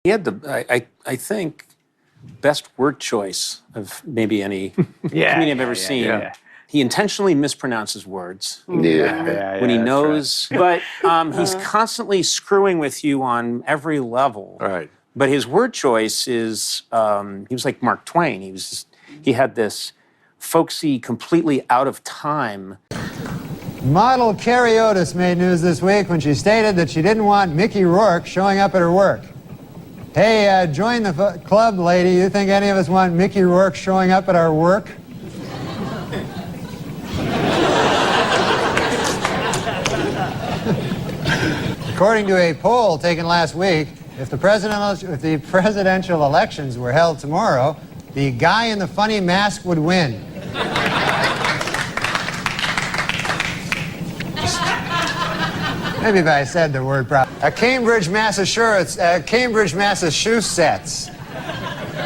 He had I think, best word choice of maybe any comedian I've ever seen. Yeah. He intentionally mispronounces words when he knows, right. But he's constantly screwing with you on every level. Right. But his word choice is, he was like Mark Twain. He had this folksy, completely out of time. Model Carrie Otis made news this week when she stated that she didn't want Mickey Rourke showing up at her work. Hey, join the club, lady. You think any of us want Mickey Rourke showing up at our work? According to a poll taken last week, if the presidential elections were held tomorrow, the guy in the funny mask would win. Maybe if I said the word properly. A Cambridge, Massachusetts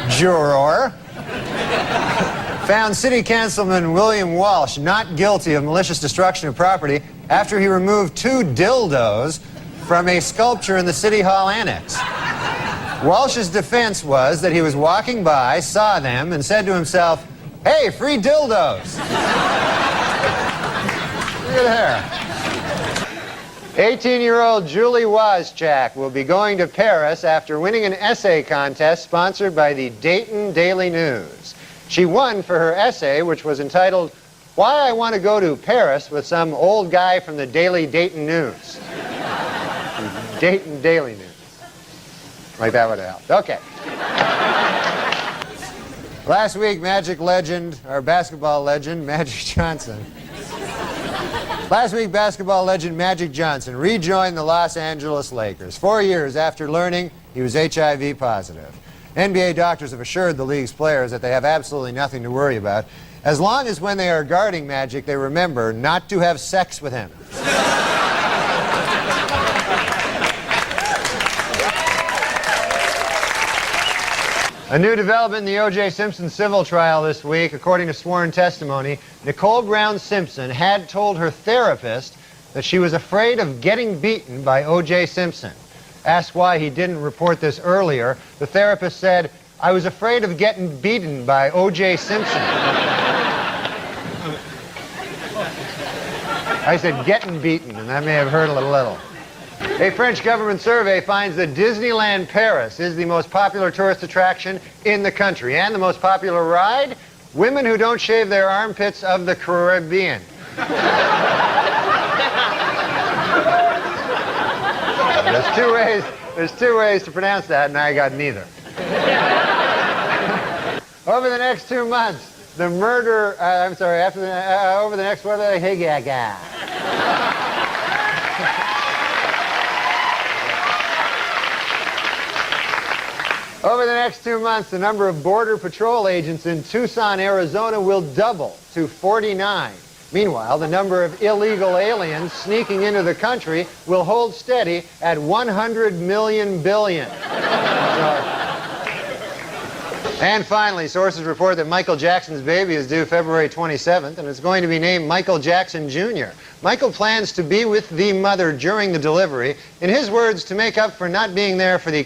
juror found City Councilman William Walsh not guilty of malicious destruction of property after he removed 2 dildos from a sculpture in the City Hall annex. Walsh's defense was that he was walking by, saw them, and said to himself, "Hey, free dildos." Look at her. 18-year-old Julie Wozchak will be going to Paris after winning an essay contest sponsored by the Dayton Daily News. She won for her essay, which was entitled, "Why I Want to Go to Paris with Some Old Guy from the Daily Dayton News." Dayton Daily News. Like that would have helped. Okay. Last week, Magic legend, or basketball legend, Magic Johnson. Last week, basketball legend Magic Johnson rejoined the Los Angeles Lakers 4 years after learning he was HIV positive. NBA doctors have assured the league's players that they have absolutely nothing to worry about, as long as when they are guarding Magic, they remember not to have sex with him. A new development in the O.J. Simpson civil trial this week. According to sworn testimony, Nicole Brown Simpson had told her therapist that she was afraid of getting beaten by O.J. Simpson. Asked why he didn't report this earlier, the therapist said, "I was afraid of getting beaten by O.J. Simpson." I said getting beaten, and that may have hurt a little. A French government survey finds that Disneyland Paris is the most popular tourist attraction in the country. And the most popular ride? Women who don't shave their armpits of the Caribbean. There's two ways to pronounce that, and I got neither. Over the next 2 months, the murder, over the next, Over the next 2 months, the number of Border Patrol agents in Tucson, Arizona will double to 49. Meanwhile, the number of illegal aliens sneaking into the country will hold steady at 100 million billion. And finally, sources report that Michael Jackson's baby is due February 27th, and it's going to be named Michael Jackson Jr. Michael plans to be with the mother during the delivery, in his words, to make up for not being there for the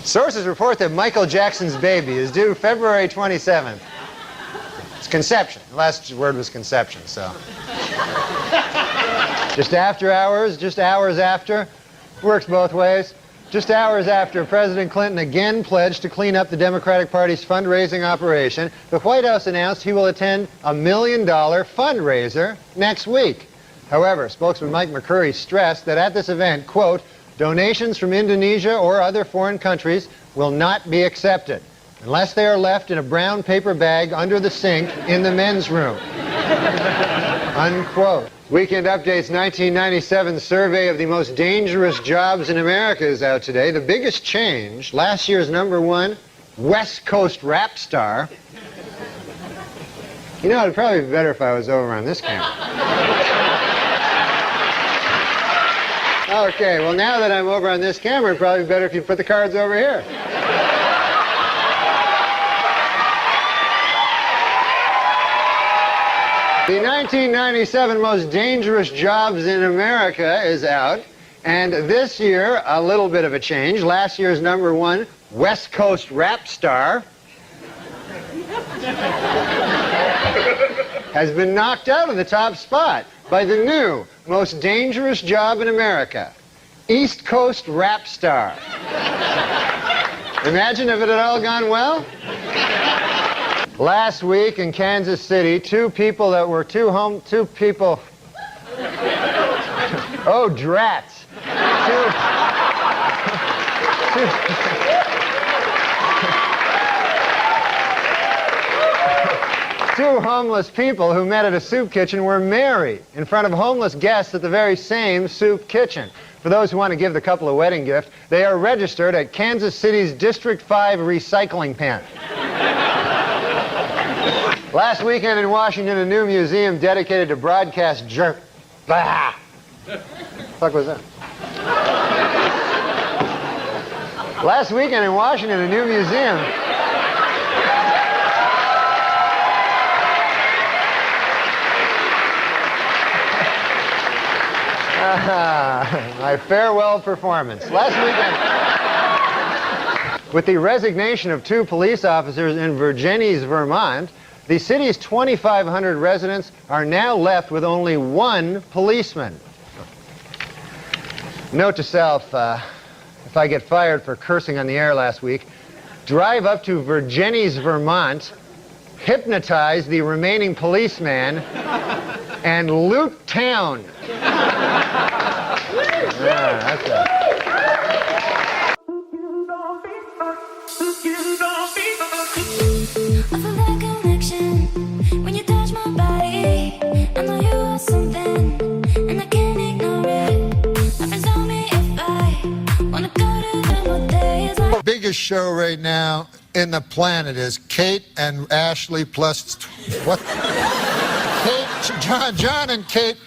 Sources report that Michael Jackson's baby is due February 27th. It's conception. The last word was conception, so. Just hours after, works both ways. Just hours after President Clinton again pledged to clean up the Democratic Party's fundraising operation, the White House announced he will attend a $1 million fundraiser next week. However, spokesman Mike McCurry stressed that at this event, quote, "Donations from Indonesia or other foreign countries will not be accepted unless they are left in a brown paper bag under the sink in the men's room." Unquote. Weekend Update's 1997 survey of the most dangerous jobs in America is out today. The biggest change, last year's #1 West Coast rap star. You know, it'd probably be better if I was over on this camera. Okay, well, now that I'm over on this camera, it'd probably be better if you put the cards over here. The 1997 Most Dangerous Jobs in America is out. And this year, a little bit of a change. Last year's #1 West Coast rap star has been knocked out of the top spot by the new Most Dangerous Job in America, East Coast rap star. Imagine if it had all gone well. Last week in Kansas City, two people... Oh, drats. Two homeless people who met at a soup kitchen were married in front of homeless guests at the very same soup kitchen. For those who want to give the couple a wedding gift, they are registered at Kansas City's District 5 recycling pen. Last weekend in Washington, a new museum dedicated to broadcast Bah! The fuck was that? Last weekend in Washington, a new museum... my farewell performance. Last weekend, with the resignation of 2 police officers in Vergennes, Vermont, the city's 2,500 residents are now left with only 1 policeman. Note to self, if I get fired for cursing on the air last week, drive up to Vergennes, Vermont, hypnotize the remaining policeman, and loot town. Yeah, that's it. I feel that connection when you touch my body. I know you are something, and I can't ignore it. My friends tell me if I wanna go to them all day. The biggest show right now in the planet is Kate and Ashley plus... What? Kate, John and Kate...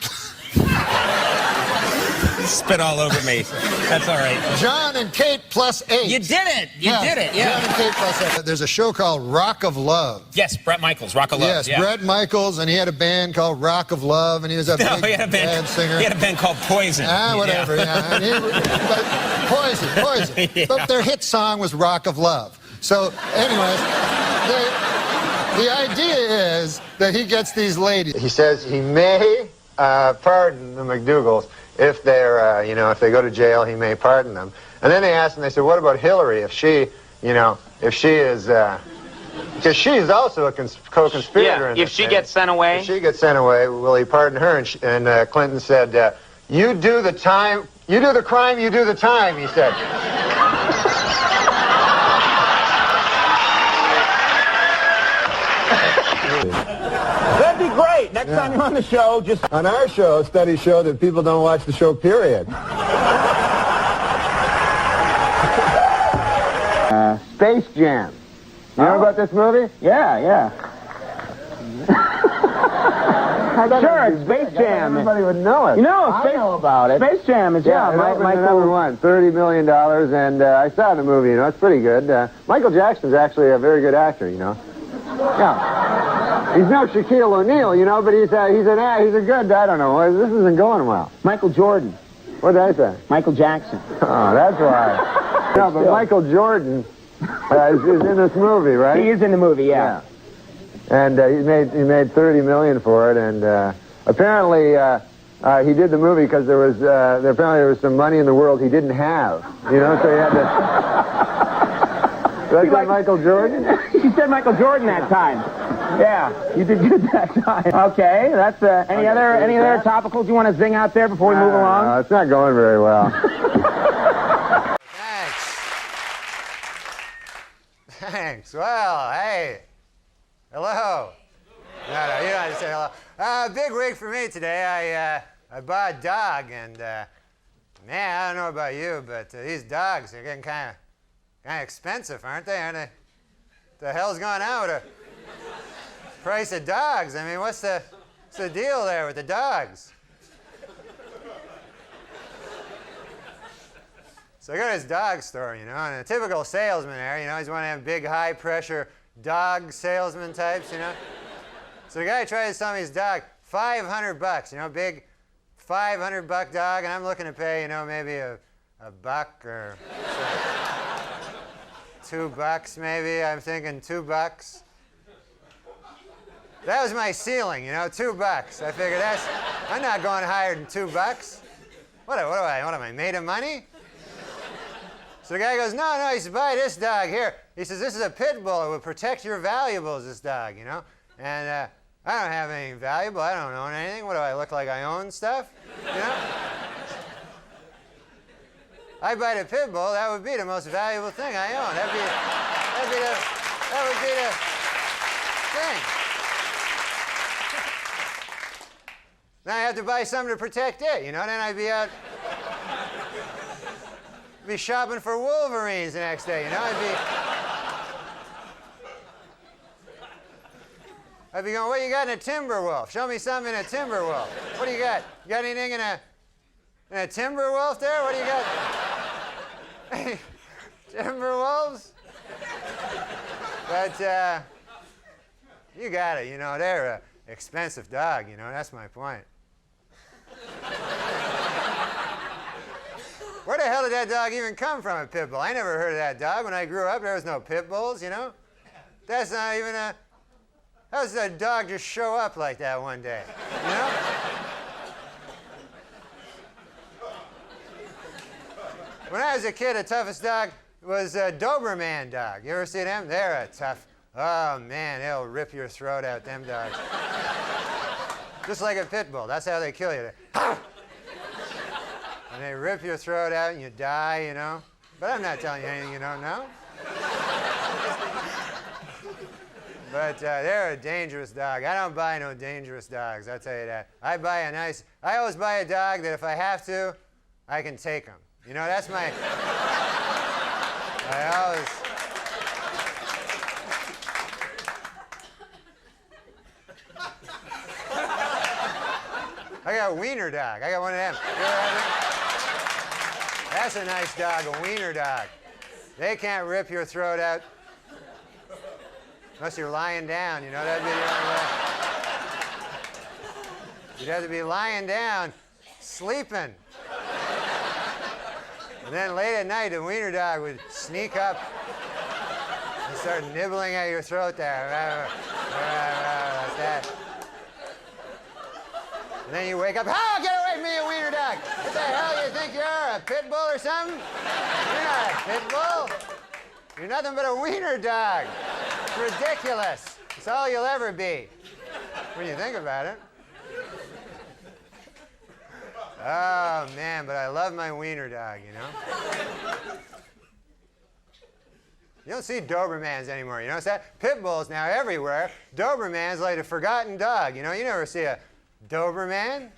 Spit all over me. That's all right. John and Kate plus 8. You did it. You did it. Yeah. John and Kate plus 8. There's a show called Rock of Love. Yes, Bret Michaels, Rock of Love. Yes, yeah. Bret Michaels, and he had a band called Rock of Love, and he was a big band singer. He had a band called Poison. Whatever. Yeah. And but Poison. Yeah. But their hit song was Rock of Love. So, anyways, the idea is that he gets these ladies. He says he may pardon the McDougalls. If they're, if they go to jail, he may pardon them. And then they asked him, they said, what about Hillary? If she, if she is, because she's also a co-conspirator. Yeah, if she gets sent away. If she gets sent away, will he pardon her? And Clinton said, you do the time, you do the crime, you do the time, he said. That'd be great. Next time you're on the show, just... On our show, studies show that people don't watch the show, period. Space Jam. You know about this movie? Yeah. Sure, it's Space Jam. Everybody would know it. I know about it. Space Jam is, Michael... #1, $30 million, and I saw the movie, it's pretty good. Michael Jackson's actually a very good actor, Yeah. He's no Shaquille O'Neal, but he's a good, I don't know, this isn't going well. Michael Jordan. What did I say? Michael Jackson. Oh, that's why. No, but Michael Jordan is in this movie, right? He is in the movie, yeah. And he made $30 million for it, and apparently he did the movie because there was some money in the world he didn't have, so he had to... Did I say Michael Jordan? You said Michael Jordan that time. Yeah, you did good that time. Okay, that's any other topicals you want to zing out there before we move along? No, it's not going very well. Thanks. Well, hey. Hello. No, you don't have to say hello. Big week for me today. I bought a dog, and man, I don't know about you, but these dogs are getting kind of expensive, aren't they? The hell's going on with the price of dogs? I mean, what's the deal there with the dogs? So I go to this dog store, and a typical salesman there, he's one of them big, high-pressure dog salesman types, So the guy tries to sell me his dog, $500, you know, big $500 dog, and I'm looking to pay, you know, maybe a buck or $2 maybe. I'm thinking $2. That was my ceiling, you know, $2. I figured I'm not going higher than $2. What am I, made of money? So the guy goes, no, he says, buy this dog here. He says, this is a pit bull. It will protect your valuables, this dog, you know. And I don't have anything valuable. I don't own anything. What do I look like? I own stuff, you know? I buy the pit bull. That would be the most valuable thing I own. That would be the thing. Now I have to buy something to protect it, you know. Then I'd be out, be shopping for Wolverines the next day, you know. I'd be going, what do you got in a timber wolf? Show me something in a timber wolf. What do you got? You got anything in a timber wolf there? What do you got? Timber wolves? But you got it, you know. They're an expensive dog, you know. That's my point. Where the hell did that dog even come from, a pit bull? I never heard of that dog. When I grew up, there was no pit bulls, you know. That's not even a... How does that dog just show up like that one day, you know? When I was a kid, the toughest dog was a Doberman dog. You ever see them? They're a tough... Oh, man, they'll rip your throat out, them dogs. Just like a pit bull. That's how they kill you. And they rip your throat out and you die, you know? But I'm not telling you anything you don't know. But they're a dangerous dog. I don't buy no dangerous dogs, I'll tell you that. I always buy a dog that if I have to, I can take him. You know, that's my... I got a wiener dog. I got one of them. That's a nice dog, a wiener dog. They can't rip your throat out. Unless you're lying down, you know, that'd be the only way. You'd have to be lying down, sleeping. And then late at night, the wiener dog would sneak up and start nibbling at your throat there. Like that. And then you wake up, oh, get away from me, you wiener dog! What the hell, you think you are, a pit bull or something? You're not a pit bull. You're nothing but a wiener dog. Ridiculous. It's all you'll ever be when you think about it. Oh, man, but I love my wiener dog, you know? You don't see Dobermans anymore, you notice that? Pit bulls now everywhere. Doberman's like a forgotten dog, you know? You never see a Doberman.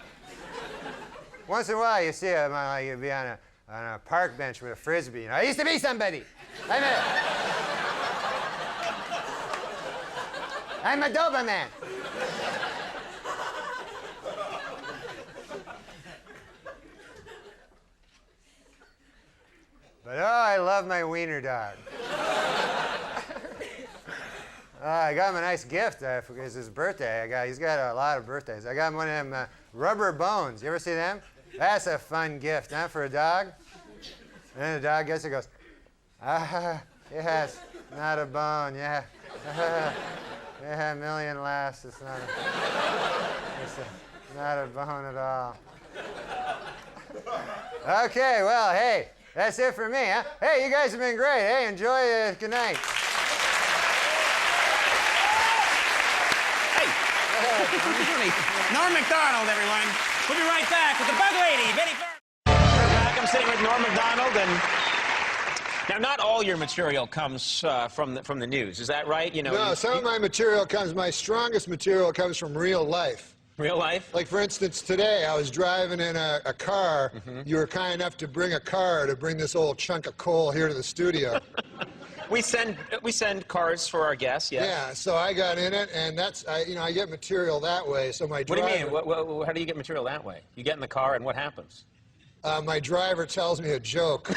Once in a while you see him, like you'd be on a park bench with a Frisbee. You know? I used to be somebody. I'm a Doberman. But oh, I love my wiener dog. I got him a nice gift for his birthday. He's got a lot of birthdays. I got him one of them rubber bones. You ever see them? That's a fun gift, huh, for a dog? And then the dog gets it, goes, yes, not a bone, yeah. Yeah, a million laughs. It's not a bone at all. Okay, well, hey, that's it for me, huh? Hey, you guys have been great. Hey, enjoy. Good night. Norm MacDonald, everyone. We'll be right back with the Bug Lady, Betty Fur. We're back. I'm sitting with Norm MacDonald, and now not all your material comes from the news. Is that right? You know. No, some of my material comes. My strongest material comes from real life. Real life? Like, for instance, today I was driving in a car. Mm-hmm. You were kind enough to bring a car to bring this old chunk of coal here to the studio. We send cars for our guests, yes. Yeah, so I got in it, and I get material that way. So my driver... What do you mean? How do you get material that way? You get in the car, and what happens? My driver tells me a joke.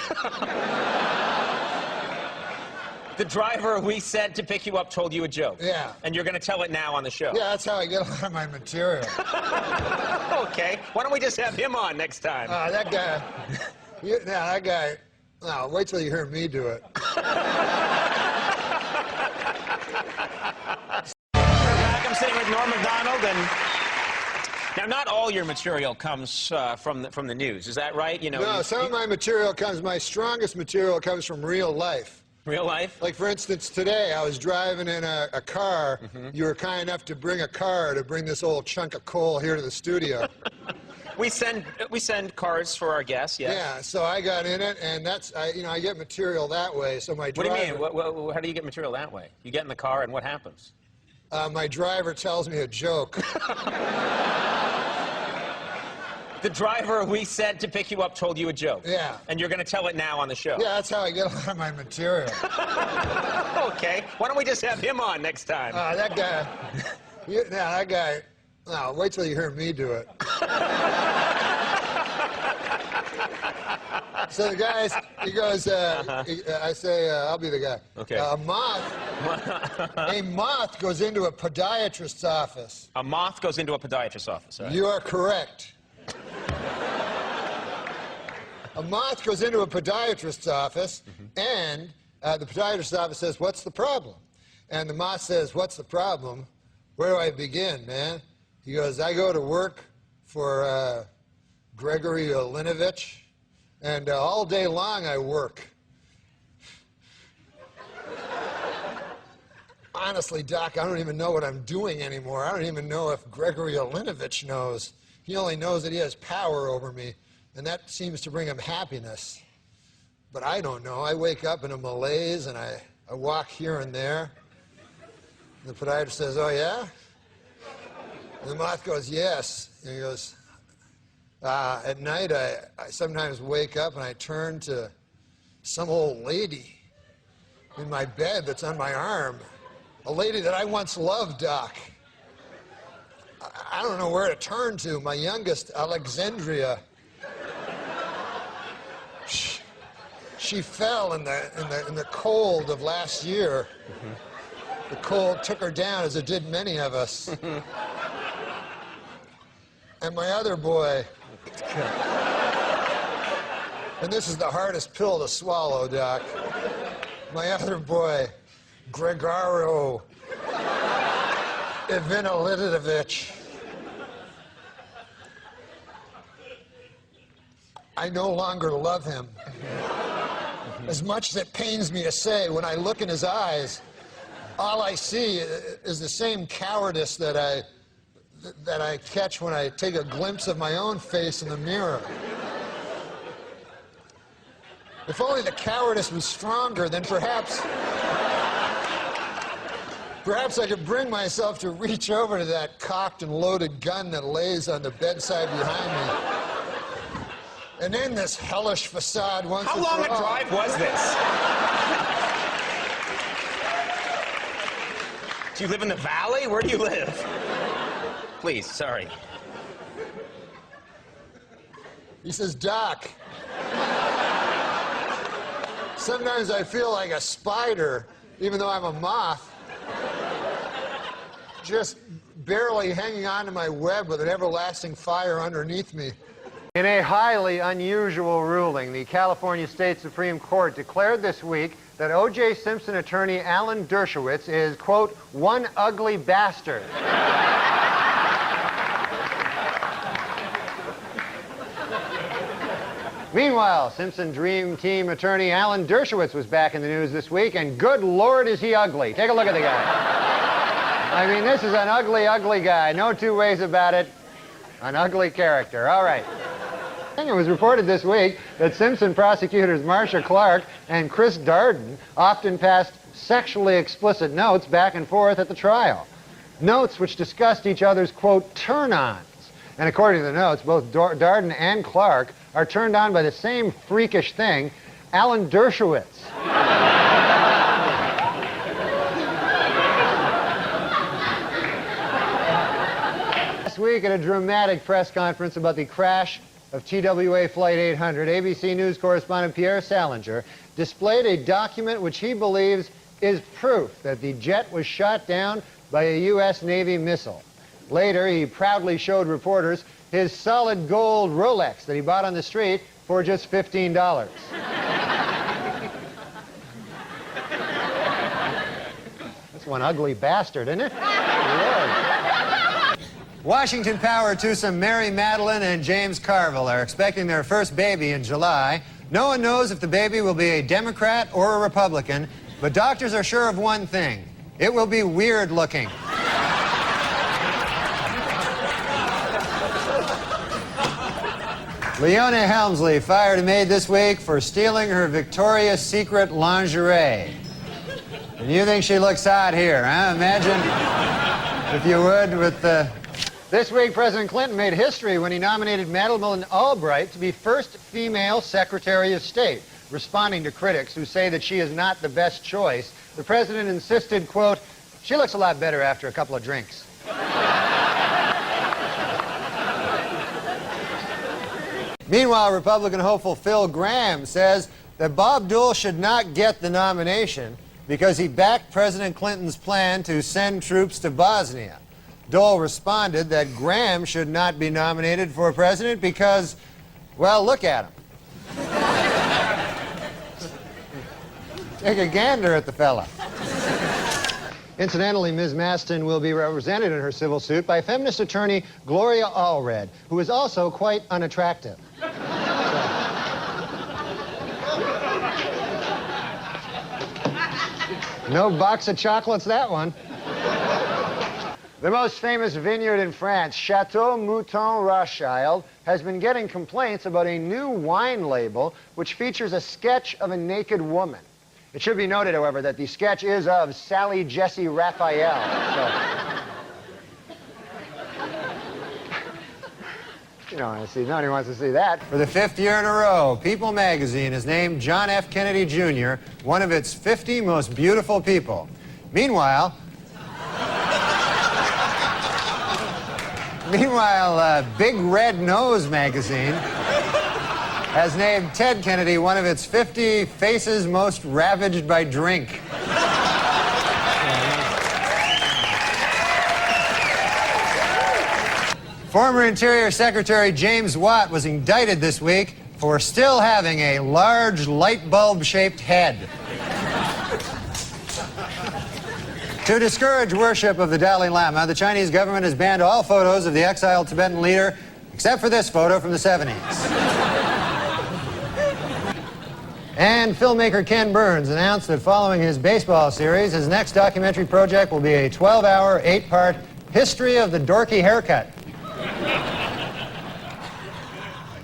The driver we sent to pick you up told you a joke. Yeah. And you're going to tell it now on the show. Yeah, that's how I get a lot of my material. Okay. Why don't we just have him on next time? That guy. That guy. No, wait till you hear me do it. I'm sitting with Norm MacDonald, and now not all your material comes from the news. Is that right? You know. No, some of my material my strongest material comes from real life. Real life? Like, for instance, today I was driving in a car. You were kind enough to bring a car to bring this old chunk of coal here to the studio. We send cars for our guests, yes. Yeah, so I got in it, and I get material that way. So my driver. What do you mean? How do you get material that way? You get in the car, and what happens? My driver tells me a joke. The driver we sent to pick you up told you a joke. Yeah. And you're going to tell it now on the show. Yeah, that's how I get a lot of my material. Okay. Why don't we just have him on next time? That guy. That guy. No, wait till you hear me do it. So the guy, he goes, I say, I'll be the guy. Okay. A moth goes into a podiatrist's office. A moth goes into a podiatrist's office. Right? You are correct. A moth goes into a podiatrist's office, and the podiatrist's office says, "What's the problem?" And the moth says, "What's the problem? Where do I begin, man?" He goes, "I go to work for Gregory Olinovich, and all day long I work." Honestly, Doc, I don't even know what I'm doing anymore. I don't even know if Gregory Olinovich knows. He only knows that he has power over me, and that seems to bring him happiness. But I don't know. I wake up in a malaise, and I walk here and there. The podiatrist says, "Oh, yeah?" And the moth goes, "Yes." And he goes, "At night, I sometimes wake up, and I turn to some old lady in my bed that's on my arm. A lady that I once loved, Doc. I don't know where to turn to. My youngest, Alexandria. She fell in the cold of last year. The cold took her down, as it did many of us. And my other boy, and this is the hardest pill to swallow, Doc. My other boy, Gregaro Ivanilidovich. I no longer love him. As much as it pains me to say, when I look in his eyes, all I see is the same cowardice that I catch when I take a glimpse of my own face in the mirror. If only the cowardice was stronger, then perhaps I could bring myself to reach over to that cocked and loaded gun that lays on the bedside behind me. And end this hellish facade once and for all. How long a drive was this? Do you live in the valley? Where do you live? Please, sorry. He says, "Doc, sometimes I feel like a spider, even though I'm a moth, just barely hanging on to my web with an everlasting fire underneath me." In a highly unusual ruling, the California State Supreme Court declared this week that O.J. Simpson attorney Alan Dershowitz is, quote, "one ugly bastard." Meanwhile, Simpson Dream Team attorney Alan Dershowitz was back in the news this week, and good Lord is he ugly. Take a look at the guy. I mean, this is an ugly, ugly guy. No two ways about it. An ugly character. All right. It was reported this week that Simpson prosecutors Marsha Clark and Chris Darden often passed sexually explicit notes back and forth at the trial. Notes which discussed each other's, quote, turn-ons. And according to the notes, both Darden and Clark are turned on by the same freakish thing, Alan Dershowitz. Last week at a dramatic press conference about the crash of TWA Flight 800, ABC News correspondent Pierre Salinger displayed a document which he believes is proof that the jet was shot down by a U.S. Navy missile. Later, he proudly showed reporters his solid gold Rolex that he bought on the street for just $15. That's one ugly bastard, isn't it? Washington Power to some Mary Madeline and James Carville are expecting their first baby in July. No one knows if the baby will be a Democrat or a Republican, but doctors are sure of one thing. It will be weird looking. Leona Helmsley fired a maid this week for stealing her Victoria's Secret lingerie. And you think she looks hot here, huh? Imagine, if you would, with the... This week, President Clinton made history when he nominated Madeleine Albright to be first female Secretary of State. Responding to critics who say that she is not the best choice, the president insisted, quote, "She looks a lot better after a couple of drinks." Meanwhile, Republican hopeful Phil Gramm says that Bob Dole should not get the nomination because he backed President Clinton's plan to send troops to Bosnia. Dole responded that Gramm should not be nominated for president because, well, look at him. Take a gander at the fella. Incidentally, Ms. Maston will be represented in her civil suit by feminist attorney Gloria Allred, who is also quite unattractive. No box of chocolates, that one. The most famous vineyard in France, Chateau Mouton Rothschild, has been getting complaints about a new wine label which features a sketch of a naked woman. It should be noted, however, that the sketch is of Sally Jesse Raphael. So... nobody wants to see that. For the 5th year in a row, People magazine has named John F. Kennedy Jr. one of its 50 most beautiful people. Meanwhile, Big Red Nose magazine has named Ted Kennedy one of its 50 faces most ravaged by drink. Former Interior Secretary James Watt was indicted this week for still having a large light bulb-shaped head. To discourage worship of the Dalai Lama, the Chinese government has banned all photos of the exiled Tibetan leader, except for this photo from the 70s. And filmmaker Ken Burns announced that following his baseball series, his next documentary project will be a 12-hour, 8-part history of the dorky haircut.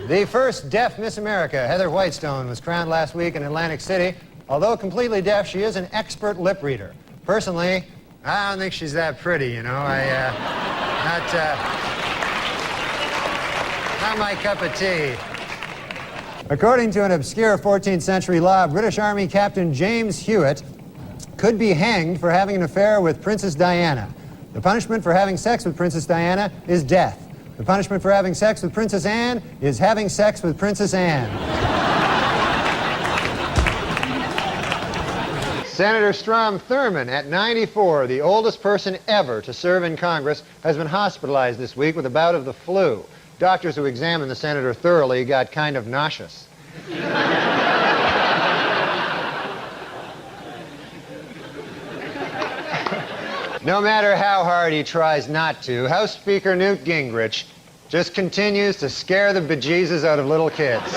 The first deaf Miss America, Heather Whitestone, was crowned last week in Atlantic City. Although completely deaf, she is an expert lip reader. Personally, I don't think she's that pretty, you know. Not my cup of tea. According to an obscure 14th century law, British Army Captain James Hewitt could be hanged for having an affair with Princess Diana. The punishment for having sex with Princess Diana is death. The punishment for having sex with Princess Anne is having sex with Princess Anne. Senator Strom Thurmond, at 94, the oldest person ever to serve in Congress, has been hospitalized this week with a bout of the flu. Doctors who examined the senator thoroughly got kind of nauseous. No matter how hard he tries not to, House Speaker Newt Gingrich just continues to scare the bejesus out of little kids.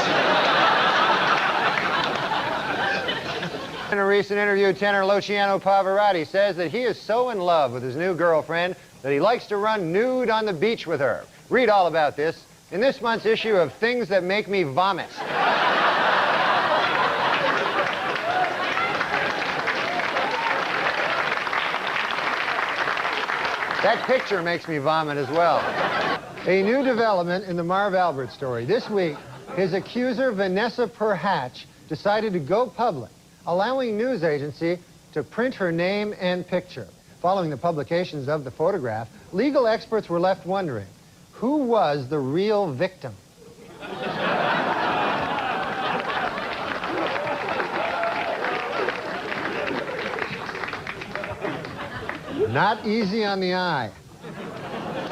In a recent interview, tenor Luciano Pavarotti says that he is so in love with his new girlfriend that he likes to run nude on the beach with her. Read all about this in this month's issue of Things That Make Me Vomit. That picture makes me vomit as well. A new development in the Marv Albert story. This week, his accuser, Vanessa Perhatch, decided to go public, allowing news agency to print her name and picture. Following the publications of the photograph, legal experts were left wondering, who was the real victim? not easy on the eye.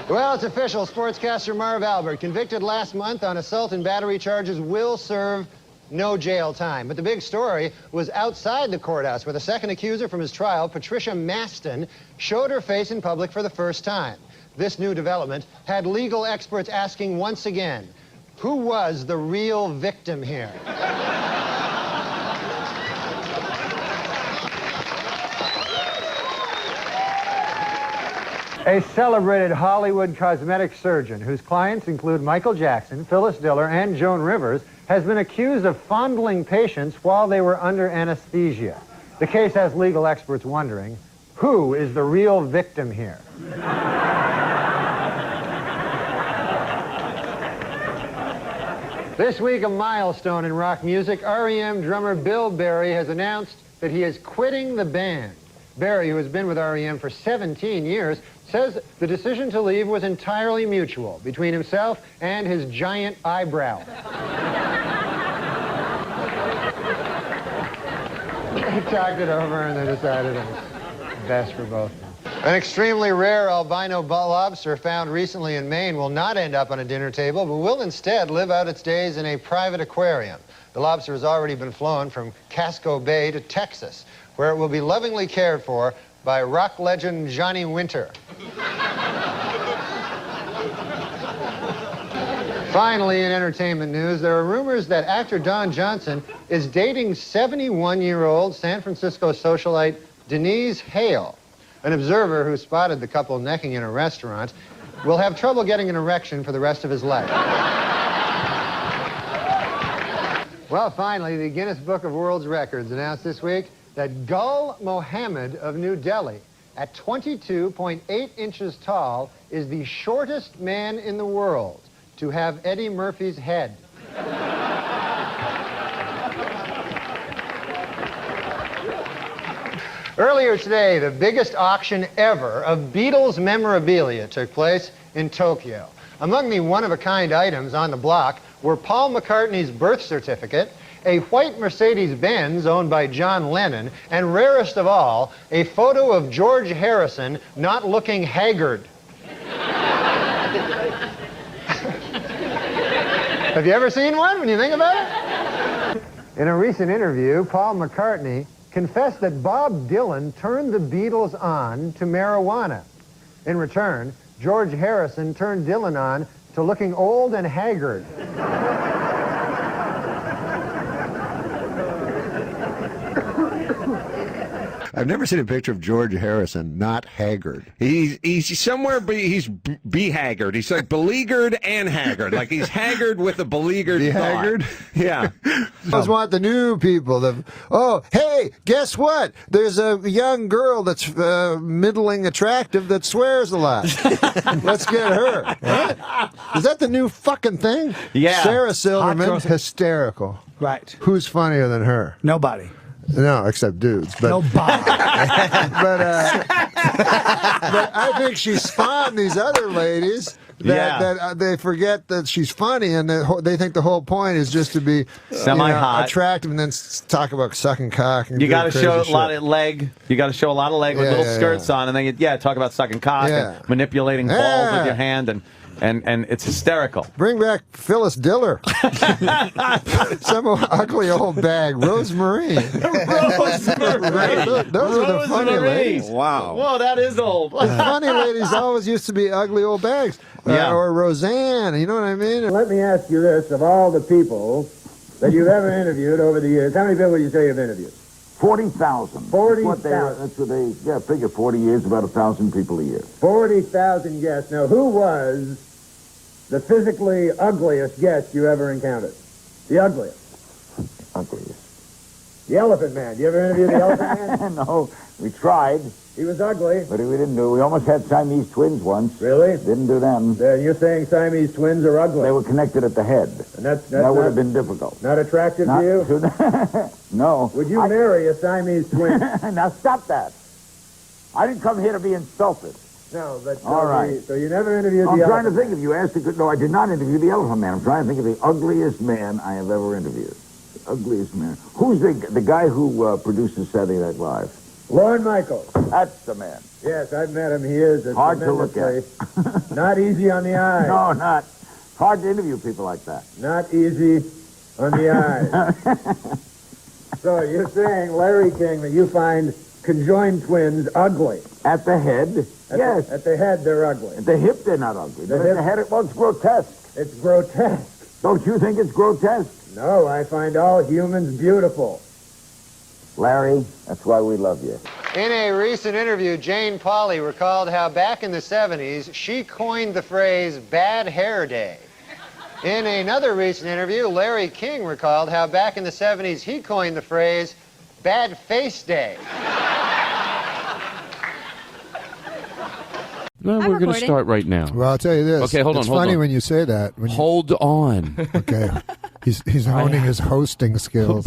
Well, it's official. Sportscaster Marv Albert, convicted last month on assault and battery charges, will serve no jail time. But the big story was outside the courthouse, where the second accuser from his trial, Patricia Maston, showed her face in public for the first time. This new development had legal experts asking once again, who was the real victim here? A celebrated Hollywood cosmetic surgeon whose clients include Michael Jackson, Phyllis Diller, and Joan Rivers has been accused of fondling patients while they were under anesthesia. The case has legal experts wondering, who is the real victim here? This week, a milestone in rock music. REM drummer Bill Berry has announced that he is quitting the band. Berry, who has been with REM for 17 years, says the decision to leave was entirely mutual between himself and his giant eyebrow. They talked it over and they decided it was best for both of them. An extremely rare albino lobster found recently in Maine will not end up on a dinner table, but will instead live out its days in a private aquarium. The lobster has already been flown from Casco Bay to Texas, where it will be lovingly cared for by rock legend Johnny Winter. Finally, in entertainment news, there are rumors that actor Don Johnson is dating 71-year-old San Francisco socialite Denise Hale. An observer who spotted the couple necking in a restaurant will have trouble getting an erection for the rest of his life. Well, finally, the Guinness Book of World Records announced this week that Gul Mohammed of New Delhi, at 22.8 inches tall, is the shortest man in the world to have Eddie Murphy's head. Earlier today, the biggest auction ever of Beatles memorabilia took place in Tokyo. Among the one-of-a-kind items on the block were Paul McCartney's birth certificate, a white Mercedes-Benz owned by John Lennon, and rarest of all, a photo of George Harrison not looking haggard. Have you ever seen one when you think about it? In a recent interview, Paul McCartney confessed that Bob Dylan turned the Beatles on to marijuana. In return, George Harrison turned Dylan on to looking old and haggard. I've never seen a picture of George Harrison not haggard. He's somewhere, he's be-haggard. He's like beleaguered and haggard. Like he's haggard with a beleagured Be-haggard? Yeah. I just want the new people. Oh, hey, guess what? There's a young girl that's middling attractive that swears a lot. Let's get her. What? Is that the new fucking thing? Yeah. Sarah Silverman, hysterical. Right. Who's funnier than her? Nobody. No, except dudes. But, Nobody. but I think she's spawned these other ladies that they forget that she's funny, and they think the whole point is just to be semi-hot, attractive, and then talk about sucking cock. And you got to show shit. a lot of leg. You got to show a lot of leg with little skirts on, and then talk about sucking cock and manipulating balls with your hand and it's hysterical. Bring back Phyllis Diller. Some ugly old bag. Rosemary. Rosemary. Those are the funny ladies. Wow. Whoa, that is old. The funny ladies always used to be ugly old bags. Or Roseanne. You know what I mean? Let me ask you this. Of all the people that you've ever interviewed over the years, how many people would you say you've interviewed? 40,000. 40,000. That's what they figure 40 years, about 1,000 people a year. 40,000 guests. Now, who was the physically ugliest guest you ever encountered? The ugliest. Ugliest. The Elephant Man. You ever interview the Elephant Man? No, we tried. He was ugly. But we didn't do. We almost had Siamese twins once. Really? Didn't do them. You're saying Siamese twins are ugly? They were connected at the head. And that would have been difficult. Not attractive to you? No. Would you marry a Siamese twin? Now stop that. I didn't come here to be insulted. No, but all right. So you never interviewed the I'm trying Elephant to think if you asked no, I did not interview the Elephant Man. I'm trying to think of the ugliest man I have ever interviewed. The ugliest man. Who's the guy who produces Saturday Night Live? Lorne Michaels. That's the man. Yes, I've met him. He is a Hard to look at. Not easy on the eye. No, not. Hard to interview people like that. Not easy on the eye. So you're saying, Larry King, that you find conjoined twins ugly? At the head, yes. At the head, they're ugly. At the hip, they're not ugly. But at the head, well, it's grotesque. It's grotesque. Don't you think it's grotesque? No, I find all humans beautiful. Larry, that's why we love you. In a recent interview, Jane Pauley recalled how back in the 70s, she coined the phrase bad hair day. In another recent interview, Larry King recalled how back in the 70s, he coined the phrase bad face day. No, we're going to start right now. Well, I'll tell you this. Okay, hold on. It's funny when you say that. Hold on. Okay. He's honing his hosting skills.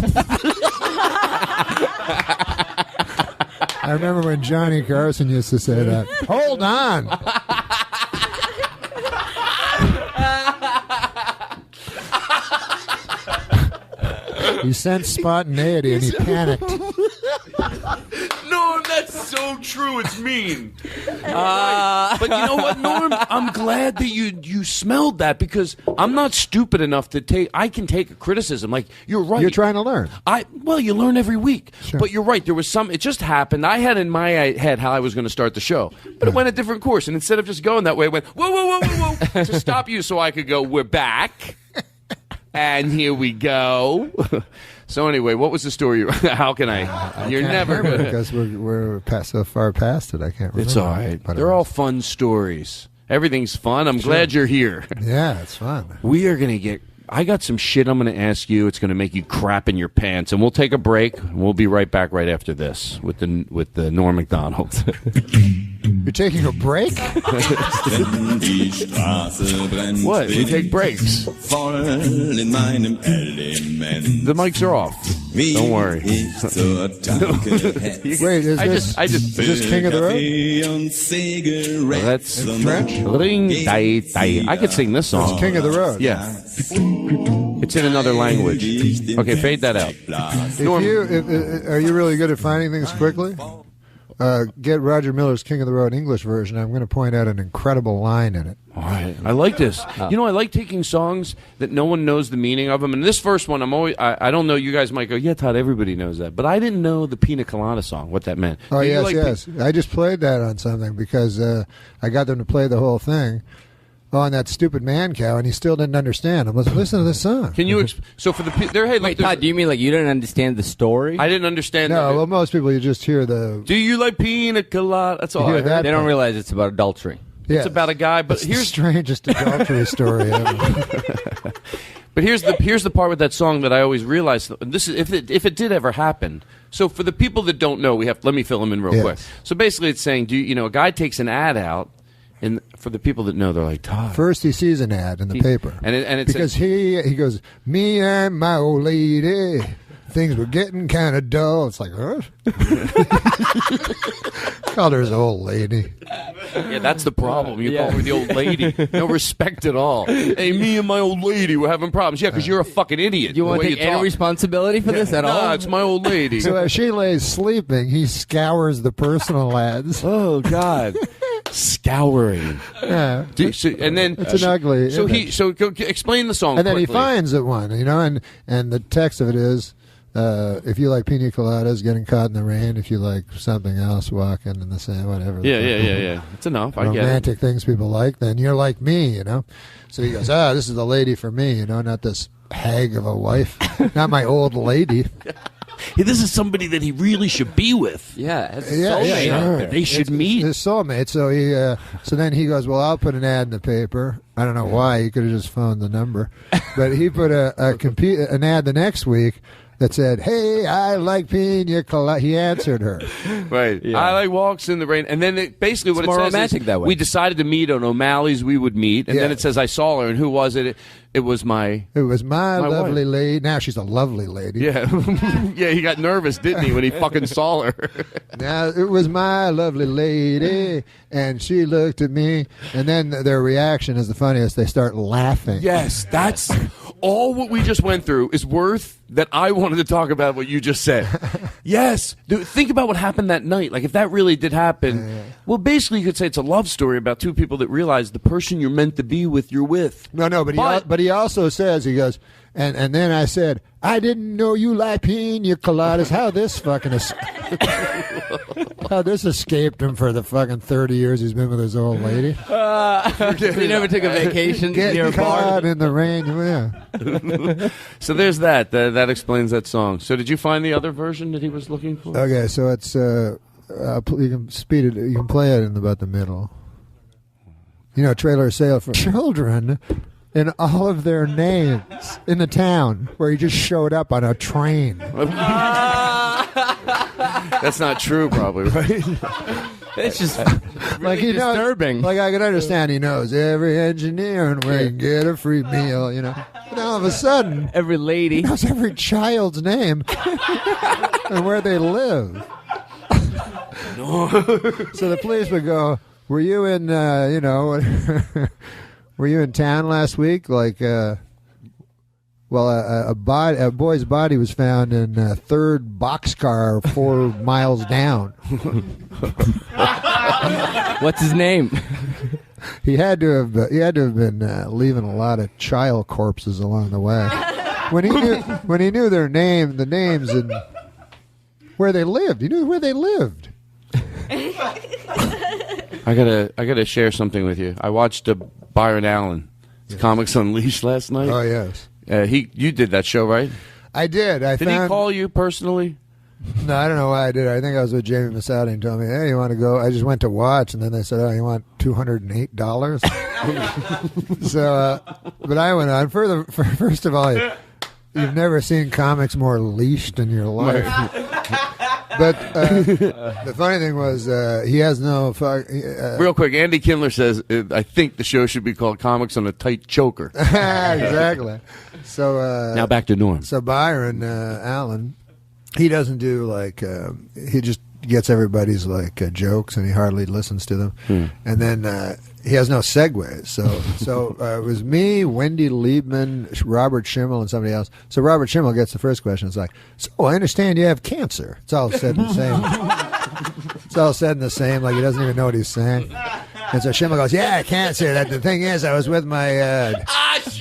I remember when Johnny Carson used to say that. Hold on. He sensed spontaneity and he panicked. Norm, that's so true. It's mean. But you know what, Norm? I'm glad that you smelled that because I'm not stupid enough to take. I can take a criticism. Like you're right. You're trying to learn. Well, you learn every week. Sure. But you're right. There was some. It just happened. I had in my head how I was going to start the show, but it went a different course. And instead of just going that way, it went whoa, whoa, whoa, whoa, whoa, to stop you, so I could go. We're back. And here we go. So anyway, what was the story? How can I? You're never remember because we're so far past it. I can't remember. It's all right. They're all fun stories. Everything's fun. I'm glad you're here. Yeah, it's fun. We are gonna get. I got some shit I'm going to ask you. It's going to make you crap in your pants, and we'll take a break. We'll be right back right after this with the Norm MacDonald. You're taking a break? What? We take breaks. The mics are off. Don't worry. Wait, is this King of the Road? Well, that's French. I could sing this song. It's King of the Road. Yeah. It's in another language. Okay, fade that out. Are you really good at finding things quickly? Get Roger Miller's King of the Road English version. I'm going to point out an incredible line in it. All right. I like this. You know, I like taking songs that no one knows the meaning of them. And this first one, I don't know. You guys might go, yeah, Todd, everybody knows that. But I didn't know the Pina Colada song, what that meant. Oh, yes. I just played that on something because I got them to play the whole thing on that stupid man cow, and he still didn't understand. I was listening to this song. Can you so for the hey, wait, Todd, do you mean like you didn't understand the story? I didn't understand. No, well, most people you just hear the. Do you like Pina Colada? That's all. They don't realize it's about adultery. Yes. It's about a guy, but here's the strangest adultery story ever. But here's the part with that song that I always realized. This is if it did ever happen. So for the people that don't know, let me fill them in real quick. So basically, it's saying, a guy takes an ad out. And for the people that know, they're like, Todd. First, he sees an ad in the paper. And it because he goes, me and my old lady, things were getting kind of dull. It's like, huh? Called her his old lady. Yeah, that's the problem. You call her the old lady. No respect at all. Hey, me and my old lady were having problems. Yeah, because you're a fucking idiot. You want to take any responsibility for this at all? No, it's my old lady. So as she lays sleeping, he scours the personal ads. Oh, God. Scouring. Yeah. And then it's an ugly. So explain the song. And then quickly. He finds it one, and the text of it is, if you like pina coladas, getting caught in the rain. If you like something else, walking in the sand, whatever. Yeah. It's enough. I get it. Romantic things people like. Then you're like me, So he goes, this is the lady for me, not this hag of a wife, not my old lady. Hey, this is somebody that he really should be with. Yeah, it's soulmate. Sure. They should meet. His soulmate. So then he goes, well, I'll put an ad in the paper. I don't know why. He could have just phoned the number, but he put an ad the next week that said, hey, I like pina colada. He answered her. Right. Yeah. I like walks in the rain. And then basically what it says is that way. We decided to meet on O'Malley's. We would meet. And then it says, I saw her. And who was it? It was my lovely wife. lady. Now she's a lovely lady. Yeah. Yeah, he got nervous, didn't he, when he fucking saw her? Now, it was my lovely lady, and she looked at me, and then their reaction is the funniest. They start laughing. Yes, that's all what we just went through is worth that I wanted to talk about what you just said. Yes. Dude, think about what happened that night. Like, if that really did happen, well, basically you could say it's a love story about two people that realize the person you're meant to be with, you're with. No, but he also says, he goes, and then I said, I didn't know you like pina coladas. How this escaped him for the fucking 30 years he's been with his old lady. He never took a vacation near a bar. Caught in the rain. Yeah. So there's that. That explains that song. So did you find the other version that he was looking for? Okay, so it's you can speed it. You can play it in about the middle. You know, trailer sale for children in all of their names in the town where he just showed up on a train. That's not true, probably, right? It's just like really disturbing. Like I can understand he knows every engineer and where you can get a free meal, you know. But all of a sudden, every lady he knows every child's name and where they live. No. So the police would go, "Were you in, were you in town last week?" Like, a boy's body was found in a third boxcar 4 miles down. What's his name? He had to have been leaving a lot of child corpses along the way. When he knew their name, the names and where they lived, he knew where they lived. I gotta share something with you. I watched Byron Allen, Comics Unleashed last night. Oh yes, you did that show, right? I did. Did he call you personally? No, I don't know why I did. I think I was with Jamie Massoudi and told me, "Hey, you want to go?" I just went to watch, and then they said, "Oh, you want $208?" So, but I went on. First of all, you've never seen comics more leashed in your life. But the funny thing was, he has no. Real quick, Andy Kindler says, "I think the show should be called Comics on a Tight Choker." Exactly. So now back to Norm. So Byron Allen, he doesn't do like he just gets everybody's like jokes, and he hardly listens to them, and then he has no segues. So it was me, Wendy Liebman, Robert Schimmel, and somebody else. So Robert Schimmel gets the first question. It's like, "So I understand you have cancer." It's all said in the same. It's all said in the same. Like he doesn't even know what he's saying. And so Schimmel goes, "Yeah, cancer. The thing is, I was with my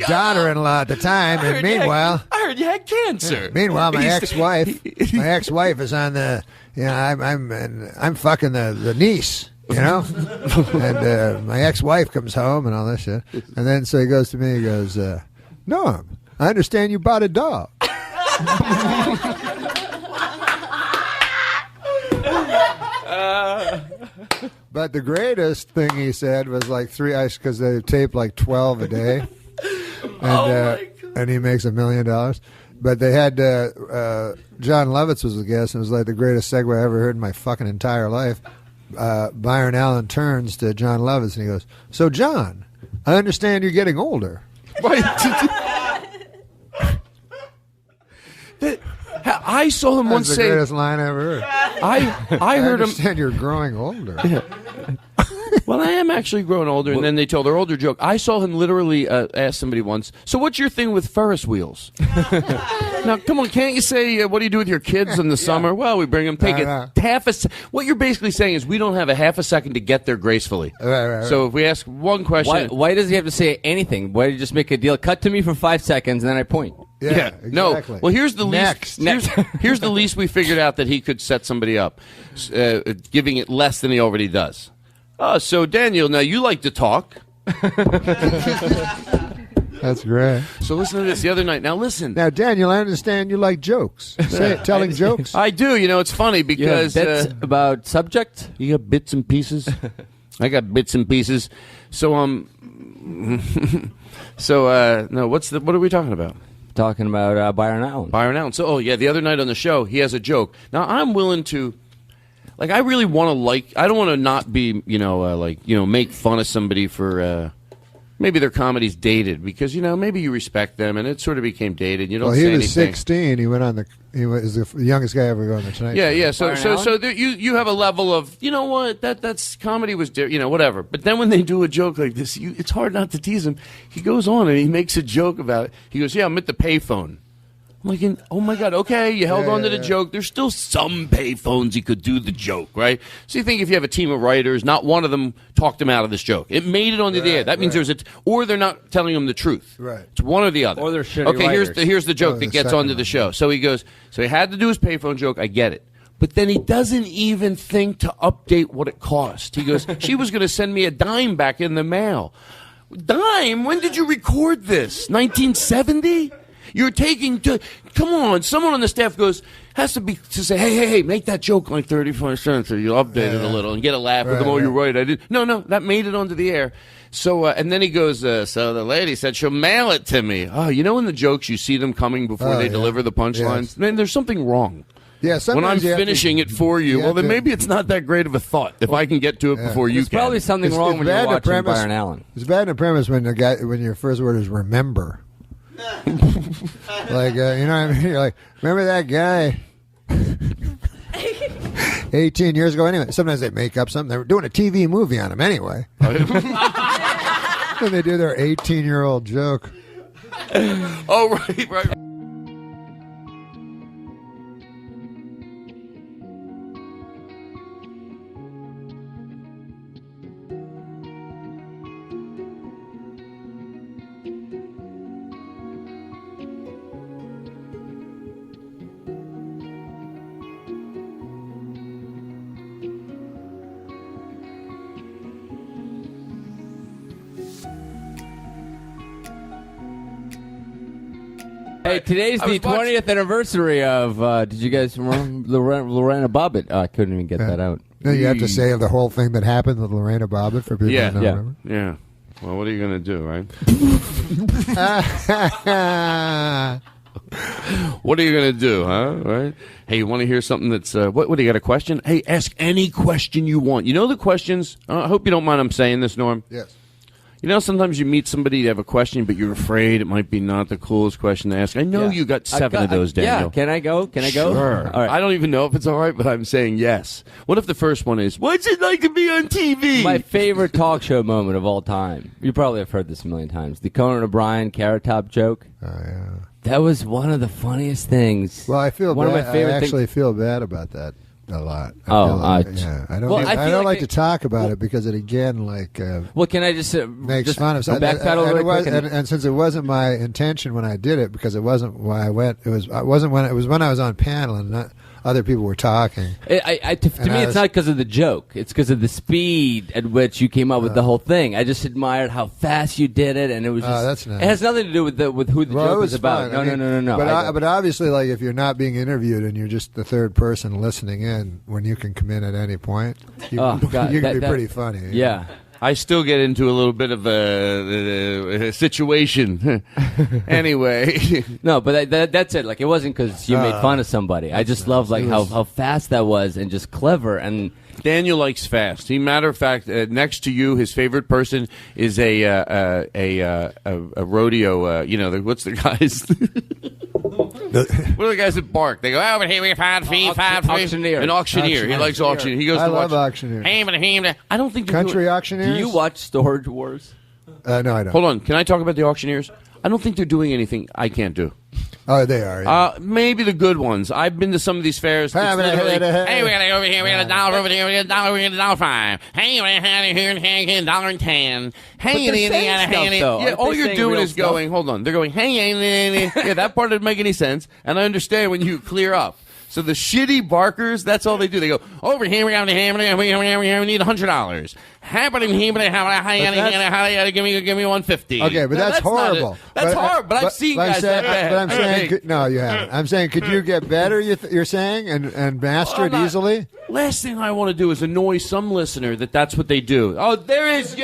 daughter-in-law at the time, and meanwhile, I heard you had cancer. Meanwhile, my ex-wife is on the. You know, I'm fucking the niece." You know, and my ex-wife comes home and all this shit, and then so he goes to me. He goes, "Norm, I understand you bought a dog." But the greatest thing he said was like because they tape like 12 a day, and he makes $1 million. But they had John Lovitz was the guest, and it was like the greatest segue I ever heard in my fucking entire life. Byron Allen turns to John Lovitz and he goes, "So John, I understand you're getting older." I saw him once That's say, the greatest line I ever heard. I heard him. Understand you're growing older. Yeah. Well, I am actually growing older, and then they told their older joke. I saw him literally ask somebody once, "So what's your thing with Ferris wheels?" Now, come on, can't you say, "What do you do with your kids in the summer?" Well, we bring them, take it half a What you're basically saying is we don't have a half a second to get there gracefully. Right. So if we ask one question. Why does he have to say anything? Why do you just make a deal? Cut to me for 5 seconds, and then I point. Yeah, exactly. No. Well, here's the least. Here's the least we figured out that he could set somebody up, giving it less than he already does. So Daniel, now you like to talk. That's great. So listen to this. The other night. Now listen. Now, Daniel, I understand you like jokes. Telling jokes. I do. You know, it's funny because you have bits about subject. You got bits and pieces. I got bits and pieces. So no. What are we talking about? Talking about Byron Allen. Byron Allen. So the other night on the show, he has a joke. Now I'm willing to. Like, I really want to I don't want to not be, make fun of somebody for, maybe their comedy's dated because maybe you respect them and it sort of became dated. You don't. Well, say he was anything. 16. He went on the. He was the youngest guy ever on the Tonight Show. Yeah. So there, you have a level of what that's comedy was whatever. But then when they do a joke like this, it's hard not to tease him. He goes on and he makes a joke about it. He goes, "Yeah, I'm at the payphone." I'm like, oh my God, okay, you held on to the joke. There's still some payphones you could do the joke, right? So you think if you have a team of writers, not one of them talked him out of this joke. It made it onto the air. That means or they're not telling him the truth. Right. It's one or the other. Or they're shitty Okay, writers. here's the joke that gets onto the show. So he goes, so he had to do his payphone joke. I get it. But then he doesn't even think to update what it cost. He goes, she was going to send me a dime back in the mail. Dime? When did you record this? 1970? You're taking come on. Someone on the staff has to say, hey, make that joke like 35 cents, or you update it a little and get a laugh with them. Oh, you're right. I did. No, that made it onto the air. So and then he goes, so the lady said she'll mail it to me. Oh, in the jokes you see them coming before they deliver the punchlines. Man, there's something wrong. Yeah, when I'm finishing it for you, well, then maybe it's not that great of a thought if I can get to it before you can. There's probably something wrong when you're watching Byron Allen. It's bad in the premise when your first word is remember. Like, you know what I mean? You're like, remember that guy 18 years ago? Anyway, sometimes they make up something. They were doing a TV movie on him anyway. And they do their 18-year-old joke. Oh, right. Hey, today's the 20th anniversary of, did you guys remember Lorena Bobbitt? I couldn't even get that out. No, you have to say the whole thing that happened with Lorena Bobbitt for people that don't remember. Yeah. Well, what are you going to do, right? What are you going to do, huh? Right? Hey, you want to hear something that's, what do you got a question? Hey, ask any question you want. You know the questions? I hope you don't mind I'm saying this, Norm. Yes. Sometimes you meet somebody, you have a question, but you're afraid it might be not the coolest question to ask. I know you got 7 of those, Daniel. Yeah, can I go? Sure. All right. I don't even know if it's all right, but I'm saying yes. What if the first one is, what's it like to be on TV? My favorite talk show moment of all time. You probably have heard this a million times. The Conan O'Brien Carrot Top joke. Oh, yeah. That was one of the funniest things. Well, I feel one bad. of my favorite I actually feel bad about that a lot. I don't like to talk about it because it again well, can I just makes fun of something. Backpedal really quick and since it wasn't my intention when I did it, because it wasn't why I went. It was when I was on panel and not other people were talking. To me, it's not because of the joke. It's because of the speed at which you came up with the whole thing. I just admired how fast you did it, and it was just. That's nice. It has nothing to do with who the joke was about. No. But obviously, like if you're not being interviewed and you're just the third person listening in, when you can come in at any point, you can be pretty funny. Yeah. I still get into a little bit of a situation. Anyway. No, but that's it. Like, it wasn't because you made fun of somebody. I just love how fast that was and just clever. And Daniel likes fast. Matter of fact, next to you, his favorite person is a rodeo. What's the guys? What are the guys that bark? They go, over here, we find auctioneer. An auctioneer. He likes auctioneer. He goes I to love auctioneer. I don't think Country auctioneers. Do you watch Storage Wars? No, I don't. Hold on. Can I talk about the auctioneers? I don't think they're doing anything I can't do. Oh, they are. Yeah. Maybe the good ones. I've been to some of these fairs. Hey, we got it over here. We got $1 over here. We got $1. We got $1.05. Hey, we got it here. $1.10. Hey, all you're doing is going. Hold on. They're going. Hey, yeah, that part didn't make any sense. And I understand when you clear up. So the shitty barkers, that's all they do. They go, over here, we need $100. Give me $150. Okay, but that's horrible. That's horrible, but I've seen guys that bad. But I'm saying, no, you haven't. I'm saying, could you get better, you're saying, and master it easily? Last thing I want to do is annoy some listener that's what they do. Oh, there is,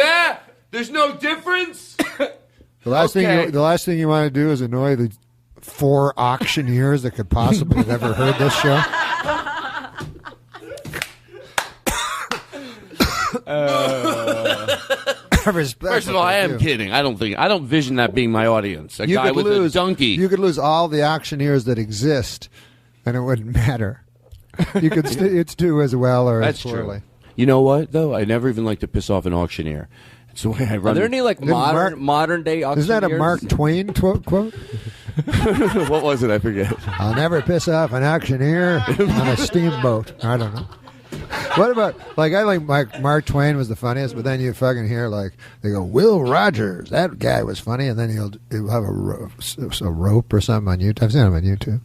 there's no difference? The last thing you want to do is annoy the 4 auctioneers that could possibly have ever heard this show. First of all, I am kidding. I don't vision that being my audience. A guy with a donkey. You could lose all the auctioneers that exist, and it wouldn't matter. You could it's do as well or That's as poorly. true. You know what, though? I never even like to piss off an auctioneer. It's the way I run. Are there any modern day auctioneers? Is that a Mark Twain quote? What was it? I forget. I'll never piss off an auctioneer on a steamboat. I don't know. What about, I think Mark Twain was the funniest, but then you fucking hear, they go, Will Rogers, that guy was funny, and then he'll have a rope or something on YouTube. I've seen him on YouTube.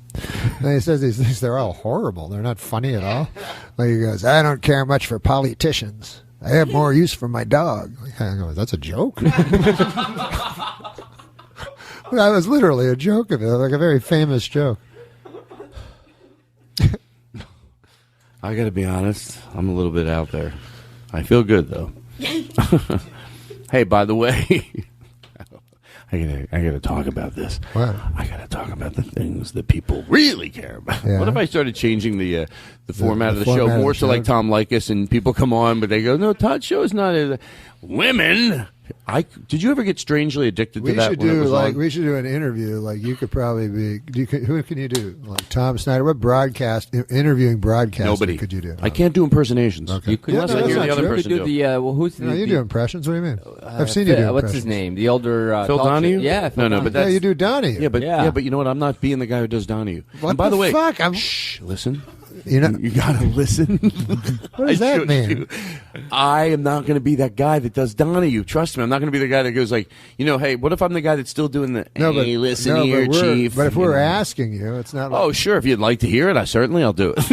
And he says these things, they're all horrible. They're not funny at all. He goes, I don't care much for politicians. I have more use for my dog. I go, that's a joke? That was literally a joke of it, like a very famous joke. I got to be honest. I'm a little bit out there. I feel good, though. Hey, by the way, I gotta talk about this. What? I gotta talk about the things that people really care about. Yeah. What if I started changing the format of the show more to like Tom Likas, and people come on, but they go, no, Todd's show is not women. Did you ever get strangely addicted to that? We should do an interview. You could probably be. Who can you do? Like Tom Snyder. What interviewing broadcaster Nobody. could you do? I can't do impersonations. Okay. You could, unless I hear the other person do. Who's no, you do impressions. What do you mean? I've seen you do impressions. What's his name? The older Phil Donahue? Yeah, Phil no, but that's, you do Donahue. Yeah, but you know what? I'm not being the guy who does Donahue. What and by the way, fuck? Shh, listen. You gotta listen. What does that mean? I am not going to be that guy that does Donahue. Trust me, I'm not going to be the guy that goes hey, what if I'm the guy that's still doing the listen here, Chief? But if we're asking you, it's not like... Oh, sure, if you'd like to hear it, I'll do it.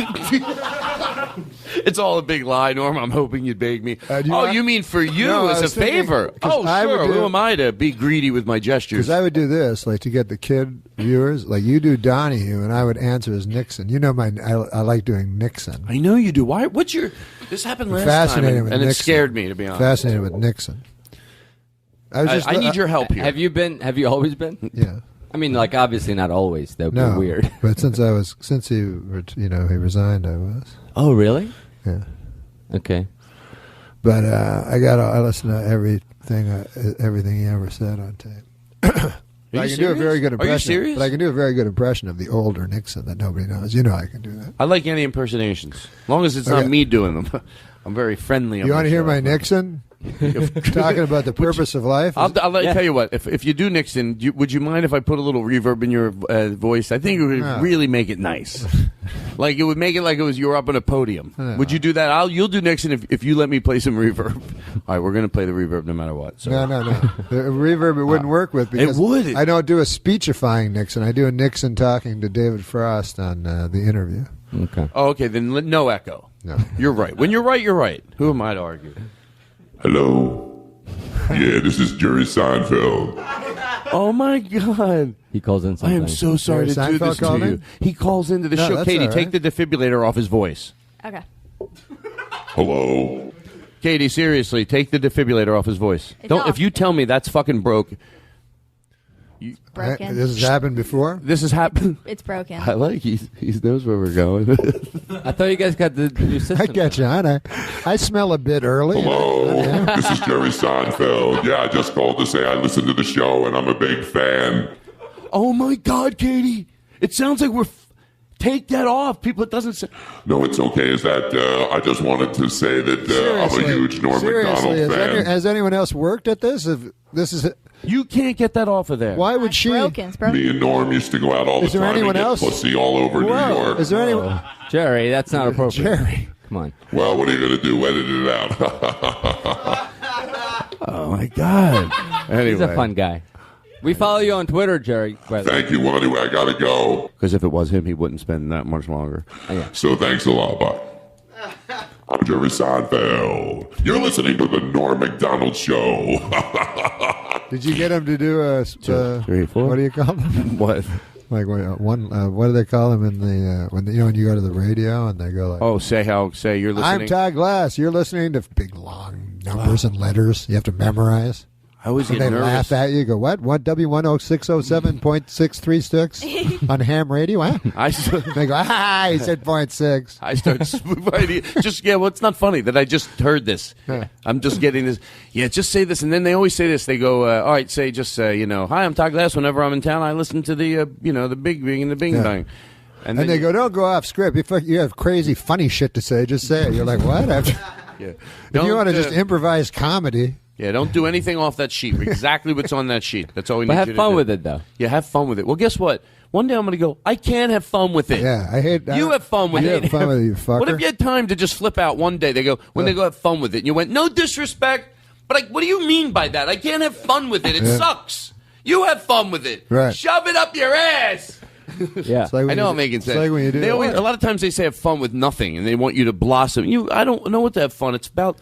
It's all a big lie, Norm. I'm hoping you'd beg me. You mean for you as a favor? Oh, sure. Who am I to be greedy with my gestures? Because I would do this, to get the kid viewers, you do Donahue, and I would answer as Nixon. You know, I like doing Nixon. I know you do. Why? This happened last time, and it scared me, to be honest. Fascinated with Nixon. I need your help here. Have you always been? Yeah. I mean, obviously not always. That would be weird. But since he resigned, I was. Oh, really? Yeah. Okay. But I listen to everything he ever said on tape. I can do a very good impression. Are you serious? But I can do a very good impression of the older Nixon that nobody knows. You know I can do that. I like any impersonations, as long as it's not me doing them. I'm very friendly. You want to hear my Nixon? Talking about the purpose of life? I'll tell you what. If you do Nixon, would you mind if I put a little reverb in your voice? I think it would really make it nice. It would make it like you were up on a podium. No. Would you do that? You'll do Nixon if you let me play some reverb. All right, we're going to play the reverb no matter what. So. No. The reverb it wouldn't work with because it would. I don't do a speechifying Nixon. I do a Nixon talking to David Frost on the interview. Okay. Oh, okay. Then no echo. No. You're right. When you're right, you're right. Who am I to argue? Hello. Yeah, this is Jerry Seinfeld. Oh my God! He calls in. I am so sorry to do this to you. He calls into the show. Katie, take the defibrillator off his voice. Okay. Hello. Katie, seriously, take the defibrillator off his voice. Don't. If you tell me that's fucking broke. Broken. This has happened before? This has happened. It's broken. I like he knows where we're going. I thought you guys got the new system. I catch on. I smell a bit early. Hello. This is Jerry Seinfeld. Yeah, I just called to say I listen to the show and I'm a big fan. Oh my God, Katie! It sounds like we're. Take that off. People, it doesn't say. No, it's okay. Is that I just wanted to say that I'm a huge Norm MacDonald fan. Has anyone else worked at this? You can't get that off of there. Why would she? It's broken. Me and Norm used to go out all the time and get pussy all over New York. Is there anyone? Jerry, that's not appropriate. Jerry. Come on. Well, what are you going to do? Edit it out. Oh, my God. Anyway. He's a fun guy. We follow you on Twitter, Jerry. Thank you. Well, anyway, I got to go. Because if it was him, he wouldn't spend that much longer. So thanks a lot. Bye. I'm Jerry Seinfeld. You're listening to the Norm MacDonald Show. Did you get him to do a... 2, 3, 4. What do you call them? What? What do they call them in the when you go to the radio and they go like, say you're listening. I'm Todd Glass. You're listening to big long numbers and letters you have to memorize. I always and get they nervous. laugh at you. Go, what? What W10607.636 on ham radio? Huh? They go, he said 0.6. I start just well, it's not funny that I just heard this. I'm just getting this. Yeah, just say this, and then they always say this. They go, all right, say just hi, I'm Todd Glass. Whenever I'm in town, I listen to the the Big Bing and the Bing Bang. And they go, don't go off script. If you have crazy, funny shit to say, just say it. You're like, what? If you want to just improvise comedy. Yeah, don't do anything off that sheet. Exactly what's on that sheet. That's all we need But you have to fun do. with it, though. Yeah, have fun with it. Well, guess what? One day I'm going to go, I can't have fun with it. Yeah, I hate that. You have fun with it. Have fun with it, you fucker. What if you had time to just flip out one day? They go, they go have fun with it. And you went, no disrespect, but what do you mean by that? I can't have fun with it. It sucks. You have fun with it. Right. Shove it up your ass. Yeah, I know I'm making sense. It's like when you do a lot of times they say have fun with nothing, and they want you to blossom. I don't know what to have fun. It's about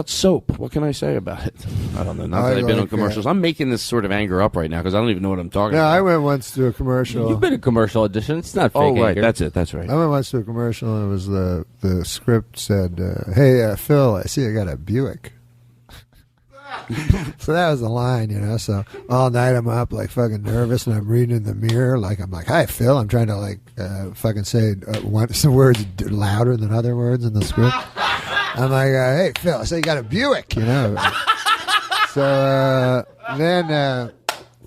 soap. What can I say about it? I don't know. Not that I've been on commercials. I'm making this sort of anger up right now because I don't even know what I'm talking about. I went once to a commercial. You've been a commercial audition. It's not fake right. anger. That's it. That's right. I went once to a commercial, and it was the script said, hey, Phil, I see you got a Buick. So that was the line, So all night I'm up like fucking nervous, and I'm reading in the mirror I'm like, hi Phil. I'm trying to fucking say some words louder than other words in the script. I'm like, hey Phil, I say you got a Buick, So then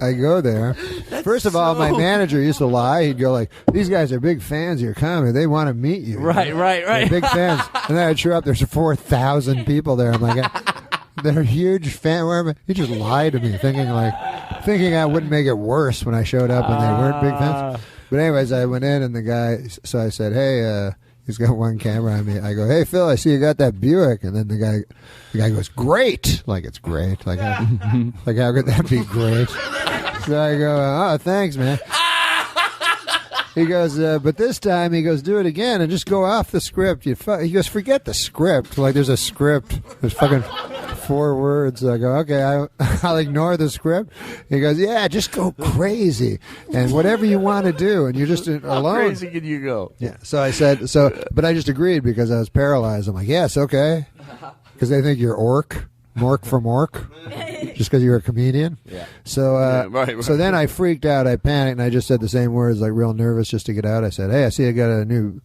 I go there. First of all, my manager used to lie. He'd go like, these guys are big fans of your comedy. They want to meet you. Right. They're big fans. And then I'd show up. There's 4,000 people there. I'm like, they're a huge fan. He just lied to me, thinking I wouldn't make it worse when I showed up and they weren't big fans. But anyways, I went in and the guy. So I said, hey, he's got one camera on me. I go, hey Phil, I see you got that Buick. And then the guy goes, great, like it's great, like how could that be great? So I go, oh, thanks, man. He goes, but this time, he goes, do it again and just go off the script. He goes, forget the script. Like there's a script. There's fucking 4 words. I go, okay, I'll ignore the script. He goes, yeah, just go crazy and whatever you want to do, and you're just alone. How crazy can you go? Yeah. So I said, but I just agreed because I was paralyzed. I'm like, yes, okay, because they think you're Mork from Ork, just because you're a comedian. Yeah. So, right. So then I freaked out. I panicked, and I just said the same words, like real nervous, just to get out. I said, "Hey, I see I got a new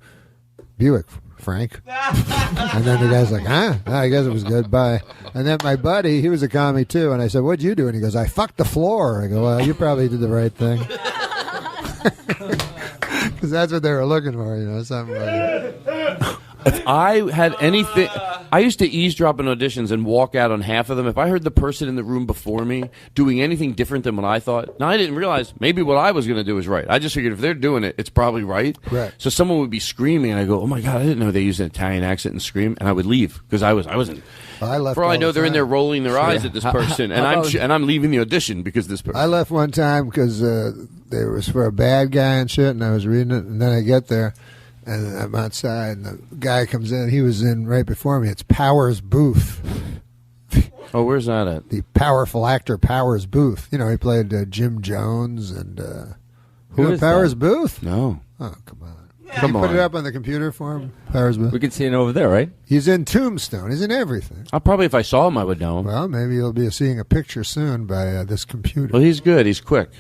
Buick, Frank." And then the guy's like, "Huh? Oh, I guess it was good. Bye." And then my buddy, he was a commie too, and I said, "What'd you do?" And he goes, "I fucked the floor." I go, "Well, you probably did the right thing." Because that's what they were looking for, something like If I had anything, I used to eavesdrop in auditions and walk out on half of them. If I heard the person in the room before me doing anything different than what I thought, now I didn't realize maybe what I was going to do is right. I just figured if they're doing it, it's probably right. Right. So someone would be screaming, and I go, "Oh my god, I didn't know they used an Italian accent and scream," and I would leave because I wasn't. I left. For all I know, the they're in there rolling their eyes Yeah. at this person, and I'm leaving the audition because this person. I left one time because there was for a bad guy and shit, and I was reading it, and then I get there. And I'm outside, and the guy comes in. He was in right before me. It's Powers Booth. Oh, where's that at? The powerful actor Powers Booth. He played Jim Jones and Who is Powers that? Booth? No. Oh, come on. Come Put on. it up on the computer for him. Powers Booth. We can see it over there, right? He's in Tombstone. He's in everything. Probably if I saw him, I would know him. Well, maybe you'll be seeing a picture soon by this computer. Well, he's good. He's quick.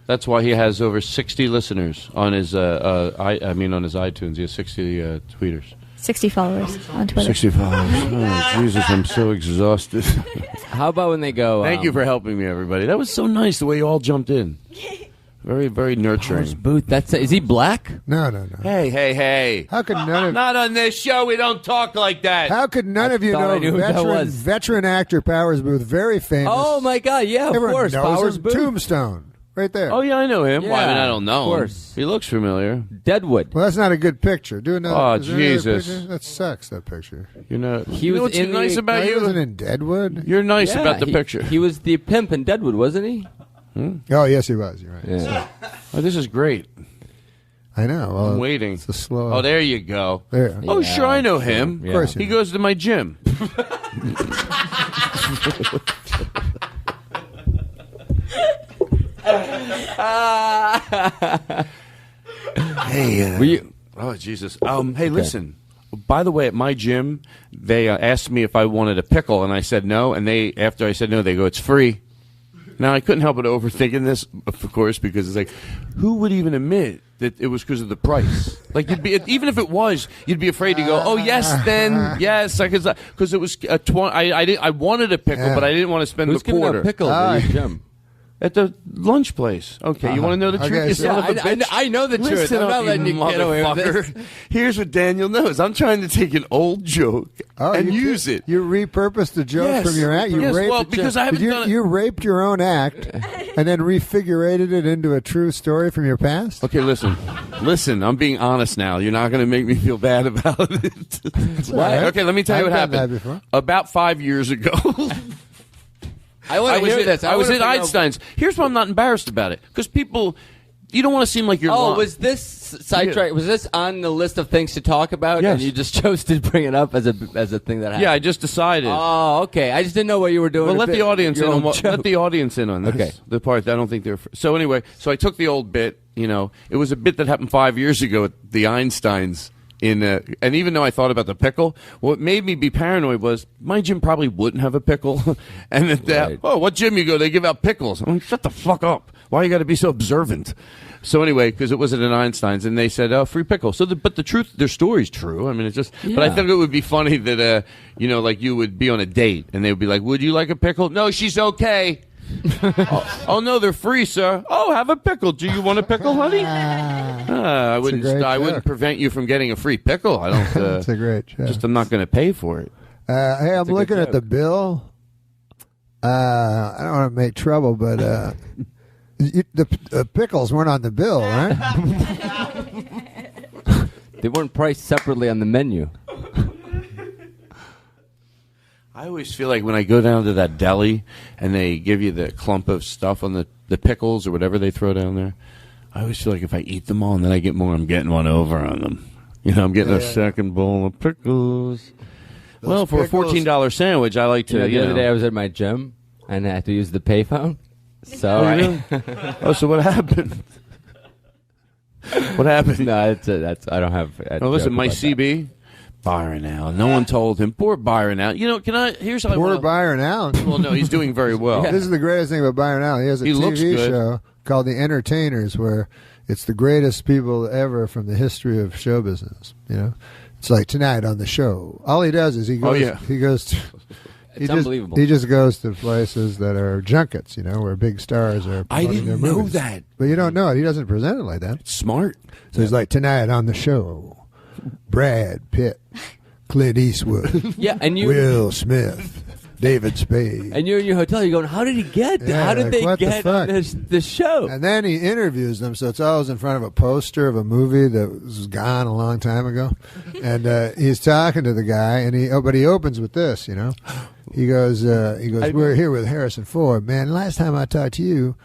That's why he has over 60 listeners on his on his iTunes. He has 60 tweeters. 60 followers on Twitter. 60 followers. Oh, Jesus, I'm so exhausted. How about when they go? Thank you for helping me, everybody. That was so nice the way you all jumped in. Very, very nurturing. Booth. Is he black? No. Hey. How could none of Not on this show. We don't talk like that. How could none of you thought I know knew who that was. veteran actor Powers Booth? Very famous. Oh my God! Yeah, of Everyone course. knows Powers him. Booth. Tombstone. Right there. Oh, yeah, I know him. Yeah, well, I mean, I don't know of course. him. He looks familiar. Deadwood. Well, that's not a good picture. Do another. Oh, is there another Jesus. picture? That sucks. That picture. You know He was what's in nice the- about No, he you? wasn't in Deadwood. You're nice about the picture. He was the pimp in Deadwood, wasn't he? Oh, yes, he was. You're right. Yeah. Oh, this is great. I know. Well, I'm waiting. It's a slow. Oh, there you go. There. Oh, Yeah. sure, I know him. Of course He you know. goes to my gym. Hey, Were you? oh Jesus. Hey, listen. by the way, at my gym, they asked me if I wanted a pickle, and I said no. And after I said no, they go, "It's free." Now, I couldn't help but overthinking this, of course, because it's like, who would even admit that it was because of the price? Like, even if it was, you'd be afraid to go, oh, yes, then, yes, because it was I wanted a pickle, but I didn't want to spend the quarter. Who's giving out pickles at your gym? At the lunch place. Okay, you want to know the truth? You son of a bitch? I know the truth. Listen I'm not up, letting you get away with motherfucker. this. Here's what Daniel knows. I'm trying to take an old joke and use it. You repurposed the joke Yes. from your act. You Yes, raped well, because I haven't done it. You raped your own act and then refigurated it into a true story from your past? Okay, listen. I'm being honest now. You're not going to make me feel bad about it. right. Okay, let me tell you what I've done happened. that before. About 5 years ago. I want to hear this. I was at Einstein's. Here's why I'm not embarrassed about it. Because people, you don't want to seem like you're lying. Was this sidetrack? Yeah. Was this on the list of things to talk about? Yes. And you just chose to bring it up as a thing that happened? Yeah, I just decided. Oh, okay. I just didn't know what you were doing. Well, let the audience in on joke. let the audience in on this. Okay. The part I don't think they're. So anyway, so I took the old bit. You know, it was a bit that happened 5 years ago at the Einsteins. And even though I thought about the pickle, what made me be paranoid was my gym probably wouldn't have a pickle. And that, what gym you go? They give out pickles. I'm like, shut the fuck up. Why you got to be so observant? So anyway, because it was at an Einstein's, and they said, free pickle. So, but the truth, their story's true. I mean, it's just. Yeah. But I think it would be funny that, like you would be on a date, and they would be like, "Would you like a pickle?" "No, she's okay." Oh no, they're free, sir. Oh, have a pickle. Do you want a pickle, honey? I wouldn't prevent you from getting a free pickle. I don't. It's a great joke. Just I'm not going to pay for it. Hey, I'm looking at the bill. I don't want to make trouble, but the pickles weren't on the bill, right? They weren't priced separately on the menu. I always feel like when I go down to that deli and they give you the clump of stuff on the pickles or whatever they throw down there, I always feel like if I eat them all and then I get more, I'm getting one over on them. You know, I'm getting a second bowl of pickles. Well, for a $14 sandwich, I like to. The other day I was at my gym and I had to use the payphone. So so what happened? What happened? No, that's I don't have. Listen, my CB. That. Byron Allen. No one told him. Poor Byron Allen. You know, here's how Poor Byron Allen. Well, no, he's doing very well. This is the greatest thing about Byron Allen. He has a TV show called The Entertainers where it's the greatest people ever from the history of show business. You know, it's like tonight on the show. All he does is he goes to. It's unbelievable. He just goes to places that are junkets, you know, where big stars are. I didn't know that. But you don't know it. He doesn't present it like that. It's smart. So he's like, tonight on the show, Brad Pitt, Clint Eastwood, Will Smith, David Spade. And you're in your hotel, you're going, how did he get there? How did they get on this show? And then he interviews them, so it's always in front of a poster of a movie that was gone a long time ago. And he's talking to the guy, and but he opens with this, you know. He goes, we're here with Harrison Ford. Man, last time I talked to you,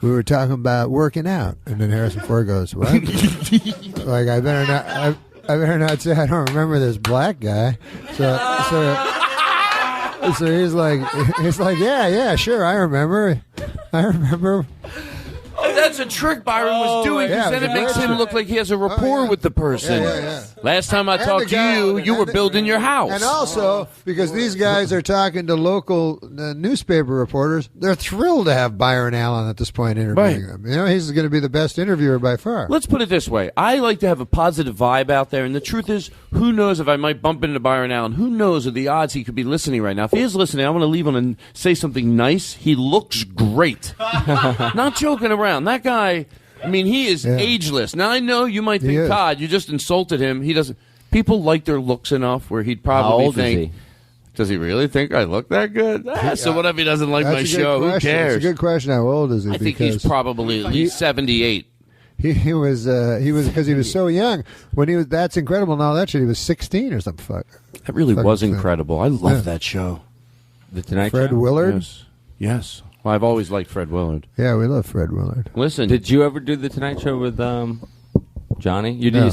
we were talking about working out. And then Harrison Ford goes, what? Like, I better not say I don't remember this black guy. So he's like, yeah, sure, I remember. Oh, that's a trick Byron was doing, because then it makes him look like he has a rapport with the person. Yeah. Last time I talked to you were building your house. And also, because these guys are talking to local newspaper reporters, they're thrilled to have Byron Allen at this point interviewing them. You know, he's going to be the best interviewer by far. Let's put it this way. I like to have a positive vibe out there, and the truth is, who knows if I might bump into Byron Allen? Who knows of the odds he could be listening right now? If he is listening, I want to leave him and say something nice. He looks great. Not joking around. That guy, I mean, he is ageless. Now, I know you might think, Todd, you just insulted him. He doesn't. People like their looks enough where he'd probably How old think, is he? Does he really think I look that good? So what if he doesn't like my show? Who cares? It's a good question. How old is he? I think he's probably at least 78. He was because he was so young when he was. That's incredible. And all that shit. He was 16 or something. That really was incredible. I love that show. The Tonight Fred Show? Willard. Yes. Well, I've always liked Fred Willard. Yeah, we love Fred Willard. Listen, did you ever do the Tonight Show with Johnny? You did?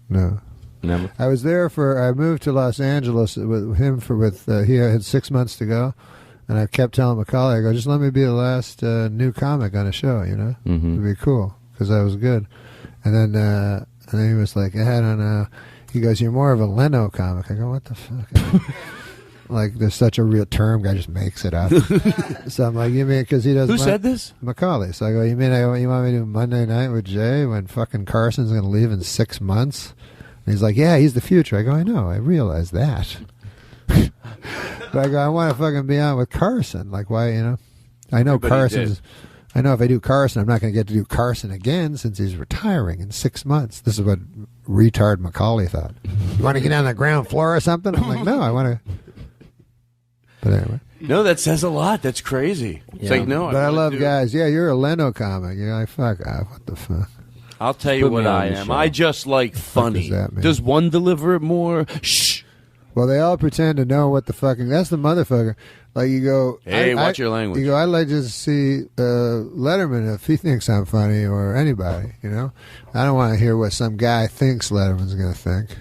No. Never. I was there I moved to Los Angeles with him he had 6 months to go, and I kept telling Macaulay, I go, just let me be the last new comic on a show, you know? Mm-hmm. It'd be cool, because I was good. And then he was like, I don't know. He goes, "You're more of a Leno comic." I go, "What the fuck?" Like, there's such a real term. Guy just makes it up. So I'm like, "You mean because he does?" Who said this? Macaulay. So I go, "You mean you want me to do Monday Night with Jay when fucking Carson's going to leave in 6 months?" And he's like, "Yeah, he's the future." I go, "I know. I realize that." But I go, "I want to fucking be on with Carson. Like, why? You know, I know Carson's." I know if I do Carson, I'm not going to get to do Carson again since he's retiring in 6 months. This is what retard Macaulay thought. "You want to get on the ground floor or something?" I'm like, "No, I want to." But anyway. No, that says a lot. That's crazy. It's like, no. But I love guys. Yeah, you're a Leno comic. You're like, fuck off. What the fuck? I'll tell you what I am. I just like funny. Does one deliver it more? Shh. Well, they all pretend to know what the fucking. That's the motherfucker. Like, you go. Hey, watch your language. You go, I'd like to see Letterman if he thinks I'm funny or anybody, you know? I don't want to hear what some guy thinks Letterman's going to think.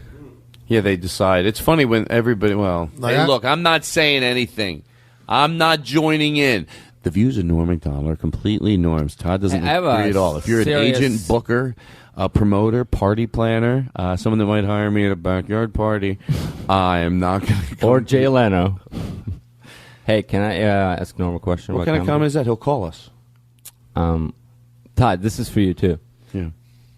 Yeah, they decide. It's funny when everybody, well, Like hey, look, I'm not saying anything. I'm not joining in. The views of Norm MacDonald are completely Norm's. Todd doesn't agree at all. If you're an agent, booker, a promoter, party planner, someone that might hire me at a backyard party, I am not going to. Or Jay Leno. Hey, can I ask Norm a question? What kind of comment is that? He'll call us. Todd, this is for you too. Yeah.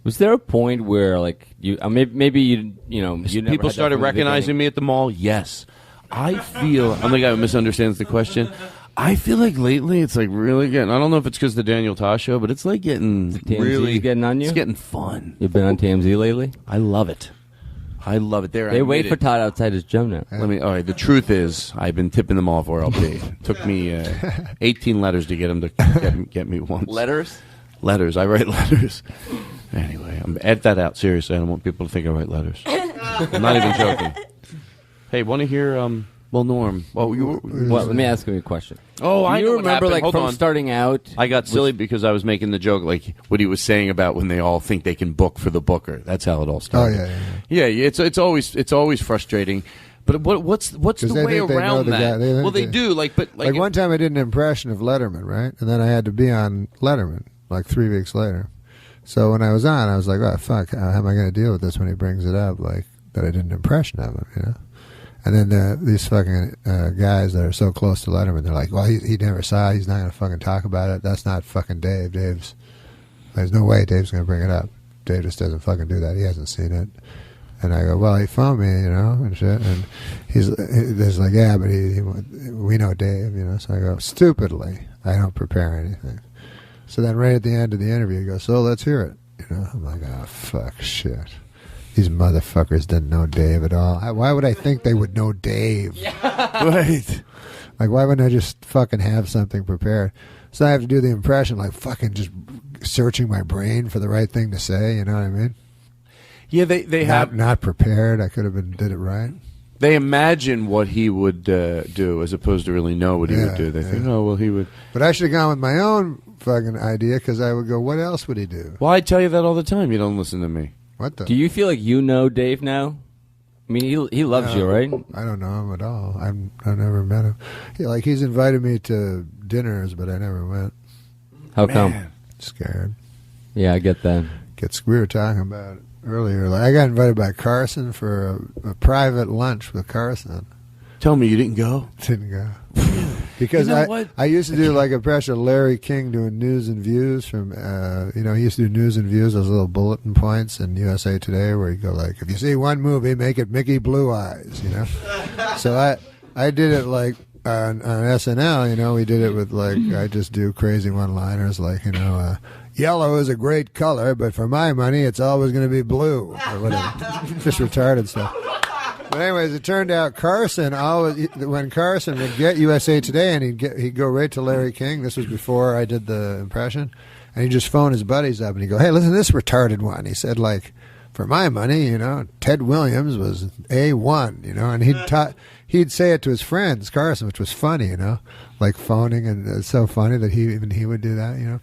Was there a point where, like, you maybe you never people had started that from the recognizing me at the mall? Yes. I feel I'm the guy who misunderstands the question. I feel like lately it's like really getting. I don't know if it's because the Daniel Tosh show, but it's like getting really getting on you. It's getting fun. You've been on TMZ lately. I love it. I love it. They wait for Todd outside his gym now. All right. The truth is, I've been tipping them off where I'll be. It took me 18 letters to get them to get me once. Letters. I write letters. Anyway, edit that out. Seriously, I don't want people to think I write letters. I'm not even joking. Hey, want to hear? Well, Norm. Well, let me ask you a question. Oh, I know what remember, happened. like, Hold from on. starting out. I got silly because I was making the joke, like what he was saying about when they all think they can book for the booker. That's how it all started. Oh yeah. It's always frustrating. But what's the way around that? They do. Like one time I did an impression of Letterman, right? And then I had to be on Letterman like 3 weeks later. So when I was on, I was like, "Oh fuck, how am I going to deal with this when he brings it up? Like that I did an impression of him, you know?" And then these fucking guys that are so close to Letterman, they're like, "Well, he never saw it. He's not going to fucking talk about it. That's not fucking Dave. There's no way Dave's going to bring it up. Dave just doesn't fucking do that. He hasn't seen it." And I go, "Well, he phoned me, you know, and shit." And he's like, "Yeah, but we know Dave, you know." So I go, "Stupidly, I don't prepare anything." So then right at the end of the interview, he goes, "So let's hear it." You know, I'm like, "Oh, fuck, shit. These motherfuckers didn't know Dave at all. Why would I think they would know Dave?" Right. Like, why wouldn't I just fucking have something prepared? So I have to do the impression, like fucking just searching my brain for the right thing to say, you know what I mean? Yeah, they have not prepared. I could have did it right. They imagine what he would do as opposed to really know what he would do. They think, "Oh, well, he would." But I should have gone with my own fucking idea because I would go, "What else would he do?" Well, I tell you that all the time. You don't listen to me. What the? Do you feel like you know Dave now? I mean, he loves you, right? I don't know him at all. I've never met him. He's invited me to dinners, but I never went. How come? Scared. Yeah, I get that. We were talking about it earlier. Like, I got invited by Carson for a private lunch with Carson. Tell me you didn't go? Didn't go. Because you know what? I used to do like a impression of Larry King doing News and Views from, he used to do News and Views, those little bulletin points in USA Today where you go like, "If you see one movie, make it Mickey Blue Eyes," you know? So I did it like on SNL, you know, we did it with like, I just do crazy one-liners like, you know, "Yellow is a great color, but for my money, it's always going to be blue," or whatever. Just retarded stuff. But anyways, it turned out Carson when Carson would get USA Today and he'd go right to Larry King. This was before I did the impression, and he'd just phone his buddies up and he'd go, "Hey, listen to this retarded one." He said, like, "For my money, you know, Ted Williams was A1, you know," and he'd say it to his friends, Carson, which was funny, you know, like phoning, and it's so funny that he would do that, you know.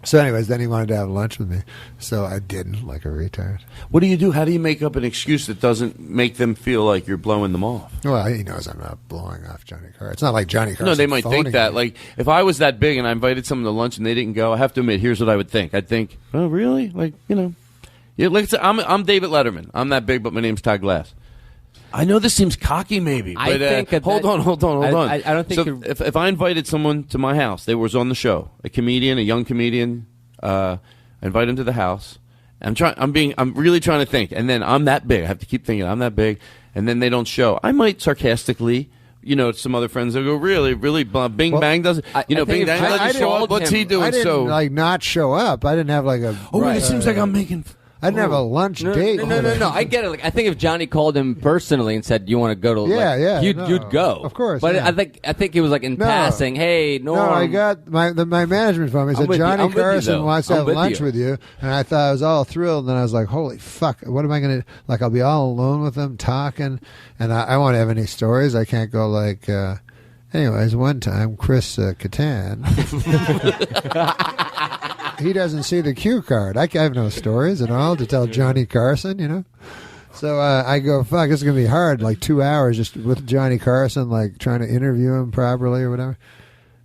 So anyways, then he wanted to have lunch with me. So I didn't, like a retard. What do you do? How do you make up an excuse that doesn't make them feel like you're blowing them off? Well, he knows I'm not blowing off Johnny Carson. It's not like Johnny Carson. No, they might think that. Me. Like, if I was that big and I invited someone to lunch and they didn't go, I have to admit, here's what I would think. I'd think, "Oh, really? Like, you know, Yeah, I'm David Letterman. I'm that big, but my name's Todd Glass. I know this seems cocky, maybe, but I think hold on. I don't think. So if I invited someone to my house, they was on the show, a comedian, a young comedian, I invite him to the house. I'm really trying to think, and then I'm that big. I have to keep thinking I'm that big, and then they don't show. I might sarcastically. Some other friends will go, really, Bing Bang doesn't, Bing Bang doesn't show up. What's he doing? I didn't not show up. I didn't have like a. It seems like I'm making. I didn't have a lunch date. No. I get it. Like, I think if Johnny called him personally and said, "You want to go to?" You'd go. Of course. But I think it was like in passing. Hey, Norm. No, I got my management phone. He said Johnny Carson wants to have lunch with you, and I thought I was all thrilled. And I was like, "Holy fuck! What am I going to like? I'll be all alone with them talking, and I won't have any stories. I can't go like." Anyways, one time, Chris Kattan. He doesn't see the cue card. I have no stories at all to tell Johnny Carson, So I go, fuck, it's going to be hard, like 2 hours just with Johnny Carson, like trying to interview him properly or whatever.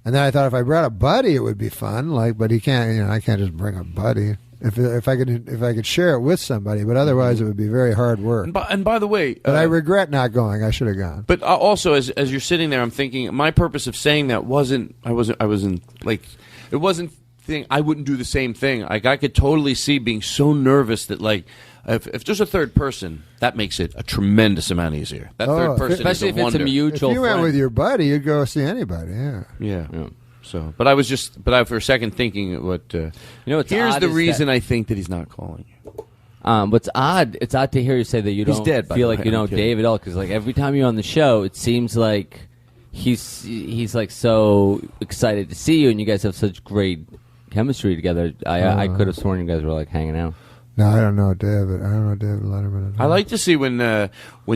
And then I thought if I brought a buddy, it would be fun, but he can't, I can't just bring a buddy. If I could share it with somebody, but otherwise it would be very hard work. And by the way, but I regret not going. I should have gone. But also, as you're sitting there, I'm thinking my purpose of saying that wasn't I wouldn't do the same thing. Like I could totally see being so nervous that if there's a third person, that makes it a tremendous amount easier. That third person, especially if it's a mutual. If you friend. went with your buddy, you'd go see anybody. Yeah. So, but I for a second thinking what what's here's odd the is reason I think that he's not calling you. What's odd? It's odd to hear you say that you He's don't dead, by feel the like way. you know I'm kidding. Dave at all. Because every time you're on the show, it seems like he's like so excited to see you, and you guys have such great chemistry together. I could have sworn you guys were like hanging out. No, I don't know David. I don't know David Letterman. I like to see when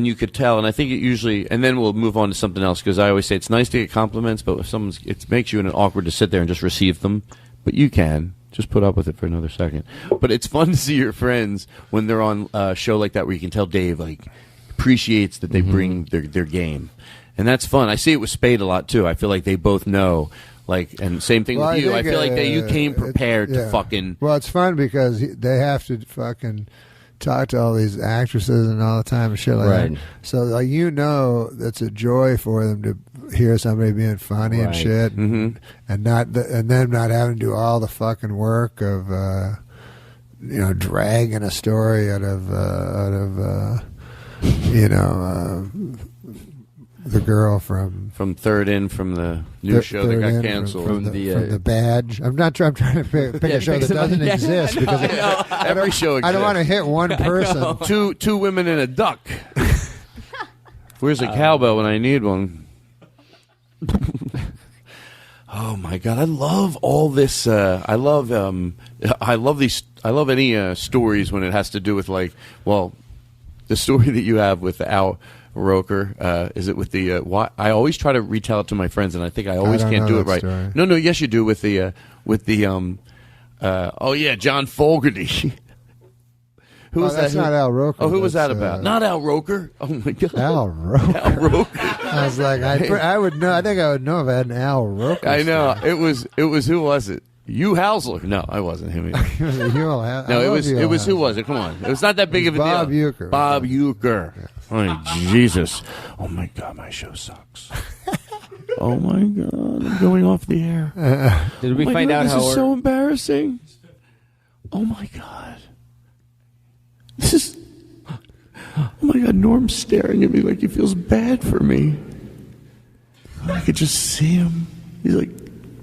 you could tell, and I think it usually, and then we'll move on to something else because I always say it's nice to get compliments, but if it makes you awkward to sit there and just receive them, but you can just put up with it for another second. But it's fun to see your friends when they're on a show like that where you can tell Dave appreciates that they bring their game, and that's fun. I see it with Spade a lot too. I feel like they both know. And same thing with you. I feel like that you came prepared to fucking. Well, it's fun because they have to fucking talk to all these actresses and all the time and shit like that. So, that's a joy for them to hear somebody being funny and shit, and them not having to do all the fucking work of, dragging a story out of the girl from Third In from the new show that got canceled from the Badge. I'm trying to pick a show that doesn't exist because every show exists. I don't want to hit one person. Two women and a duck. Where's a cowbell when I need one? Oh my God, I love all this. I love these. I love any stories when it has to do with the story that you have with Al Roker. Is it with the? I always try to retell it to my friends, and I think I always can't do it right. Story. No, yes, you do with the John Fogerty. Who was that? That's not Al Roker. Oh, who was that about? Not Al Roker. Oh my God, Al Roker. Al Roker. I was like, I would know. I think I would know if I had an Al Roker. I know it was. Who was it? Hugh Hausler. No, I wasn't him. It was No, it was. Who was it? Come on, it was not that big of a Bob deal. Uecker. Bob Uecker. Yeah. Oh Jesus! Oh my God, my show sucks. Oh my God, I'm going off the air. Did we find out this how is so embarrassing? Oh my God, this is. Oh my God, Norm's staring at me like he feels bad for me. I could just see him. He's like,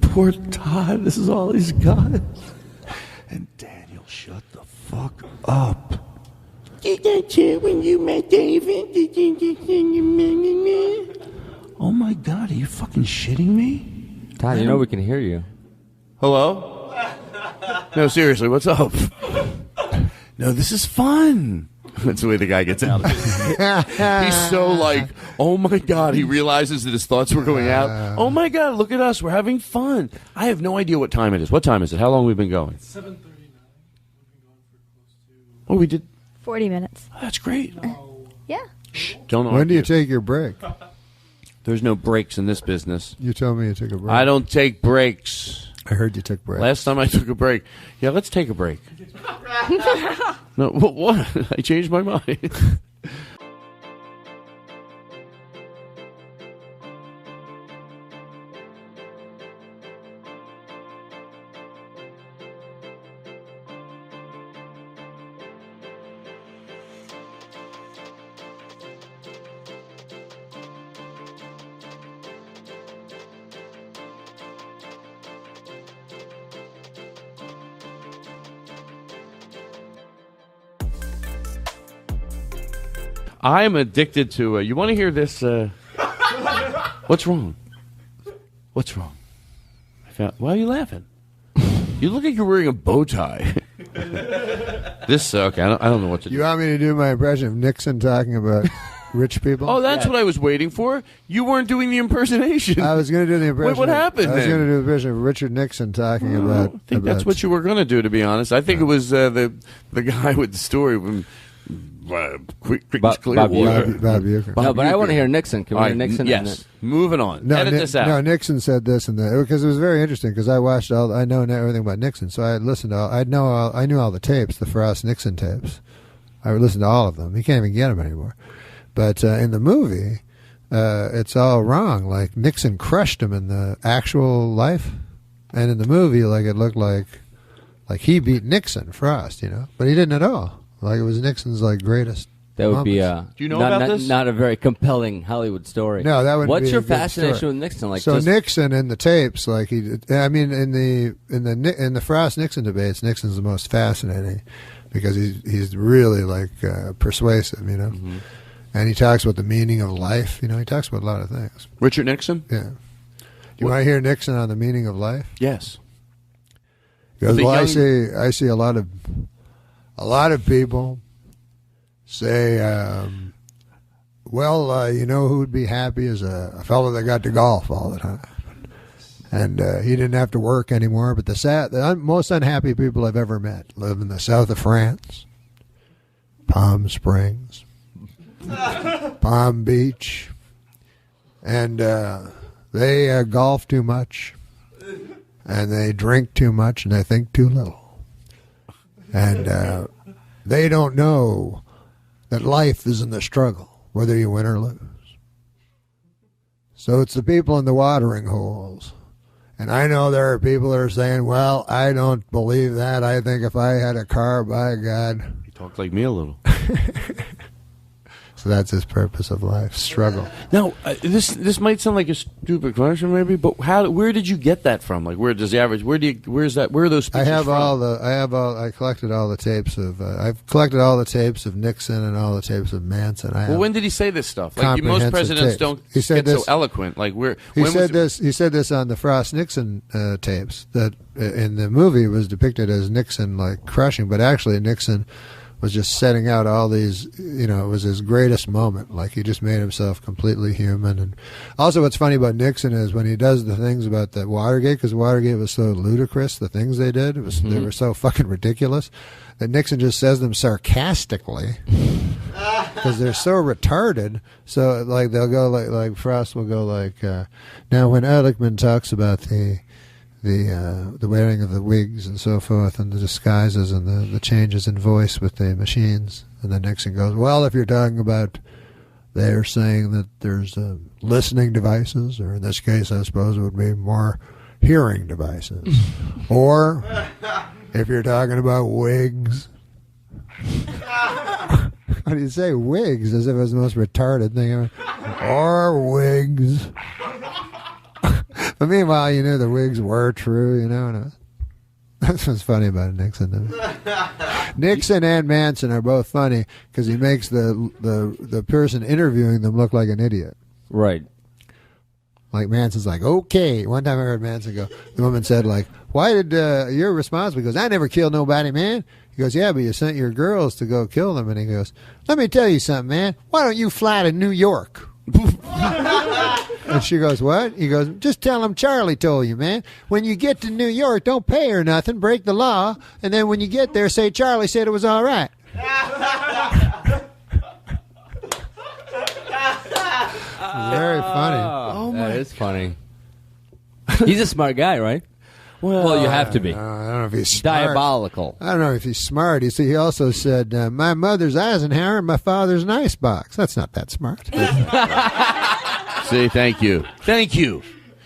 poor Todd, this is all he's got. And Daniel, shut the fuck up. Did that chair when you met David? Oh my God, are you fucking shitting me? Todd, we can hear you. Hello? No, seriously, what's up? No, this is fun. That's the way the guy gets out of it. He's so oh my God, he realizes that his thoughts were going out. Oh my God, look at us, we're having fun. I have no idea what time it is. What time is it? How long have we been going? 7:39. We've been going for close to... Oh, we did... 40 minutes. Oh, that's great. Yeah. Shh, don't When do you take your break? There's no breaks in this business. You told me you took a break. I don't take breaks. I heard you took breaks. Last time I took a break. Yeah, let's take a break. No, what? I changed my mind. I'm addicted to. You want to hear this? What's wrong? What's wrong? Why are you laughing? You look like you're wearing a bow tie. This okay. I don't know what to do. You want me to do my impression of Nixon talking about rich people? Oh, that's what I was waiting for. You weren't doing the impersonation. I was going to do the impression. Wait, what happened? I was then? going to do the impression of Richard Nixon talking about. I think that's what you were going to do. To be honest, I think it was the guy with the story when. Bob Uecker. No, but I want to hear Nixon. Can we hear Nixon? Yes. Moving on. Edit this out. No, Nixon said this because it was very interesting because I watched I know everything about Nixon, so I listened to I knew all the tapes, the Frost Nixon tapes. I would listen to all of them. You can't even get them anymore. But in the movie, it's all wrong. Like Nixon crushed him in the actual life, and in the movie, like it looked like he beat Nixon, Frost, but he didn't at all. Like it was Nixon's greatest. That would be Do you know about this? Not a very compelling Hollywood story. No, that would. What's be your a good fascination story. with Nixon? So Nixon in the tapes, in the Frost Nixon debates, Nixon's the most fascinating because he's really persuasive, Mm-hmm. and he talks about the meaning of life. He talks about a lot of things. Richard Nixon. Yeah. Do you want to hear Nixon on the meaning of life? Yes. He goes, I see a lot of people say, who would be happy is a fellow that got to golf all the time. And he didn't have to work anymore. But the most unhappy people I've ever met live in the south of France, Palm Springs, Palm Beach. And they golf too much, and they drink too much, and they think too little. And they don't know that life is in the struggle, whether you win or lose. So it's the people in the watering holes. And I know there are people that are saying, well, I don't believe that. I think if I had a car, by God. You talk like me a little. So that's his purpose of life, struggle. Now, this might sound like a stupid question, maybe, but where did you get that from? Like, where does the average? Where are those speeches I collected all the tapes of. I've collected all the tapes of Nixon and all the tapes of Manson. Well, when did he say this stuff? Like most presidents don't get so eloquent. Like He said this on the Frost Nixon tapes. That in the movie it was depicted as Nixon crushing, but actually Nixon was just setting out all these, it was his greatest moment. Like he just made himself completely human. And also what's funny about Nixon is when he does the things about the Watergate, because Watergate was so ludicrous, the things they did, they were so fucking ridiculous, that Nixon just says them sarcastically because they're so retarded. So they'll go like Frost will go now when Ehrlichman talks about the wearing of the wigs and so forth and the disguises and the changes in voice with the machines. And then Nixon goes, well, if you're talking about they're saying that there's listening devices, or in this case, I suppose it would be more hearing devices. Or if you're talking about wigs. How do you say wigs as if it was the most retarded thing ever? Or wigs. But meanwhile, the wigs were true, and that's what's funny about Nixon. Nixon and Manson are both funny because he makes the person interviewing them look like an idiot. Right. Like Manson's like, okay. One time I heard Manson go, the woman said, why did your response? Because I never killed nobody, man. He goes, yeah, but you sent your girls to go kill them. And he goes, let me tell you something, man. Why don't you fly to New York? And she goes, what? He goes, just tell him Charlie told you, man. When you get to New York, don't pay her nothing, break the law, and then when you get there, say Charlie said it was all right. Very funny. Oh, that is funny. He's a smart guy, right? Well, you have to be. I don't know if he's smart. Diabolical. I don't know if he's smart. He also said, my mother's Eisenhower and my father's an icebox. That's not that smart. See, thank you. Thank you.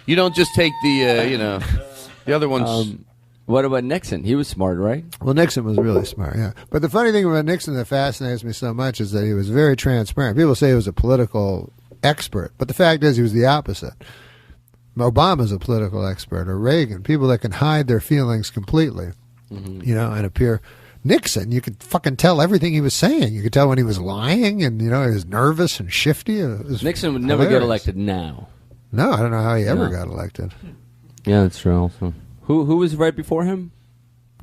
You don't just take the, the other ones. What about Nixon? He was smart, right? Well, Nixon was really smart, yeah. But the funny thing about Nixon that fascinates me so much is that he was very transparent. People say he was a political expert, but the fact is he was the opposite. Obama's a political expert, or Reagan, people that can hide their feelings completely, and appear. Nixon, you could fucking tell everything he was saying. You could tell when he was lying, and, he was nervous and shifty. Nixon would never get elected now. No, I don't know how he ever got elected. Yeah, that's true also. Who was right before him?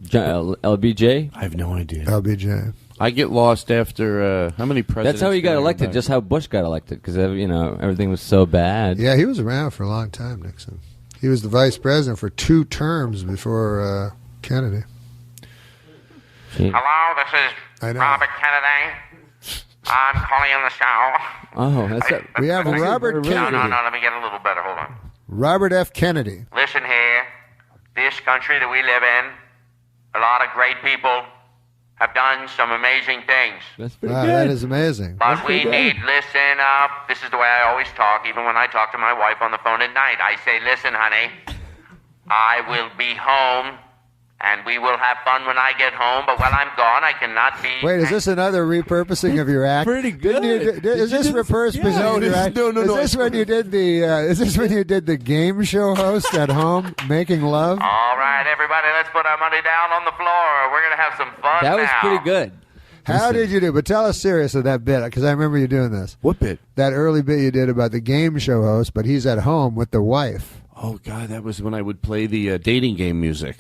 LBJ? I have no idea. LBJ. I get lost after how many presidents? That's how he got elected, just how Bush got elected, because, everything was so bad. Yeah, he was around for a long time, Nixon. He was the vice president for 2 terms before Kennedy. Hello, this is Robert Kennedy. I'm calling on the show. Oh, that's it. We have Robert Kennedy. No, let me get a little better. Hold on. Robert F. Kennedy. Listen here. This country that we live in, a lot of great people have done some amazing things. That's pretty good. That is amazing. But we need, listen up. This is the way I always talk, even when I talk to my wife on the phone at night. I say, listen, honey, I will be home, and we will have fun when I get home, but when I'm gone, I cannot be... Wait, is this another repurposing of your act? Pretty good. Is this repurposing of your act? No. Is this when you did the game show host at home, making love? All right, everybody, let's put our money down on the floor. We're going to have some fun That was now. pretty good. How did you do? But tell us seriously that bit, because I remember you doing this. What bit? That early bit you did about the game show host, but he's at home with the wife. Oh, God, that was when I would play the dating game music.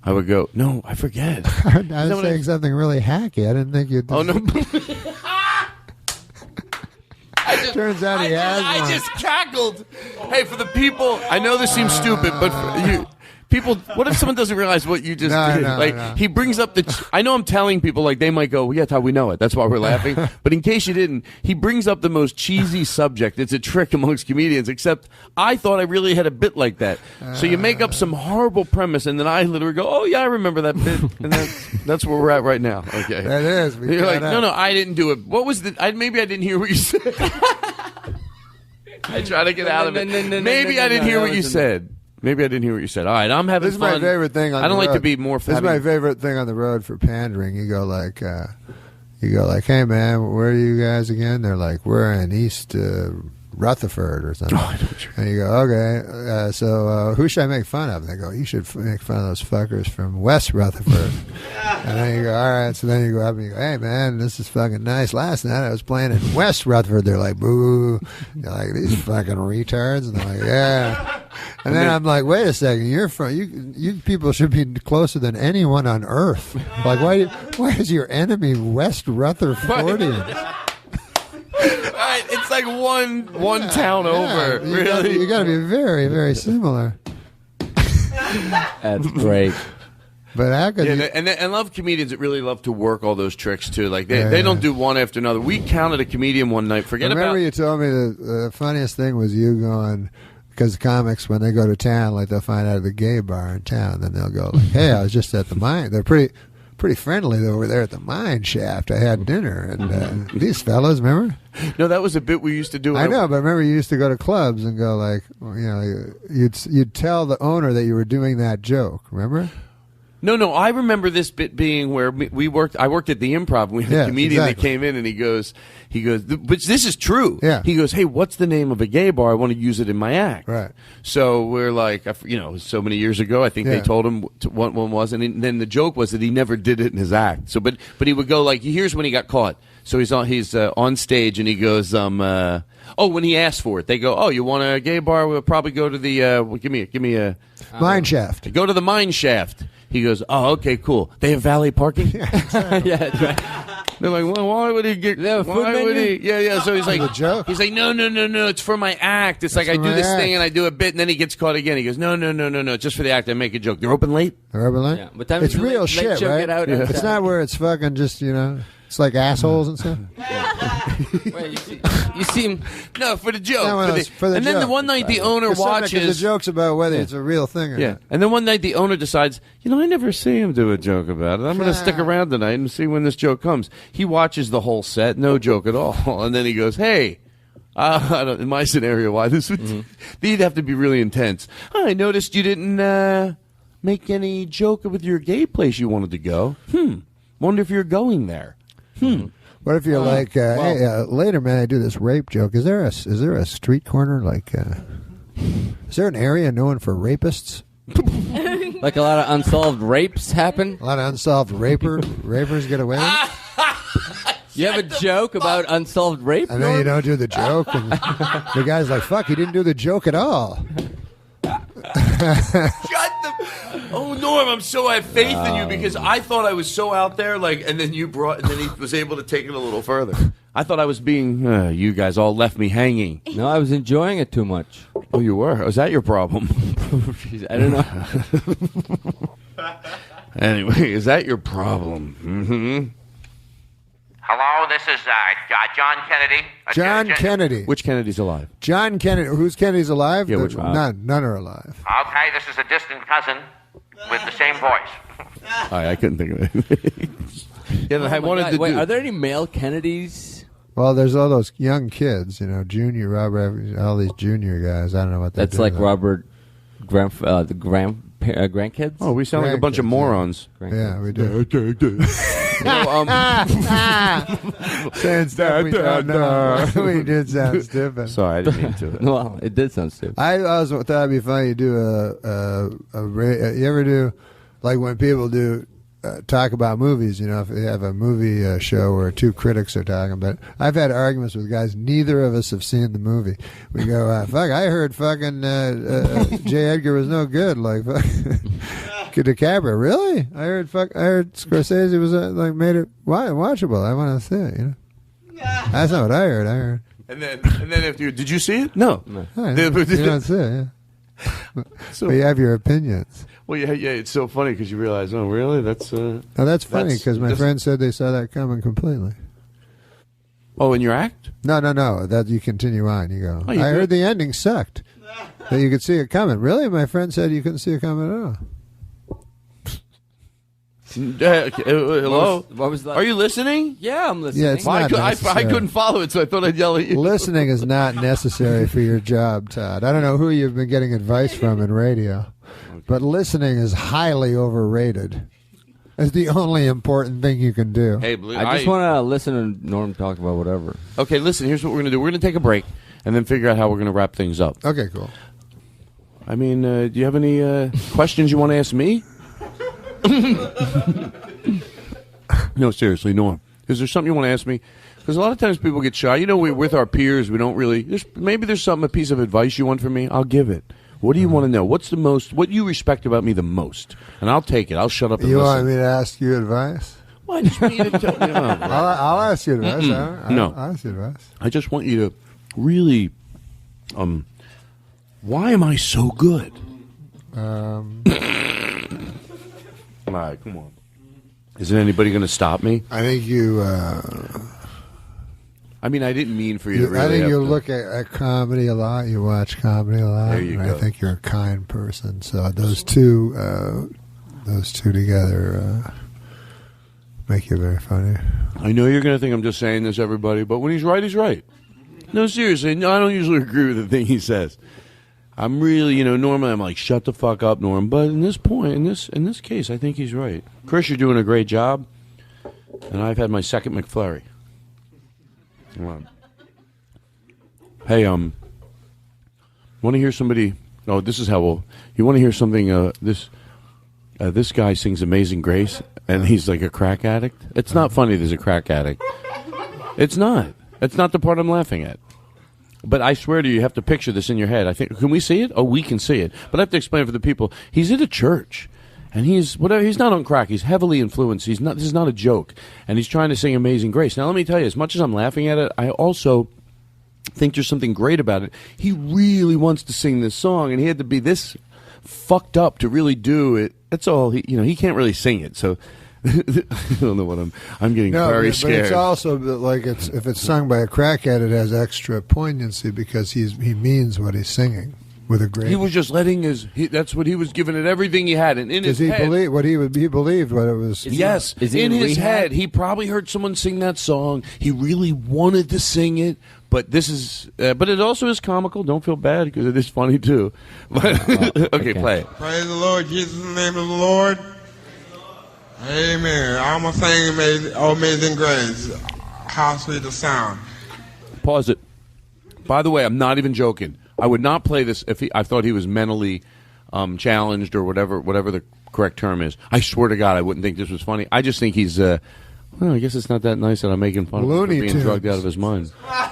I would go, no, I forget. I was saying something really hacky. I didn't think you'd... Oh, no. Turns out he has one. I just cackled. Hey, for the people, I know this seems stupid, but for you... People, what if someone doesn't realize what you just did? No. He brings up I know I'm telling people, like, they might go, well, yeah, that's how we know it. That's why we're laughing. But in case you didn't, he brings up the most cheesy subject. It's a trick amongst comedians, except I thought I really had a bit like that. So you make up some horrible premise, and then I literally go, oh, yeah, I remember that bit. And that's where we're at right now. Okay. That is. You're like, no, I didn't do it. What was maybe I didn't hear what you said. I try to get out of it. Maybe I didn't hear what you said. Maybe I didn't hear what you said. All right, I'm having fun. fun. This is my favorite thing on the road. I don't like to be more... This is my favorite thing on the road for pandering. You go like, hey, man, where are you guys again? They're like, we're in East Rutherford or something. And you go, okay, so who should I make fun of? And they go, you should make fun of those fuckers from West Rutherford. And then you go, all right. So then you go up and you go, hey, man, this is fucking nice. Last night I was playing in West Rutherford. They're like, boo. You're like, these fucking retards. And they're like, yeah. And then I'm like, wait a second, you're from you people should be closer than anyone on earth. Like, why is your enemy West Rutherfordian? Right, it's like one town over. Really, you got to be very, very similar. That's great. But how could and I love comedians that really love to work all those tricks too. Like they don't do one after another. We counted a comedian one night. Remember you told me the funniest thing was you going. Because comics, when they go to town, like they'll find out at the gay bar in town, then they'll go like, "Hey, I was just at the mine. They're pretty friendly over there at the mine shaft. I had dinner, and these fellas, remember?" No, that was a bit we used to do. I know, but remember you used to go to clubs and go like, you'd tell the owner that you were doing that joke. Remember? No, I remember this bit being where we worked. I worked at the Improv. We had a comedian that came in, and he goes, which this is true. Yeah. He goes, hey, what's the name of a gay bar? I want to use it in my act. Right. So we're like, so many years ago, I think they told him what one was, and then the joke was that he never did it in his act. So, but he would go like, here's when he got caught. So he's on stage, and he goes, when he asked for it, they go, oh, you want a gay bar? We'll probably go to the give me a mine shaft. Go to the mine shaft. He goes, oh, okay, cool. They have valet parking? Yeah, that's right. They're like, well, why would he get... Why would he? Yeah. So he's like... The joke? He's like, no, it's for my act. It's like I do this thing and I do a bit and then he gets caught again. He goes, no, it's just for the act. I make a joke. They're open late? They're open late? Yeah. What time it's is real late shit, show right? get out It's not where it's fucking just, it's like assholes and stuff. Wait, you seem no for the joke. No, no, for the and then joke. the one night the owner watches. The joke's about whether it's a real thing or not. And then one night the owner decides, I never see him do a joke about it. I'm going to stick around tonight and see when this joke comes. He watches the whole set, no joke at all, and then he goes, "Hey." In my scenario, why this would you'd have to be really intense. I noticed you didn't make any joke with your gay place you wanted to go. Wonder if you're going there. What if you're like, hey, later, man, I do this rape joke. Is there a street corner like? Is there an area known for rapists? Like a lot of unsolved rapes happen. A lot of unsolved rapers get away with it? You have a joke about unsolved rape? And then you don't do the joke, and the guy's like, "Fuck, you didn't do the joke at all." Oh, Norm, I have faith in you because I thought I was so out there, and then he was able to take it a little further. I thought I was being, you guys all left me hanging. No, I was enjoying it too much. Oh, you were? Was that your problem? I don't know. Anyway, is that your problem? Mm-hmm. Hello, this is John Kennedy. John Kennedy. Which Kennedy's alive? John Kennedy. Who's Kennedy's alive? Yeah, which one? None are alive. Okay, this is a distant cousin with the same voice. I couldn't think of it. I wanted to Wait, are there any male Kennedys? Well, there's all those young kids, Junior, Robert, all these junior guys. I don't know what they're That's like Robert, grandkids? Oh, we sound like a bunch of morons. Yeah, we do. Saying stuff we don't know. We did sound stupid. Sorry, I didn't mean to. Well, it did sound stupid. I also thought it'd be funny to do you ever do, like when people do talk about movies, if they have a movie show where two critics are talking about it. I've had arguments with guys, neither of us have seen the movie. We go, fuck, I heard fucking J. Edgar was no good. Like, DiCaprio, really? I heard Scorsese was made it watchable. I want to see it, That's not what I heard. And then after did you see it? No. You don't see it, yeah. But you have your opinions. Well, yeah, it's so funny because you realize, oh, really? That's that's funny because my friend said they saw that coming completely. Oh, in your act? No. That you continue on. You go. Oh, you I did? heard the ending sucked. That you could see it coming. Really? My friend said you couldn't see it coming at all. Hello? What was that? Are you listening? Yeah, I'm listening. Yeah, it's not necessary. I couldn't follow it, so I thought I'd yell at you. Listening is not necessary for your job, Todd. I don't know who you've been getting advice from in radio, but listening is highly overrated. It's the only important thing you can do. Hey, Blue, I just want to listen to Norm talk about whatever. Okay, listen, here's what we're going to do. We're going to take a break and then figure out how we're going to wrap things up. Okay, cool. I mean, do you have any questions you want to ask me? No, seriously, Norm. Is there something you want to ask me? Because a lot of times people get shy. We're with our peers. We don't really. Maybe there's a piece of advice you want from me. I'll give it. What do you want to know? What's the most? What you respect about me the most? And I'll take it. I'll shut up and You listen. want me to ask you advice? Well, I just want you to tell me. I'll ask you advice. No. I'll ask you advice. I just want you to really. Why am I so good? All right, come on. Isn't anybody going to stop me? I think you. I mean, I didn't mean for you to really. I think have you to- look at comedy a lot. You watch comedy a lot. There you and go. I think you're a kind person. So those two together make you very funny. I know you're going to think I'm just saying this, everybody, but when he's right, he's right. No, seriously, no, I don't usually agree with the thing he says. I'm really, normally I'm like, shut the fuck up, Norm. But in this case, I think he's right. Chris, you're doing a great job, and I've had my second McFlurry. Hey, want to hear somebody? Oh, this is how you want to hear something? This guy sings "Amazing Grace," and he's like a crack addict. It's not funny. There's a crack addict. It's not. It's not the part I'm laughing at. But I swear to you, you have to picture this in your head. I think. Can we see it? Oh, we can see it. But I have to explain it for the people. He's at a church. And he's not on crack. He's heavily influenced. This is not a joke. And he's trying to sing Amazing Grace. Now, let me tell you, as much as I'm laughing at it, I also think there's something great about it. He really wants to sing this song, and he had to be this fucked up to really do it. That's all. He can't really sing it. So I don't know what I'm getting very but scared. it's also like if it's sung by a crackhead, it has extra poignancy because he means what he's singing with a great. He was just letting that's what he was giving it everything he had, and in his head, he believed what it was. Yes, in his head, he probably heard someone sing that song. He really wanted to sing it, but this is, but it also is comical. Don't feel bad because it is funny too. Okay, play it. Praise the Lord, Jesus in the name of the Lord. Amen. I'm going to sing Amazing Grace. How sweet the sound. Pause it. By the way, I'm not even joking. I would not play this if I thought he was mentally challenged or whatever the correct term is. I swear to God, I wouldn't think this was funny. I just think he's, well, I guess it's not that nice that I'm making fun of him for being drugged out of his mind. I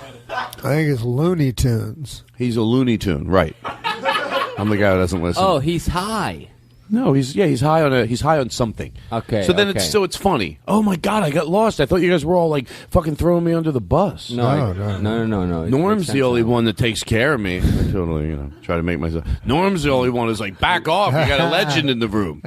think it's Looney Tunes. He's a Looney Tune, right. I'm the guy who doesn't listen. Oh, he's high. No, he's high on something. Okay. So then it's funny. Oh my God, I got lost. I thought you guys were all like fucking throwing me under the bus. No. Norm's the only one that takes care of me. I totally, try to make myself. Norm's the only one who's like, back off. You got a legend in the room.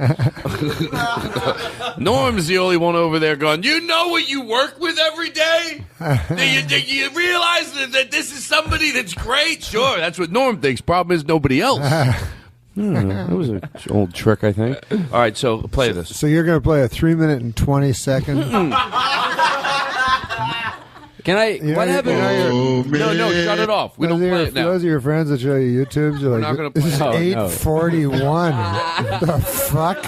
Norm's the only one over there going, you know what you work with every day? Do you realize that this is somebody that's great? Sure, that's what Norm thinks. Problem is nobody else. That was an old trick, I think. All right, so play this. So you're going to play a 3-minute and 20-second? Can I? What happened? No, shut it off. We don't play it now. Those are your friends that show you YouTubes. You're not going like, to play this is 8:41. What the fuck?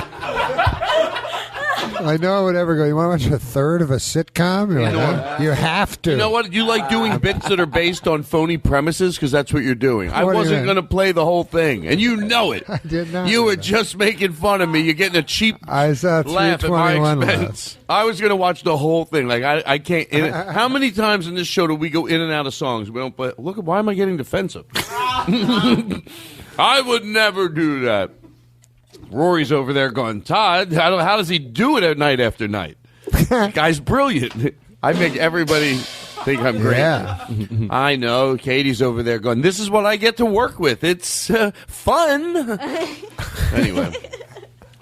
I know I would ever go, you want to watch a third of a sitcom? You're like, you have to. You know what? You like doing bits that are based on phony premises because that's what you're doing. I wasn't going to play the whole thing, and you know it. I did not. You were just making fun of me. You're getting a cheap I saw laugh at my 321 expense. I was going to watch the whole thing. Like I can't. How many times in this show do we go in and out of songs? We don't play. Look, why am I getting defensive? I would never do that. Rory's over there going, Todd, how does he do it at night after night? Guy's brilliant. I make everybody think I'm great. Yeah. I know. Katie's over there going, this is what I get to work with. It's fun. Anyway.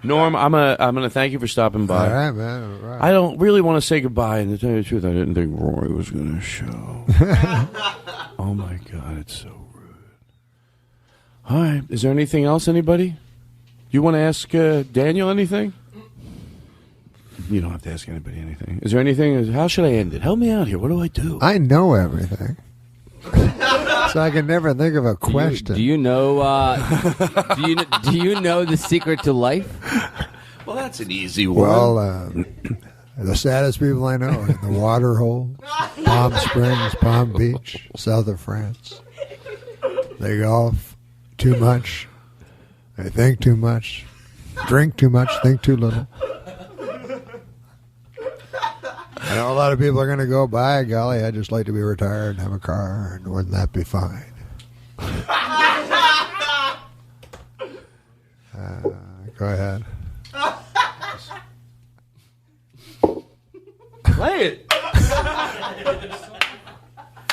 Norm, I'm gonna thank you for stopping by. All right, man. All right. I don't really want to say goodbye, and to tell you the truth, I didn't think Rory was going to show. Oh, my God, it's so rude. All right. Is there anything else, anybody? You want to ask Daniel anything? You don't have to ask anybody anything. Is there anything? How should I end it? Help me out here. What do I do? I know everything. So I can never think of a question. Do you know do you know the secret to life? Well, that's an easy one. Well, the saddest people I know are in the water hole, Palm Springs, Palm Beach, south of France. They golf too much. They think too much, drink too much, think too little. I know a lot of people are going to go, by golly, I'd just like to be retired and have a car, and wouldn't that be fine? Go ahead. Play it.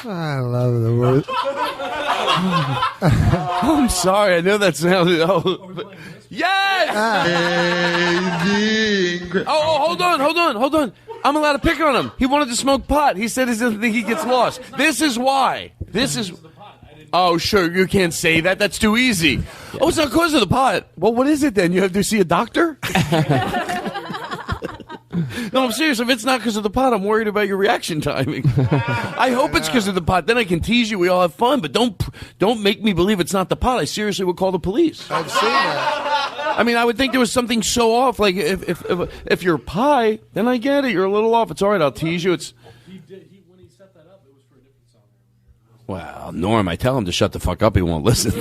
I love the word. I'm sorry. I know that sounded. Yes! Hold on. I'm allowed to pick on him. He wanted to smoke pot. He said he doesn't think he gets lost. This is why. Oh, sure. You can't say that. That's too easy. Oh, it's not because of the pot. Well, what is it then? You have to see a doctor? No, I'm serious. If it's not because of the pot, I'm worried about your reaction timing. I hope it's because of the pot. Then I can tease you. We all have fun. But don't make me believe it's not the pot. I seriously would call the police. I've seen that. I mean, I would think there was something so off. Like if you're pie, then I get it. You're a little off. It's all right. I'll tease you. It's. When he set that up, it was for a different song. Well, Norm, I tell him to shut the fuck up. He won't listen.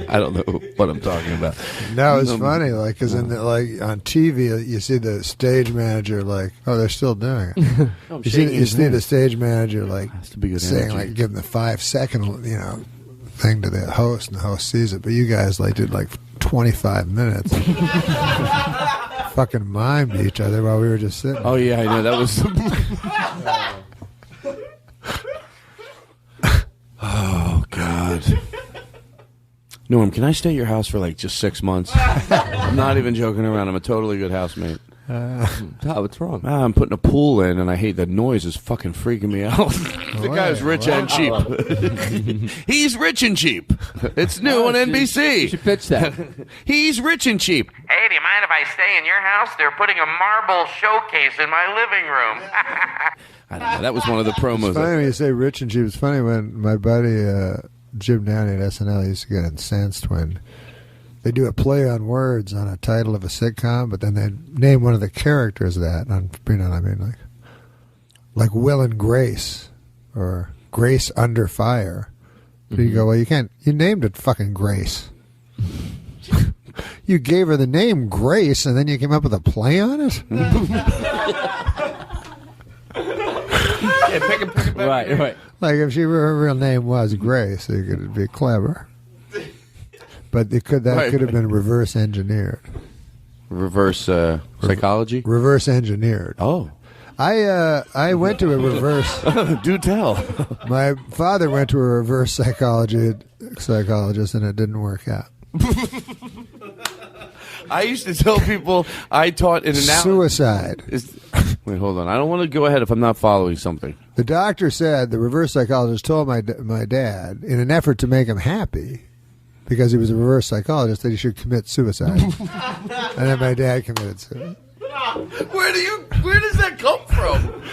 I don't know what I'm talking about. No, it's funny, like, because on TV, you see the stage manager, like, oh, they're still doing it. you see the stage manager, like, saying, like, give them the 5-second, thing to the host, and the host sees it. But you guys, like, did, like, 25 minutes. Fucking mimed each other while we were just sitting. Oh, yeah, I know. That was... Oh, God. Norm, can I stay at your house for like just 6 months? I'm not even joking around. I'm a totally good housemate. Todd, what's wrong? I'm putting a pool in, and I hate the noise. Is fucking freaking me out. The guy's rich and cheap. He's rich and cheap. It's new on NBC. You should pitch that. He's rich and cheap. Hey, do you mind if I stay in your house? They're putting a marble showcase in my living room. I don't know. That was one of the promos. It's funny when you say rich and cheap. It's funny when my buddy Jim Downey at SNL used to get incensed when they do a play on words on a title of a sitcom, but then they name one of the characters that. And you know what I mean? Like Will and Grace or Grace Under Fire. So you go, well, you can't. You named it fucking Grace. You gave her the name Grace, and then you came up with a play on it. Yeah, pick it back. Right. Like if her real name was Grace, it could be clever. But could have been reverse engineered. Reverse psychology? Reverse engineered. Oh. I went to a reverse. Do tell. My father went to a reverse psychologist, and it didn't work out. I used to tell people I taught in an suicide. Wait, hold on. I don't want to go ahead if I'm not following something. The doctor said, the reverse psychologist told my dad, in an effort to make him happy, because he was a reverse psychologist, that he should commit suicide. And then my dad committed suicide. Where does that come from?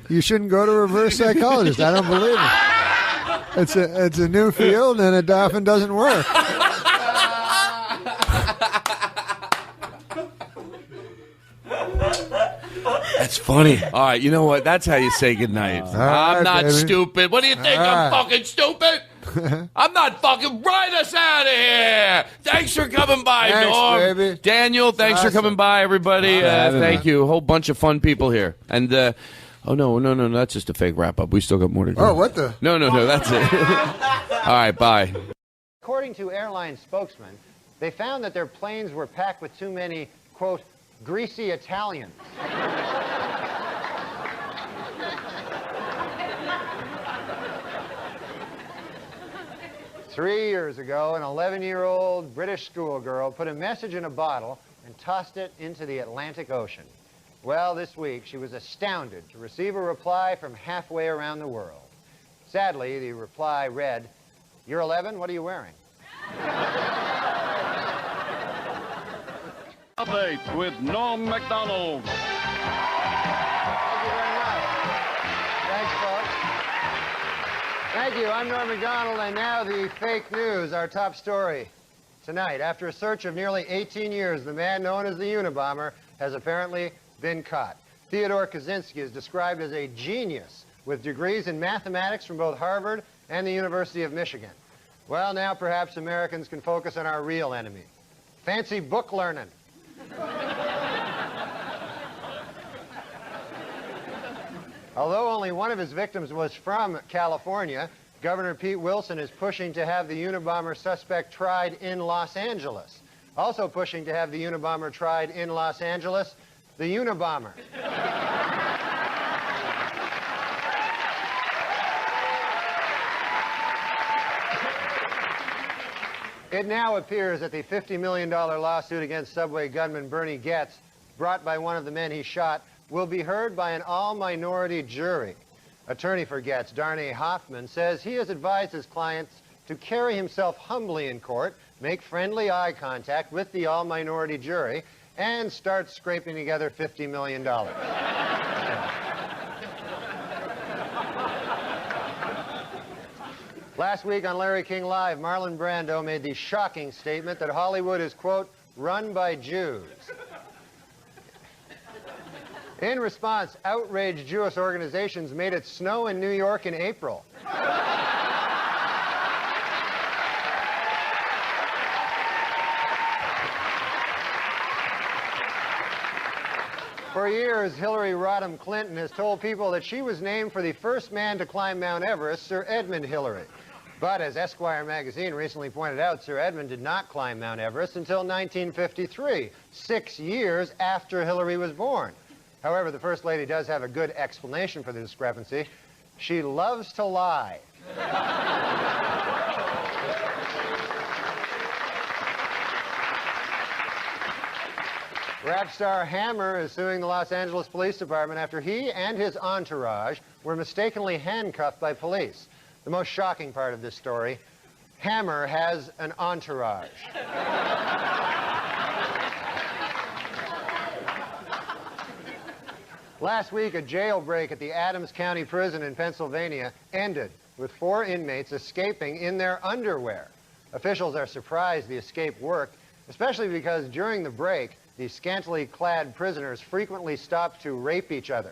You shouldn't go to a reverse psychologist. I don't believe it. It's a new field, and it often doesn't work. That's funny. All right, you know what? That's how you say goodnight. I'm not baby. stupid. What do you think? I'm fucking stupid? I'm not fucking. Write us out of here. Thanks for coming by, Thanks, Norm. baby. Daniel, thanks for coming by, everybody. Thank you. A whole bunch of fun people here. And, oh, no, that's just a fake wrap-up. We still got more to go. Oh, what the? No, that's it. All right, bye. According to airline spokesmen, they found that their planes were packed with too many, quote, greasy Italians. 3 years ago, an 11-year-old British schoolgirl put a message in a bottle and tossed it into the Atlantic Ocean. Well, this week, she was astounded to receive a reply from halfway around the world. Sadly, the reply read, "You're 11, what are you wearing?" Update with Norm MacDonald. Thank you very much. Thanks, folks. Thank you. I'm Norm MacDonald, and now the fake news, our top story. Tonight, after a search of nearly 18 years, the man known as the Unabomber has apparently been caught. Theodore Kaczynski is described as a genius with degrees in mathematics from both Harvard and the University of Michigan. Well, now perhaps Americans can focus on our real enemy. Fancy book learning. Although only one of his victims was from California, Governor Pete Wilson is pushing to have the Unabomber suspect tried in Los Angeles. Also pushing to have the Unabomber tried in Los Angeles, the Unabomber. It now appears that the $50 million lawsuit against Subway gunman Bernie Goetz, brought by one of the men he shot, will be heard by an all-minority jury. Attorney for Goetz, Darnay Hoffman, says he has advised his clients to carry himself humbly in court, make friendly eye contact with the all-minority jury, and start scraping together $50 million. Last week on Larry King Live, Marlon Brando made the shocking statement that Hollywood is, quote, run by Jews. In response, outraged Jewish organizations made it snow in New York in April. For years, Hillary Rodham Clinton has told people that she was named for the first man to climb Mount Everest, Sir Edmund Hillary. But as Esquire magazine recently pointed out, Sir Edmund did not climb Mount Everest until 1953, 6 years after Hillary was born. However, the First Lady does have a good explanation for the discrepancy. She loves to lie. Rap star Hammer is suing the Los Angeles Police Department after he and his entourage were mistakenly handcuffed by police. The most shocking part of this story, Hammer has an entourage. Last week, a jailbreak at the Adams County Prison in Pennsylvania ended with 4 inmates escaping in their underwear. Officials are surprised the escape worked, especially because during the break, the scantily clad prisoners frequently stopped to rape each other.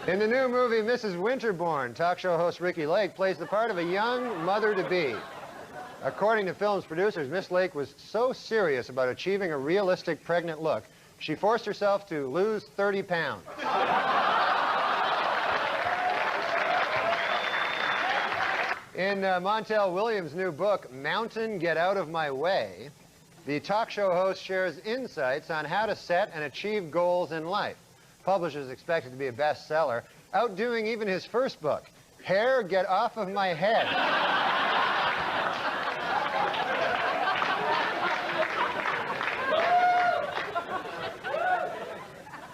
In the new movie Mrs. Winterbourne, talk show host Ricky Lake plays the part of a young mother-to-be. According to film's producers, Miss Lake was so serious about achieving a realistic pregnant look, she forced herself to lose 30 pounds. In Montel Williams' new book, Mountain, Get Out of My Way, the talk show host shares insights on how to set and achieve goals in life. Publishers expect it to be a bestseller, outdoing even his first book, Hair, Get Off of My Head.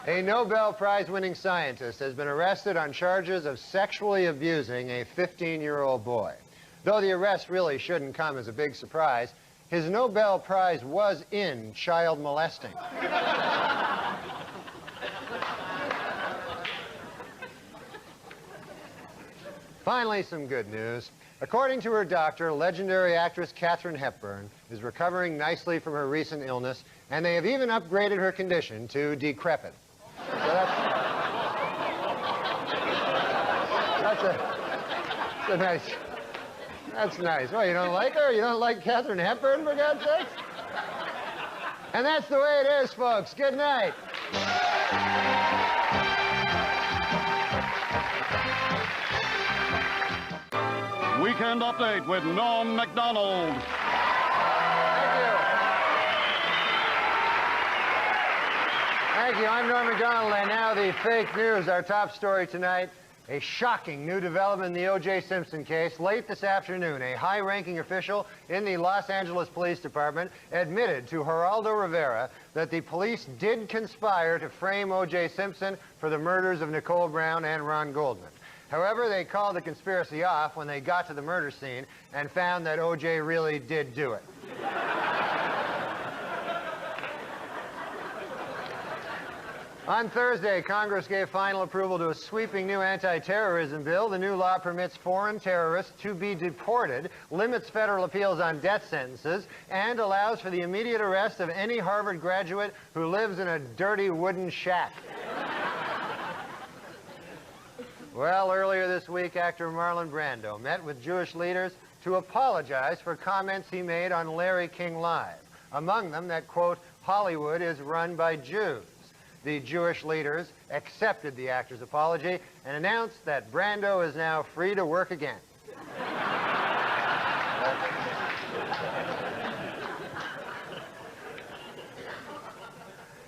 A Nobel Prize-winning scientist has been arrested on charges of sexually abusing a 15-year-old boy. Though the arrest really shouldn't come as a big surprise, his Nobel Prize was in child molesting. Finally, some good news. According to her doctor, legendary actress Katharine Hepburn is recovering nicely from her recent illness, and they have even upgraded her condition to decrepit. So that's nice. Well, you don't like her? You don't like Katharine Hepburn, for God's sakes? And that's the way it is, folks. Good night. Weekend Update with Norm MacDonald. Thank you. I'm Norm MacDonald, and now the fake news. Our top story tonight, a shocking new development in the O.J. Simpson case. Late this afternoon, a high-ranking official in the Los Angeles Police Department admitted to Geraldo Rivera that the police did conspire to frame O.J. Simpson for the murders of Nicole Brown and Ron Goldman. However, they called the conspiracy off when they got to the murder scene and found that O.J. really did do it. On Thursday, Congress gave final approval to a sweeping new anti-terrorism bill. The new law permits foreign terrorists to be deported, limits federal appeals on death sentences, and allows for the immediate arrest of any Harvard graduate who lives in a dirty wooden shack. Well, earlier this week, actor Marlon Brando met with Jewish leaders to apologize for comments he made on Larry King Live. Among them that, quote, Hollywood is run by Jews. The Jewish leaders accepted the actor's apology and announced that Brando is now free to work again.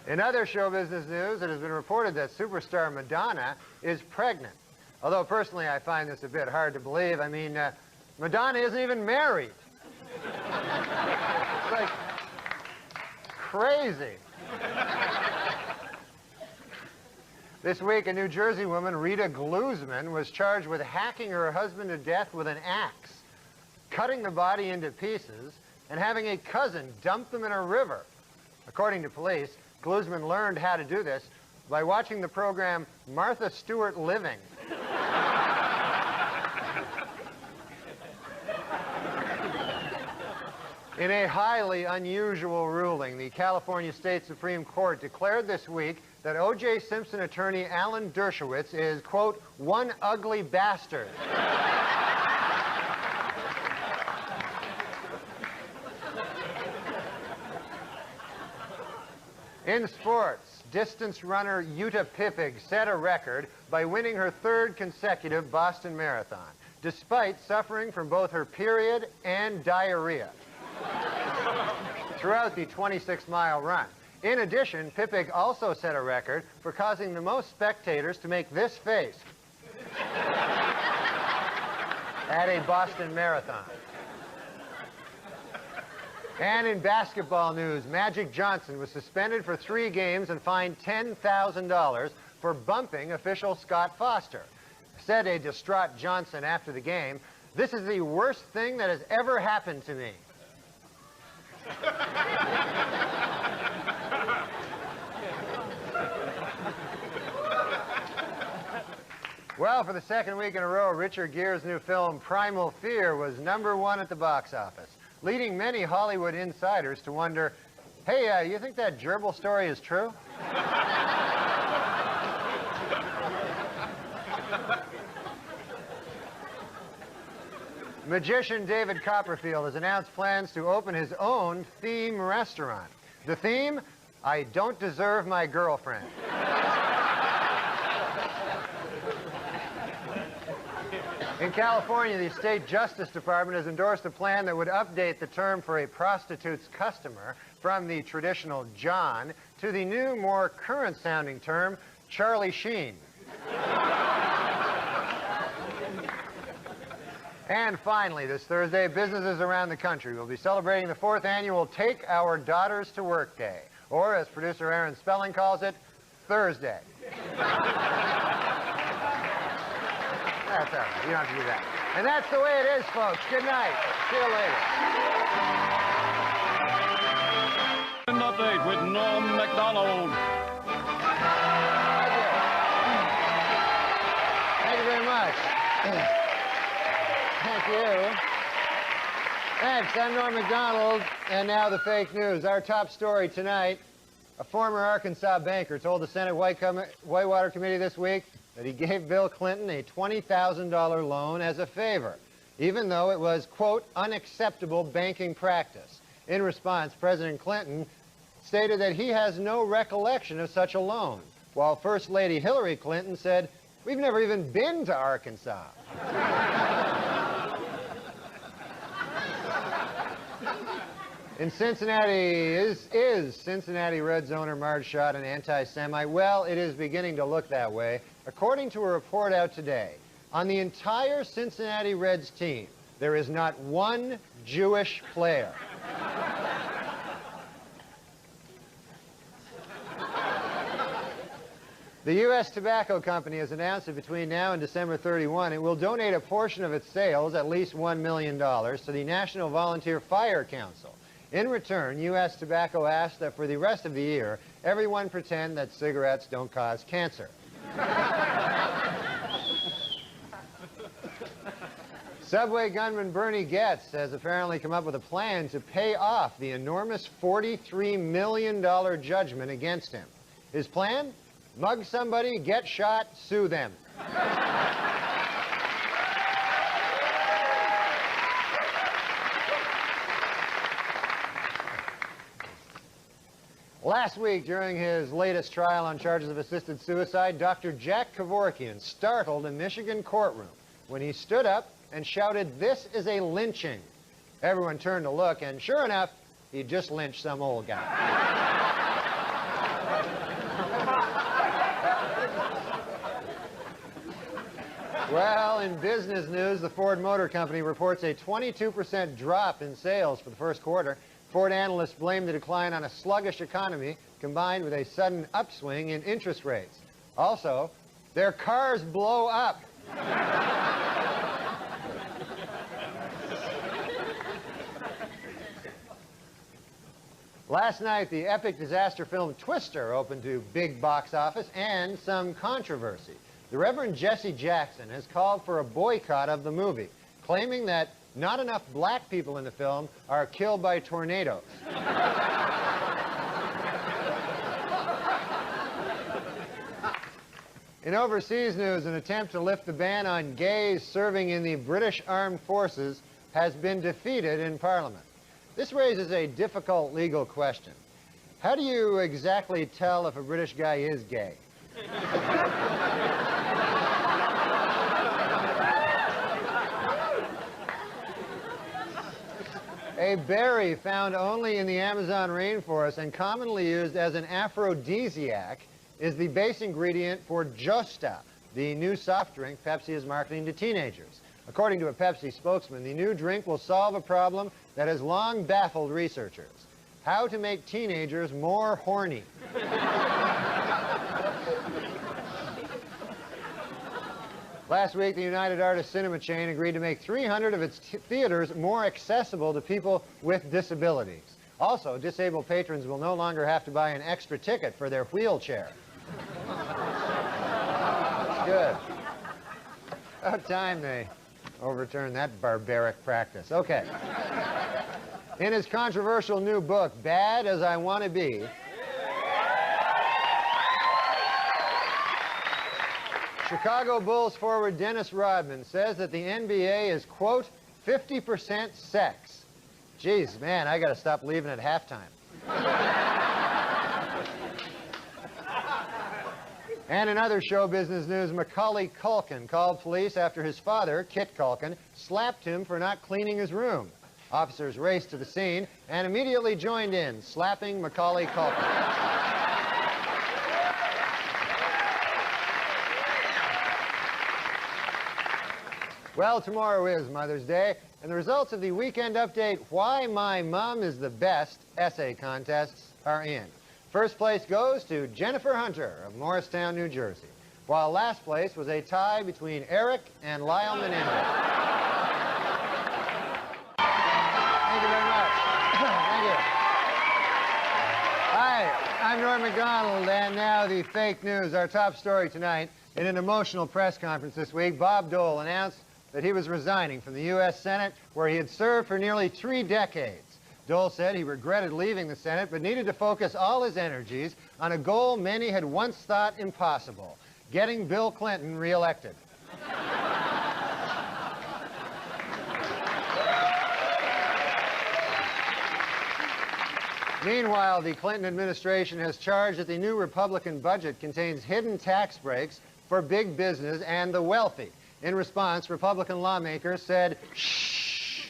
In other show business news, it has been reported that superstar Madonna is pregnant. Although personally I find this a bit hard to believe. I mean, Madonna isn't even married. It's like crazy. This week, a New Jersey woman, Rita Glusman, was charged with hacking her husband to death with an axe, cutting the body into pieces, and having a cousin dump them in a river. According to police, Glusman learned how to do this by watching the program Martha Stewart Living. In a highly unusual ruling, the California State Supreme Court declared this week that O.J. Simpson attorney Alan Dershowitz is, quote, one ugly bastard. In sports, distance runner Uta Pippig set a record by winning her 3rd consecutive Boston Marathon, despite suffering from both her period and diarrhea throughout the 26-mile run. In addition, Pippig also set a record for causing the most spectators to make this face at a Boston Marathon. And in basketball news, Magic Johnson was suspended for 3 games and fined $10,000 for bumping official Scott Foster. Said a distraught Johnson after the game, "This is the worst thing that has ever happened to me." Well, for the second week in a row, Richard Gere's new film, Primal Fear, was #1 at the box office, leading many Hollywood insiders to wonder, hey, you think that gerbil story is true? Magician David Copperfield has announced plans to open his own theme restaurant. The theme, I don't deserve my girlfriend. In California, the state justice department has endorsed a plan that would update the term for a prostitute's customer from the traditional John to the new, more current-sounding term, Charlie Sheen. And finally, this Thursday, businesses around the country will be celebrating the 4th annual Take Our Daughters to Work Day, or as producer Aaron Spelling calls it, Thursday. That's all right. You don't have to do that. And that's the way it is, folks. Good night. See you later. An update with Norm MacDonald. Thank you very much. Thank you. Thanks. I'm Norm MacDonald, and now the fake news. Our top story tonight, a former Arkansas banker told the Senate Whitewater Committee this week that he gave Bill Clinton a $20,000 loan as a favor, even though it was, quote, unacceptable banking practice. In response, President Clinton stated that he has no recollection of such a loan, while First Lady Hillary Clinton said, we've never even been to Arkansas. In Cincinnati, is Cincinnati Reds owner Marge Schott an anti-Semite? Well, it is beginning to look that way. According to a report out today, on the entire Cincinnati Reds team, there is not one Jewish player. The U.S. Tobacco Company has announced that between now and December 31, it will donate a portion of its sales, at least $1 million, to the National Volunteer Fire Council. In return, U.S. Tobacco asked that for the rest of the year, everyone pretend that cigarettes don't cause cancer. Subway gunman Bernie Goetz has apparently come up with a plan to pay off the enormous $43 million judgment against him. His plan? Mug somebody, get shot, sue them. Last week, during his latest trial on charges of assisted suicide, Dr. Jack Kevorkian startled a Michigan courtroom when he stood up and shouted, "This is a lynching." Everyone turned to look, and sure enough, he just lynched some old guy. Well, in business news, the Ford Motor Company reports a 22% drop in sales for the first quarter. Ford analysts blame the decline on a sluggish economy combined with a sudden upswing in interest rates. Also, their cars blow up. Last night, the epic disaster film Twister opened to big box office and some controversy. The Reverend Jesse Jackson has called for a boycott of the movie, claiming that not enough black people in the film are killed by tornadoes. In overseas news, an attempt to lift the ban on gays serving in the British Armed Forces has been defeated in Parliament. This raises a difficult legal question. How do you exactly tell if a British guy is gay? A berry found only in the Amazon rainforest and commonly used as an aphrodisiac is the base ingredient for josta, the new soft drink Pepsi is marketing to teenagers. According to a Pepsi spokesman, the new drink will solve a problem that has long baffled researchers: how to make teenagers more horny. Last week, the United Artists Cinema chain agreed to make 300 of its theaters more accessible to people with disabilities. Also, disabled patrons will no longer have to buy an extra ticket for their wheelchair. Good. About time they overturned that barbaric practice. Okay. In his controversial new book, Bad as I Want to Be, Chicago Bulls forward Dennis Rodman says that the NBA is, quote, 50% sex. Jeez, man, I got to stop leaving at halftime. And in other show business news, Macaulay Culkin called police after his father, Kit Culkin, slapped him for not cleaning his room. Officers raced to the scene and immediately joined in, slapping Macaulay Culkin. Well, tomorrow is Mother's Day, and the results of the weekend update, Why My Mom is the Best essay contests are in. First place goes to Jennifer Hunter of Morristown, New Jersey, while last place was a tie between Eric and Lyle Menendez. Thank you very much. Thank you. Hi, I'm Norm MacDonald, and now the fake news. Our top story tonight. In an emotional press conference this week, Bob Dole announced that he was resigning from the U.S. Senate, where he had served for nearly 3 decades. Dole said he regretted leaving the Senate, but needed to focus all his energies on a goal many had once thought impossible: getting Bill Clinton reelected. Meanwhile, the Clinton administration has charged that the new Republican budget contains hidden tax breaks for big business and the wealthy. In response, Republican lawmakers said, shh.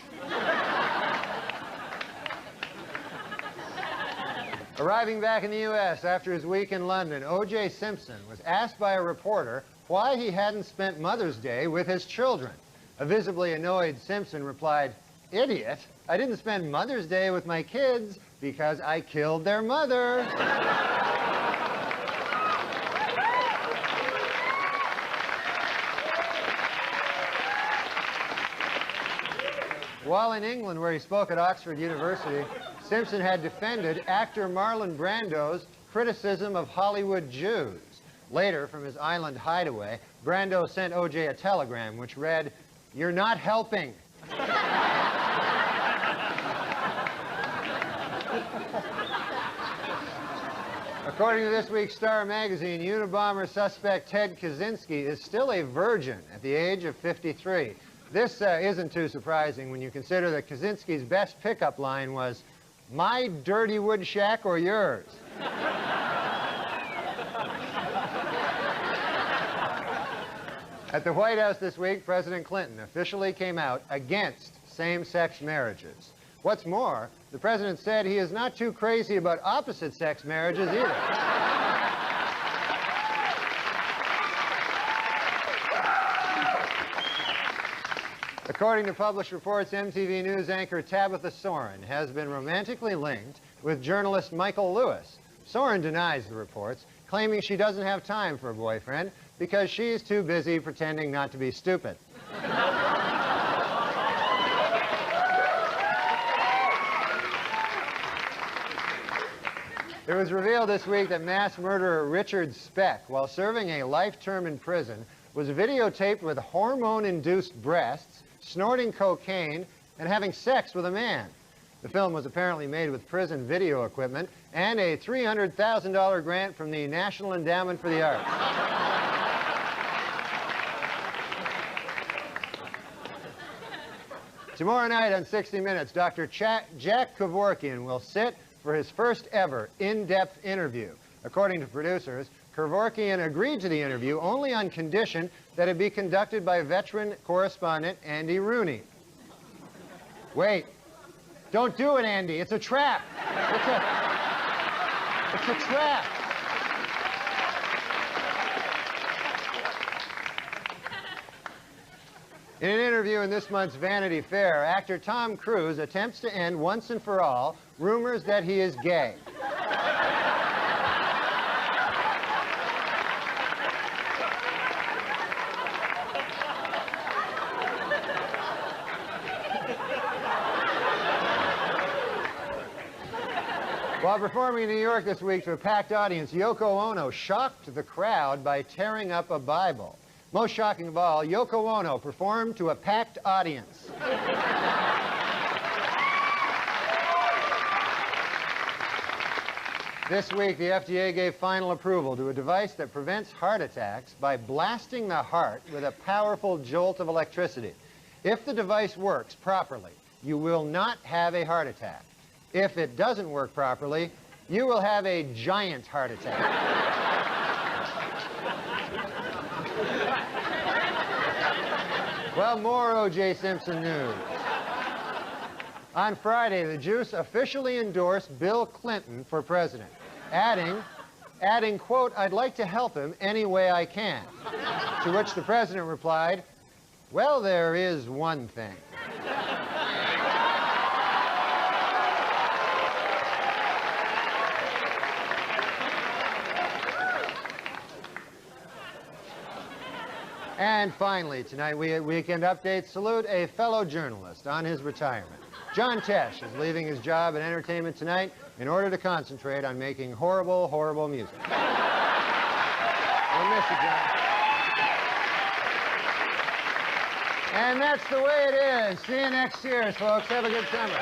Arriving back in the U.S. after his week in London, O.J. Simpson was asked by a reporter why he hadn't spent Mother's Day with his children. A visibly annoyed Simpson replied, "Idiot, I didn't spend Mother's Day with my kids because I killed their mother." While in England, where he spoke at Oxford University, Simpson had defended actor Marlon Brando's criticism of Hollywood Jews. Later, from his island hideaway, Brando sent O.J. a telegram which read, "You're not helping." According to this week's Star magazine, Unabomber suspect Ted Kaczynski is still a virgin at the age of 53. This isn't too surprising when you consider that Kaczynski's best pickup line was, "My dirty wood shack or yours?" At the White House this week, President Clinton officially came out against same-sex marriages. What's more, the president said he is not too crazy about opposite-sex marriages either. According to published reports, MTV News anchor Tabitha Soren has been romantically linked with journalist Michael Lewis. Soren denies the reports, claiming she doesn't have time for a boyfriend because she's too busy pretending not to be stupid. It was revealed this week that mass murderer Richard Speck, while serving a life term in prison, was videotaped with hormone-induced breasts, snorting cocaine, and having sex with a man. The film was apparently made with prison video equipment and a $300,000 grant from the National Endowment for the Arts. Tomorrow night on 60 Minutes, Dr. Jack Kevorkian will sit for his first ever in-depth interview. According to producers, Kevorkian agreed to the interview only on condition that it be conducted by veteran correspondent Andy Rooney. Wait. Don't do it, Andy. It's a trap. It's a trap. In an interview in this month's Vanity Fair, actor Tom Cruise attempts to end once and for all rumors that he is gay. While performing in New York this week to a packed audience, Yoko Ono shocked the crowd by tearing up a Bible. Most shocking of all, Yoko Ono performed to a packed audience. This week, the FDA gave final approval to a device that prevents heart attacks by blasting the heart with a powerful jolt of electricity. If the device works properly, you will not have a heart attack. If it doesn't work properly, you will have a giant heart attack. Well, more O.J. Simpson news. On Friday, the Juice officially endorsed Bill Clinton for president, adding, quote, "I'd like to help him any way I can." To which the president replied, "Well, there is one thing." And finally, tonight we at Weekend Update salute a fellow journalist on his retirement. John Tesh is leaving his job at Entertainment Tonight in order to concentrate on making horrible, horrible music. We'll miss you, John. And that's the way it is. See you next year, folks. Have a good summer.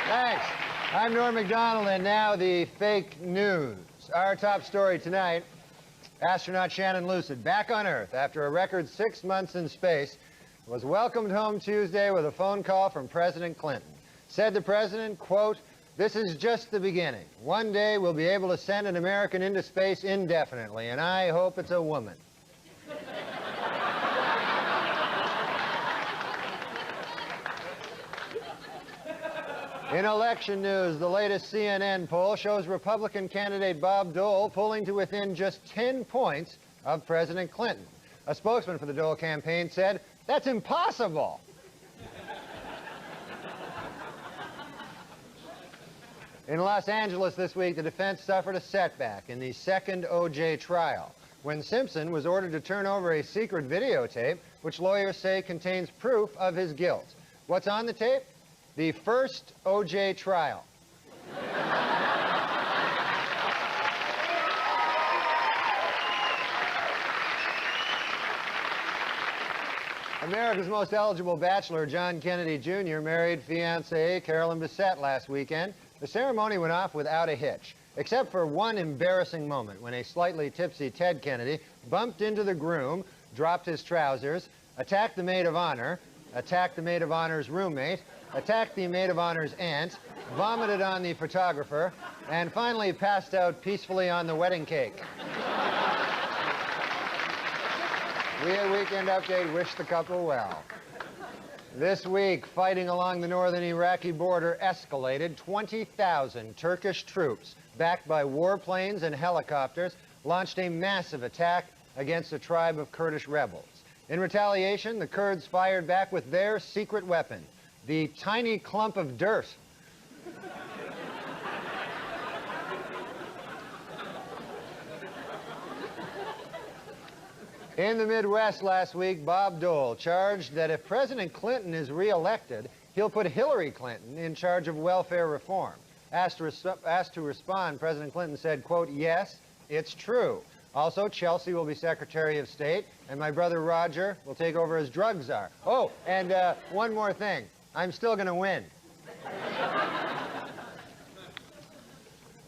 Thanks. I'm Norm MacDonald, and now the fake news. Our top story tonight, astronaut Shannon Lucid, back on Earth after a record 6 months in space, was welcomed home Tuesday with a phone call from President Clinton. Said the president, quote, "This is just the beginning. One day we'll be able to send an American into space indefinitely, and I hope it's a woman." In election news, the latest CNN poll shows Republican candidate Bob Dole pulling to within just 10 points of President Clinton. A spokesman for the Dole campaign said, "That's impossible." In Los Angeles this week, the defense suffered a setback in the second O.J. trial when Simpson was ordered to turn over a secret videotape which lawyers say contains proof of his guilt. What's on the tape? The first O.J. trial. America's most eligible bachelor, John Kennedy Jr., married fiancée Carolyn Bessette last weekend. The ceremony went off without a hitch, except for one embarrassing moment when a slightly tipsy Ted Kennedy bumped into the groom, dropped his trousers, attacked the maid of honor, attacked the maid of honor's roommate, attacked the maid of honor's aunt, vomited on the photographer, and finally passed out peacefully on the wedding cake. We at Weekend Update wish the couple well. This week, fighting along the northern Iraqi border escalated. 20,000 Turkish troops, backed by warplanes and helicopters, launched a massive attack against a tribe of Kurdish rebels. In retaliation, the Kurds fired back with their secret weapon, the tiny clump of dirt. In the Midwest last week, Bob Dole charged that if President Clinton is reelected, he'll put Hillary Clinton in charge of welfare reform. Asked to respond, President Clinton said, quote, "Yes, it's true. Also, Chelsea will be Secretary of State, and my brother Roger will take over as drug czar. Oh, and one more thing. I'm still going to win."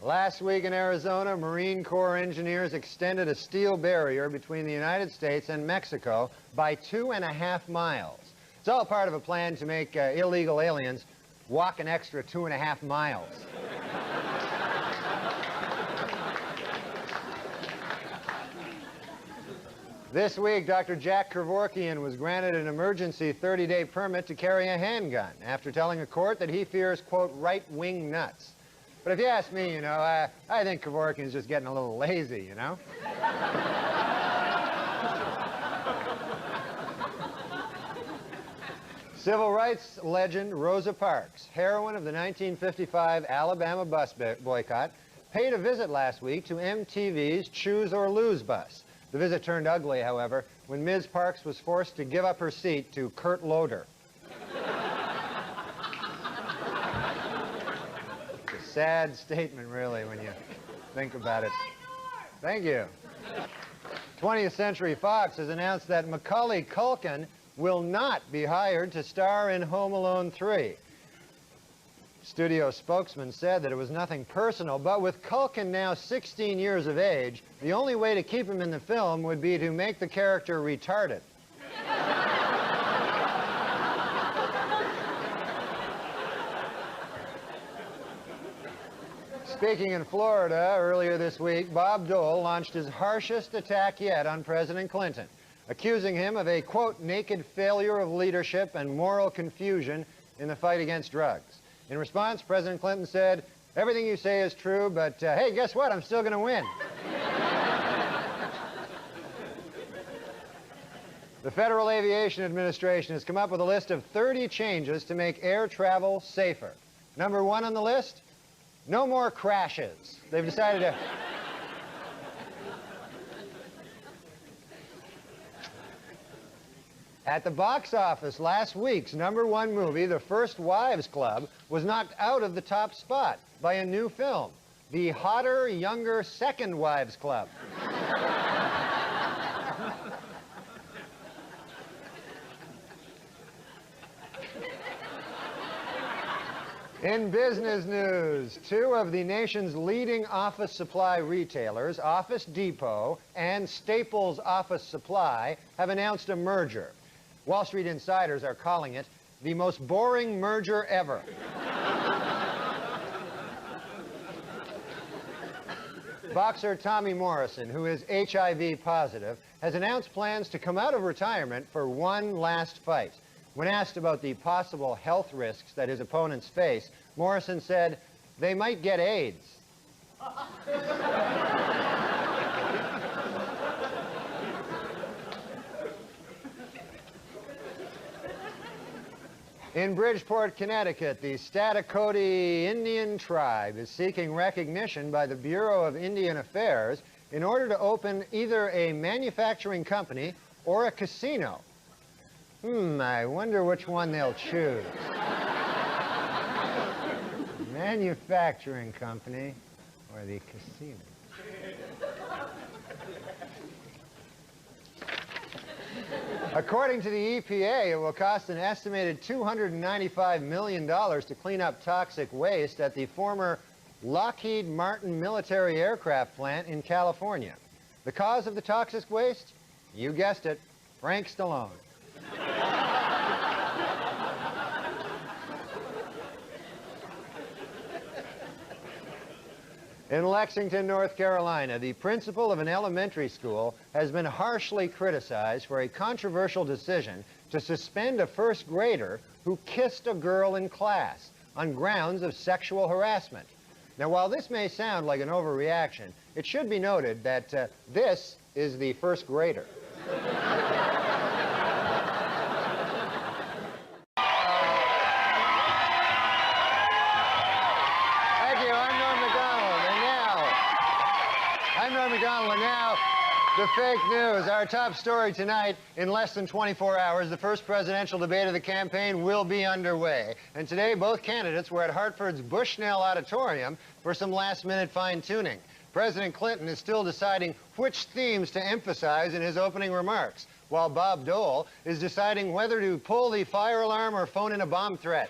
Last week in Arizona, Marine Corps engineers extended a steel barrier between the United States and Mexico by 2.5 miles. It's all part of a plan to make illegal aliens walk an extra 2.5 miles. This week, Dr. Jack Kevorkian was granted an emergency 30-day permit to carry a handgun after telling a court that he fears, quote, right-wing nuts. But if you ask me, you know, I think Kevorkian's just getting a little lazy, you know? Civil rights legend Rosa Parks, heroine of the 1955 Alabama bus boycott, paid a visit last week to MTV's Choose or Lose bus. The visit turned ugly, however, when Ms. Parks was forced to give up her seat to Kurt Loder. It's a sad statement, really, when you think about it. Thank you. 20th Century Fox has announced that Macaulay Culkin will not be hired to star in Home Alone 3. Studio spokesman said that it was nothing personal, but with Culkin now 16 years of age, the only way to keep him in the film would be to make the character retarded. Speaking in Florida earlier this week, Bob Dole launched his harshest attack yet on President Clinton, accusing him of a, quote, naked failure of leadership and moral confusion in the fight against drugs. In response, President Clinton said, everything you say is true, but hey, guess what? I'm still going to win. The Federal Aviation Administration has come up with a list of 30 changes to make air travel safer. Number 1 on the list, no more crashes. They've decided to... At the box office last week's #1 movie, The First Wives Club, was knocked out of the top spot by a new film, The Hotter, Younger Second Wives Club. In business news, 2 of the nation's leading office supply retailers, Office Depot and Staples Office Supply, have announced a merger. Wall Street insiders are calling it the most boring merger ever. Boxer Tommy Morrison, who is HIV positive, has announced plans to come out of retirement for one last fight. When asked about the possible health risks that his opponents face, Morrison said, they might get AIDS. In Bridgeport, Connecticut, the Statakoti Indian tribe is seeking recognition by the Bureau of Indian Affairs in order to open either a manufacturing company or a casino. I wonder which one they'll choose. Manufacturing company or the casino? According to the EPA, it will cost an estimated $295 million to clean up toxic waste at the former Lockheed Martin military aircraft plant in California. The cause of the toxic waste? You guessed it, Frank Stallone. In Lexington, North Carolina, the principal of an elementary school has been harshly criticized for a controversial decision to suspend a first grader who kissed a girl in class on grounds of sexual harassment. Now, while this may sound like an overreaction, it should be noted that this is the first grader. And now, the fake news. Our top story tonight, in less than 24 hours, the first presidential debate of the campaign will be underway. And today, both candidates were at Hartford's Bushnell Auditorium for some last-minute fine-tuning. President Clinton is still deciding which themes to emphasize in his opening remarks, while Bob Dole is deciding whether to pull the fire alarm or phone in a bomb threat.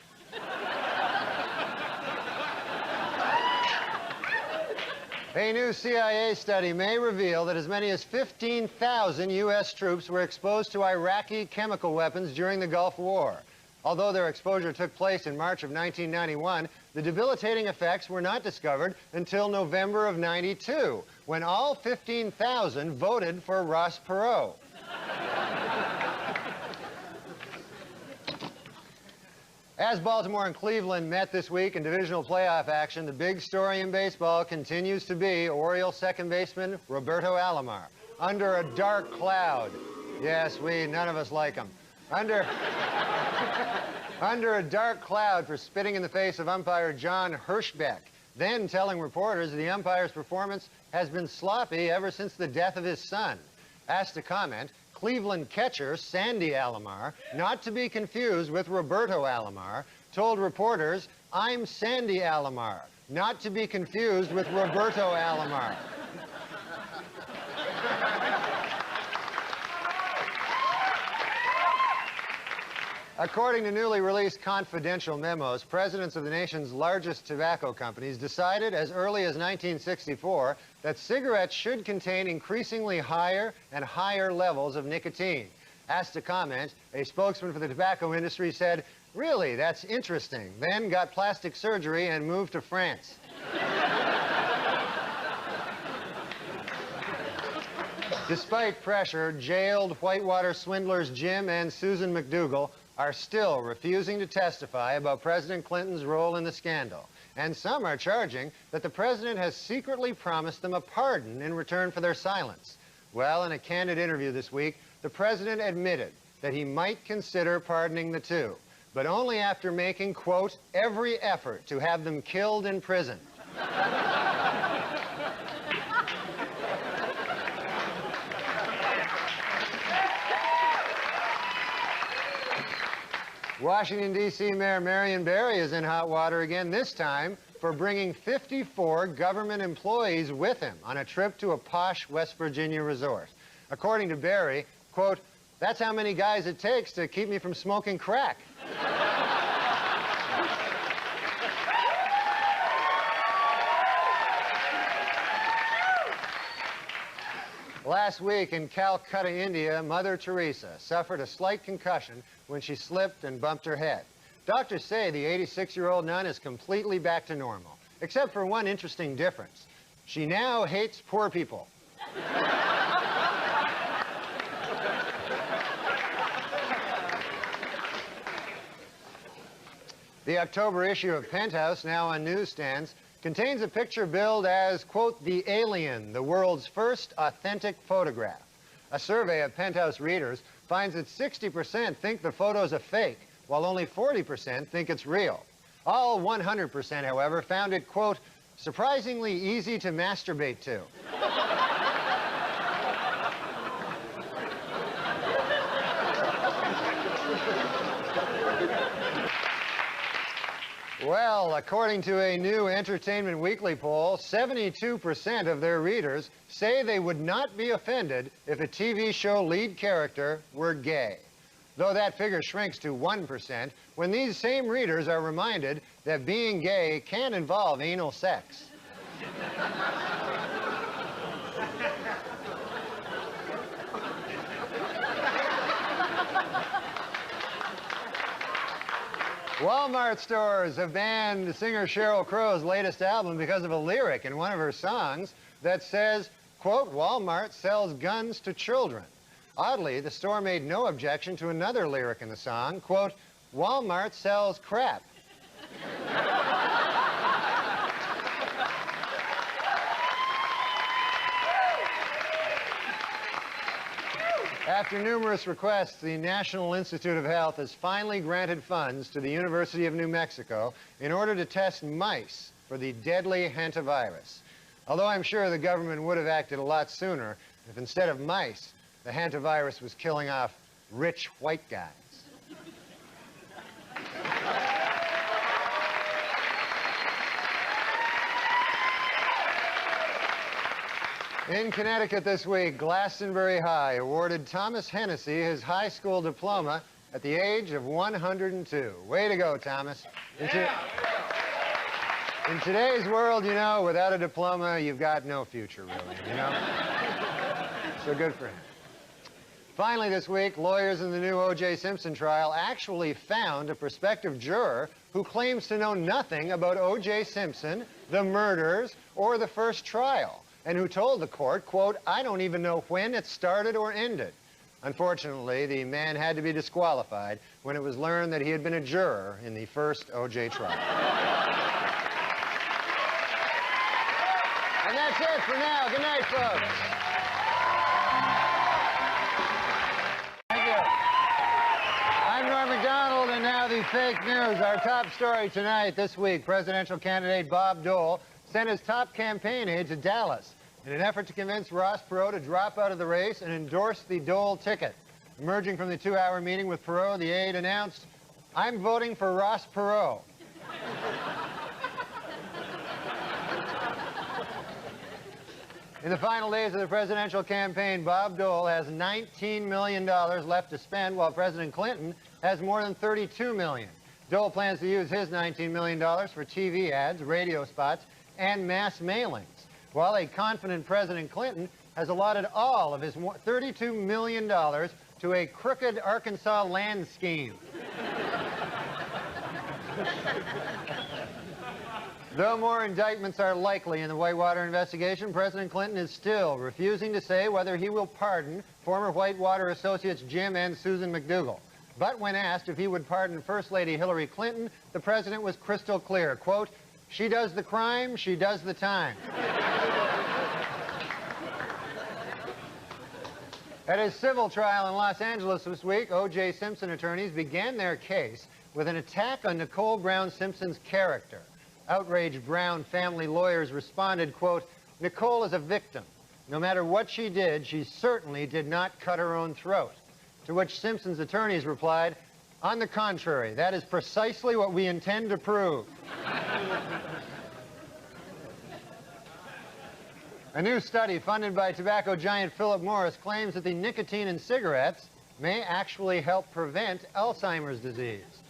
A new CIA study may reveal that as many as 15,000 U.S. troops were exposed to Iraqi chemical weapons during the Gulf War. Although their exposure took place in March of 1991, the debilitating effects were not discovered until November of '92, when all 15,000 voted for Ross Perot. As Baltimore and Cleveland met this week in divisional playoff action, the big story in baseball continues to be Orioles second baseman Roberto Alomar. Under a dark cloud. Yes, none of us like him. Under a dark cloud for spitting in the face of umpire John Hirschbeck, then telling reporters the umpire's performance has been sloppy ever since the death of his son. Asked to comment, Cleveland catcher Sandy Alomar, not to be confused with Roberto Alomar, told reporters, "I'm Sandy Alomar, not to be confused with Roberto Alomar." According to newly released confidential memos, presidents of the nation's largest tobacco companies decided as early as 1964 that cigarettes should contain increasingly higher and higher levels of nicotine. Asked to comment, a spokesman for the tobacco industry said, "Really, that's interesting," then got plastic surgery and moved to France. Despite pressure, jailed Whitewater swindlers Jim and Susan McDougal are still refusing to testify about President Clinton's role in the scandal. And some are charging that the president has secretly promised them a pardon in return for their silence. Well, in a candid interview this week, the president admitted that he might consider pardoning the two, but only after making, quote, every effort to have them killed in prison. Washington, D.C. Mayor Marion Barry is in hot water again, this time for bringing 54 government employees with him on a trip to a posh West Virginia resort. According to Barry, quote, "That's how many guys it takes to keep me from smoking crack." Last week in Calcutta, India, Mother Teresa suffered a slight concussion when she slipped and bumped her head. Doctors say the 86-year-old nun is completely back to normal, except for one interesting difference. She now hates poor people. The October issue of Penthouse, now on newsstands, contains a picture billed as, quote, "The Alien, the world's first authentic photograph." A survey of Penthouse readers finds that 60% think the photo's a fake, while only 40% think it's real. All 100%, however, found it, quote, "surprisingly easy to masturbate to." Well, according to a new Entertainment Weekly poll, 72% of their readers say they would not be offended if a TV show lead character were gay. Though that figure shrinks to 1% when these same readers are reminded that being gay can involve anal sex. Walmart stores have banned singer Sheryl Crow's latest album because of a lyric in one of her songs that says, quote, "Walmart sells guns to children." Oddly, the store made no objection to another lyric in the song, quote, "Walmart sells crap." After numerous requests, the National Institute of Health has finally granted funds to the University of New Mexico in order to test mice for the deadly hantavirus. Although I'm sure the government would have acted a lot sooner if instead of mice, the hantavirus was killing off rich white guys. In Connecticut this week, Glastonbury High awarded Thomas Hennessy his high school diploma at the age of 102. Way to go, Thomas. In today's world, you know, without a diploma, you've got no future, really, you know? So good for him. Finally this week, lawyers in the new O.J. Simpson trial actually found a prospective juror who claims to know nothing about O.J. Simpson, the murders, or the first trial, and who told the court, quote, "I don't even know when it started or ended." Unfortunately, the man had to be disqualified when it was learned that he had been a juror in the first O.J. trial. And that's it for now. Good night, folks. Thank you. I'm Norm MacDonald, and now the fake news. Our top story tonight, this week, presidential candidate Bob Dole sent his top campaign aide to Dallas in an effort to convince Ross Perot to drop out of the race and endorse the Dole ticket. Emerging from the 2-hour meeting with Perot, the aide announced, "I'm voting for Ross Perot." In the final days of the presidential campaign, Bob Dole has $19 million left to spend, while President Clinton has more than $32 million. Dole plans to use his $19 million for TV ads, radio spots, and mass mailings, while a confident President Clinton has allotted all of his $32 million to a crooked Arkansas land scheme. Though more indictments are likely in the Whitewater investigation, President Clinton is still refusing to say whether he will pardon former Whitewater associates Jim and Susan McDougal. But when asked if he would pardon First Lady Hillary Clinton, the president was crystal clear, quote, "She does the crime, she does the time." At his civil trial in Los Angeles this week, O.J. Simpson attorneys began their case with an attack on Nicole Brown Simpson's character. Outraged Brown family lawyers responded, quote, "Nicole is a victim. No matter what she did, she certainly did not cut her own throat." To which Simpson's attorneys replied, "On the contrary, that is precisely what we intend to prove." A new study funded by tobacco giant Philip Morris claims that the nicotine in cigarettes may actually help prevent Alzheimer's disease.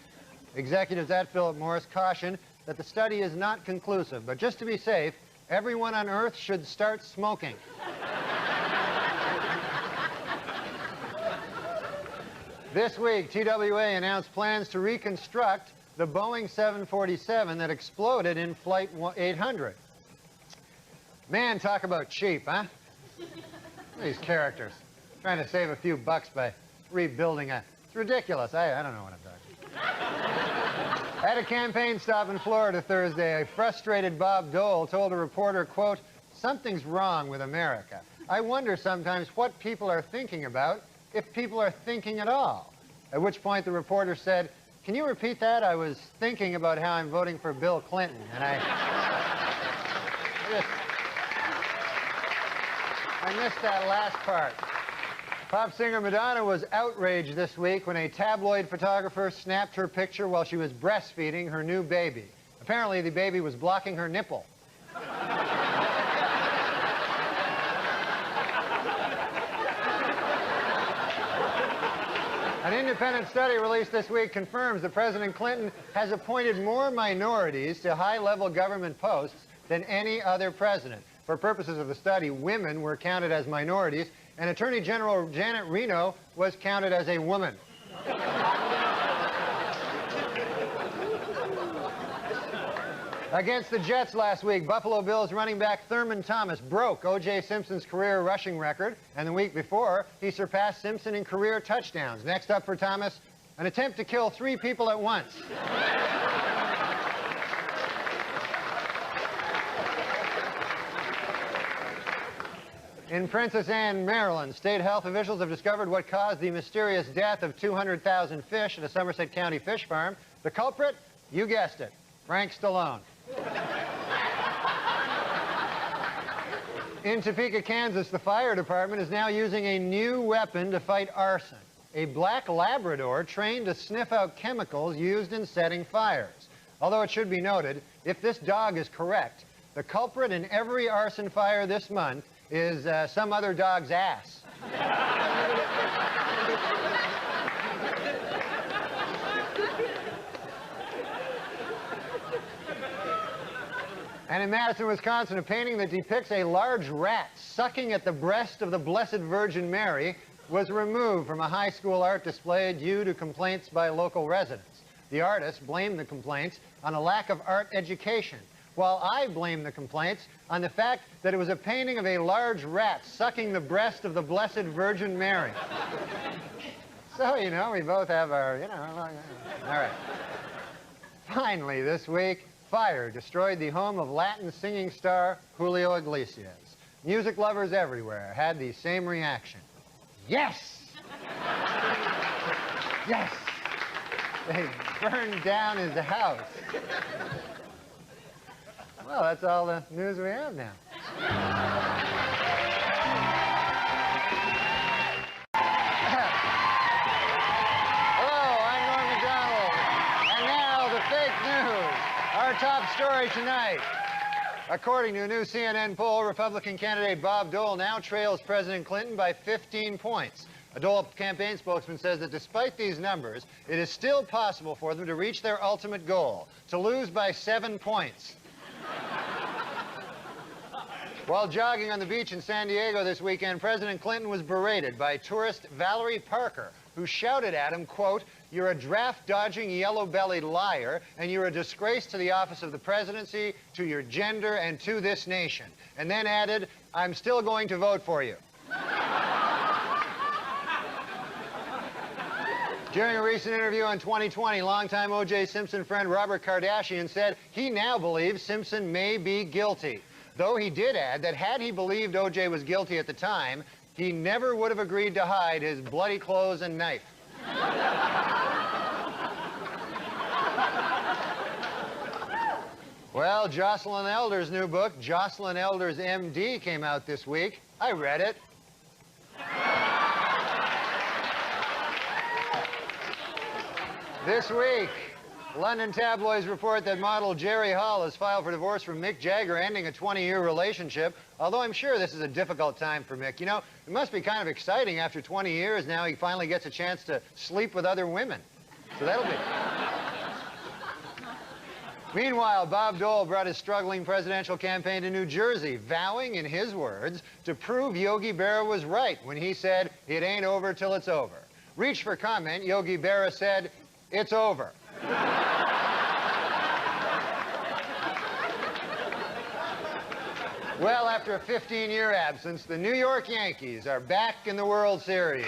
Executives at Philip Morris caution that the study is not conclusive, but just to be safe, everyone on Earth should start smoking. This week, TWA announced plans to reconstruct the Boeing 747 that exploded in Flight 800. Man, talk about cheap, huh? These characters. Trying to save a few bucks by rebuilding a... It's ridiculous. I don't know what I'm talking about. At a campaign stop in Florida Thursday, a frustrated Bob Dole told a reporter, quote, "Something's wrong with America. I wonder sometimes what people are thinking about, if people are thinking at all." At which point the reporter said, "Can you repeat that? I was thinking about how I'm voting for Bill Clinton, and I missed that last part." Pop singer Madonna was outraged this week when a tabloid photographer snapped her picture while she was breastfeeding her new baby. Apparently, the baby was blocking her nipple. An independent study released this week confirms that President Clinton has appointed more minorities to high-level government posts than any other president. For purposes of the study, women were counted as minorities, and Attorney General Janet Reno was counted as a woman. Against the Jets last week, Buffalo Bills running back Thurman Thomas broke O.J. Simpson's career rushing record, and the week before, he surpassed Simpson in career touchdowns. Next up for Thomas, an attempt to kill 3 people at once. In Princess Anne, Maryland, state health officials have discovered what caused the mysterious death of 200,000 fish at a Somerset County fish farm. The culprit? You guessed it, Frank Stallone. In Topeka, Kansas, the fire department is now using a new weapon to fight arson. A black Labrador trained to sniff out chemicals used in setting fires. Although it should be noted, if this dog is correct, the culprit in every arson fire this month is some other dog's ass. And in Madison, Wisconsin, a painting that depicts a large rat sucking at the breast of the Blessed Virgin Mary was removed from a high school art display due to complaints by local residents. The artist blamed the complaints on a lack of art education. while I blame the complaints on the fact that it was a painting of a large rat sucking the breast of the Blessed Virgin Mary. So, you know, we both have our, you know, all right. Finally, this week, fire destroyed the home of Latin singing star Julio Iglesias. Music lovers everywhere had the same reaction. Yes! Yes! They burned down his house. Well, that's all the news we have now. Hello, I'm Norm MacDonald. And now the fake news. Our top story tonight. According to a new CNN poll, Republican candidate Bob Dole now trails President Clinton by 15 points. A Dole campaign spokesman says that despite these numbers, it is still possible for them to reach their ultimate goal, to lose by 7 points. While jogging on the beach in San Diego this weekend, President Clinton was berated by tourist Valerie Parker, who shouted at him, quote, "You're a draft-dodging, yellow-bellied liar, and you're a disgrace to the office of the presidency, to your gender, and to this nation." And then added, "I'm still going to vote for you." During a recent interview on 2020, longtime O.J. Simpson friend Robert Kardashian said he now believes Simpson may be guilty. Though he did add that had he believed O.J. was guilty at the time, he never would have agreed to hide his bloody clothes and knife. Well, Jocelyn Elder's new book, Jocelyn Elder's M.D., came out this week. I read it. This week, London tabloids report that model Jerry Hall has filed for divorce from Mick Jagger, ending a 20-year relationship, although I'm sure this is a difficult time for Mick. You know, it must be kind of exciting after 20 years now he finally gets a chance to sleep with other women. So that'll be... Meanwhile, Bob Dole brought his struggling presidential campaign to New Jersey, vowing, in his words, to prove Yogi Berra was right when he said, "It ain't over till it's over." Reached for comment, Yogi Berra said, "It's over." Well, after a 15-year absence, the New York Yankees are back in the World Series.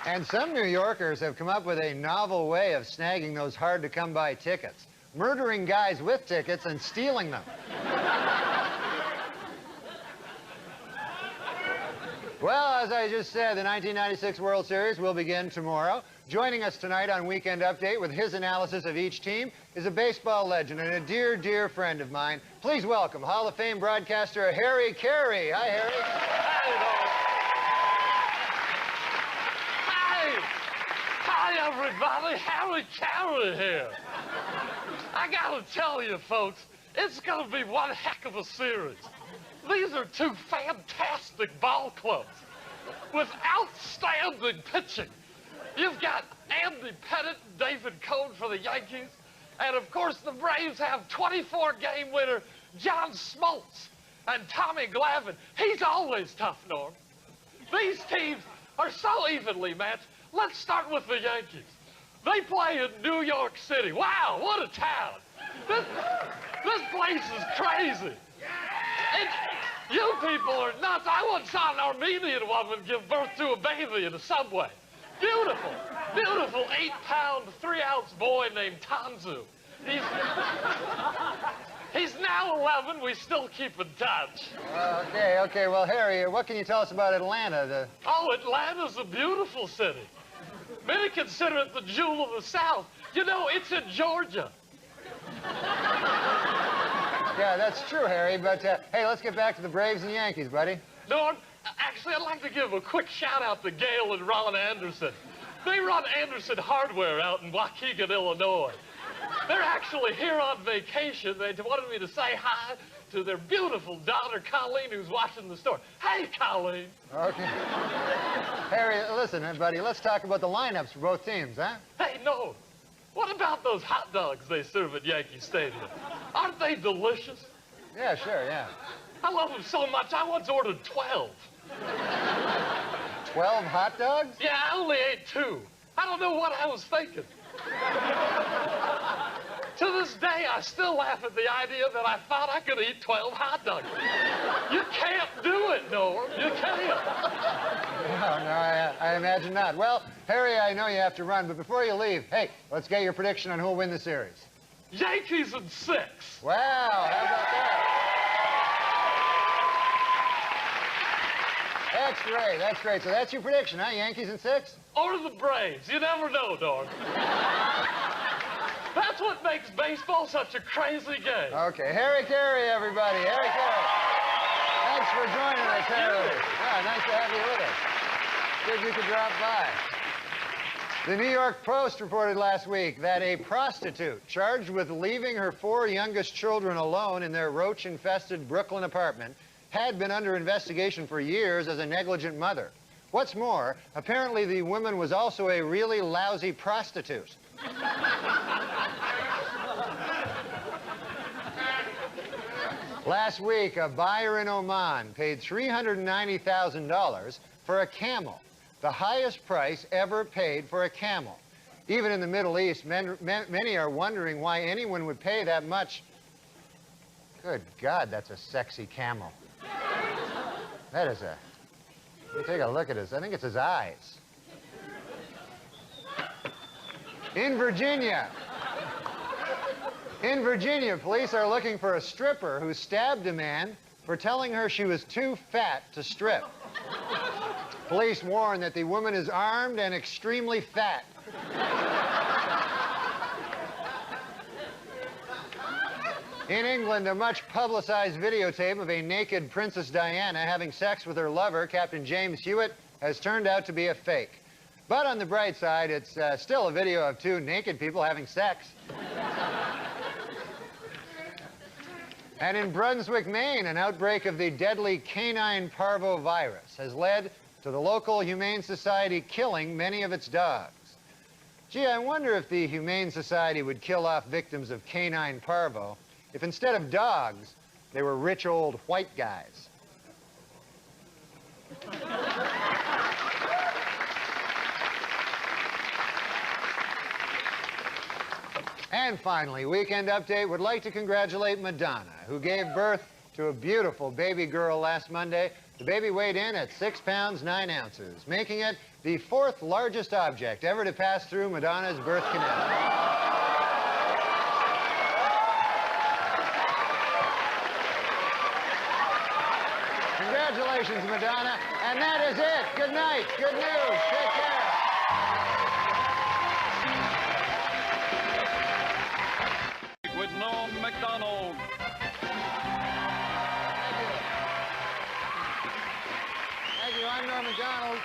And some New Yorkers have come up with a novel way of snagging those hard-to-come-by tickets. Murdering guys with tickets and stealing them. Well, as I just said, the 1996 World Series will begin tomorrow. Joining us tonight on Weekend Update with his analysis of each team is a baseball legend and a dear, dear friend of mine. Please welcome Hall of Fame broadcaster Harry Carey. Hi, Harry. Hi, everybody. Harry Carey here. I gotta tell you, folks, it's gonna be one heck of a series. These are two fantastic ball clubs with outstanding pitching. You've got Andy Pettitte and David Cohn for the Yankees. And, of course, the Braves have 24-game winner John Smoltz and Tommy Glavine. He's always tough, Norm. These teams are so evenly matched. Let's start with the Yankees. They play in New York City. Wow, what a town. This place is crazy. You people are nuts. I once saw an Armenian woman give birth to a baby in a subway. Beautiful, beautiful 8-pound, 3-ounce boy named Tanzu. He's now 11. We still keep in touch. Okay. Well, Harry, what can you tell us about Atlanta? Oh, Atlanta's a beautiful city. Many consider it the jewel of the South. You know, it's in Georgia. Yeah, that's true, Harry, but hey, let's get back to the Braves and Yankees, buddy. Norm, actually, I'd like to give a quick shout-out to Gail and Ron Anderson. They run Anderson Hardware out in Waukegan, Illinois. They're actually here on vacation. They wanted me to say hi to their beautiful daughter, Colleen, who's watching the store. Hey, Colleen. Okay. Harry, listen, buddy, let's talk about the lineups for both teams, huh? Hey, no. What about those hot dogs they serve at Yankee Stadium? Aren't they delicious? Yeah, sure, yeah. I love them so much, I once ordered 12. 12? 12 hot dogs? Yeah, I only ate 2. I don't know what I was thinking. To this day, I still laugh at the idea that I thought I could eat 12 hot dogs. You can't do it, Norm. You can't. No, I imagine not. Well, Harry, I know you have to run, but before you leave, hey, let's get your prediction on who'll win the series. Yankees in 6. Wow, how about that? That's great, that's great. So that's your prediction, huh? Yankees in 6? Or the Braves. You never know, dog. That's what makes baseball such a crazy game. Okay, Harry Carey, everybody. Harry Carey. Thanks for joining us, Harry. Yeah, nice to have you with us. Good you could drop by. The New York Post reported last week that a prostitute charged with leaving her 4 youngest children alone in their roach-infested Brooklyn apartment had been under investigation for years as a negligent mother. What's more, apparently the woman was also a really lousy prostitute. Last week, a buyer in Oman paid $390,000 for a camel, the highest price ever paid for a camel. Even in the Middle East, many are wondering why anyone would pay that much. Good God, that's a sexy camel. That is a... Let me take a look at his... I think it's his eyes. In Virginia, police are looking for a stripper who stabbed a man for telling her she was too fat to strip. Police warn that the woman is armed and extremely fat. In England, a much-publicized videotape of a naked Princess Diana having sex with her lover, Captain James Hewitt, has turned out to be a fake. But on the bright side, it's still a video of 2 naked people having sex. And in Brunswick, Maine, an outbreak of the deadly canine parvovirus has led to the local Humane Society killing many of its dogs. Gee, I wonder if the Humane Society would kill off victims of canine parvo if instead of dogs, they were rich old white guys. And finally, Weekend Update would like to congratulate Madonna, who gave birth to a beautiful baby girl last Monday. The baby weighed in at 6 pounds, 9 ounces, making it the 4th largest object ever to pass through Madonna's birth canal. Congratulations, Madonna. And that is it. Good night. Good news. Take care. With Norm MacDonald. Thank you. I'm Norm MacDonald.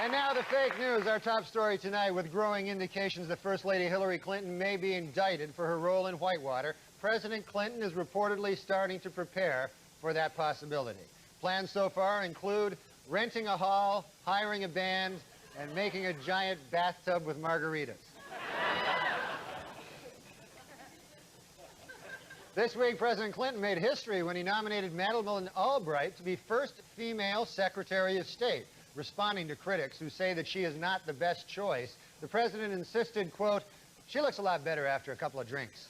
And now the fake news, our top story tonight, with growing indications that First Lady Hillary Clinton may be indicted for her role in Whitewater. President Clinton is reportedly starting to prepare for that possibility. Plans so far include renting a hall, hiring a band, and making a giant bathtub with margaritas. This week, President Clinton made history when he nominated Madeleine Albright to be first female Secretary of State. Responding to critics who say that she is not the best choice, the president insisted, quote, "She looks a lot better after a couple of drinks."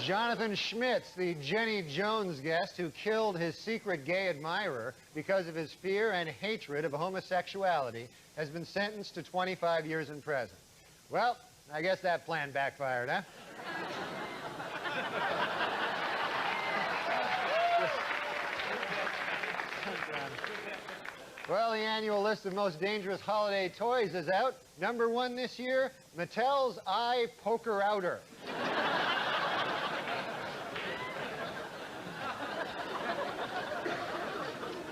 Jonathan Schmitz, the Jenny Jones guest who killed his secret gay admirer because of his fear and hatred of homosexuality, has been sentenced to 25 years in prison. Well, I guess that plan backfired, huh? Well, the annual list of most dangerous holiday toys is out. Number 1 this year, Mattel's Eye Poker Outer.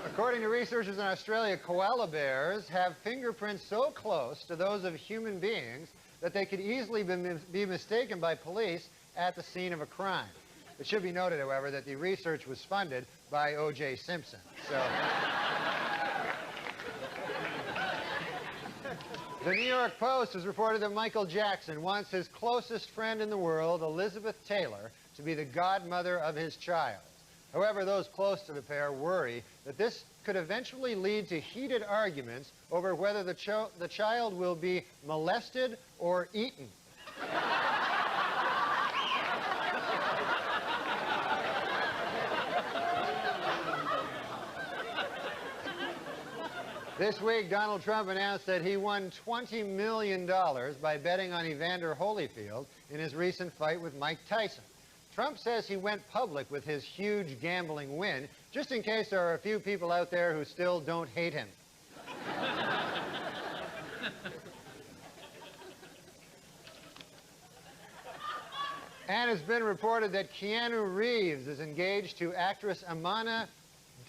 According to researchers in Australia, koala bears have fingerprints so close to those of human beings that they could easily be mistaken by police at the scene of a crime. It should be noted, however, that the research was funded by O.J. Simpson. So, the New York Post has reported that Michael Jackson wants his closest friend in the world, Elizabeth Taylor, to be the godmother of his child. However, those close to the pair worry that this could eventually lead to heated arguments over whether the child will be molested or eaten. This week, Donald Trump announced that he won $20 million by betting on Evander Holyfield in his recent fight with Mike Tyson. Trump says he went public with his huge gambling win, just in case there are a few people out there who still don't hate him. And it's been reported that Keanu Reeves is engaged to actress Amanda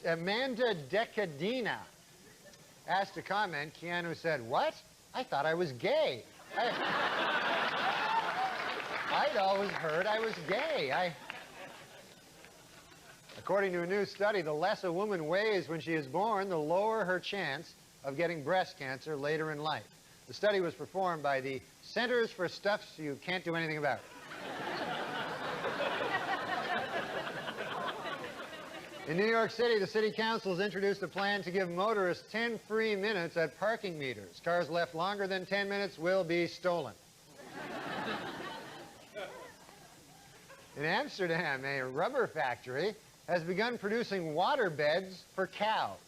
Decadina. Asked to comment, Keanu said, "What? I thought I was gay. I'd always heard I was gay. According to a new study, the less a woman weighs when she is born, the lower her chance of getting breast cancer later in life. The study was performed by the Centers for Stuff You Can't Do Anything About. In New York City, the city council has introduced a plan to give motorists 10 free minutes at parking meters. Cars left longer than 10 minutes will be stolen. In Amsterdam, a rubber factory has begun producing water beds for cows.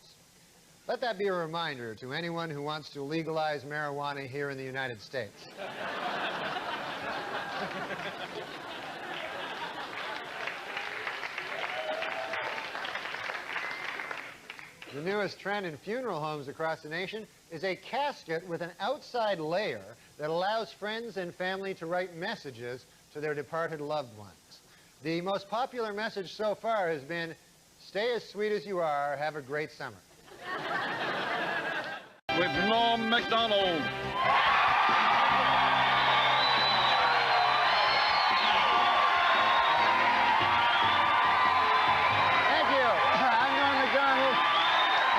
Let that be a reminder to anyone who wants to legalize marijuana here in the United States. The newest trend in funeral homes across the nation is a casket with an outside layer that allows friends and family to write messages to their departed loved ones. The most popular message so far has been, "Stay as sweet as you are, have a great summer." With Norm MacDonald. Thank you. I'm Norm MacDonald.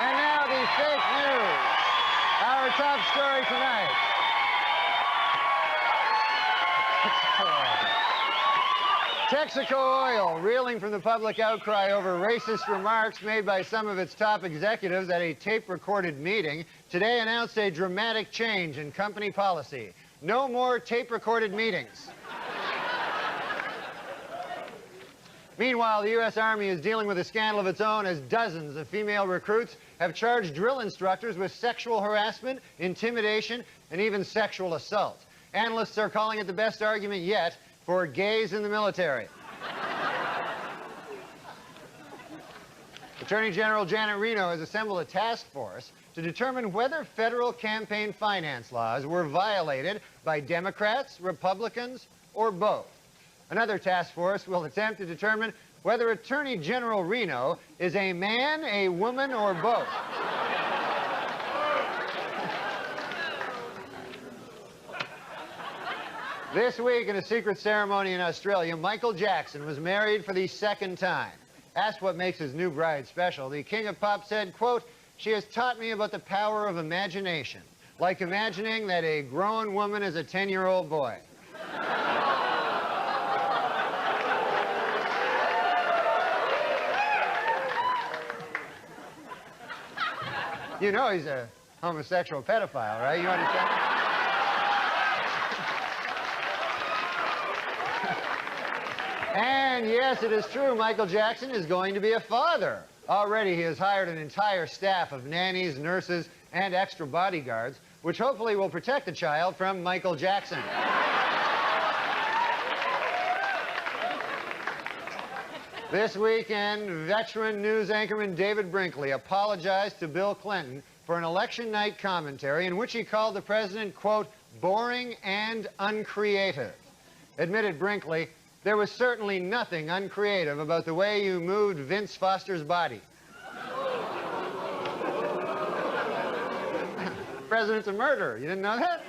And now the fake news. Our top story tonight. Texaco Oil, reeling from the public outcry over racist remarks made by some of its top executives at a tape-recorded meeting, today announced a dramatic change in company policy. No more tape-recorded meetings. Meanwhile, the U.S. Army is dealing with a scandal of its own as dozens of female recruits have charged drill instructors with sexual harassment, intimidation, and even sexual assault. Analysts are calling it the best argument yet for gays in the military. Attorney General Janet Reno has assembled a task force to determine whether federal campaign finance laws were violated by Democrats, Republicans, or both. Another task force will attempt to determine whether Attorney General Reno is a man, a woman, or both. This week, in a secret ceremony in Australia, Michael Jackson was married for the second time. Asked what makes his new bride special, the King of Pop said, quote, "She has taught me about the power of imagination, like imagining that a grown woman is a 10-year-old boy." You know he's a homosexual pedophile, right? You understand? And yes, it is true, Michael Jackson is going to be a father. Already he has hired an entire staff of nannies, nurses, and extra bodyguards, which hopefully will protect the child from Michael Jackson. This weekend, veteran news anchorman David Brinkley apologized to Bill Clinton for an election night commentary in which he called the president, quote, "boring and uncreative." Admitted Brinkley, "There was certainly nothing uncreative about the way you moved Vince Foster's body." The president's a murderer. You didn't know that?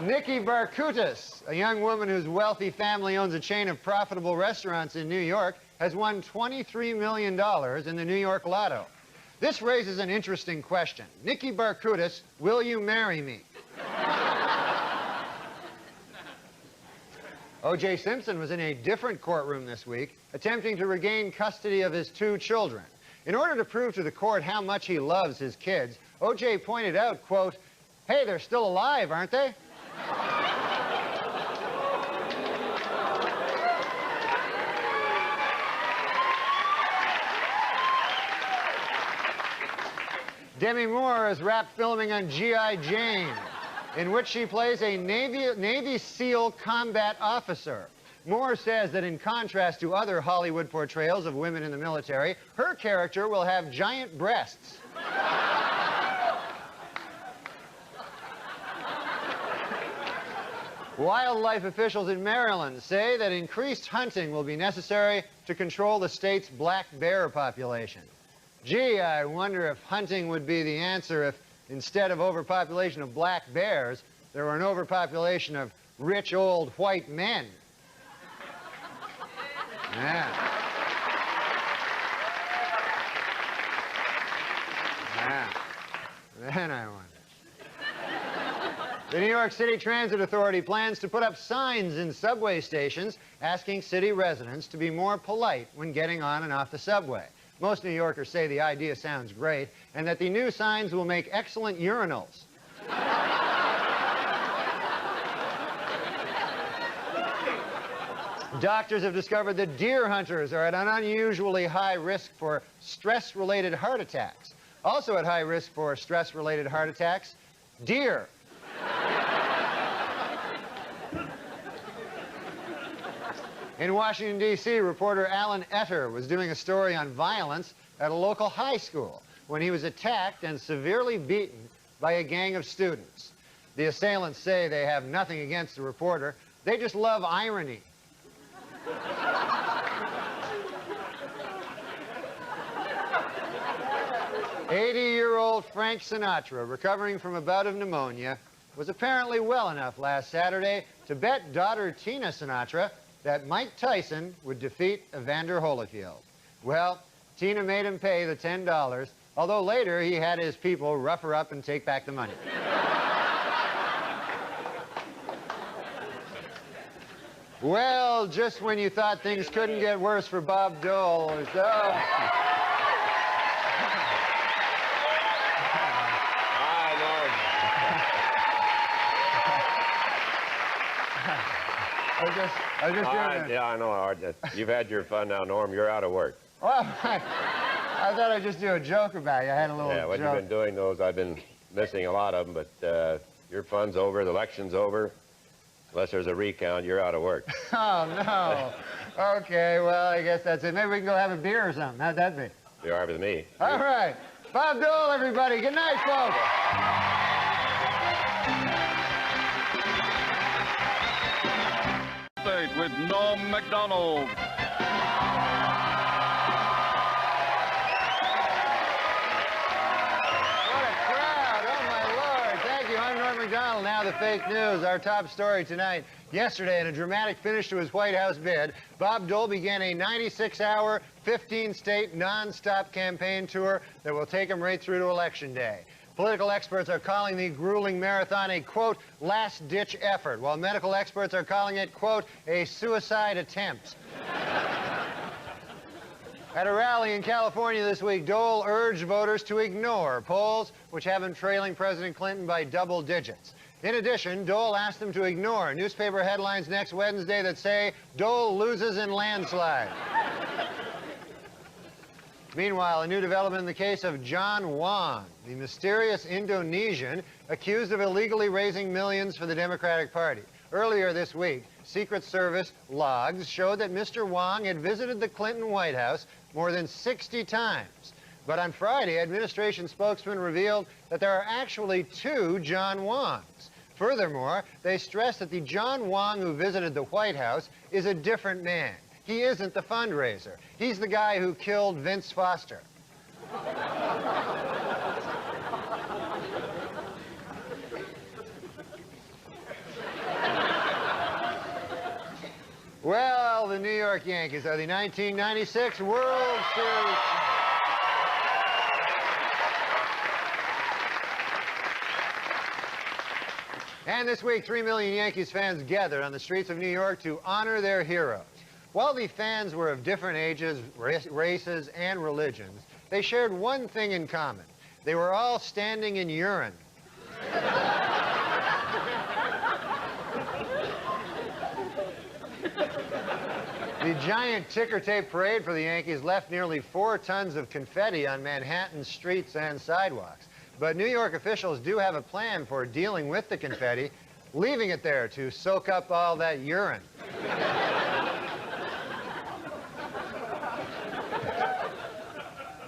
Nikki Barkutis, a young woman whose wealthy family owns a chain of profitable restaurants in New York, has won $23 million in the New York Lotto. This raises an interesting question. Nikki Barkutis, will you marry me? O.J. Simpson was in a different courtroom this week, attempting to regain custody of his 2 children. In order to prove to the court how much he loves his kids, O.J. pointed out, quote, "Hey, they're still alive, aren't they?" Demi Moore is wrapped filming on G.I. Jane, in which she plays a Navy SEAL combat officer. Moore says that in contrast to other Hollywood portrayals of women in the military, her character will have giant breasts. Wildlife officials in Maryland say that increased hunting will be necessary to control the state's black bear population. Gee, I wonder if hunting would be the answer if, instead of overpopulation of black bears, there were an overpopulation of rich old white men. Yeah. Then I wonder. The New York City Transit Authority plans to put up signs in subway stations asking city residents to be more polite when getting on and off the subway. Most New Yorkers say the idea sounds great and that the new signs will make excellent urinals. Doctors have discovered that deer hunters are at an unusually high risk for stress-related heart attacks. Also at high risk for stress-related heart attacks, deer. In Washington, D.C., reporter Alan Etter was doing a story on violence at a local high school when he was attacked and severely beaten by a gang of students. The assailants say they have nothing against the reporter. They just love irony. 80-year-old Frank Sinatra, recovering from a bout of pneumonia, was apparently well enough last Saturday to bet daughter Tina Sinatra that Mike Tyson would defeat Evander Holyfield. Well, Tina made him pay the $10, although later he had his people rough her up and take back the money. Well, just when you thought things couldn't get worse for Bob Dole, Yeah, I know, Art. You've had your fun now, Norm. You're out of work. Well, I thought I'd just do a joke about you. I had a little Yeah, what joke. you've been doing, those, I've been missing a lot of them, but your fun's over, the election's over. Unless there's a recount, you're out of work. Oh, no. Okay, well, I guess that's it. Maybe we can go have a beer or something. How'd that be? You're all right with me. All right. Bob Dole, everybody. Good night, folks. With NORM MACDONALD. Norm MacDonald, now the fake news. Our top story tonight. Yesterday, in a dramatic finish to his White House bid, Bob Dole began a 96-hour, 15-state, non-stop campaign tour that will take him right through to Election Day. Political experts are calling the grueling marathon a, quote, last-ditch effort, while medical experts are calling it, quote, a suicide attempt. At a rally in California this week, Dole urged voters to ignore polls which have him trailing President Clinton by double digits. In addition, Dole asked them to ignore newspaper headlines next Wednesday that say, Dole loses in landslide. Meanwhile, a new development in the case of John Wong, the mysterious Indonesian accused of illegally raising millions for the Democratic Party. Earlier this week, Secret Service logs showed that Mr. Wong had visited the Clinton White House more than 60 times. But on Friday, administration spokesman revealed that there are actually 2 John Wongs. Furthermore, they stressed that the John Wong who visited the White House is a different man. He isn't the fundraiser. He's the guy who killed Vince Foster. Well, the New York Yankees are the 1996 World Series. And this week, 3 million Yankees fans gathered on the streets of New York to honor their heroes. While the fans were of different ages, races, and religions, they shared one thing in common. They were all standing in urine. The giant ticker tape parade for the Yankees left nearly 4 tons of confetti on Manhattan's streets and sidewalks. But New York officials do have a plan for dealing with the confetti, leaving it there to soak up all that urine.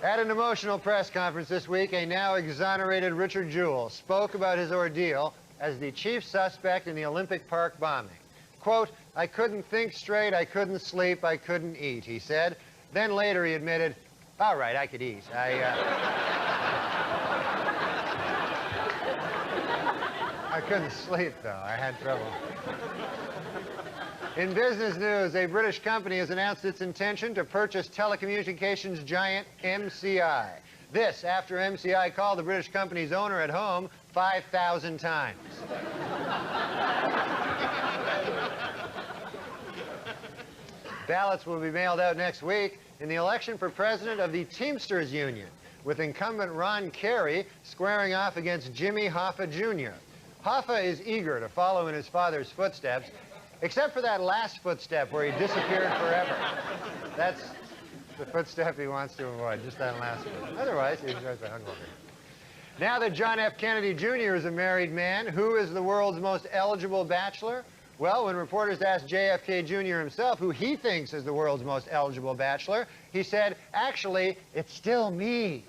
At an emotional press conference this week, a now exonerated Richard Jewell spoke about his ordeal as the chief suspect in the Olympic Park bombing. Quote, "I couldn't think straight, I couldn't sleep, I couldn't eat," he said. Then later he admitted, "All right, I could eat. I couldn't sleep, though. I had trouble." In business news, a British company has announced its intention to purchase telecommunications giant MCI. This after MCI called the British company's owner at home 5,000 times. Ballots will be mailed out next week in the election for president of the Teamsters Union, with incumbent Ron Carey squaring off against Jimmy Hoffa Jr. Hoffa is eager to follow in his father's footsteps, except for that last footstep where he disappeared forever. That's the footstep he wants to avoid, just that last one. Otherwise, he's right there. Now that John F. Kennedy Jr. is a married man, who is the world's most eligible bachelor? Well, when reporters asked JFK Jr. himself who he thinks is the world's most eligible bachelor, he said, "Actually, it's still me."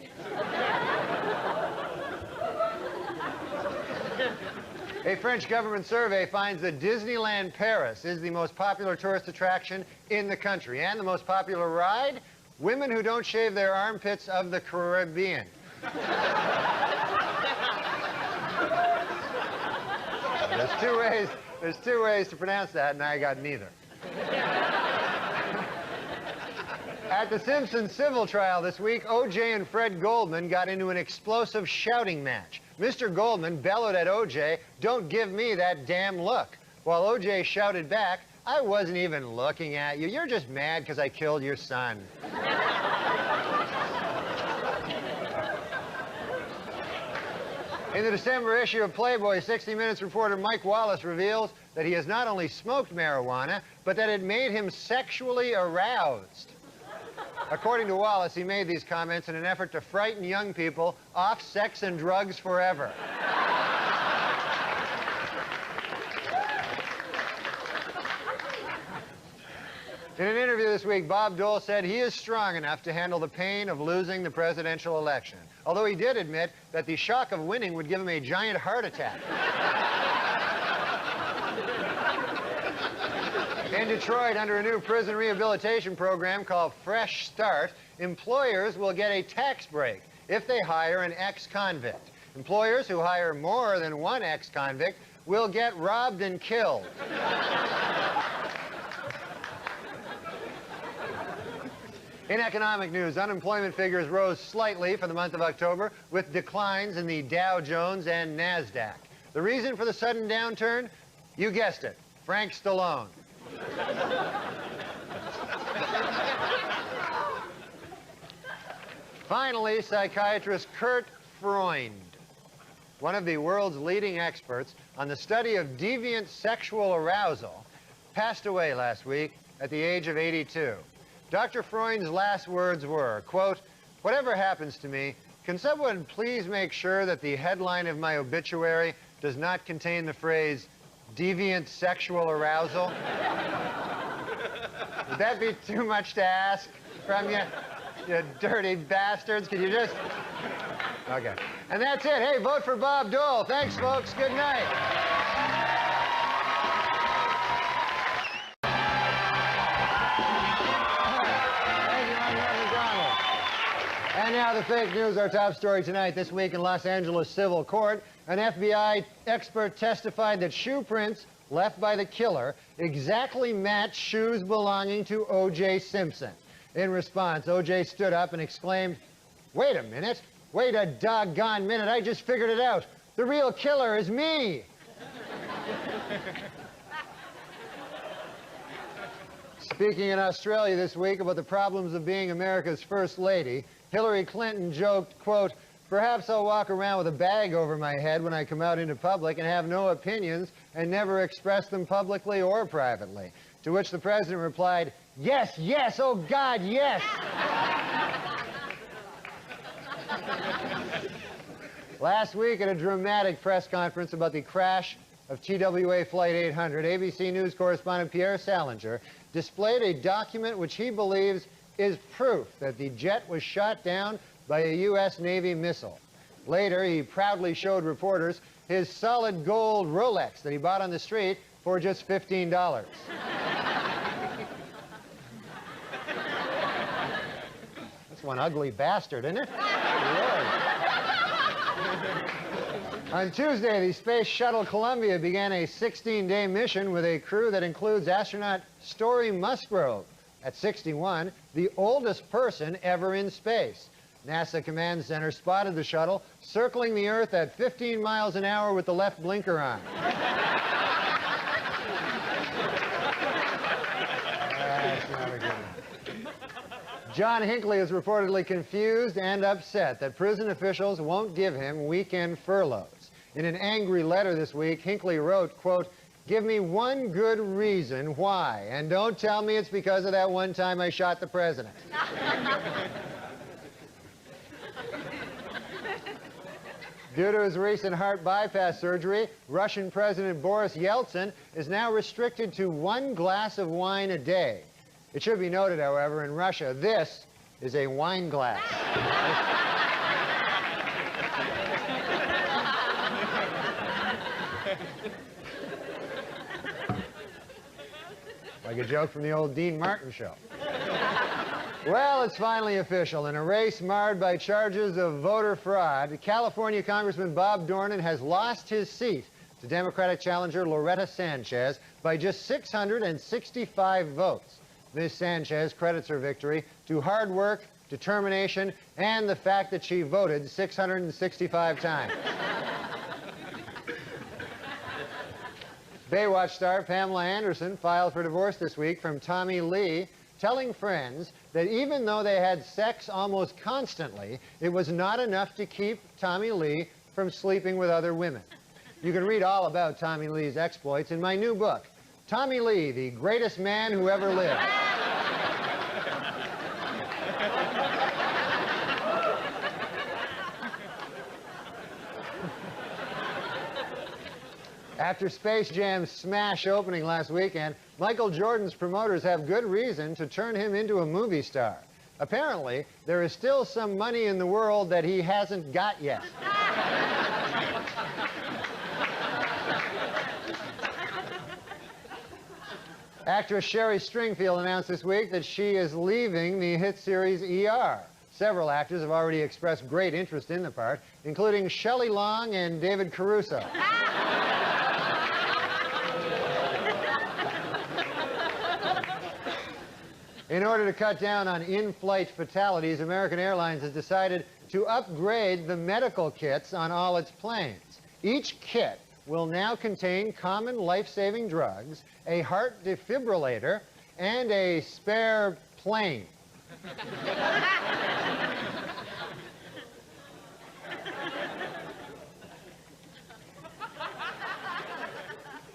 A French government survey finds that Disneyland Paris is the most popular tourist attraction in the country. And the most popular ride? Women who don't shave their armpits of the Caribbean. There's two ways to pronounce that, and I got neither. At the Simpsons civil trial this week, O.J. and Fred Goldman got into an explosive shouting match. Mr. Goldman bellowed at O.J., "Don't give me that damn look," while O.J. shouted back, "I wasn't even looking at you. You're just mad because I killed your son." In the December issue of Playboy, 60 Minutes reporter Mike Wallace reveals that he has not only smoked marijuana, but that it made him sexually aroused. According to Wallace, he made these comments in an effort to frighten young people off sex and drugs forever. In an interview this week, Bob Dole said he is strong enough to handle the pain of losing the presidential election, although he did admit that the shock of winning would give him a giant heart attack. In Detroit, under a new prison rehabilitation program called Fresh Start, employers will get a tax break if they hire an ex-convict. Employers who hire more than one ex-convict will get robbed and killed. In economic news, unemployment figures rose slightly for the month of October, with declines in the Dow Jones and NASDAQ. The reason for the sudden downturn? You guessed it, Frank Stallone. Finally, psychiatrist Kurt Freund, one of the world's leading experts on the study of deviant sexual arousal, passed away last week at the age of 82. Dr. Freund's last words were, quote, "Whatever happens to me, can someone please make sure that the headline of my obituary does not contain the phrase deviant sexual arousal?" Would that be too much to ask from you, you dirty bastards? Could you just... Okay. And that's it. Hey, vote for Bob Dole. Thanks, folks. Good night. And now the fake news, our top story tonight. This week in Los Angeles civil court, an FBI expert testified that shoe prints left by the killer exactly match shoes belonging to O.J. Simpson. In response, O.J. stood up and exclaimed, "Wait a minute. Wait a doggone minute. I just figured it out. The real killer is me." Speaking in Australia this week about the problems of being America's first lady, Hillary Clinton joked, quote, "Perhaps I'll walk around with a bag over my head when I come out into public and have no opinions and never express them publicly or privately." To which the president replied, "Yes, yes, oh God, yes." Last week at a dramatic press conference about the crash of TWA Flight 800, ABC News correspondent Pierre Salinger displayed a document which he believes is proof that the jet was shot down by a U.S. Navy missile. Later, he proudly showed reporters his solid gold Rolex that he bought on the street for just $15. That's one ugly bastard, isn't it? On Tuesday, the Space Shuttle Columbia began a 16-day mission with a crew that includes astronaut Story Musgrove, at 61, the oldest person ever in space. NASA Command Center spotted the shuttle circling the Earth at 15 miles an hour with the left blinker on. That's not a good one. John Hinckley is reportedly confused and upset that prison officials won't give him weekend furloughs. In an angry letter this week, Hinckley wrote, quote, "Give me one good reason why, and don't tell me it's because of that one time I shot the president." Due to his recent heart bypass surgery, Russian President Boris Yeltsin is now restricted to 1 glass of wine a day. It should be noted, however, in Russia, this is a wine glass. Like a joke from the old Dean Martin show. Well, it's finally official. In a race marred by charges of voter fraud, California Congressman Bob Dornan has lost his seat to Democratic challenger Loretta Sanchez by just 665 votes. Ms. Sanchez credits her victory to hard work, determination, and the fact that she voted 665 times. Baywatch star Pamela Anderson filed for divorce this week from Tommy Lee, telling friends that even though they had sex almost constantly, it was not enough to keep Tommy Lee from sleeping with other women. You can read all about Tommy Lee's exploits in my new book, Tommy Lee, the Greatest Man Who Ever Lived. After Space Jam's smash opening last weekend, Michael Jordan's promoters have good reason to turn him into a movie star. Apparently, there is still some money in the world that he hasn't got yet. Actress Sherry Stringfield announced this week that she is leaving the hit series ER. Several actors have already expressed great interest in the part, including Shelley Long and David Caruso. In order to cut down on in-flight fatalities, American Airlines has decided to upgrade the medical kits on all its planes. Each kit will now contain common life-saving drugs, a heart defibrillator, and a spare plane.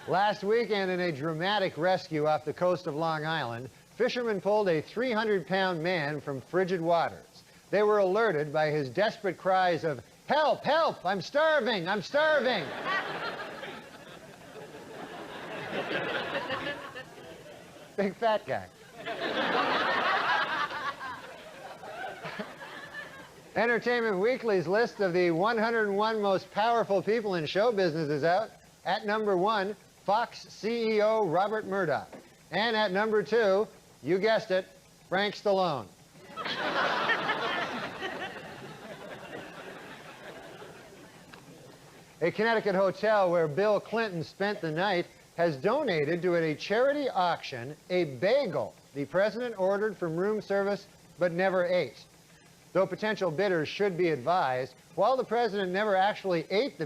Last weekend, in a dramatic rescue off the coast of Long Island, fishermen pulled a 300-pound man from frigid waters. They were alerted by his desperate cries of, "Help, help, I'm starving, I'm starving." Big fat guy. Entertainment Weekly's list of the 101 most powerful people in show business is out. At number 1, Fox CEO Robert Murdoch. And at number 2, you guessed it, Frank Stallone. A Connecticut hotel where Bill Clinton spent the night has donated to a charity auction a bagel the president ordered from room service but never ate. Though potential bidders should be advised, while the president never actually ate the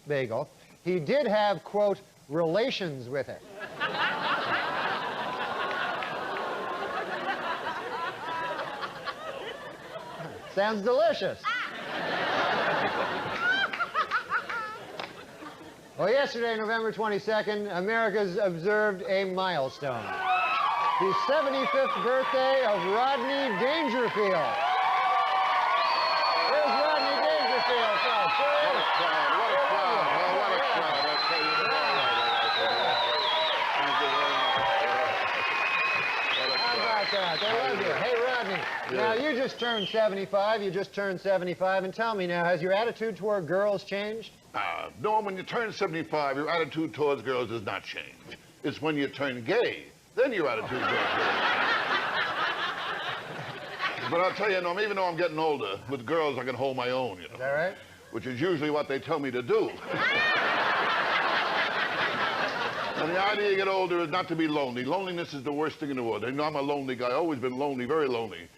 bagel, he did have, quote, relations with it. Sounds delicious. Well, yesterday, November 22nd, America's observed a milestone. The 75th birthday of Rodney Dangerfield. Where's Rodney Dangerfield, folks? What a crowd, what a crowd. Oh, what a crowd. I'll tell you what. Thank you very much. How about that? They love you. Hey, Rodney, now you just turned 75. You just turned 75. And tell me now, has your attitude toward girls changed? Norm, when you turn 75, your attitude towards girls does not change. It's when you turn gay, then your attitude towards girls. But I'll tell you, Norm, even though I'm getting older, with girls I can hold my own, you know. Is that right? Which is usually what they tell me to do. And the idea you get older is not to be lonely. Loneliness is the worst thing in the world. You know, I'm a lonely guy, always been lonely, very lonely.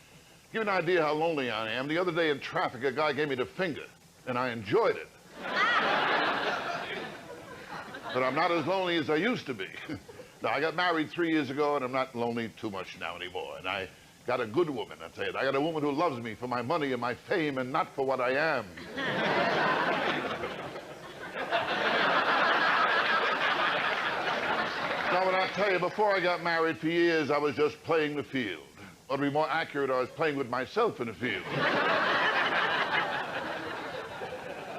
Give you an idea how lonely I am. The other day in traffic, a guy gave me the finger, and I enjoyed it. But I'm not as lonely as I used to be. Now, I got married 3 years ago, and I'm not lonely too much now anymore. And I got a good woman, I tell you. I got a woman who loves me for my money and my fame and not for what I am. Now, when I tell you, before I got married for years, I was just playing the field. Or to be more accurate, I was playing with myself in the field.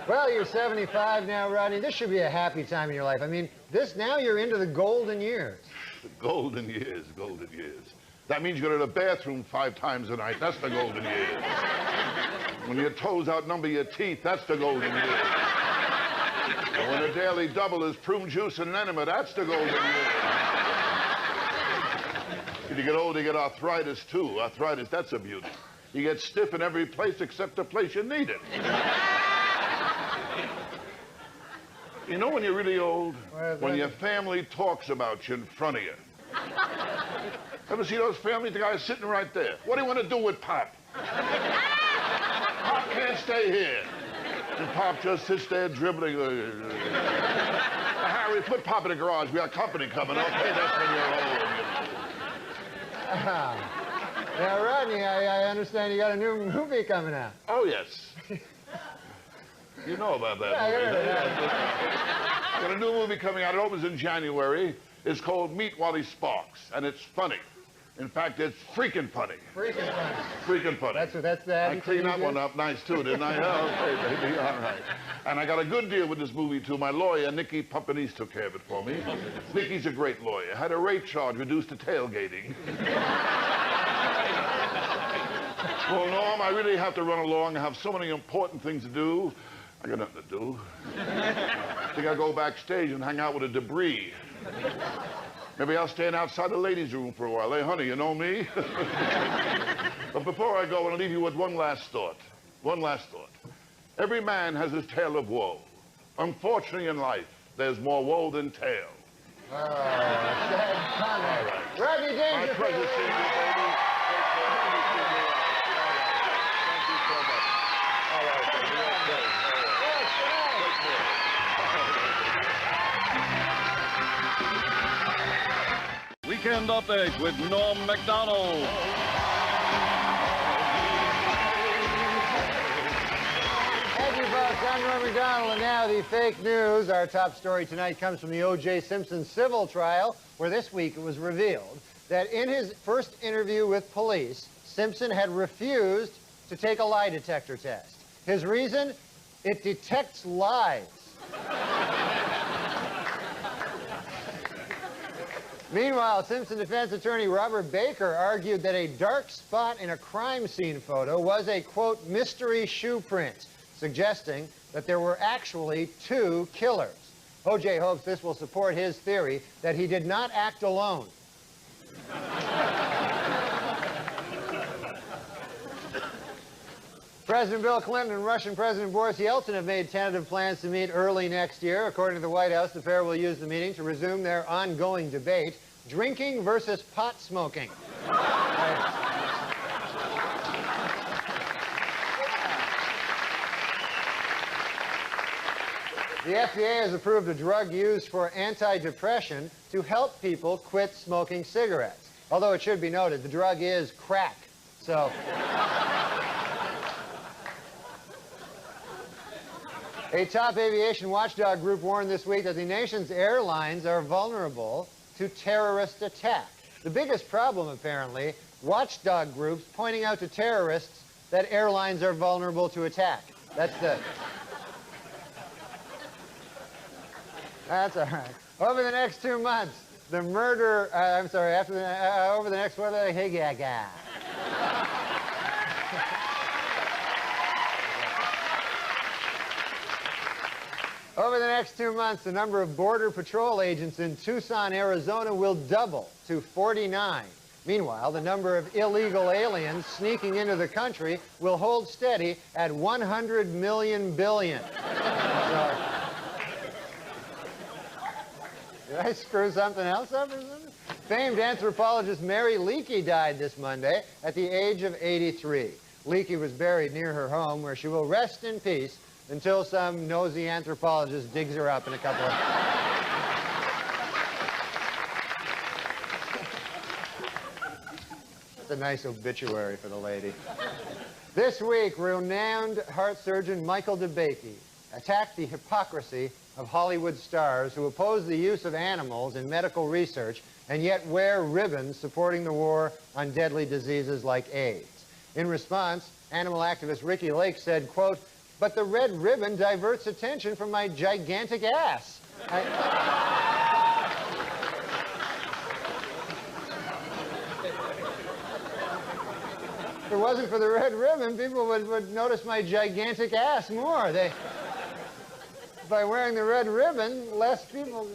Well, you're 75 now, Rodney. This should be a happy time in your life. I mean, now you're into the golden years. The golden years, golden years. That means you go to the bathroom 5 times a night. That's the golden years. When your toes outnumber your teeth, that's the golden years. And when a daily double is prune juice and enema, that's the golden years. If you get older, you get arthritis, too. Arthritis, that's a beauty. You get stiff in every place except the place you need it. You know when you're really old? When your family talks about you in front of you. Ever see those families? The guy's sitting right there. What do you want to do with Pop? Pop can't stay here. And Pop just sits there dribbling. Harry, put Pop in the garage. We got company coming. Okay, that's when you're old. Now, Rodney, I understand you got a new movie coming out. Oh, yes. You know about that movie. Got a new movie coming out. It opens in January. It's called Meet Wally Sparks, and it's funny. In fact, it's freaking funny. Freaking funny. Freaking funny. That's the I cleaned that one up nice, too, didn't I? Okay, baby, all right. And I got a good deal with this movie, too. My lawyer, Nicky Pumpanese, took care of it for me. Nicky's a great lawyer. Had a rape charge reduced to tailgating. Well, Norm, I really have to run along. I have so many important things to do. I got nothing to do. I think I'll go backstage and hang out with the debris. Maybe I'll stand outside the ladies' room for a while. Hey, honey, you know me? But before I go, I want to leave you with one last thought. One last thought. Every man has his tale of woe. Unfortunately, in life, there's more woe than tale. Oh, sad comment. All right. Rodney Dangerfield. My pleasure seeing you, baby. Thank you so much. All right, baby. Weekend Update with Norm MacDonald. Thank you, folks. I'm Norm MacDonald, and now the fake news. Our top story tonight comes from the O.J. Simpson civil trial, where this week it was revealed that in his first interview with police, Simpson had refused to take a lie detector test. His reason? It detects lies. Meanwhile, Simpson defense attorney Robert Baker argued that a dark spot in a crime scene photo was a, quote, mystery shoe print, suggesting that there were actually 2 killers. O.J. hopes this will support his theory that he did not act alone. President Bill Clinton and Russian President Boris Yeltsin have made tentative plans to meet early next year. According to the White House, the pair will use the meeting to resume their ongoing debate, drinking versus pot smoking. The FDA has approved a drug used for antidepressant to help people quit smoking cigarettes. Although it should be noted, the drug is crack. So... A top aviation watchdog group warned this week that the nation's airlines are vulnerable to terrorist attack. The biggest problem, apparently, watchdog groups pointing out to terrorists that airlines are vulnerable to attack. That's all right. Over the next 2 months, the murder, over the next, Over the next 2 months, the number of Border Patrol agents in Tucson, Arizona will double to 49. Meanwhile, the number of illegal aliens sneaking into the country will hold steady at 100 million billion. Did I screw something else up or something? Famed anthropologist Mary Leakey died this Monday at the age of 83. Leakey was buried near her home, where she will rest in peace until some nosy anthropologist digs her up in a couple of... That's a nice obituary for the lady. This week, renowned heart surgeon Michael DeBakey attacked the hypocrisy of Hollywood stars who oppose the use of animals in medical research and yet wear ribbons supporting the war on deadly diseases like AIDS. In response, animal activist Ricky Lake said, quote, "But the red ribbon diverts attention from my gigantic ass." If it wasn't for the red ribbon, people would notice my gigantic ass more. By wearing the red ribbon, less people...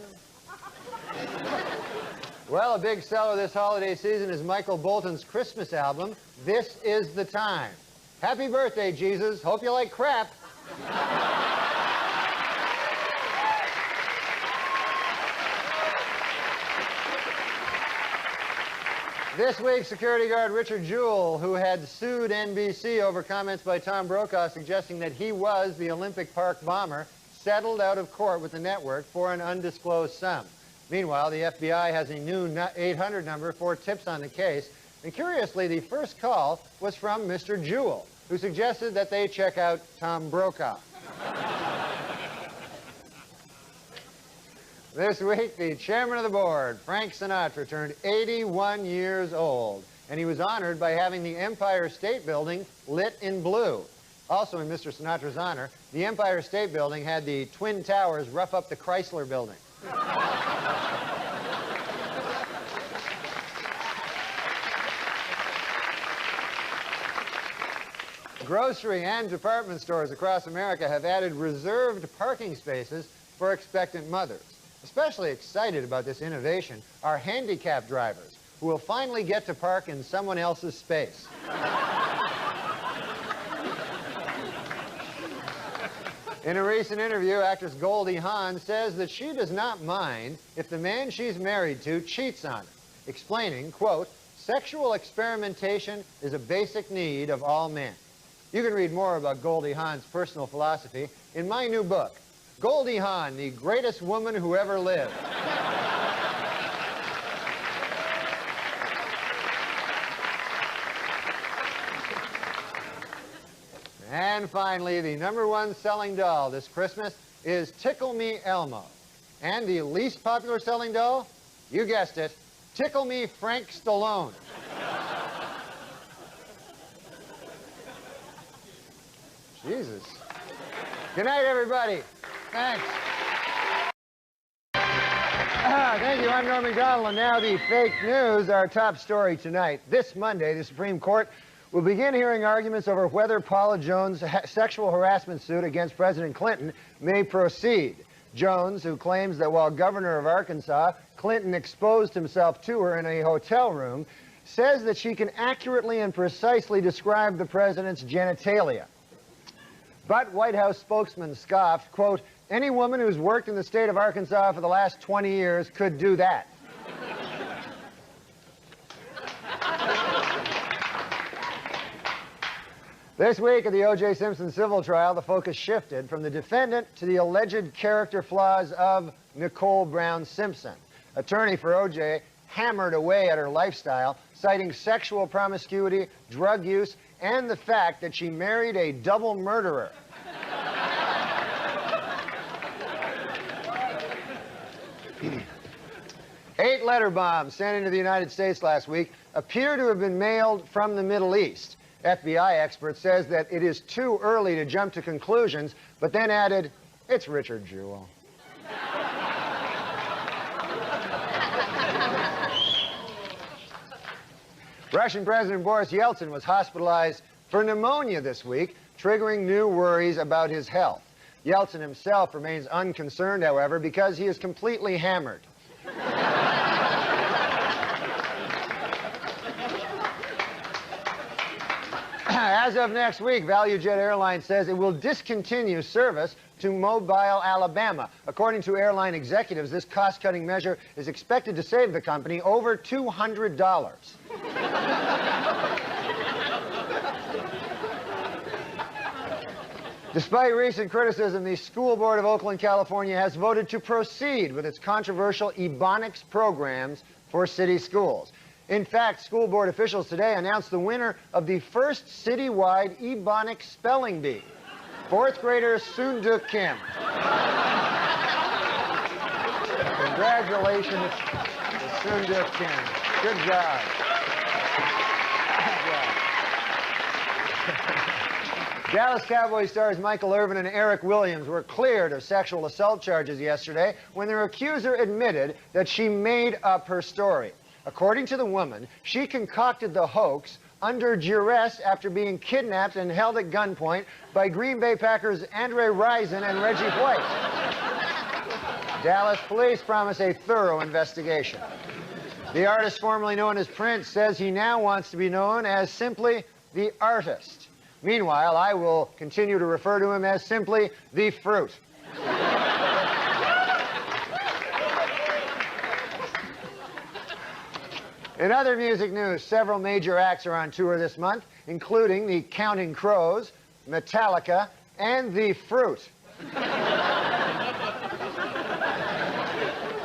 Well, a big seller this holiday season is Michael Bolton's Christmas album, This Is the Time. Happy birthday, Jesus. Hope you like crap. This week, security guard Richard Jewell, who had sued NBC over comments by Tom Brokaw suggesting that he was the Olympic Park bomber, settled out of court with the network for an undisclosed sum. Meanwhile, the FBI has a new 800 number for tips on the case. And curiously, the first call was from Mr. Jewell, who suggested that they check out Tom Brokaw. This week, the chairman of the board, Frank Sinatra, turned 81 years old, and he was honored by having the Empire State Building lit in blue. Also in Mr. Sinatra's honor, the Empire State Building had the Twin Towers rough up the Chrysler Building. Grocery and department stores across America have added reserved parking spaces for expectant mothers. Especially excited about this innovation are handicapped drivers, who will finally get to park in someone else's space. In a recent interview, actress Goldie Hawn says that she does not mind if the man she's married to cheats on her, explaining, quote, "Sexual experimentation is a basic need of all men." You can read more about Goldie Hawn's personal philosophy in my new book, Goldie Hawn, the Greatest Woman Who Ever Lived. And finally, the #1 selling doll this Christmas is Tickle Me Elmo. And the least popular selling doll? You guessed it, Tickle Me Frank Stallone. Jesus. Good night, everybody. Thanks. Thank you. I'm Norm MacDonald, and now the fake news, our top story tonight. This Monday, the Supreme Court will begin hearing arguments over whether Paula Jones' sexual harassment suit against President Clinton may proceed. Jones, who claims that while governor of Arkansas, Clinton exposed himself to her in a hotel room, says that she can accurately and precisely describe the president's genitalia. But White House spokesman scoffed, quote, "Any woman who's worked in the state of Arkansas for the last 20 years could do that." This week at the O.J. Simpson civil trial, the focus shifted from the defendant to the alleged character flaws of Nicole Brown Simpson. Attorney for O.J. hammered away at her lifestyle, citing sexual promiscuity, drug use, and the fact that she married a double murderer. Eight letter bombs sent into the United States last week appear to have been mailed from the Middle East. FBI expert says that it is too early to jump to conclusions, but then added, it's Richard Jewell. Russian President Boris Yeltsin was hospitalized for pneumonia this week, triggering new worries about his health. Yeltsin himself remains unconcerned, however, because he is completely hammered. As of next week, ValueJet Airlines says it will discontinue service to Mobile, Alabama. According to airline executives, this cost-cutting measure is expected to save the company over $200. Despite recent criticism, the School Board of Oakland, California has voted to proceed with its controversial Ebonics programs for city schools. In fact, school board officials today announced the winner of the first citywide Ebonics spelling bee, fourth grader Sunduk Kim. Congratulations to Sunduk Kim. Good job. Dallas Cowboys stars Michael Irvin and Eric Williams were cleared of sexual assault charges yesterday when their accuser admitted that she made up her story. According to the woman, she concocted the hoax under duress after being kidnapped and held at gunpoint by Green Bay Packers Andre Rison and Reggie White. Dallas police promise a thorough investigation. The artist formerly known as Prince says he now wants to be known as simply the artist. Meanwhile, I will continue to refer to him as simply the fruit. In other music news, several major acts are on tour this month, including the Counting Crows, Metallica, and the Fruit.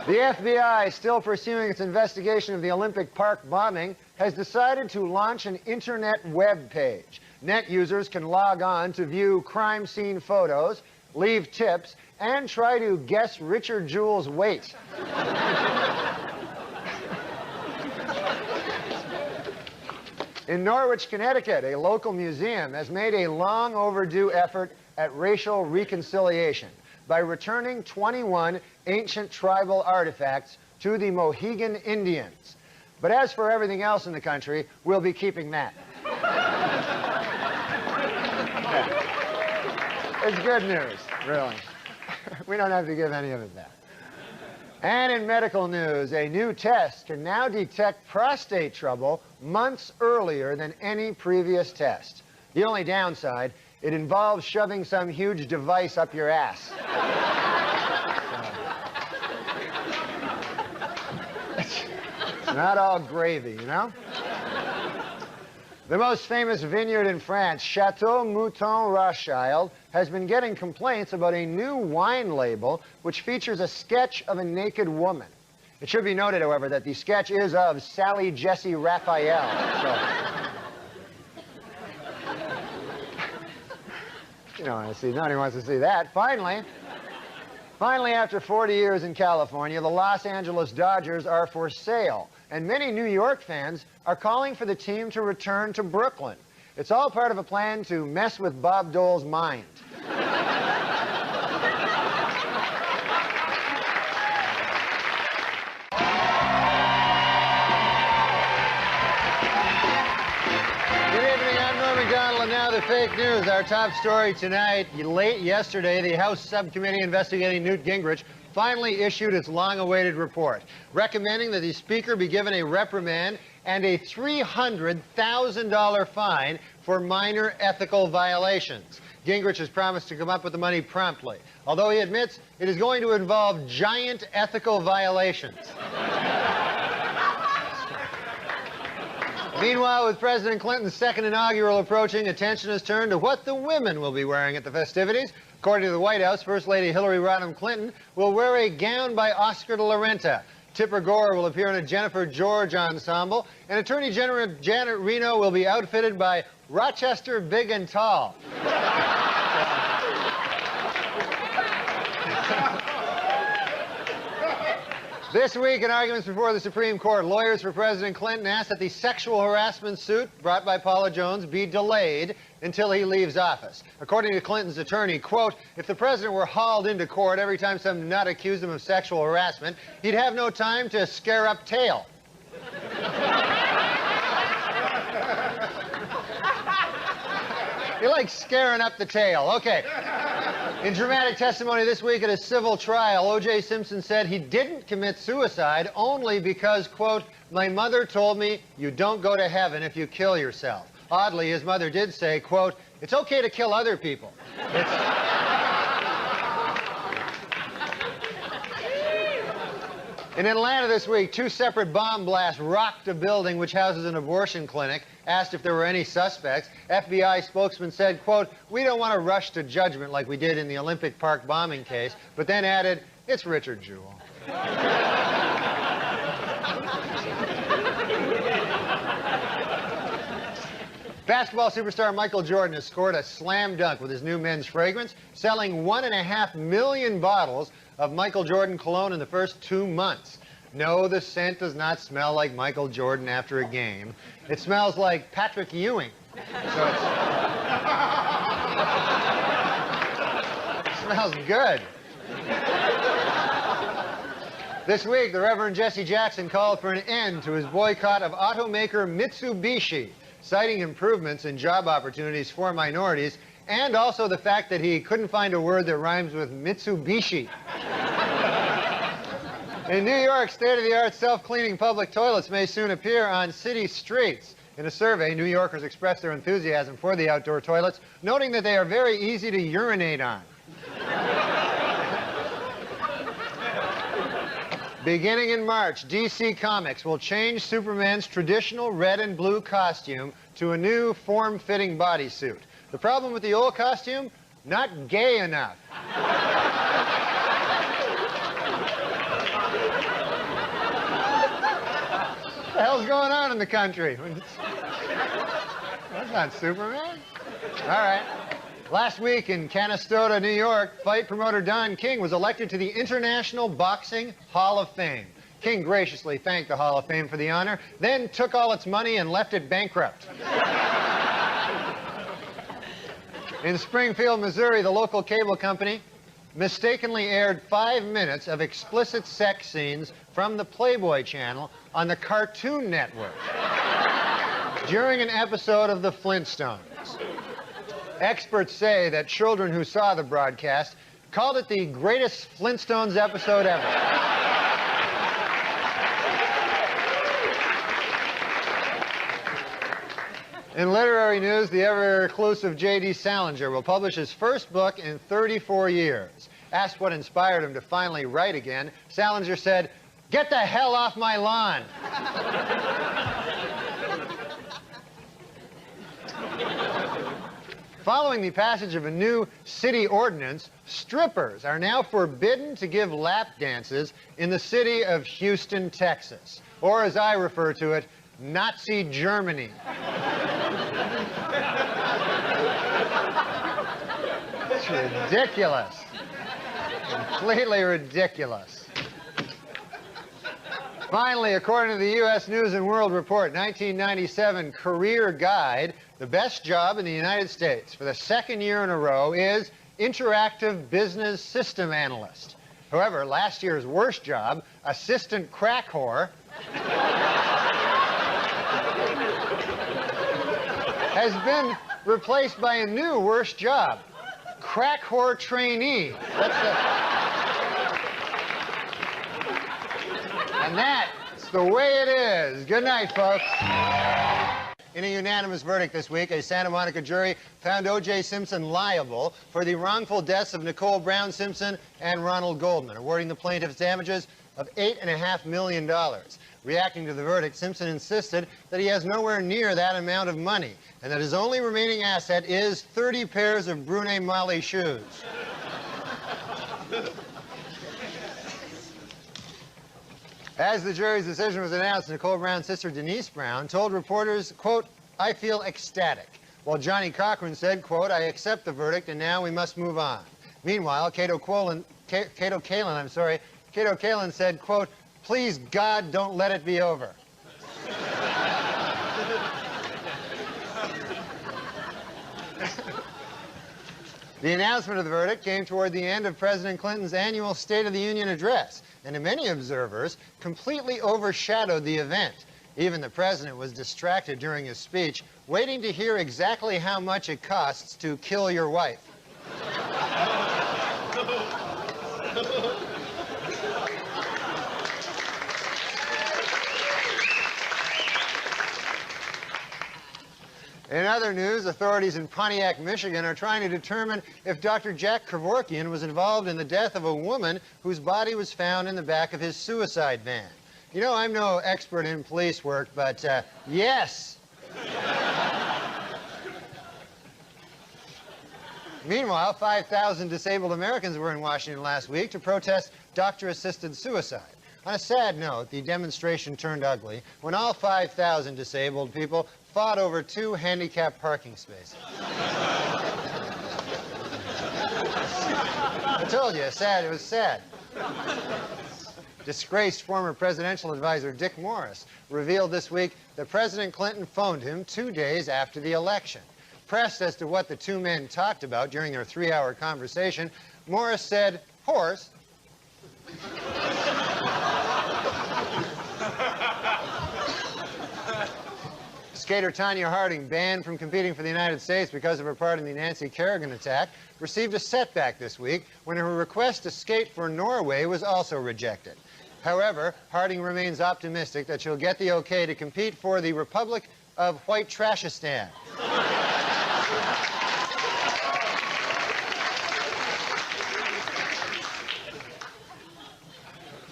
The FBI, still pursuing its investigation of the Olympic Park bombing, has decided to launch an internet web page. Net users can log on to view crime scene photos, leave tips, and try to guess Richard Jewell's weight. In Norwich, Connecticut, a local museum has made a long overdue effort at racial reconciliation by returning 21 ancient tribal artifacts to the Mohegan Indians. But as for everything else in the country, we'll be keeping that. It's good news, really. We don't have to give any of it back. And in medical news, a new test can now detect prostate trouble months earlier than any previous test. The only downside, it involves shoving some huge device up your ass. It's not all gravy, you know? The most famous vineyard in France, Chateau Mouton Rothschild, has been getting complaints about a new wine label which features a sketch of a naked woman. It should be noted, however, that the sketch is of Sally Jesse Raphael. You don't want to see, nobody wants to see that. Finally, after 40 years in California, the Los Angeles Dodgers are for sale. And many New York fans are calling for the team to return to Brooklyn. It's all part of a plan to mess with Bob Dole's mind. Good evening, I'm Norm MacDonald, and now the fake news. Our top story tonight. Late yesterday, the House subcommittee investigating Newt Gingrich finally issued its long-awaited report, recommending that the Speaker be given a reprimand and a $300,000 fine for minor ethical violations. Gingrich has promised to come up with the money promptly, although he admits it is going to involve giant ethical violations. Meanwhile, with President Clinton's second inaugural approaching, attention has turned to what the women will be wearing at the festivities. According to the White House, First Lady Hillary Rodham Clinton will wear a gown by Oscar de la Renta. Tipper Gore will appear in a Jennifer George ensemble, and Attorney General Janet Reno will be outfitted by Rochester Big and Tall. This week, in arguments before the Supreme Court, lawyers for President Clinton asked that the sexual harassment suit brought by Paula Jones be delayed until he leaves office. According to Clinton's attorney, quote, if the president were hauled into court every time some nut accused him of sexual harassment, he'd have no time to scare up tail. You like scaring up the tail. Okay. In dramatic testimony this week at a civil trial, O.J. Simpson said he didn't commit suicide only because, quote, my mother told me you don't go to heaven if you kill yourself. Oddly, his mother did say, quote, it's okay to kill other people. In Atlanta this week, 2 separate bomb blasts rocked a building which houses an abortion clinic. Asked if there were any suspects, FBI spokesman said, quote, we don't want to rush to judgment like we did in the Olympic Park bombing case, but then added, it's Richard Jewell. Basketball superstar Michael Jordan has scored a slam dunk with his new men's fragrance, selling 1.5 million bottles of Michael Jordan cologne in the first 2 months. No, the scent does not smell like Michael Jordan after a game. It smells like Patrick Ewing. So it smells good. This week, the Reverend Jesse Jackson called for an end to his boycott of automaker Mitsubishi, citing improvements in job opportunities for minorities, and also the fact that he couldn't find a word that rhymes with Mitsubishi. In New York, state-of-the-art self-cleaning public toilets may soon appear on city streets. In a survey, New Yorkers expressed their enthusiasm for the outdoor toilets, noting that they are very easy to urinate on. Beginning in March, DC Comics will change Superman's traditional red and blue costume to a new form-fitting bodysuit. The problem with the old costume? Not gay enough. What the hell's going on in the country? That's not Superman. All right. Last week in Canastota, New York, fight promoter Don King was elected to the International Boxing Hall of Fame. King graciously thanked the Hall of Fame for the honor, then took all its money and left it bankrupt. In Springfield, Missouri, the local cable company mistakenly aired 5 minutes of explicit sex scenes from the Playboy channel on the Cartoon Network during an episode of The Flintstones. Experts say that children who saw the broadcast called it the greatest Flintstones episode ever. In literary news, the ever-reclusive J.D. Salinger will publish his first book in 34 years. Asked what inspired him to finally write again, Salinger said, "Get the hell off my lawn." Following the passage of a new city ordinance, strippers are now forbidden to give lap dances in the city of Houston, Texas. Or as I refer to it, Nazi Germany. It's ridiculous. Completely ridiculous. Finally, according to the U.S. News and World Report 1997 Career Guide, the best job in the United States for the second year in a row is Interactive Business System Analyst. However, last year's worst job, Assistant Crack Whore, has been replaced by a new worst job, Crack Whore Trainee. And that's the way it is. Good night, folks. In a unanimous verdict this week, a Santa Monica jury found O.J. Simpson liable for the wrongful deaths of Nicole Brown Simpson and Ronald Goldman, awarding the plaintiffs damages of $8.5 million. Reacting to the verdict, Simpson insisted that he has nowhere near that amount of money and that his only remaining asset is 30 pairs of Brunei Mali shoes. As the jury's decision was announced, Nicole Brown's sister Denise Brown told reporters, quote, "I feel ecstatic," while Johnny Cochran said, quote, "I accept the verdict and now we must move on." Meanwhile, Cato Kalin said, quote, "Please, God, don't let it be over." The announcement of the verdict came toward the end of President Clinton's annual State of the Union address, and to many observers, completely overshadowed the event. Even the president was distracted during his speech, waiting to hear exactly how much it costs to kill your wife. In other news, authorities in Pontiac, Michigan are trying to determine if Dr. Jack Kevorkian was involved in the death of a woman whose body was found in the back of his suicide van. You know, I'm no expert in police work, but yes! Meanwhile, 5,000 disabled Americans were in Washington last week to protest doctor-assisted suicide. On a sad note, the demonstration turned ugly when all 5,000 disabled people fought over 2 handicapped parking spaces. I told you, it was sad. Disgraced former presidential advisor Dick Morris revealed this week that President Clinton phoned him 2 days after the election. Pressed as to what the two men talked about during their 3-hour conversation, Morris said, "Horse." Skater Tonya Harding, banned from competing for the United States because of her part in the Nancy Kerrigan attack, received a setback this week when her request to skate for Norway was also rejected. However, Harding remains optimistic that she'll get the okay to compete for the Republic of White Trashistan.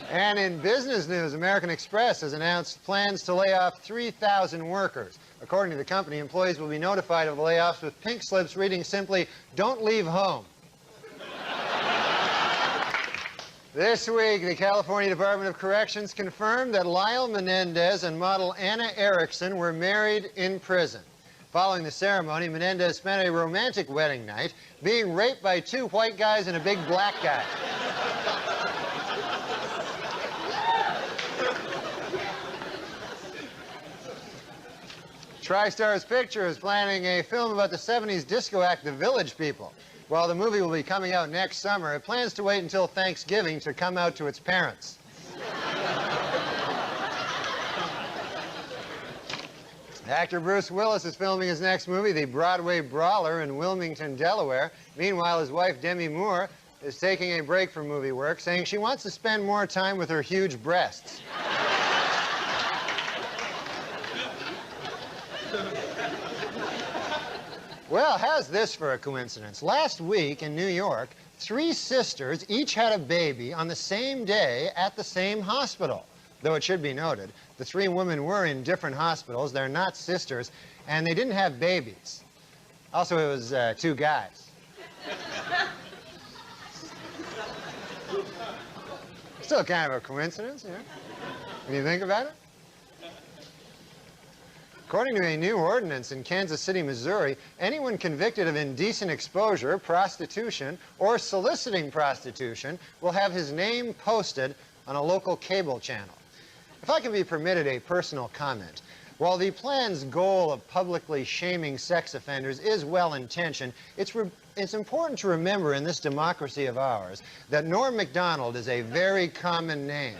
And in business news, American Express has announced plans to lay off 3,000 workers. According to the company, employees will be notified of the layoffs with pink slips reading simply, "Don't leave home." This week, the California Department of Corrections confirmed that Lyle Menendez and model Anna Erickson were married in prison. Following the ceremony, Menendez spent a romantic wedding night being raped by 2 white guys and a big black guy. TriStar's Picture is planning a film about the 70s disco act The Village People. While the movie will be coming out next summer, it plans to wait until Thanksgiving to come out to its parents. Actor Bruce Willis is filming his next movie, The Broadway Brawler, in Wilmington, Delaware. Meanwhile, his wife, Demi Moore, is taking a break from movie work, saying she wants to spend more time with her huge breasts. Well, how's this for a coincidence? Last week in New York, 3 sisters each had a baby on the same day at the same hospital. Though it should be noted, the 3 women were in different hospitals, they're not sisters, and they didn't have babies. Also, it was 2 guys. Still kind of a coincidence, you know, when you think about it. According to a new ordinance in Kansas City, Missouri, anyone convicted of indecent exposure, prostitution, or soliciting prostitution will have his name posted on a local cable channel. If I can be permitted a personal comment, while the plan's goal of publicly shaming sex offenders is well-intentioned, it's important to remember in this democracy of ours that Norm MacDonald is a very common name.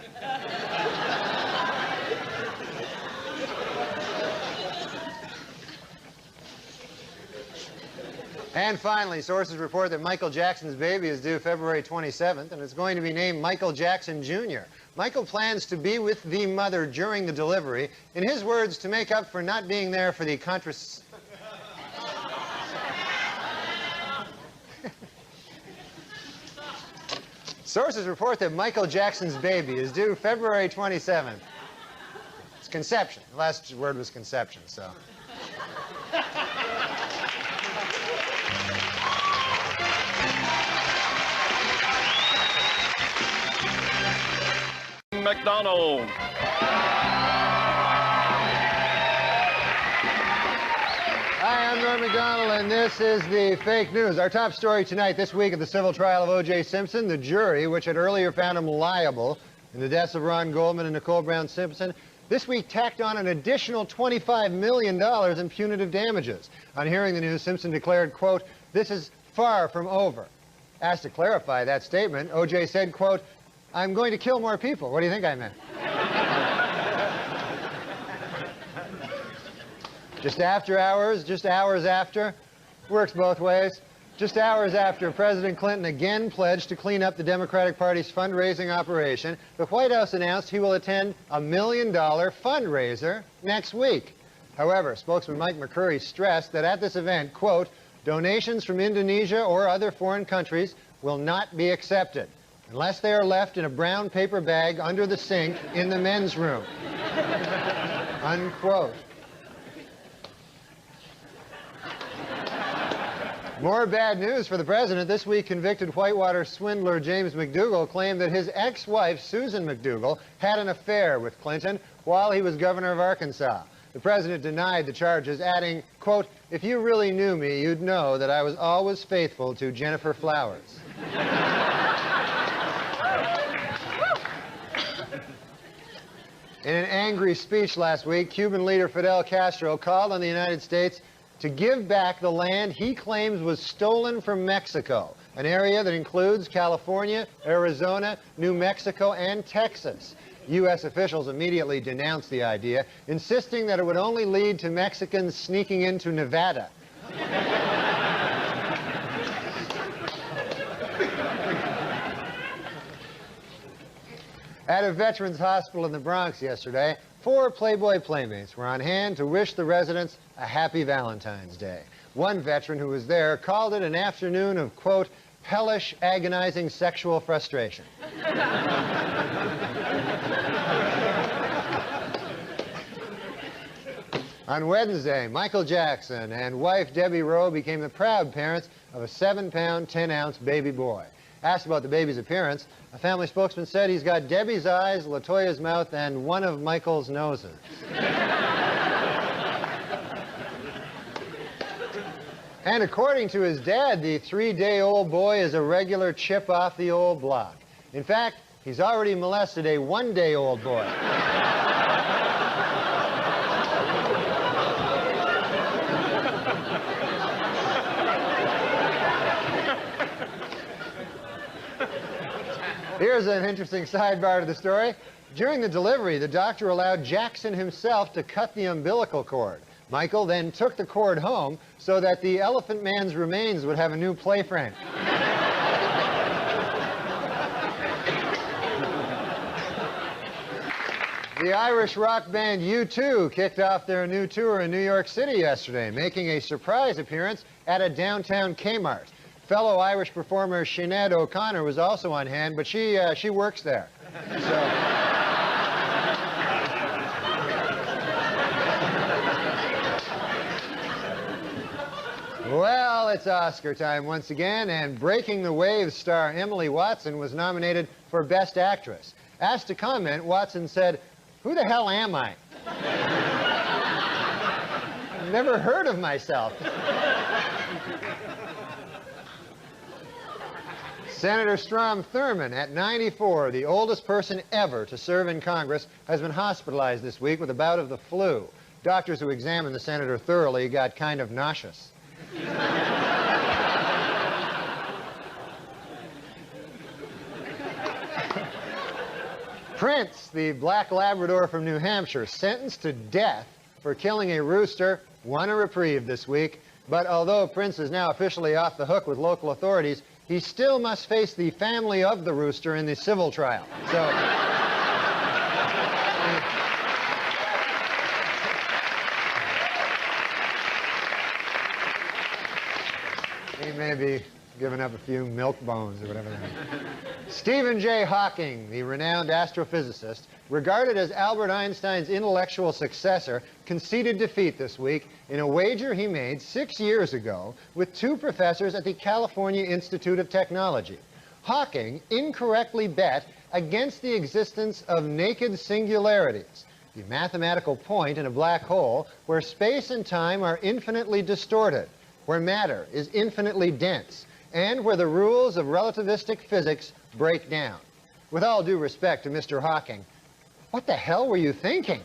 And finally, sources report that Michael Jackson's baby is due February 27th, and it's going to be named Michael Jackson Jr. Michael plans to be with the mother during the delivery, in his words, to make up for not being there for the Sources report that Michael Jackson's baby is due February 27th. conception. The last word was conception, so. McDonald. Hi, I'm Norm MacDonald, and this is the fake news. Our top story tonight, this week at the civil trial of O.J. Simpson, the jury, which had earlier found him liable in the deaths of Ron Goldman and Nicole Brown Simpson, this week tacked on an additional $25 million in punitive damages. On hearing the news, Simpson declared, quote, "This is far from over." Asked to clarify that statement, O.J. said, quote, "I'm going to kill more people. What do you think I meant?" Just hours after, works both ways, just hours after President Clinton again pledged to clean up the Democratic Party's fundraising operation, the White House announced he will attend a $1 million fundraiser next week. However, spokesman Mike McCurry stressed that at this event, quote, "Donations from Indonesia or other foreign countries will not be accepted unless they are left in a brown paper bag under the sink in the men's room." Unquote. More bad news for the president. This week, convicted Whitewater swindler James McDougal claimed that his ex-wife, Susan McDougal, had an affair with Clinton while he was governor of Arkansas. The president denied the charges, adding, quote, "If you really knew me, you'd know that I was always faithful to Jennifer Flowers." In an angry speech last week, Cuban leader Fidel Castro called on the United States to give back the land he claims was stolen from Mexico, an area that includes California, Arizona, New Mexico, and Texas. U.S. officials immediately denounced the idea, insisting that it would only lead to Mexicans sneaking into Nevada. At a veterans hospital in the Bronx yesterday, 4 Playboy playmates were on hand to wish the residents a happy Valentine's Day. One veteran who was there called it an afternoon of, quote, "hellish, agonizing sexual frustration." On Wednesday, Michael Jackson and wife Debbie Rowe became the proud parents of a 7-pound, 10-ounce baby boy. Asked about the baby's appearance, a family spokesman said he's got Debbie's eyes, LaToya's mouth, and one of Michael's noses. And according to his dad, the 3-day-old boy is a regular chip off the old block. In fact, he's already molested a 1-day-old boy. Here's an interesting sidebar to the story. During the delivery, the doctor allowed Jackson himself to cut the umbilical cord. Michael then took the cord home so that the Elephant Man's remains would have a new playframe. The Irish rock band U2 kicked off their new tour in New York City yesterday, making a surprise appearance at a downtown Kmart. Fellow Irish performer Sinead O'Connor was also on hand, but she works there. So. Well, it's Oscar time once again, and Breaking the Waves star Emily Watson was nominated for Best Actress. Asked to comment, Watson said, "Who the hell am I? I've never heard of myself." Senator Strom Thurmond, at 94, the oldest person ever to serve in Congress, has been hospitalized this week with a bout of the flu. Doctors who examined the senator thoroughly got kind of nauseous. Prince, the black Labrador from New Hampshire, sentenced to death for killing a rooster, won a reprieve this week. But although Prince is now officially off the hook with local authorities, he still must face the family of the rooster in the civil trial. So he may be giving up a few milk bones or whatever that is. Stephen J. Hawking, the renowned astrophysicist, regarded as Albert Einstein's intellectual successor, conceded defeat this week in a wager he made 6 years ago with 2 professors at the California Institute of Technology. Hawking incorrectly bet against the existence of naked singularities, the mathematical point in a black hole where space and time are infinitely distorted, where matter is infinitely dense, and where the rules of relativistic physics break down. With all due respect to Mr. Hawking, what the hell were you thinking?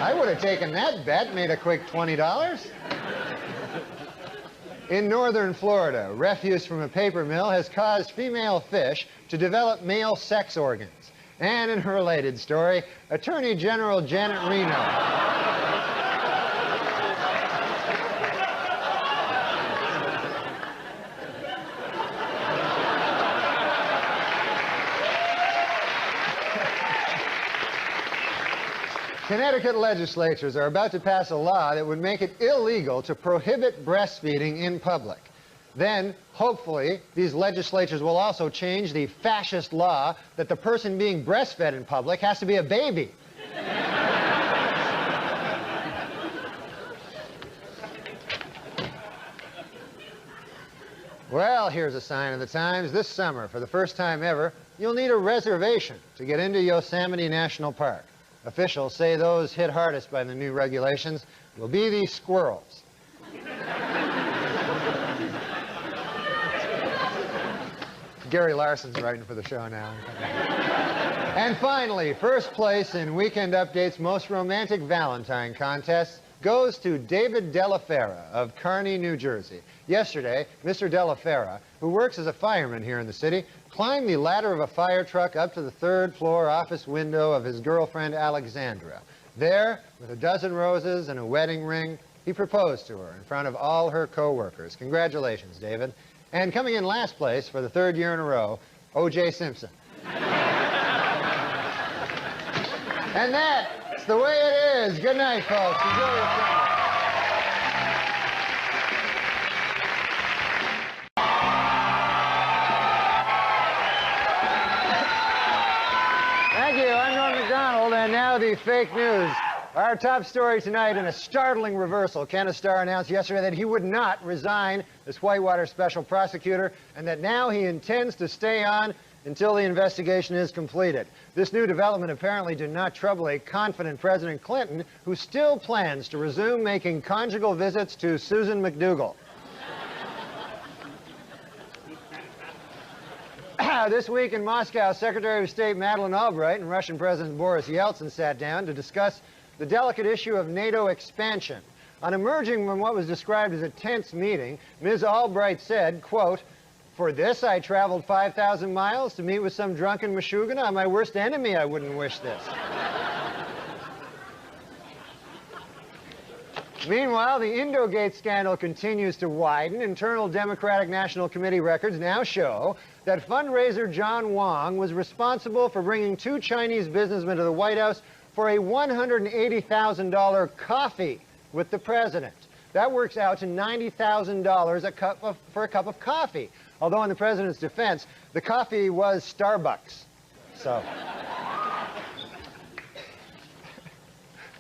I would have taken that bet, made a quick $20. In northern Florida, refuse from a paper mill has caused female fish to develop male sex organs. And in a related story, Attorney General Janet Reno. Connecticut legislatures are about to pass a law that would make it illegal to prohibit breastfeeding in public. Then, hopefully, these legislatures will also change the fascist law that the person being breastfed in public has to be a baby. Well, here's a sign of the times. This summer, for the first time ever, you'll need a reservation to get into Yosemite National Park. Officials say those hit hardest by the new regulations will be these squirrels. Gary Larson's writing for the show now. And finally, first place in Weekend Update's Most Romantic Valentine contest goes to David Della Fera of Kearney, New Jersey. Yesterday, Mr. Della Fera, who works as a fireman here in the city, climbed the ladder of a fire truck up to the 3rd floor office window of his girlfriend Alexandra. There, with a dozen roses and a wedding ring, he proposed to her in front of all her co-workers. Congratulations, David. And coming in last place for the 3rd year in a row, O.J. Simpson. And that's the way it is. Good night, folks. Enjoy your summer. Thank you. I'm Norm MacDonald, and now the fake news. Our top story tonight, in a startling reversal, Kenneth Starr announced yesterday that he would not resign as Whitewater special prosecutor, and that now he intends to stay on until the investigation is completed. This new development apparently did not trouble a confident President Clinton, who still plans to resume making conjugal visits to Susan McDougal. This week in Moscow, Secretary of State Madeleine Albright and Russian President Boris Yeltsin sat down to discuss the delicate issue of NATO expansion. On emerging from what was described as a tense meeting, Ms. Albright said, quote, "For this, I traveled 5,000 miles to meet with some drunken Meshuggah. My worst enemy, I wouldn't wish this." Meanwhile, the Indogate scandal continues to widen. Internal Democratic National Committee records now show that fundraiser John Wong was responsible for bringing 2 Chinese businessmen to the White House for a $180,000 coffee with the president. That works out to $90,000 for a cup of coffee. Although in the president's defense, the coffee was Starbucks. So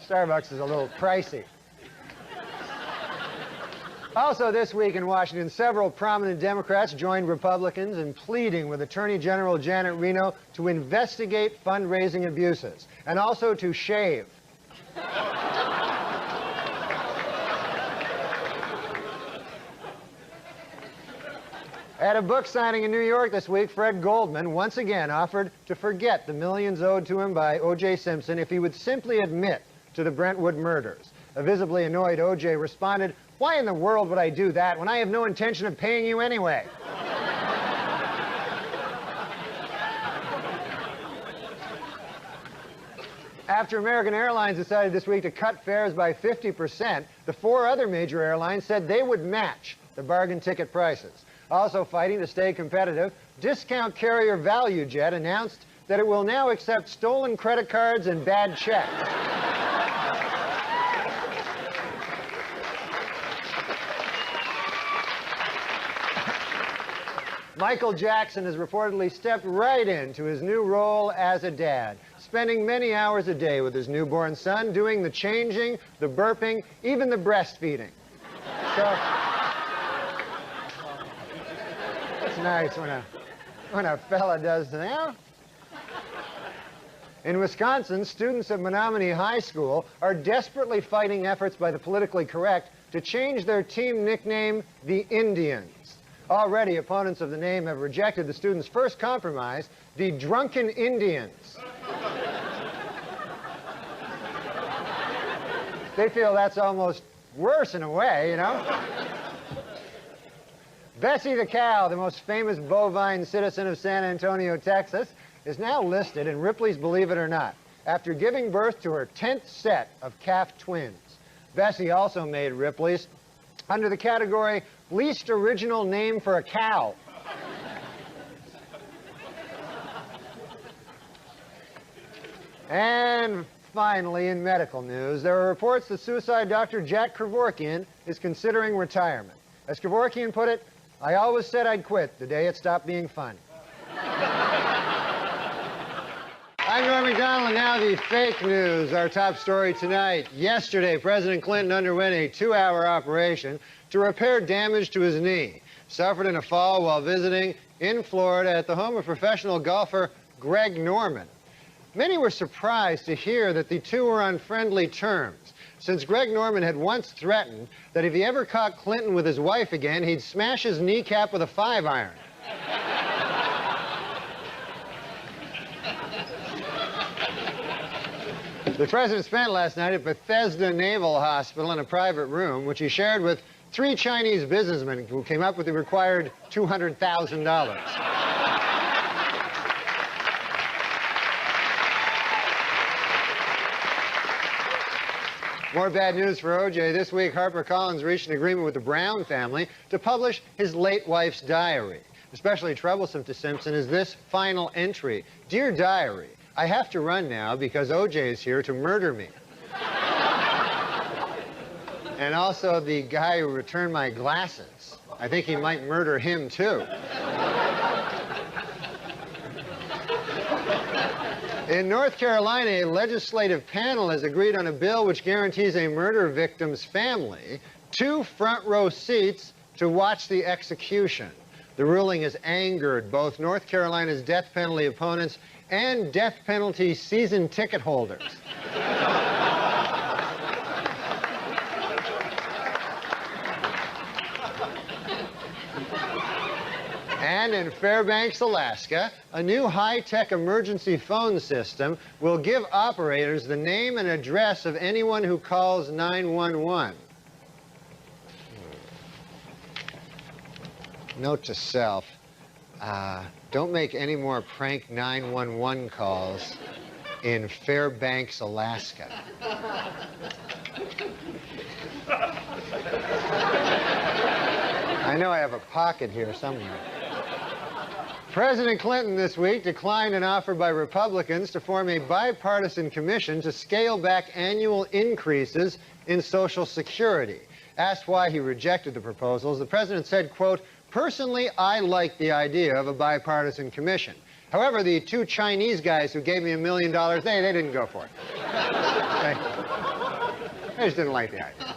Starbucks is a little pricey. Also this week in Washington, several prominent Democrats joined Republicans in pleading with Attorney General Janet Reno to investigate fundraising abuses and also to shave. At a book signing in New York this week, Fred Goldman once again offered to forget the millions owed to him by O.J. Simpson if he would simply admit to the Brentwood murders. A visibly annoyed O.J. responded, "Why in the world would I do that when I have no intention of paying you anyway?" After American Airlines decided this week to cut fares by 50%, the 4 other major airlines said they would match the bargain ticket prices. Also fighting to stay competitive, discount carrier ValueJet announced that it will now accept stolen credit cards and bad checks. Michael Jackson has reportedly stepped right into his new role as a dad, spending many hours a day with his newborn son, doing the changing, the burping, even the breastfeeding. So, it's nice when a fella does that. In Wisconsin, students at Menominee High School are desperately fighting efforts by the politically correct to change their team nickname the Indians. Already, opponents of the name have rejected the students' first compromise, the Drunken Indians. They feel that's almost worse in a way, you know? Bessie the cow, the most famous bovine citizen of San Antonio, Texas, is now listed in Ripley's Believe It or Not after giving birth to her 10th set of calf twins. Bessie also made Ripley's under the category least original name for a cow. And finally, in medical news, there are reports that suicide doctor Jack Kevorkian is considering retirement. As Kevorkian put it, "I always said I'd quit the day it stopped being fun." I'm Norm MacDonald, and now the fake news. Our top story tonight. Yesterday, President Clinton underwent a 2-hour operation to repair damage to his knee, suffered in a fall while visiting in Florida at the home of professional golfer Greg Norman. Many were surprised to hear that the two were on friendly terms, since Greg Norman had once threatened that if he ever caught Clinton with his wife again, he'd smash his kneecap with a 5-iron. The president spent last night at Bethesda Naval Hospital in a private room, which he shared with 3 Chinese businessmen who came up with the required $200,000. More bad news for O.J. This week, HarperCollins reached an agreement with the Brown family to publish his late wife's diary. Especially troublesome to Simpson is this final entry. "Dear Diary, I have to run now because O.J. is here to murder me." And also the guy who returned my glasses. I think he might murder him, too. In North Carolina, a legislative panel has agreed on a bill which guarantees a murder victim's family 2 front-row seats to watch the execution. The ruling has angered both North Carolina's death penalty opponents and death penalty season ticket holders. And in Fairbanks, Alaska, a new high-tech emergency phone system will give operators the name and address of anyone who calls 911. Note to self, don't make any more prank 911 calls in Fairbanks, Alaska. I know I have a pocket here somewhere. President Clinton this week declined an offer by Republicans to form a bipartisan commission to scale back annual increases in Social Security. Asked why he rejected the proposals, the president said, quote, "Personally, I like the idea of a bipartisan commission. However, the 2 Chinese guys who gave me $1 million, they didn't go for it. They just didn't like the idea."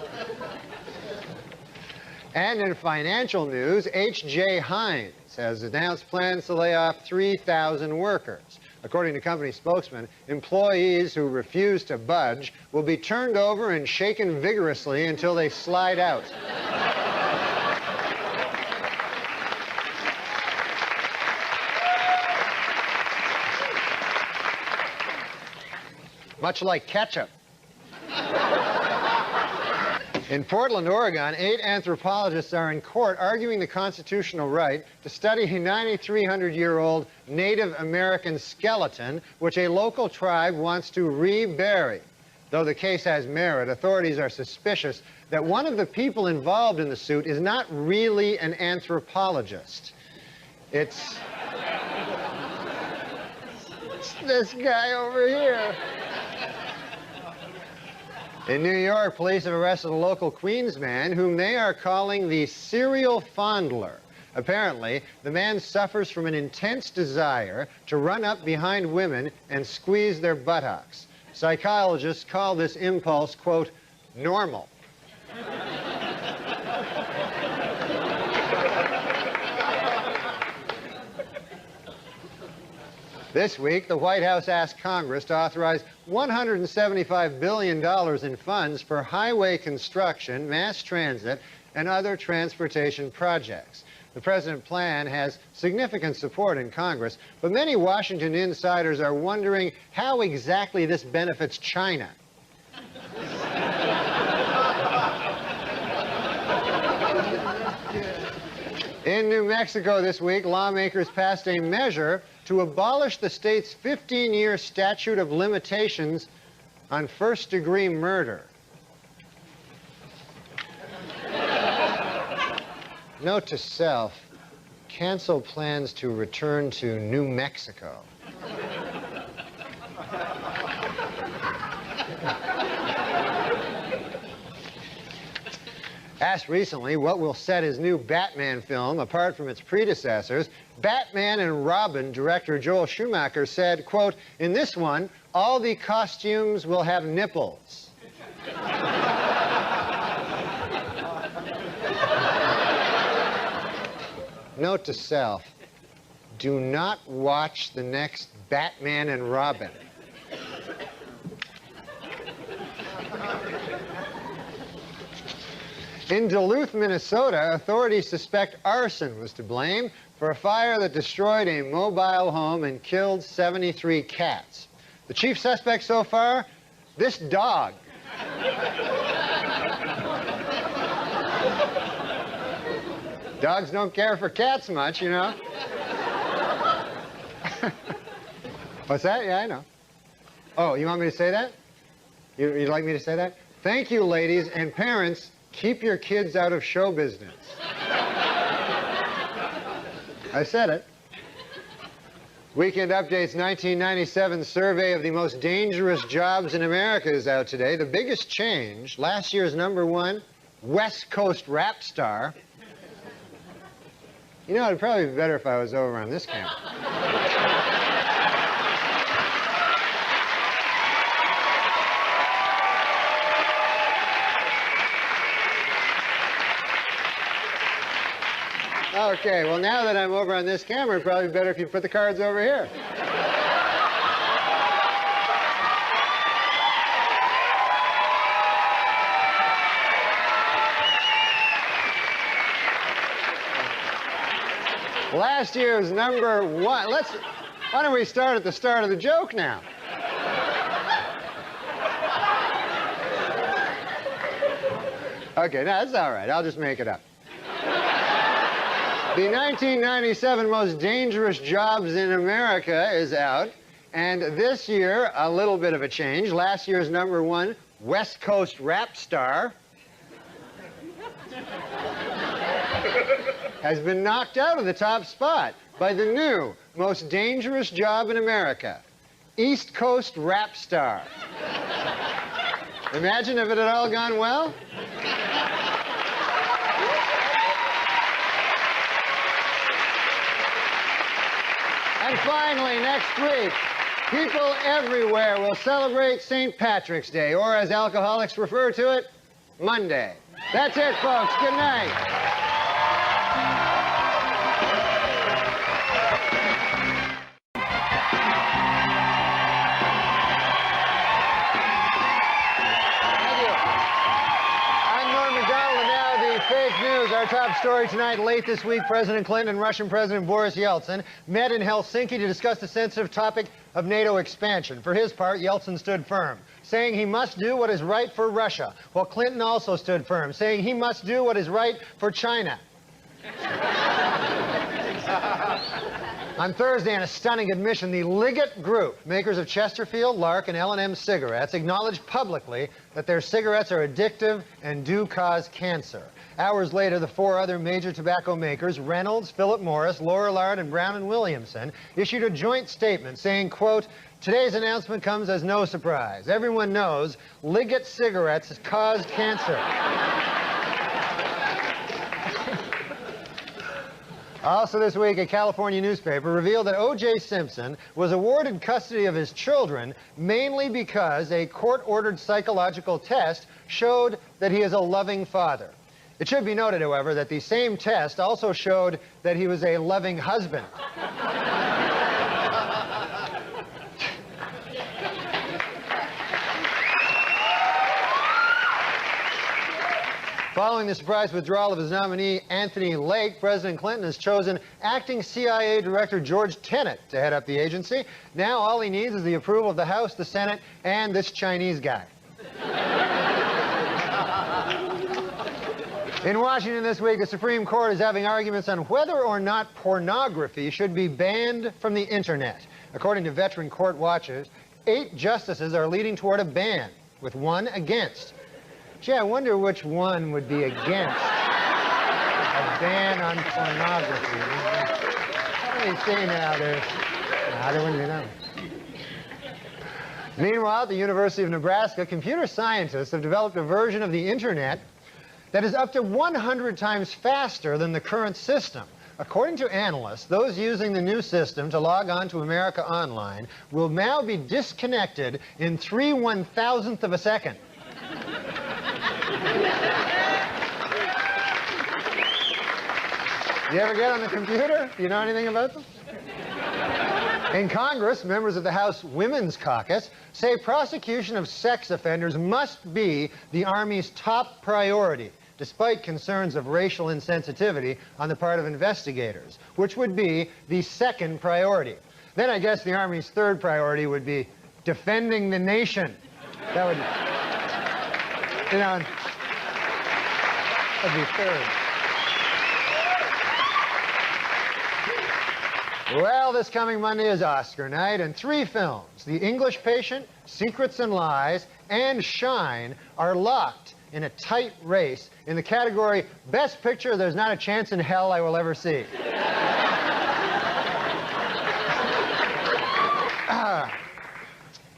And in financial news, H.J. Heinz has announced plans to lay off 3,000 workers. According to company spokesman, employees who refuse to budge will be turned over and shaken vigorously until they slide out. Much like ketchup. In Portland, Oregon, 8 anthropologists are in court arguing the constitutional right to study a 9,300-year-old Native American skeleton, which a local tribe wants to rebury. Though the case has merit, authorities are suspicious that one of the people involved in the suit is not really an anthropologist. It's this guy over here. In New York, police have arrested a local Queens man whom they are calling the serial fondler. Apparently, the man suffers from an intense desire to run up behind women and squeeze their buttocks. Psychologists call this impulse, quote, normal. This week, the White House asked Congress to authorize $175 billion in funds for highway construction, mass transit, and other transportation projects. The president's plan has significant support in Congress, but many Washington insiders are wondering how exactly this benefits China. In New Mexico this week, lawmakers passed a measure to abolish the state's 15-year statute of limitations on first-degree murder. Note to self, cancel plans to return to New Mexico. Asked recently what will set his new Batman film apart from its predecessors, Batman and Robin director Joel Schumacher said, quote, in this one, all the costumes will have nipples. Note to self, do not watch the next Batman and Robin. In Duluth, Minnesota, authorities suspect arson was to blame for a fire that destroyed a mobile home and killed 73 cats. The chief suspect so far? This dog. Dogs don't care for cats much, you know. What's that? Yeah, I know. Oh, you want me to say that? You'd like me to say that? Thank you, ladies and parents. Keep your kids out of show business. I said it. Weekend Update's 1997 survey of the most dangerous jobs in America is out today. The biggest change, last year's #1 West Coast rap star. You know, it'd probably be better if I was over on this camera. Okay, well, now that I'm over on this camera, it'd probably be better if you put the cards over here. Last year's #1. Why don't we start at the start of the joke now? Okay, no, that's all right. I'll just make it up. The 1997 Most Dangerous Jobs in America is out, and this year, a little bit of a change. Last year's #1 West Coast rap star has been knocked out of the top spot by the new Most Dangerous Job in America, East Coast rap star. Imagine if it had all gone well. And finally, next week, people everywhere will celebrate St. Patrick's Day, or as alcoholics refer to it, Monday. That's it, folks. Good night. Our top story tonight. Late this week, President Clinton and Russian President Boris Yeltsin met in Helsinki to discuss the sensitive topic of NATO expansion. For his part, Yeltsin stood firm, saying he must do what is right for Russia, while Clinton also stood firm, saying he must do what is right for China. On Thursday, in a stunning admission, the Liggett Group, makers of Chesterfield, Lark, and L&M cigarettes, acknowledged publicly that their cigarettes are addictive and do cause cancer. Hours later, the 4 other major tobacco makers, Reynolds, Philip Morris, Lorillard, and Brown & Williamson, issued a joint statement saying, quote, today's announcement comes as no surprise. Everyone knows Liggett cigarettes cause cancer. Also this week, a California newspaper revealed that O.J. Simpson was awarded custody of his children mainly because a court-ordered psychological test showed that he is a loving father. It should be noted, however, that the same test also showed that he was a loving husband. Following the surprise withdrawal of his nominee, Anthony Lake, President Clinton has chosen acting CIA Director George Tenet to head up the agency. Now all he needs is the approval of the House, the Senate, and this Chinese guy. In Washington this week, the Supreme Court is having arguments on whether or not pornography should be banned from the Internet. According to veteran court watchers, 8 justices are leading toward a ban, with 1 against. Gee, I wonder which one would be against a ban on pornography. Let me see now. There wouldn't be that one. Meanwhile, at the University of Nebraska, computer scientists have developed a version of the Internet that is up to 100 times faster than the current system. According to analysts, those using the new system to log on to America Online will now be disconnected in 3/1000th of a second. You ever get on the computer? Do you know anything about them? In Congress, members of the House Women's Caucus say prosecution of sex offenders must be the Army's top priority, despite concerns of racial insensitivity on the part of investigators, which would be the second priority. Then I guess the Army's third priority would be defending the nation. That would, you know, that'd be third. Well, this coming Monday is Oscar night, and 3 films, The English Patient, Secrets and Lies, and Shine, are locked in a tight race in the category Best Picture There's Not a Chance in Hell I Will Ever See.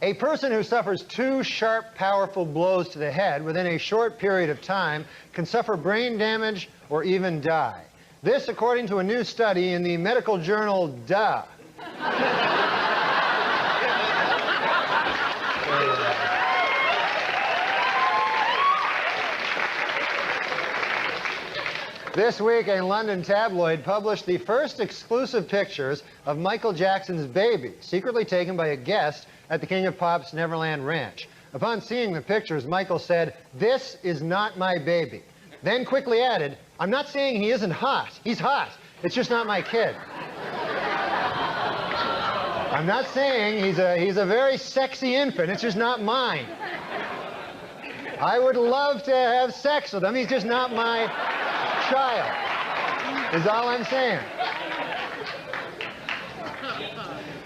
A person who suffers 2 sharp, powerful blows to the head within a short period of time can suffer brain damage or even die. This, according to a new study in the medical journal Duh. This week, a London tabloid published the first exclusive pictures of Michael Jackson's baby, secretly taken by a guest at the King of Pop's Neverland Ranch. Upon seeing the pictures, Michael said, "This is not my baby." Then quickly added, "I'm not saying he isn't hot. He's hot. It's just not my kid." "I'm not saying he's a very sexy infant. It's just not mine. I would love to have sex with him. He's just not my child," is all I'm saying.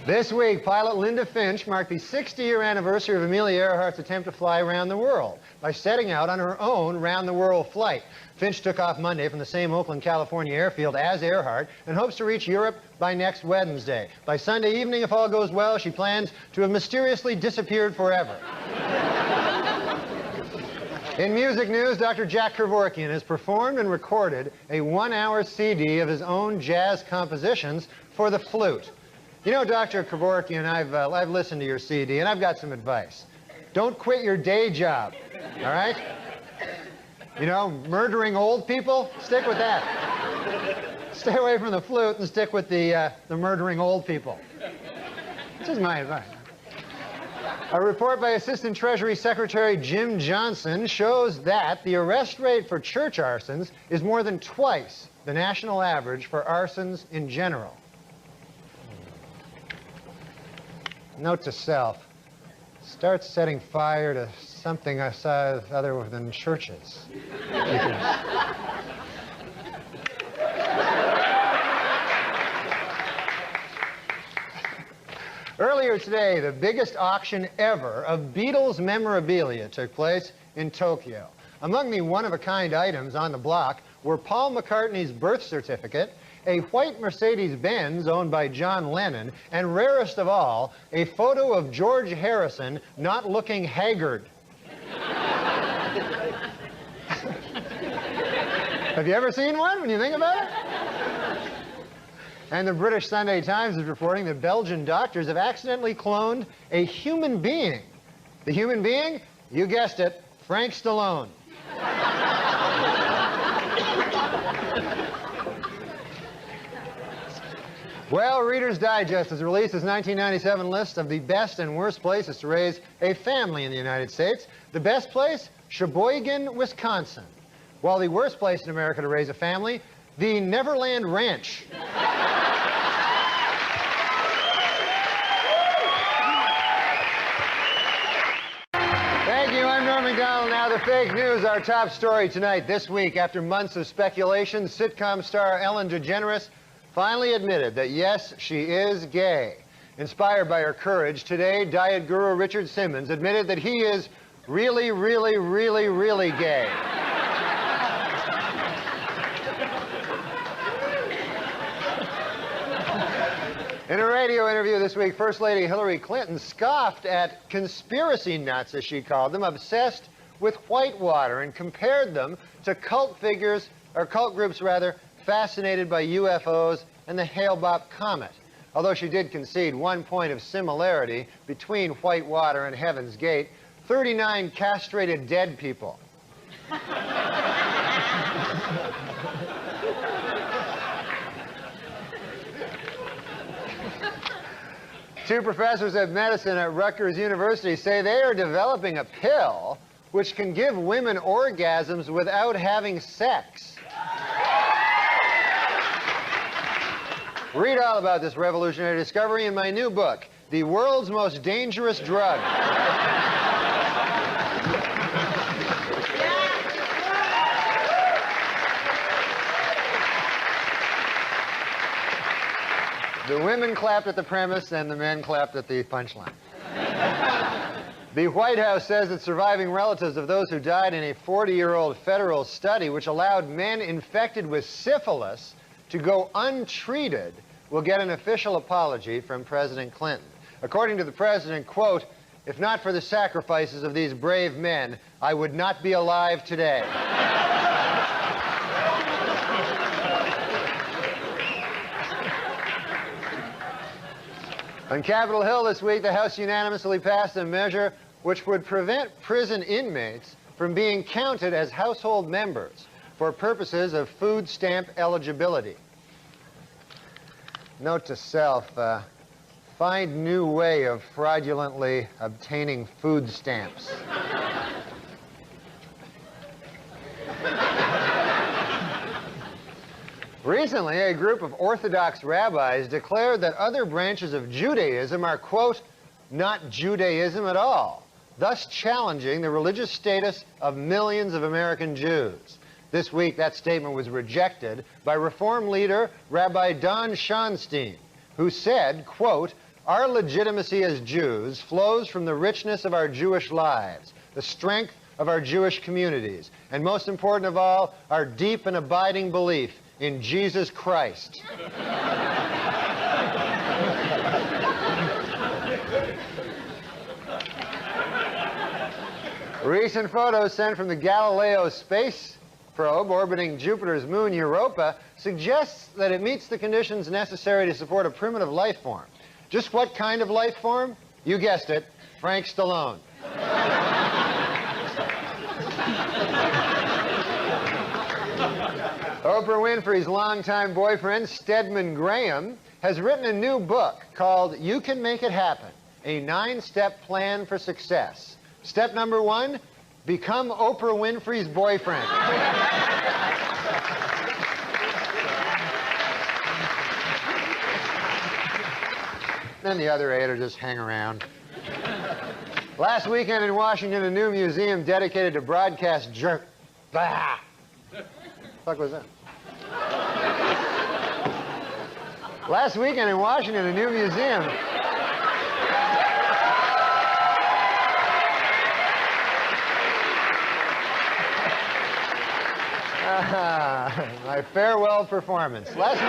This week, pilot Linda Finch marked the 60-year anniversary of Amelia Earhart's attempt to fly around the world by setting out on her own round-the-world flight. Finch took off Monday from the same Oakland, California airfield as Earhart and hopes to reach Europe by next Wednesday. By Sunday evening, if all goes well, she plans to have mysteriously disappeared forever. In music news, Dr. Jack Kevorkian has performed and recorded a 1-hour CD of his own jazz compositions for the flute. You know, Dr. Kevorkian, I've listened to your CD, and I've got some advice. Don't quit your day job, all right? You know, murdering old people, stick with that. Stay away from the flute and stick with the murdering old people. This is my advice. A report by Assistant Treasury Secretary Jim Johnson shows that the arrest rate for church arsons is more than twice the national average for arsons in general. Note to self, start setting fire to something other than churches. Earlier today, the biggest auction ever of Beatles memorabilia took place in Tokyo. Among the one-of-a-kind items on the block were Paul McCartney's birth certificate, a white Mercedes-Benz owned by John Lennon, and rarest of all, a photo of George Harrison not looking haggard. Have you ever seen one when you think about it? And the British Sunday Times is reporting that Belgian doctors have accidentally cloned a human being. The human being? You guessed it, Frank Stallone. Well, Reader's Digest has released its 1997 list of the best and worst places to raise a family in the United States. The best place? Sheboygan, Wisconsin. While the worst place in America to raise a family? The Neverland Ranch. Thank you, I'm Norm MacDonald. Now the fake news, our top story tonight. This week, after months of speculation, sitcom star Ellen DeGeneres finally admitted that yes, she is gay. Inspired by her courage, today, diet guru Richard Simmons admitted that he is really, really, really, really gay. In a radio interview this week, First Lady Hillary Clinton scoffed at conspiracy nuts, as she called them, obsessed with Whitewater, and compared them to cult figures, or cult groups rather, fascinated by UFOs and the Hale-Bopp comet. Although she did concede 1 point of similarity between Whitewater and Heaven's Gate, 39 castrated dead people. Two professors of medicine at Rutgers University say they are developing a pill which can give women orgasms without having sex. Read all about this revolutionary discovery in my new book, The World's Most Dangerous Drug. The women clapped at the premise and the men clapped at the punchline. The White House says that surviving relatives of those who died in a 40-year-old federal study which allowed men infected with syphilis to go untreated will get an official apology from President Clinton. According to the president, quote, "If not for the sacrifices of these brave men, I would not be alive today." On Capitol Hill this week, the House unanimously passed a measure which would prevent prison inmates from being counted as household members for purposes of food stamp eligibility. Note to self, find new way of fraudulently obtaining food stamps. Recently, a group of Orthodox rabbis declared that other branches of Judaism are, quote, not Judaism at all, thus challenging the religious status of millions of American Jews. This week, that statement was rejected by Reform leader Rabbi Don Schonstein, who said, quote, "Our legitimacy as Jews flows from the richness of our Jewish lives, the strength of our Jewish communities, and most important of all, our deep and abiding belief in Jesus Christ." Recent photos sent from the Galileo space probe orbiting Jupiter's moon Europa suggests that it meets the conditions necessary to support a primitive life form. Just what kind of life form? You guessed it, Frank Stallone. Oprah Winfrey's longtime boyfriend, Stedman Graham, has written a new book called You Can Make It Happen, a 9-step plan for success. Step number 1, become Oprah Winfrey's boyfriend. Then the other 8 are just hang around. Last weekend in Washington, a new museum dedicated to broadcast What the fuck was that? Last weekend in Washington, a new museum. My farewell performance. Last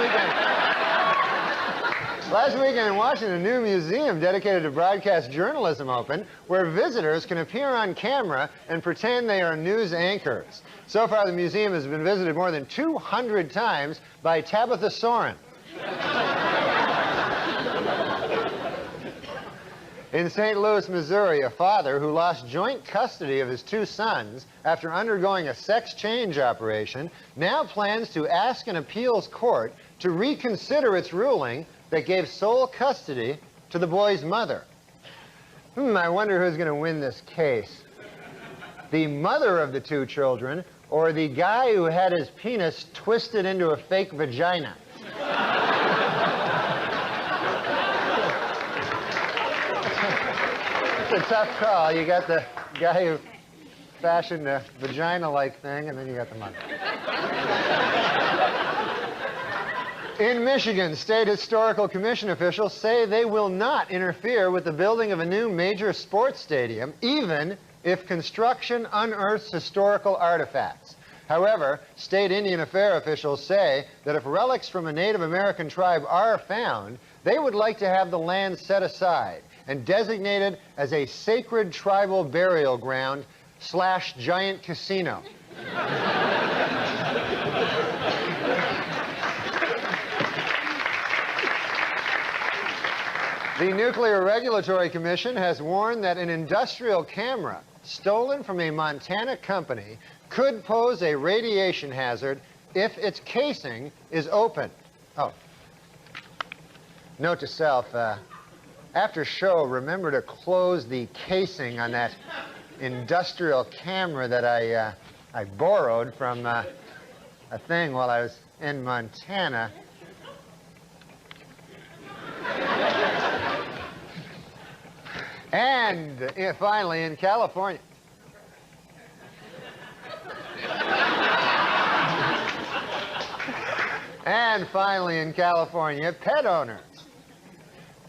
weekend in Washington, a new museum dedicated to broadcast journalism opened, where visitors can appear on camera and pretend they are news anchors. So far, the museum has been visited more than 200 times by Tabitha Soren. In St. Louis, Missouri, a father who lost joint custody of his 2 sons after undergoing a sex change operation now plans to ask an appeals court to reconsider its ruling that gave sole custody to the boy's mother. I wonder who's going to win this case. The mother of the 2 children or the guy who had his penis twisted into a fake vagina? It's a tough call. You got the guy who fashioned a vagina-like thing, and then you got the mother. In Michigan, State Historical Commission officials say they will not interfere with the building of a new major sports stadium, even if construction unearths historical artifacts. However, state Indian Affairs officials say that if relics from a Native American tribe are found, they would like to have the land set aside and designated as a sacred tribal burial ground / giant casino. The Nuclear Regulatory Commission has warned that an industrial camera stolen from a Montana company could pose a radiation hazard if its casing is open. Oh. Note to self, after show, remember to close the casing on that industrial camera that I borrowed from a thing while I was in Montana. And finally, in California. And finally, in California, pet owners.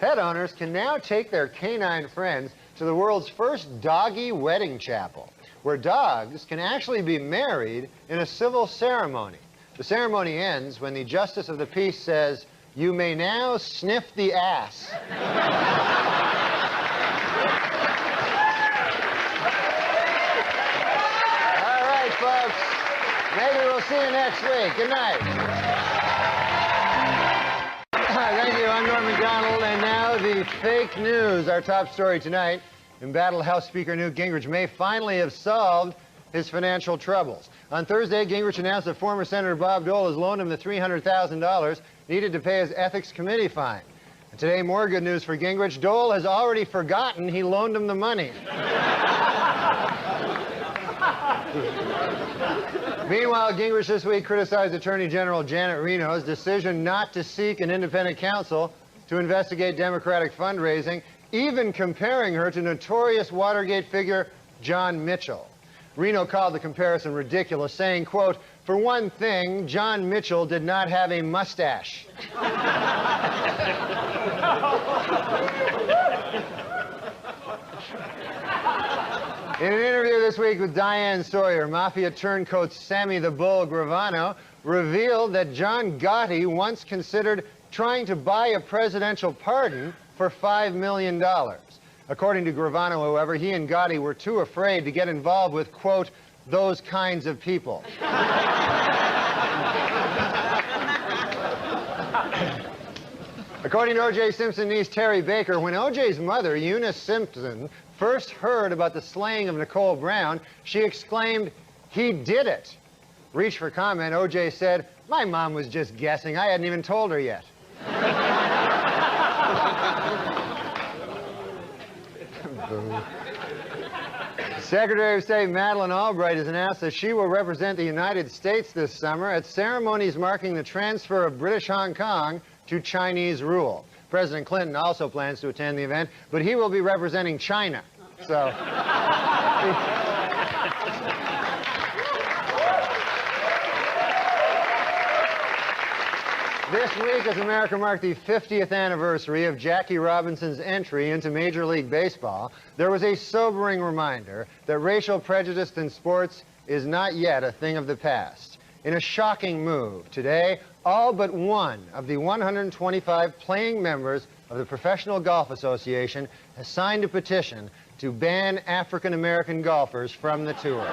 Pet owners can now take their canine friends to the world's first doggy wedding chapel, where dogs can actually be married in a civil ceremony. The ceremony ends when the Justice of the Peace says, "You may now sniff the ass." All right, folks. Maybe we'll see you next week. Good night. Thank you. I'm Norm MacDonald, and now the fake news. Our top story tonight. Embattled House Speaker Newt Gingrich may finally have solved his financial troubles. On Thursday, Gingrich announced that former Senator Bob Dole has loaned him the $300,000 needed to pay his ethics committee fine. And today, more good news for Gingrich. Dole has already forgotten he loaned him the money. Meanwhile, Gingrich this week criticized Attorney General Janet Reno's decision not to seek an independent counsel to investigate Democratic fundraising, even comparing her to notorious Watergate figure John Mitchell. Reno called the comparison ridiculous, saying, quote, "For one thing, John Mitchell did not have a mustache." In an interview this week with Diane Sawyer, Mafia turncoat Sammy the Bull Gravano revealed that John Gotti once considered trying to buy a presidential pardon for $5 million. According to Gravano, however, he and Gotti were too afraid to get involved with, quote, "those kinds of people." According to O.J. Simpson niece Terry Baker, when O.J.'s mother, Eunice Simpson, first heard about the slaying of Nicole Brown, she exclaimed, "He did it." Reached for comment, O.J. said, "My mom was just guessing. I hadn't even told her yet." Secretary of State Madeleine Albright has announced that she will represent the United States this summer at ceremonies marking the transfer of British Hong Kong to Chinese rule. President Clinton also plans to attend the event, but he will be representing China. So... This week, as America marked the 50th anniversary of Jackie Robinson's entry into Major League Baseball, there was a sobering reminder that racial prejudice in sports is not yet a thing of the past. In a shocking move, today, all but one of the 125 playing members of the Professional Golf Association has signed a petition to ban African American golfers from the tour.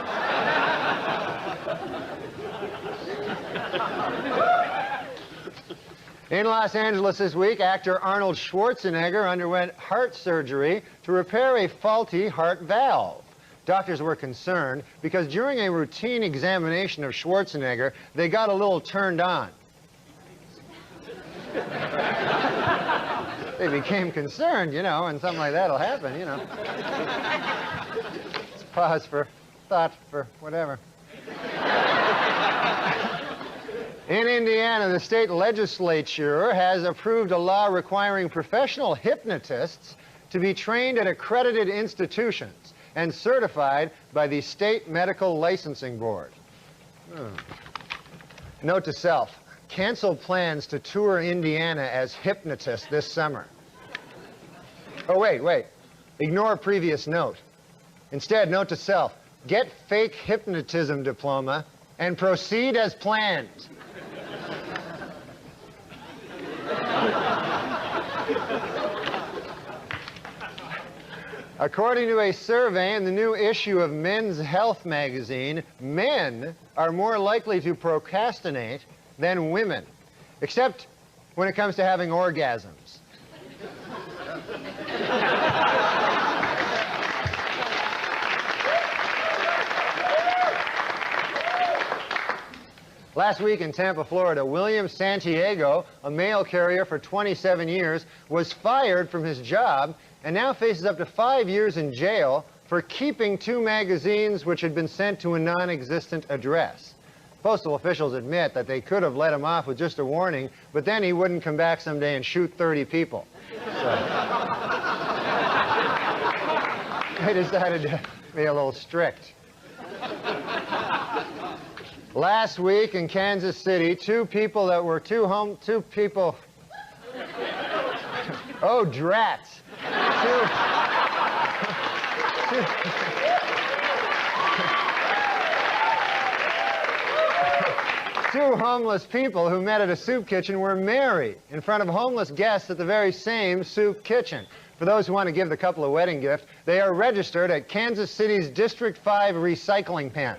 In Los Angeles this week, actor Arnold Schwarzenegger underwent heart surgery to repair a faulty heart valve. Doctors were concerned because during a routine examination of Schwarzenegger, they got a little turned on. They became concerned, and something like that'll happen, Let's pause for thought for whatever. In Indiana, the state legislature has approved a law requiring professional hypnotists to be trained at accredited institutions and certified by the State Medical Licensing Board. Note to self, cancel plans to tour Indiana as hypnotist this summer. Oh, wait. Ignore previous note. Instead, note to self, get fake hypnotism diploma and proceed as planned. According to a survey in the new issue of Men's Health magazine, men are more likely to procrastinate than women, except when it comes to having orgasms. Last week in Tampa, Florida, William Santiago, a mail carrier for 27 years, was fired from his job and now faces up to 5 years in jail for keeping 2 magazines which had been sent to a non-existent address. Postal officials admit that they could have let him off with just a warning, but then he wouldn't come back someday and shoot 30 people. So they decided to be a little strict. Last week in Kansas City, 2 people that were oh, drats. Two homeless people who met at a soup kitchen were married in front of homeless guests at the very same soup kitchen. For those who want to give the couple a wedding gift, they are registered at Kansas City's District 5 recycling pen.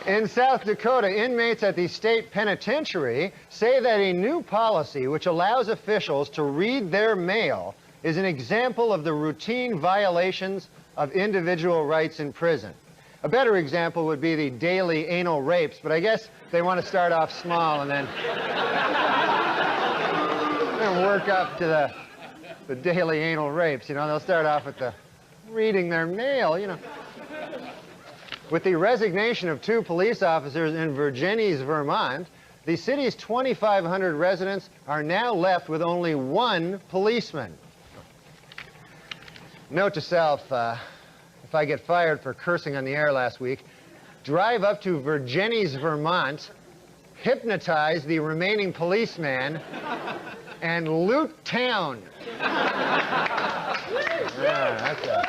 In South Dakota, inmates at the state penitentiary say that a new policy which allows officials to read their mail is an example of the routine violations of individual rights in prison. A better example would be the daily anal rapes, but I guess they want to start off small and then work up to the daily anal rapes. They'll start off with the reading their mail, With the resignation of 2 police officers in Virginies, Vermont, the city's 2,500 residents are now left with only 1 policeman. Note to self, if I get fired for cursing on the air last week, drive up to Virginies, Vermont, hypnotize the remaining policeman, and loot town. That's it.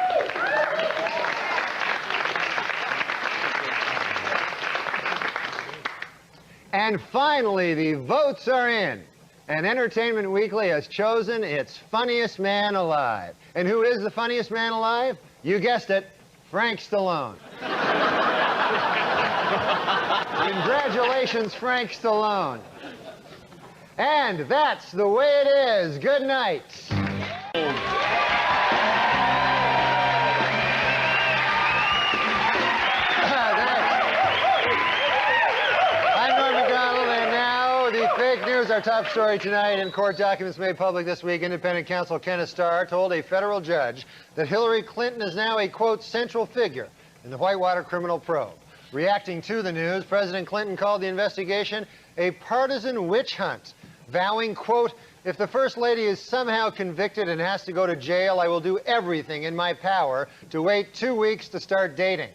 And finally, the votes are in. And Entertainment Weekly has chosen its funniest man alive. And who is the funniest man alive? You guessed it, Frank Stallone. Congratulations, Frank Stallone. And that's the way it is. Good night. Fake news, our top story tonight. In court documents made public this week, independent counsel Kenneth Starr told a federal judge that Hillary Clinton is now a, quote, central figure in the Whitewater criminal probe. Reacting to the news, President Clinton called the investigation a partisan witch hunt, vowing, quote, if the First Lady is somehow convicted and has to go to jail, I will do everything in my power to wait 2 weeks to start dating.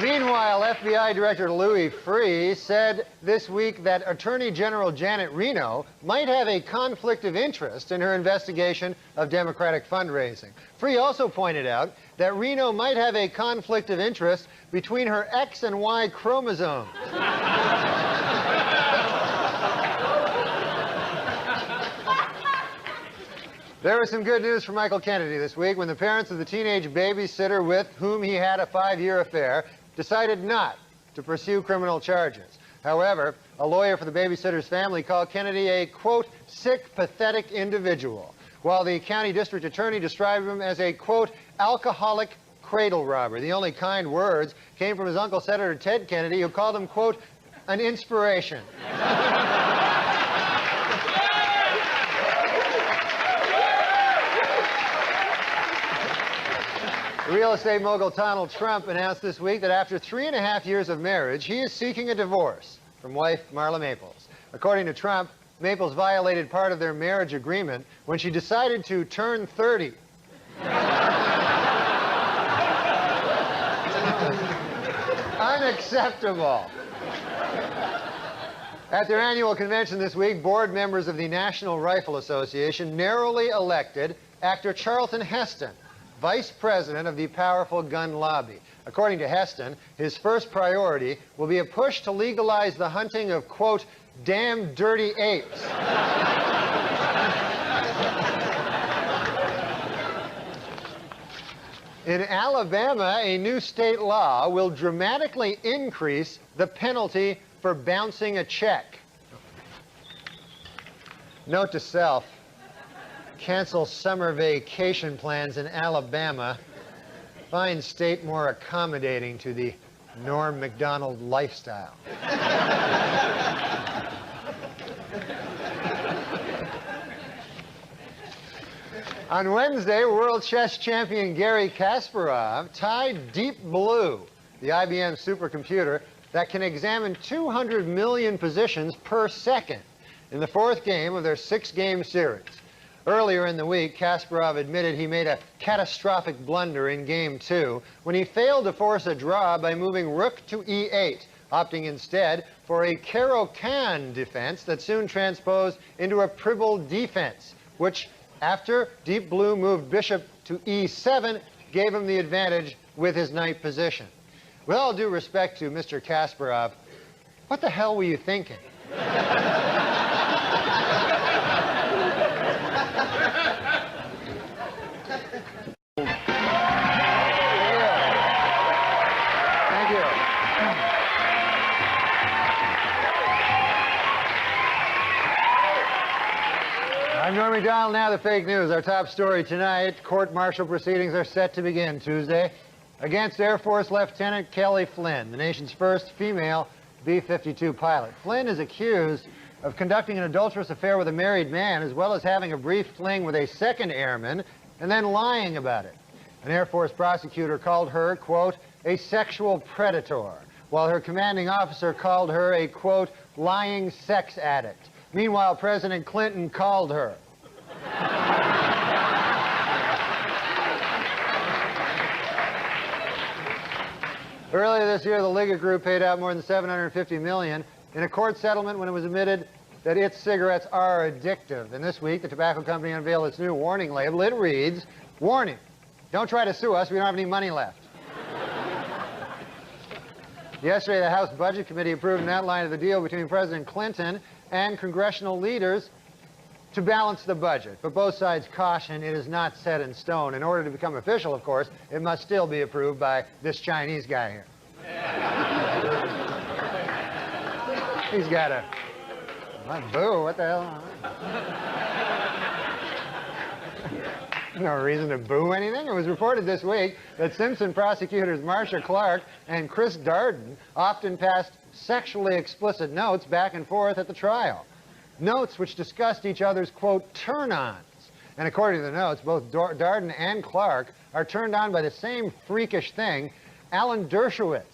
Meanwhile, FBI Director Louis Freeh said this week that Attorney General Janet Reno might have a conflict of interest in her investigation of Democratic fundraising. Freeh also pointed out that Reno might have a conflict of interest between her X and Y chromosomes. There was some good news for Michael Kennedy this week when the parents of the teenage babysitter with whom he had a 5-year affair decided not to pursue criminal charges. However, a lawyer for the babysitter's family called Kennedy a, quote, sick, pathetic individual, while the county district attorney described him as a, quote, alcoholic cradle robber. The only kind words came from his uncle, Senator Ted Kennedy, who called him, quote, an inspiration. Real estate mogul Donald Trump announced this week that after 3.5 years of marriage, he is seeking a divorce from wife Marla Maples. According to Trump, Maples violated part of their marriage agreement when she decided to turn 30. Unacceptable. At their annual convention this week, board members of the National Rifle Association narrowly elected actor Charlton Heston vice president of the powerful gun lobby. According to Heston, his first priority will be a push to legalize the hunting of, quote, damn dirty apes. In Alabama, a new state law will dramatically increase the penalty for bouncing a check. Note to self, cancel summer vacation plans in Alabama. Find state more accommodating to the NORM MACDONALD lifestyle. On Wednesday, world chess champion Garry Kasparov tied Deep Blue, the IBM supercomputer that can examine 200 million positions per second, in the fourth game of their 6-game series. Earlier in the week, Kasparov admitted he made a catastrophic blunder in Game 2 when he failed to force a draw by moving rook to e8, opting instead for a Caro-Kann defense that soon transposed into a Pribble defense, which, after Deep Blue moved bishop to e7, gave him the advantage with his knight position. With all due respect to Mr. Kasparov, what the hell were you thinking? I'm Norm MacDonald, now the fake news. Our top story tonight, court-martial proceedings are set to begin Tuesday against Air Force Lieutenant Kelly Flynn, the nation's first female B-52 pilot. Flynn is accused of conducting an adulterous affair with a married man, as well as having a brief fling with a second airman, and then lying about it. An Air Force prosecutor called her, quote, a sexual predator, while her commanding officer called her a, quote, lying sex addict. Meanwhile, President Clinton called her. Earlier this year, the Liggett Group paid out more than $750 million in a court settlement when it was admitted that its cigarettes are addictive. And this week, the tobacco company unveiled its new warning label. It reads, warning, don't try to sue us, we don't have any money left. Yesterday, the House Budget Committee approved an outline of the deal between President Clinton and congressional leaders to balance the budget. But both sides caution it is not set in stone. In order to become official, of course, it must still be approved by this Chinese guy here. He's got a... Boo, what the hell? No reason to boo anything. It was reported this week that Simpson prosecutors Marcia Clark and Chris Darden often passed sexually explicit notes back and forth at the trial. Notes which discussed each other's, quote, turn-ons. And according to the notes, both Darden and Clark are turned on by the same freakish thing, Alan Dershowitz.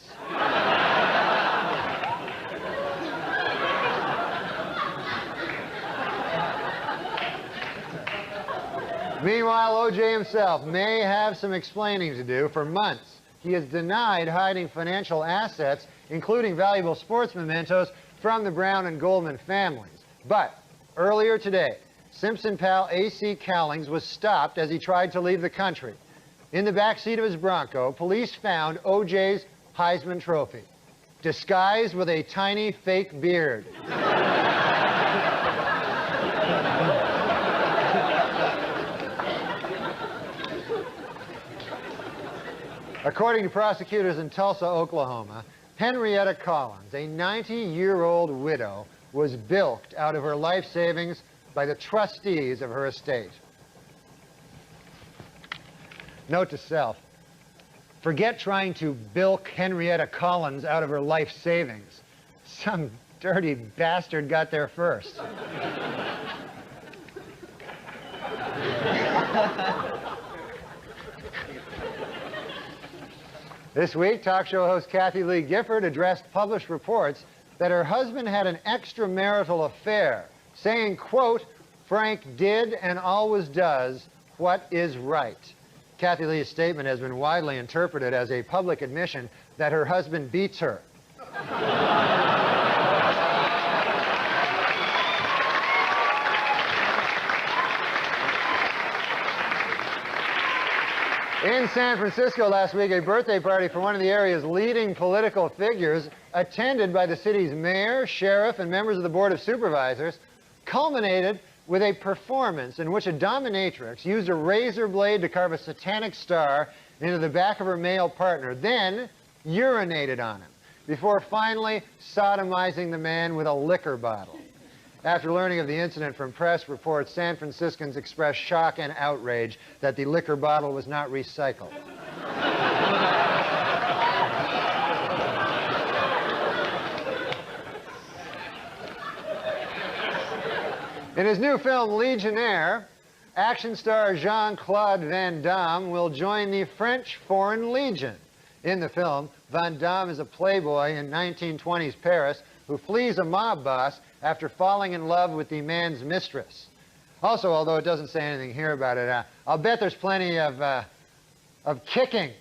Meanwhile, O.J. himself may have some explaining to do. For months, he has denied hiding financial assets, including valuable sports mementos, from the Brown and Goldman families. But earlier today, Simpson pal A.C. Cowlings was stopped as he tried to leave the country. In the backseat of his Bronco, police found O.J.'s Heisman Trophy, disguised with a tiny fake beard. According to prosecutors in Tulsa, Oklahoma, Henrietta Collins, a 90-year-old widow, was bilked out of her life savings by the trustees of her estate. Note to self, forget trying to bilk Henrietta Collins out of her life savings. Some dirty bastard got there first. This week, talk show host Kathy Lee Gifford addressed published reports that her husband had an extramarital affair, saying, quote, Frank did and always does what is right. Kathy Lee's statement has been widely interpreted as a public admission that her husband beats her. In San Francisco last week, a birthday party for one of the area's leading political figures, attended by the city's mayor, sheriff, and members of the Board of Supervisors, culminated with a performance in which a dominatrix used a razor blade to carve a satanic star into the back of her male partner, then urinated on him, before finally sodomizing the man with a liquor bottle. After learning of the incident from press reports, San Franciscans expressed shock and outrage that the liquor bottle was not recycled. In his new film, Legionnaire, action star Jean-Claude Van Damme will join the French Foreign Legion. In the film, Van Damme is a playboy in 1920s Paris who flees a mob boss after falling in love with the man's mistress. Also, although it doesn't say anything here about it, I'll bet there's plenty of kicking.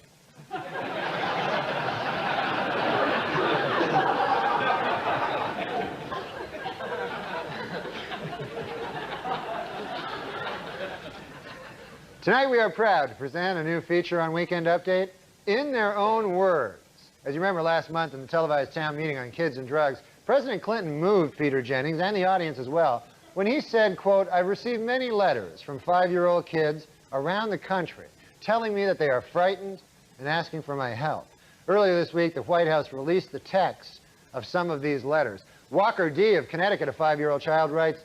Tonight we are proud to present a new feature on Weekend Update, In Their Own Words. As you remember last month in the televised town meeting on kids and drugs, President Clinton moved Peter Jennings and the audience as well when he said, quote, I've received many letters from 5-year-old kids around the country telling me that they are frightened and asking for my help. Earlier this week, the White House released the text of some of these letters. Walker D. of Connecticut, a 5-year-old child, writes,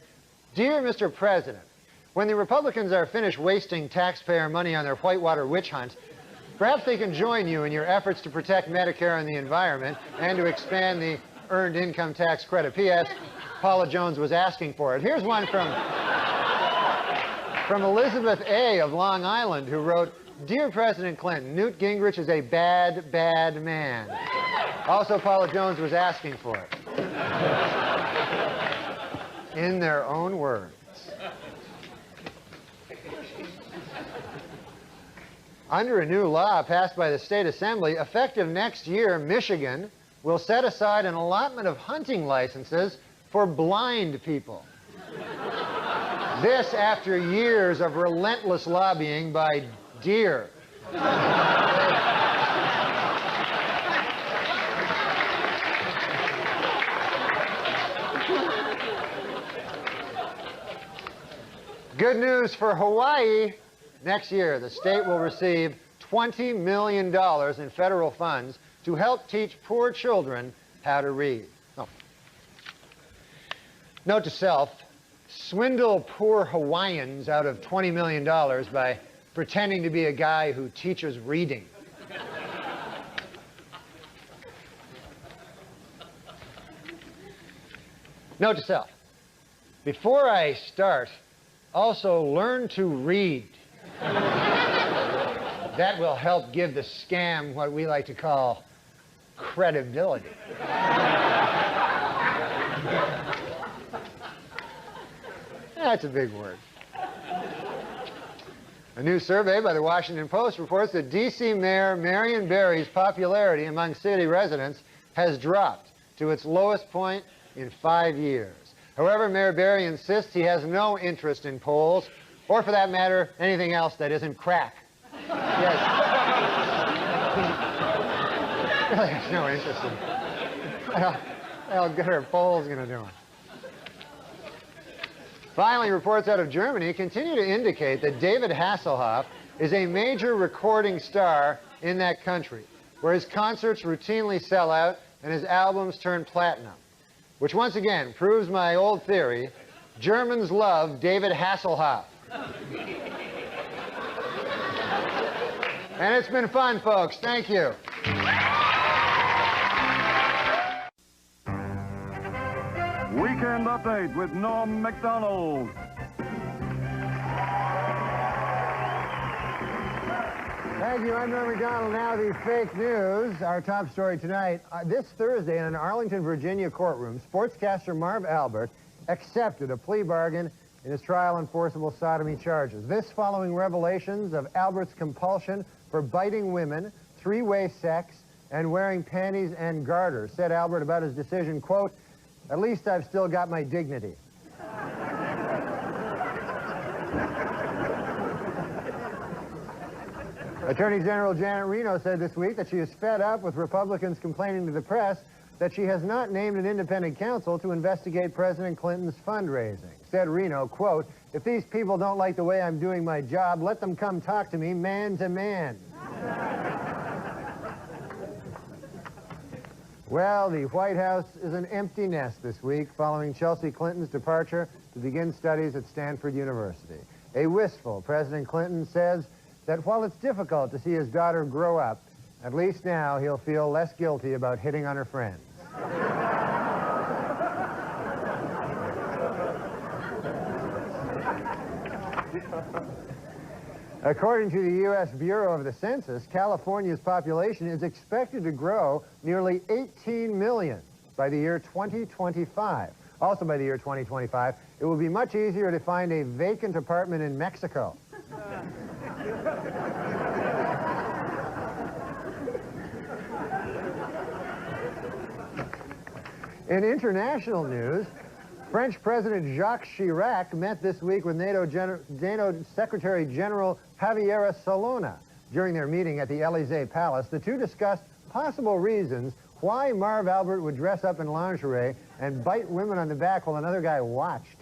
Dear Mr. President, when the Republicans are finished wasting taxpayer money on their Whitewater witch hunt, perhaps they can join you in your efforts to protect Medicare and the environment and to expand the Earned Income Tax Credit. P.S. Paula Jones was asking for it. Here's one from Elizabeth A. of Long Island, who wrote, Dear President Clinton, Newt Gingrich is a bad, bad man. Also, Paula Jones was asking for it. In their own words. Under a new law passed by the State Assembly, effective next year, Michigan will set aside an allotment of hunting licenses for blind people. This after years of relentless lobbying by deer. Good news for Hawaii. Next year, the state will receive $20 million in federal funds to help teach poor children how to read. Oh. Note to self, swindle poor Hawaiians out of $20 million by pretending to be a guy who teaches reading. Note to self, before I start, also learn to read. That will help give the scam what we like to call credibility. That's a big word. A new survey by the Washington Post reports that D.C. Mayor Marion Barry's popularity among city residents has dropped to its lowest point in 5 years. However, Mayor Barry insists he has no interest in polls, or for that matter, anything else that isn't crack. Yes. Really has no interest in how good are polls going to do it? Finally, reports out of Germany continue to indicate that David Hasselhoff is a major recording star in that country, where his concerts routinely sell out and his albums turn platinum. Which once again proves my old theory, Germans love David Hasselhoff. And it's been fun, folks. Thank you. Weekend Update with Norm MacDonald. Thank you. I'm Norm MacDonald. Now the fake news. Our top story tonight. This Thursday in an Arlington, Virginia courtroom, sportscaster Marv Albert accepted a plea bargain in his trial on forcible sodomy charges. This following revelations of Albert's compulsion for biting women, three-way sex, and wearing panties and garters. Said Albert about his decision, quote, "At least I've still got my dignity." Attorney General Janet Reno said this week that she is fed up with Republicans complaining to the press that she has not named an independent counsel to investigate President Clinton's fundraising. Said Reno, quote, "If these people don't like the way I'm doing my job, let them come talk to me man to man." Well, the White House is an empty nest this week following Chelsea Clinton's departure to begin studies at Stanford University. A wistful President Clinton says that while it's difficult to see his daughter grow up, at least now he'll feel less guilty about hitting on her friends. According to the U.S. Bureau of the Census, California's population is expected to grow nearly 18 million by the year 2025. Also by the year 2025, it will be much easier to find a vacant apartment in Mexico. In international news, French President Jacques Chirac met this week with NATO Secretary General Javier Solana. During their meeting at the Élysée Palace, the two discussed possible reasons why Marv Albert would dress up in lingerie and bite women on the back while another guy watched.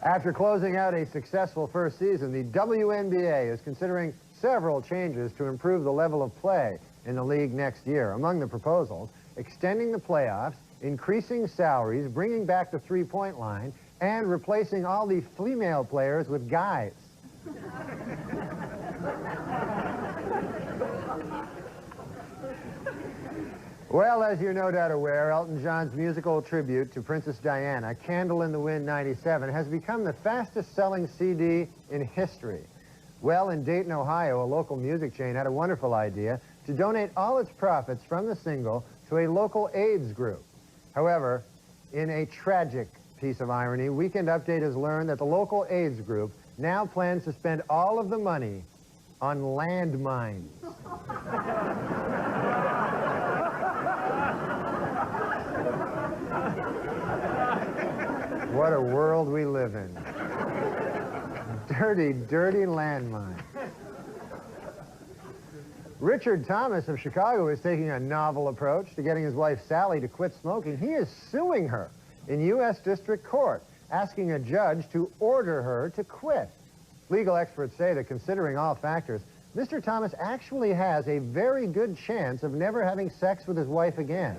After closing out a successful first season, the WNBA is considering several changes to improve the level of play in the league next year. Among the proposals, extending the playoffs, increasing salaries, bringing back the three-point line, and replacing all the female players with guys. Well, as you're no doubt aware, Elton John's musical tribute to Princess Diana, Candle in the Wind 97, has become the fastest-selling CD in history. Well, in Dayton, Ohio, a local music chain had a wonderful idea to donate all its profits from the single to a local AIDS group. However, in a tragic piece of irony, Weekend Update has learned that the local AIDS group now plans to spend all of the money on landmines. What a world we live in. Dirty, dirty landmine. Richard Thomas of Chicago is taking a novel approach to getting his wife Sally to quit smoking. He is suing her in U.S. District Court, asking a judge to order her to quit. Legal experts say that considering all factors, Mr. Thomas actually has a very good chance of never having sex with his wife again.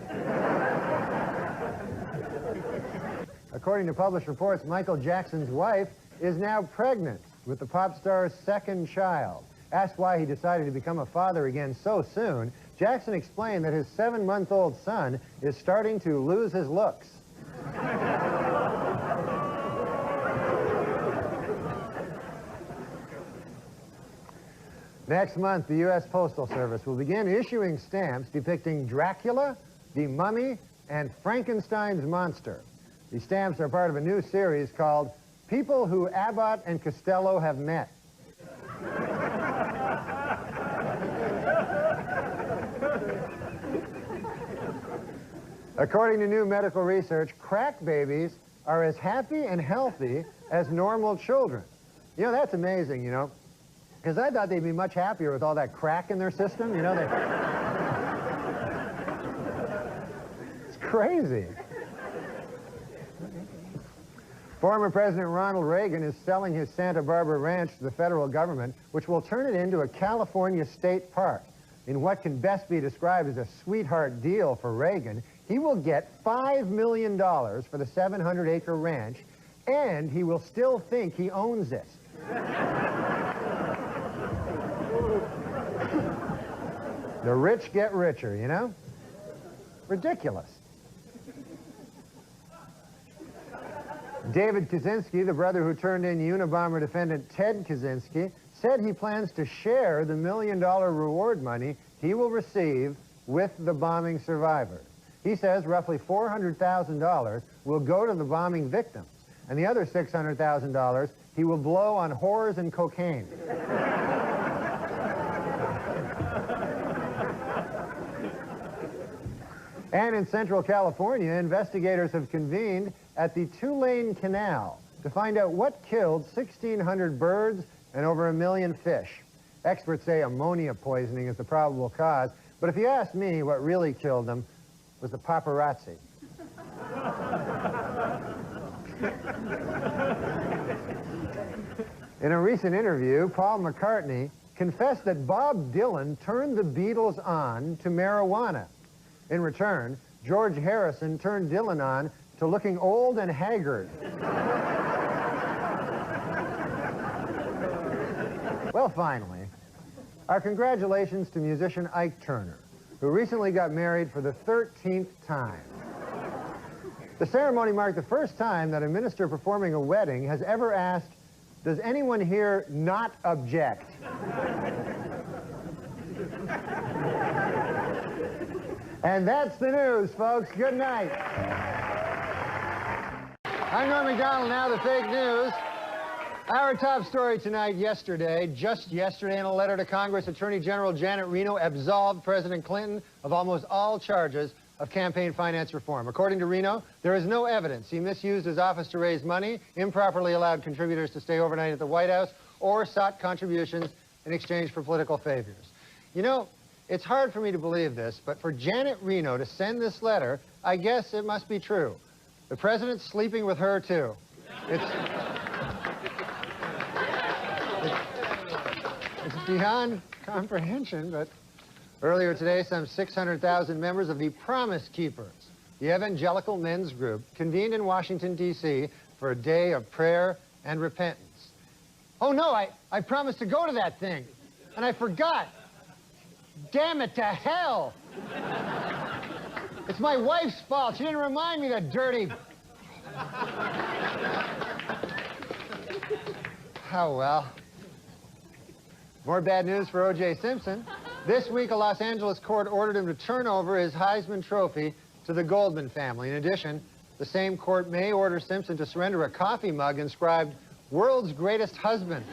According to published reports, Michael Jackson's wife is now pregnant with the pop star's second child. Asked why he decided to become a father again so soon, Jackson explained that his 7-month-old son is starting to lose his looks. Next month, the U.S. Postal Service will begin issuing stamps depicting Dracula, the Mummy, and Frankenstein's monster. These stamps are part of a new series called People Who Abbott and Costello Have Met. According to new medical research, crack babies are as happy and healthy as normal children. You know, that's amazing, you know, because I thought they'd be much happier with all that crack in their system. You know, it's crazy. Former President Ronald Reagan is selling his Santa Barbara ranch to the federal government, which will turn it into a California state park. In what can best be described as a sweetheart deal for Reagan, he will get $5 million for the 700-acre ranch, and he will still think he owns it. The rich get richer, you know? Ridiculous. David Kaczynski, the brother who turned in Unabomber defendant Ted Kaczynski, said he plans to share the $1 million reward money he will receive with the bombing survivors. He says roughly $400,000 will go to the bombing victims, and the other $600,000 he will blow on whores and cocaine. And in Central California, investigators have convened at the Tulane Canal to find out what killed 1,600 birds and over 1 million fish. Experts say ammonia poisoning is the probable cause, but if you ask me, what really killed them was the paparazzi. In a recent interview, Paul McCartney confessed that Bob Dylan turned the Beatles on to marijuana. In return, George Harrison turned Dylan on to looking old and haggard. Well, finally, our congratulations to musician Ike Turner, who recently got married for the 13th time. The ceremony marked the first time that a minister performing a wedding has ever asked, "Does anyone here not object?" And that's the news, folks. Good night. I'm Norm MacDonald, now the fake news. Our top story tonight, just yesterday, in a letter to Congress, Attorney General Janet Reno absolved President Clinton of almost all charges of campaign finance reform. According to Reno, there is no evidence he misused his office to raise money, improperly allowed contributors to stay overnight at the White House, or sought contributions in exchange for political favors. You know, it's hard for me to believe this, but for Janet Reno to send this letter, I guess it must be true. The president's sleeping with her, too. It's beyond comprehension, but earlier today, some 600,000 members of the Promise Keepers, the evangelical men's group, convened in Washington, D.C. for a day of prayer and repentance. Oh, no, I promised to go to that thing, and I forgot. Damn it to hell! It's my wife's fault. She didn't remind me, that dirty... Oh, well. More bad news for O.J. Simpson. This week, a Los Angeles court ordered him to turn over his Heisman Trophy to the Goldman family. In addition, the same court may order Simpson to surrender a coffee mug inscribed, "World's Greatest Husband."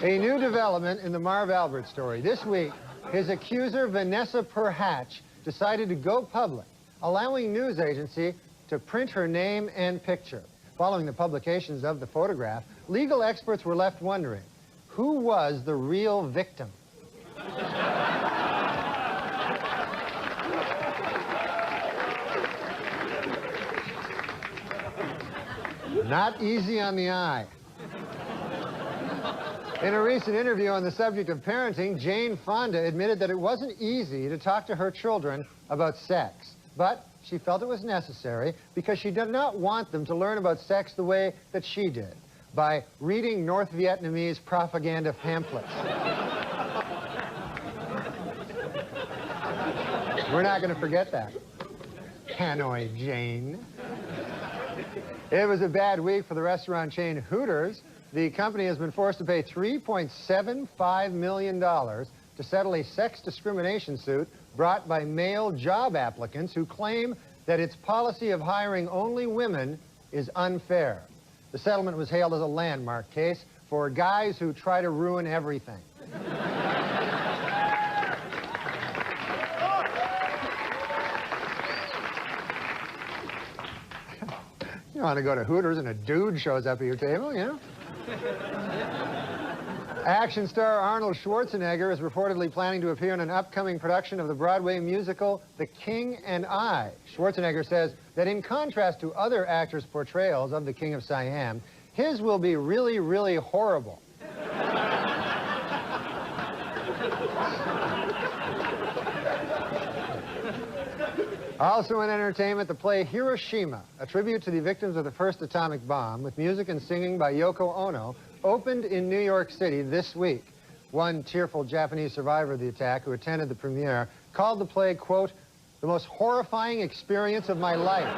A new development in the Marv Albert story. This week, his accuser, Vanessa Perhatch, decided to go public, allowing news agency to print her name and picture. Following the publications of the photograph, legal experts were left wondering, who was the real victim? Not easy on the eye. In a recent interview on the subject of parenting, Jane Fonda admitted that it wasn't easy to talk to her children about sex, but she felt it was necessary because she did not want them to learn about sex the way that she did, by reading North Vietnamese propaganda pamphlets. We're not going to forget that. Hanoi Jane. It was a bad week for the restaurant chain Hooters. The company has been forced to pay $3.75 million to settle a sex discrimination suit brought by male job applicants who claim that its policy of hiring only women is unfair. The settlement was hailed as a landmark case for guys who try to ruin everything. You want to go to Hooters and a dude shows up at your table, you know? Action star Arnold Schwarzenegger is reportedly planning to appear in an upcoming production of the Broadway musical The King and I. Schwarzenegger says that in contrast to other actors' portrayals of the King of Siam, his will be really, really horrible. Also in entertainment, the play Hiroshima, a tribute to the victims of the first atomic bomb, with music and singing by Yoko Ono, opened in New York City this week. One tearful Japanese survivor of the attack who attended the premiere called the play, quote, the most horrifying experience of my life.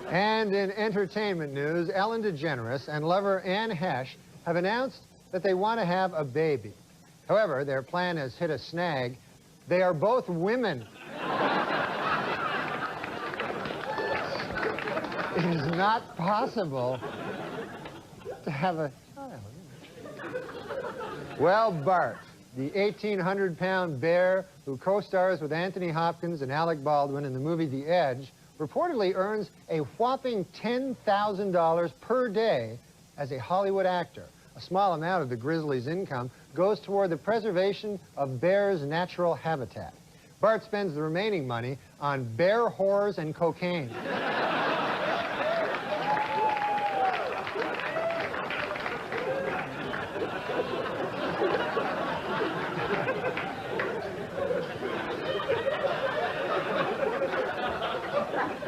And in entertainment news, Ellen DeGeneres and lover Anne Hesh have announced that they want to have a baby. However, their plan has hit a snag. They are both women. It is not possible to have a child. Well, Bart, the 1,800-pound bear who co-stars with Anthony Hopkins and Alec Baldwin in the movie The Edge, reportedly earns a whopping $10,000 per day as a Hollywood actor. A small amount of the grizzly's income goes toward the preservation of bears' natural habitat. Bart spends the remaining money on bear whores and cocaine.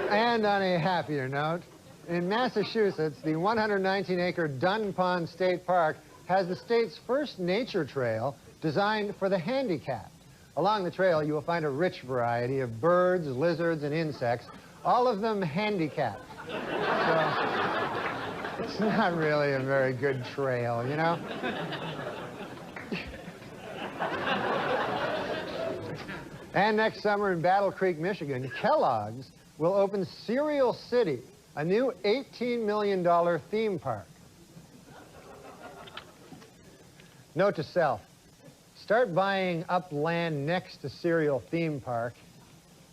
And on a happier note, in Massachusetts, the 119-acre Dunn Pond State Park has the state's first nature trail designed for the handicapped. Along the trail, you will find a rich variety of birds, lizards, and insects, all of them handicapped. So, it's not really a very good trail, you know? And next summer in Battle Creek, Michigan, Kellogg's will open Cereal City, a new $18 million theme park. Note to self, start buying up land next to Cereal Theme Park,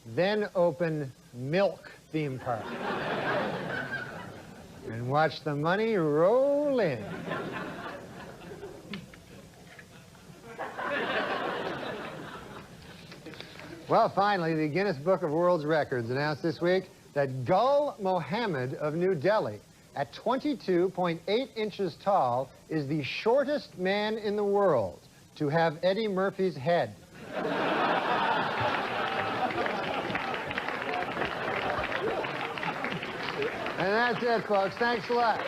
then open Milk Theme Park. And watch the money roll in. Well, finally, the Guinness Book of World Records announced this week that Gul Mohammed of New Delhi, at 22.8 inches tall, is the shortest man in the world to have Eddie Murphy's head. And that's it, folks. Thanks a lot.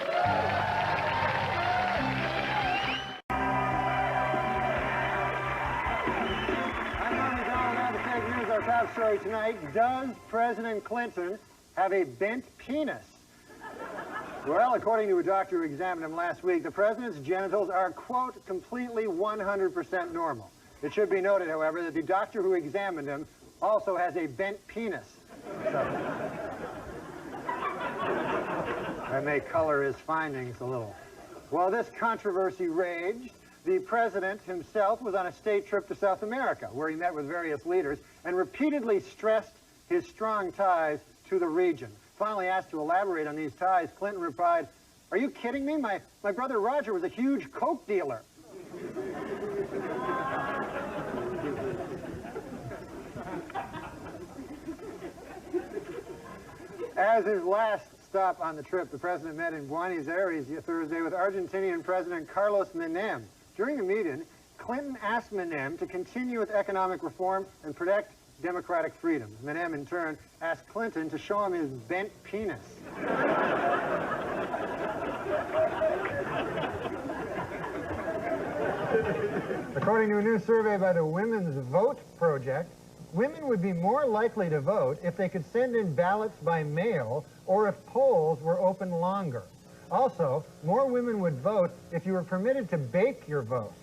Our top story tonight, does President Clinton have a bent penis? Well, according to a doctor who examined him last week, the president's genitals are, quote, completely 100% normal. It should be noted, however, that the doctor who examined him also has a bent penis. So, that may color his findings a little. While this controversy raged, the president himself was on a state trip to South America, where he met with various leaders and repeatedly stressed his strong ties to the region. Finally asked to elaborate on these ties, Clinton replied, "Are you kidding me? My brother Roger was a huge coke dealer." As his last stop on the trip, the president met in Buenos Aires Thursday with Argentinian President Carlos Menem. During the meeting, Clinton asked Menem to continue with economic reform and protect democratic freedoms. Menem, in turn, asked Clinton to show him his bent penis. According to a new survey by the Women's Vote Project, women would be more likely to vote if they could send in ballots by mail or if polls were open longer. Also, more women would vote if you were permitted to bake your vote.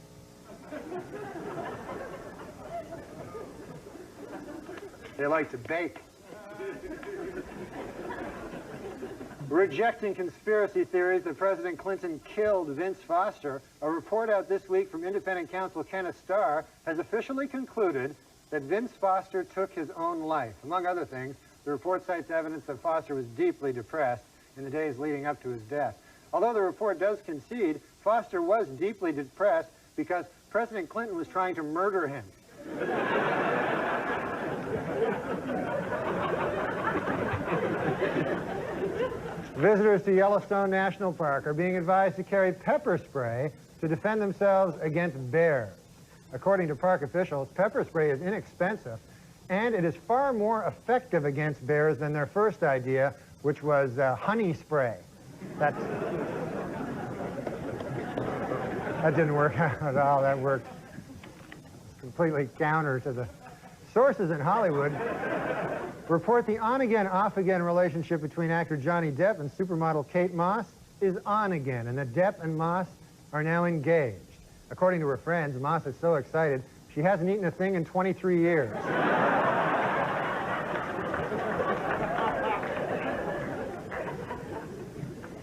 They like to bake. Rejecting conspiracy theories that President Clinton killed Vince Foster, a report out this week from independent counsel Kenneth Starr has officially concluded that Vince Foster took his own life. Among other things, The report cites evidence that Foster was deeply depressed in the days leading up to his death. Although the report does concede, Foster was deeply depressed because President Clinton was trying to murder him. Visitors to Yellowstone National Park are being advised to carry pepper spray to defend themselves against bears. According to park officials, pepper spray is inexpensive, and it is far more effective against bears than their first idea, which was honey spray. That didn't work out at all. That worked completely counter to the sources in Hollywood. Report the on-again, off-again relationship between actor Johnny Depp and supermodel Kate Moss is on again, and that Depp and Moss are now engaged. According to her friends, Moss is so excited she hasn't eaten a thing in 23 years.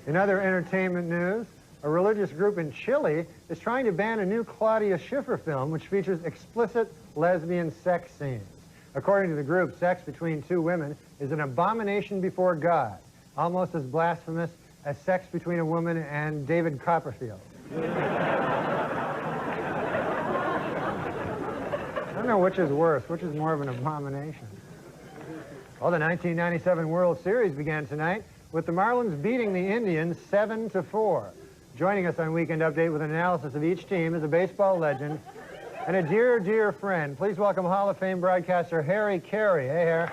In other entertainment news, a religious group in Chile is trying to ban a new Claudia Schiffer film which features explicit lesbian sex scenes. According to the group, sex between two women is an abomination before God, almost as blasphemous as sex between a woman and David Copperfield. I don't know which is worse, which is more of an abomination. Well, the 1997 World Series began tonight with the Marlins beating the Indians 7-4. Joining us on Weekend Update with an analysis of each team is a baseball legend and a dear, dear friend. Please welcome Hall of Fame broadcaster Harry Carey. Hey, Harry.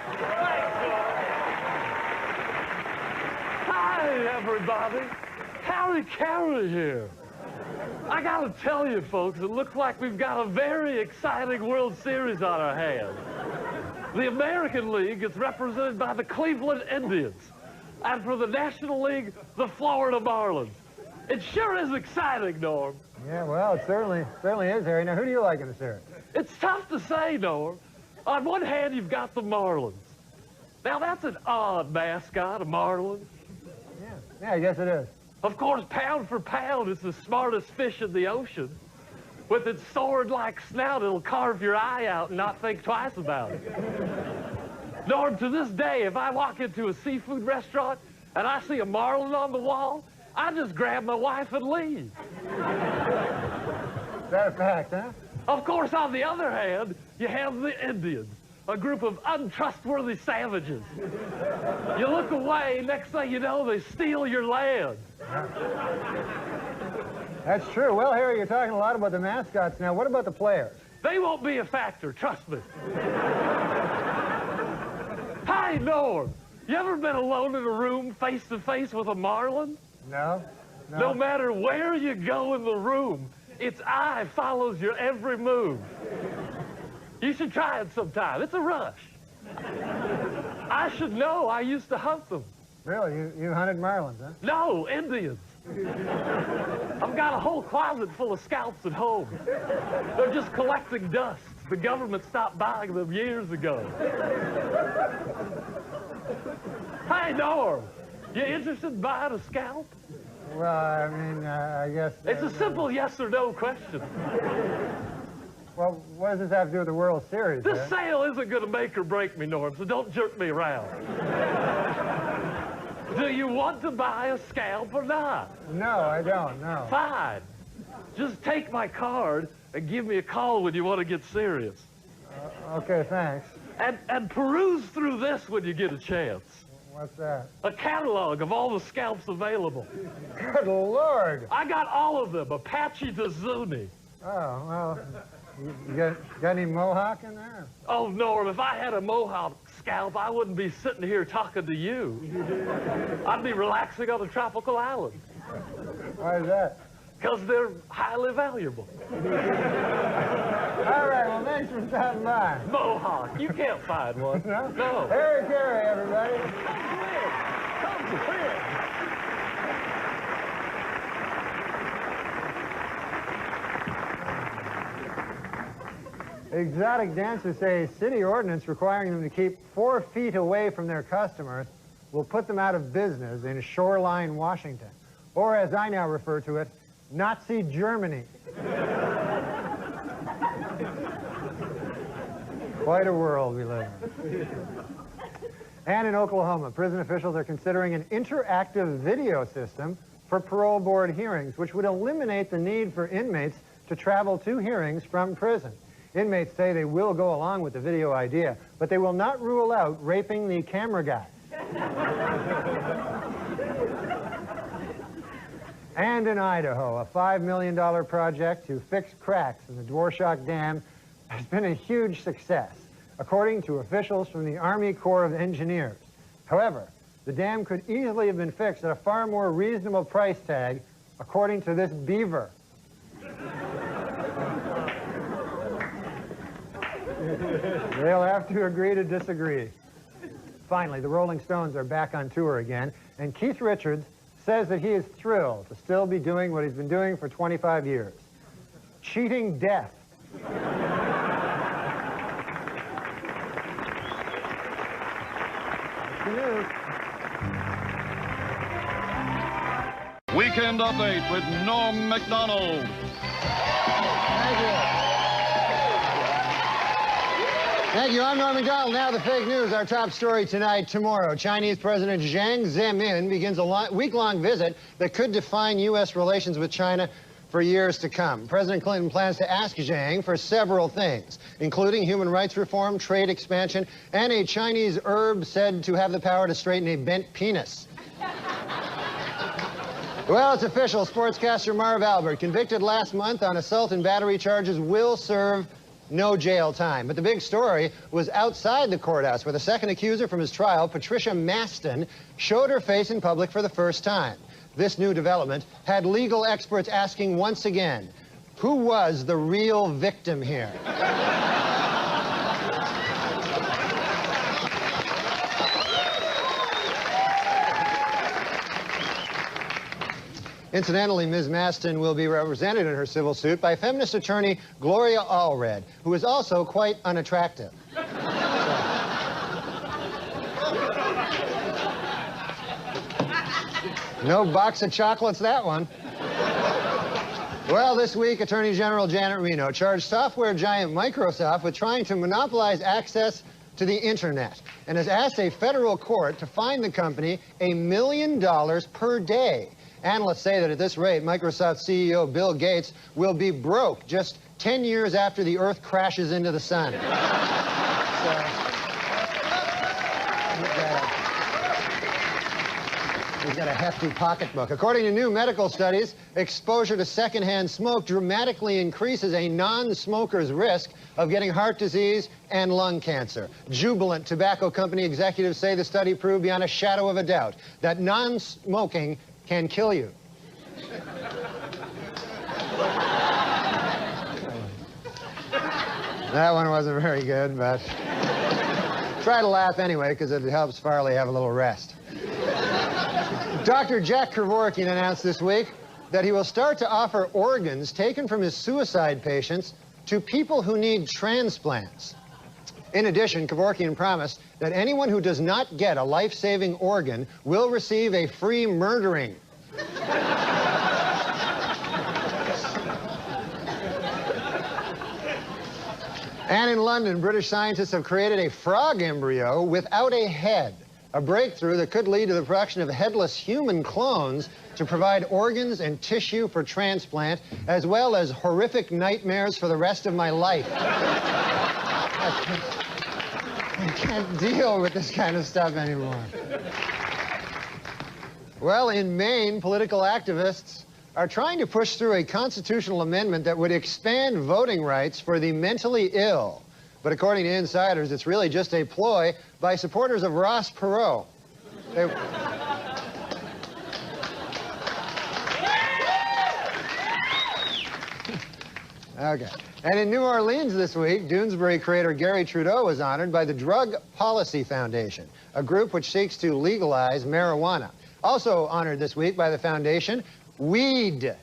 Hi, everybody. Harry Carey here. I gotta tell you, folks, it looks like we've got a very exciting World Series on our hands. The American League is represented by the Cleveland Indians, and for the National League, the Florida Marlins. It sure is exciting, Norm. Yeah, well, it certainly is, Harry. Now, who do you like in the series? It's tough to say, Norm. On one hand, you've got the Marlins. Now, that's an odd mascot, a Marlin. Yeah, I guess it is. Of course, pound for pound, it's the smartest fish in the ocean. With its sword-like snout, it'll carve your eye out and not think twice about it. Norm, to this day, if I walk into a seafood restaurant and I see a marlin on the wall, I just grab my wife and leave. Is that a fact, huh? Of course, on the other hand, you have the Indians, a group of untrustworthy savages. You look away, next thing you know, they steal your land. That's true. Well, Harry, you're talking a lot about the mascots now. What about the players? They won't be a factor, trust me. Hi, Norm. You ever been alone in a room face-to-face with a marlin? No. No matter where you go in the room, its eye follows your every move. You should try it sometime. It's a rush. I should know. I used to hunt them. Really? You hunted marlins, huh? No, Indians. I've got a whole closet full of scalps at home. They're just collecting dust. The government stopped buying them years ago. Hey, Norm, you interested in buying a scalp? Well, I mean, I guess... It's a simple yes or no question. Well, what does this have to do with the World Series? This sale isn't going to make or break me, Norm, so don't jerk me around. Do you want to buy a scalp or not? No, I don't, no. Fine. Just take my card and give me a call when you want to get serious. Okay, thanks. And peruse through this when you get a chance. What's that? A catalog of all the scalps available. Good Lord. I got all of them, Apache to Zuni. Oh, well, you got any mohawk in there? Oh, Norm, if I had a mohawk scalp, I wouldn't be sitting here talking to you. I'd be relaxing on a tropical island. Why is that? Because they're highly valuable. All right, well, thanks for stopping by. Mohawk, you can't find one. No? No. Harry Carey, everybody. Come to win. Exotic dancers say city ordinance requiring them to keep 4 feet away from their customers will put them out of business in Shoreline, Washington. Or as I now refer to it, Nazi Germany. Quite a world we live in. And in Oklahoma, prison officials are considering an interactive video system for parole board hearings, which would eliminate the need for inmates to travel to hearings from prison. Inmates say they will go along with the video idea, but they will not rule out raping the camera guy. And in Idaho, a $5 million project to fix cracks in the Dworshak Dam has been a huge success, according to officials from the Army Corps of Engineers. However, the dam could easily have been fixed at a far more reasonable price tag, according to this beaver. They'll have to agree to disagree. Finally, the Rolling Stones are back on tour again, and Keith Richards says that he is thrilled to still be doing what he's been doing for 25 years. Cheating death. That's the news. Weekend Update with Norm MacDonald. Thank you. I'm Norm MacDonald. Now the fake news. Our top story tonight. Tomorrow, Chinese President Jiang Zemin begins a week-long visit that could define U.S. relations with China for years to come. President Clinton plans to ask Jiang for several things, including human rights reform, trade expansion, and a Chinese herb said to have the power to straighten a bent penis. Well, it's official. Sportscaster Marv Albert, convicted last month on assault and battery charges, will serve no jail time. But the big story was outside the courthouse, where the second accuser from his trial, Patricia Maston, showed her face in public for the first time. This new development had legal experts asking once again, who was the real victim here? Incidentally, Ms. Maston will be represented in her civil suit by feminist attorney Gloria Allred, who is also quite unattractive. No box of chocolates, that one. Well, this week, Attorney General Janet Reno charged software giant Microsoft with trying to monopolize access to the internet and has asked a federal court to fine the company $1 million per day. Analysts say that at this rate, Microsoft CEO Bill Gates will be broke just 10 years after the Earth crashes into the sun. He's got a hefty pocketbook. According to new medical studies, exposure to secondhand smoke dramatically increases a non-smoker's risk of getting heart disease and lung cancer. Jubilant tobacco company executives say the study proved beyond a shadow of a doubt that non-smoking can kill you. That one wasn't very good, but try to laugh anyway, because it helps Farley have a little rest. Dr. Jack Kevorkian announced this week that he will start to offer organs taken from his suicide patients to people who need transplants. In addition, Kevorkian promised that anyone who does not get a life-saving organ will receive a free murdering. And in London, British scientists have created a frog embryo without a head, a breakthrough that could lead to the production of headless human clones to provide organs and tissue for transplant, as well as horrific nightmares for the rest of my life. I can't deal with this kind of stuff anymore. Well, in Maine, political activists are trying to push through a constitutional amendment that would expand voting rights for the mentally ill. But according to insiders, it's really just a ploy by supporters of Ross Perot. Okay. And in New Orleans this week, Doonesbury creator Gary Trudeau was honored by the Drug Policy Foundation, a group which seeks to legalize marijuana. Also honored this week by the foundation, weed.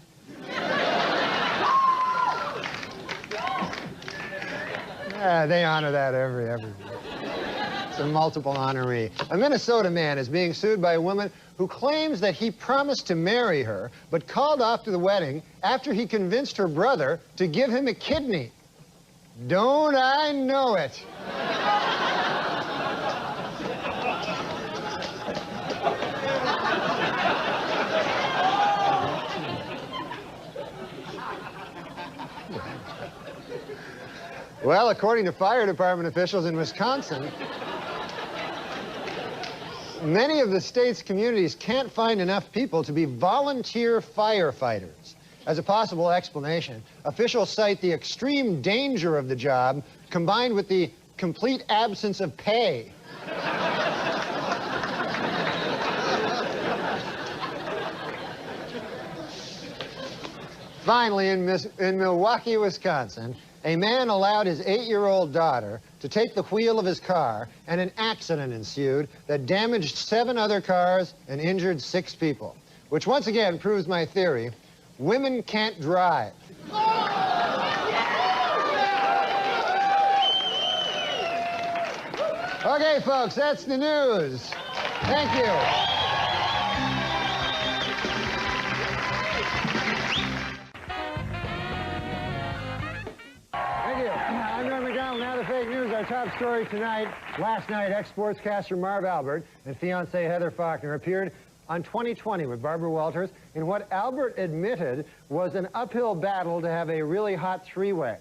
Yeah, they honor that every week. It's a multiple honoree. A Minnesota man is being sued by a woman who claims that he promised to marry her, but called off to the wedding after he convinced her brother to give him a kidney. Don't I know it? Well, according to fire department officials in Wisconsin, many of the state's communities can't find enough people to be volunteer firefighters. As a possible explanation, officials cite the extreme danger of the job combined with the complete absence of pay. Finally, in Milwaukee, Wisconsin, a man allowed his 8-year-old daughter to take the wheel of his car, and an accident ensued that damaged 7 other cars and injured 6 people, which once again proves my theory: women can't drive. Okay, folks, that's the news. Thank you. Thank you. I'm Norm MacDonald. Now the fake news. Our top story tonight. Last night, ex-sportscaster Marv Albert and fiancée Heather Faulkner appeared on 2020 with Barbara Walters in what Albert admitted was an uphill battle to have a really hot three-way.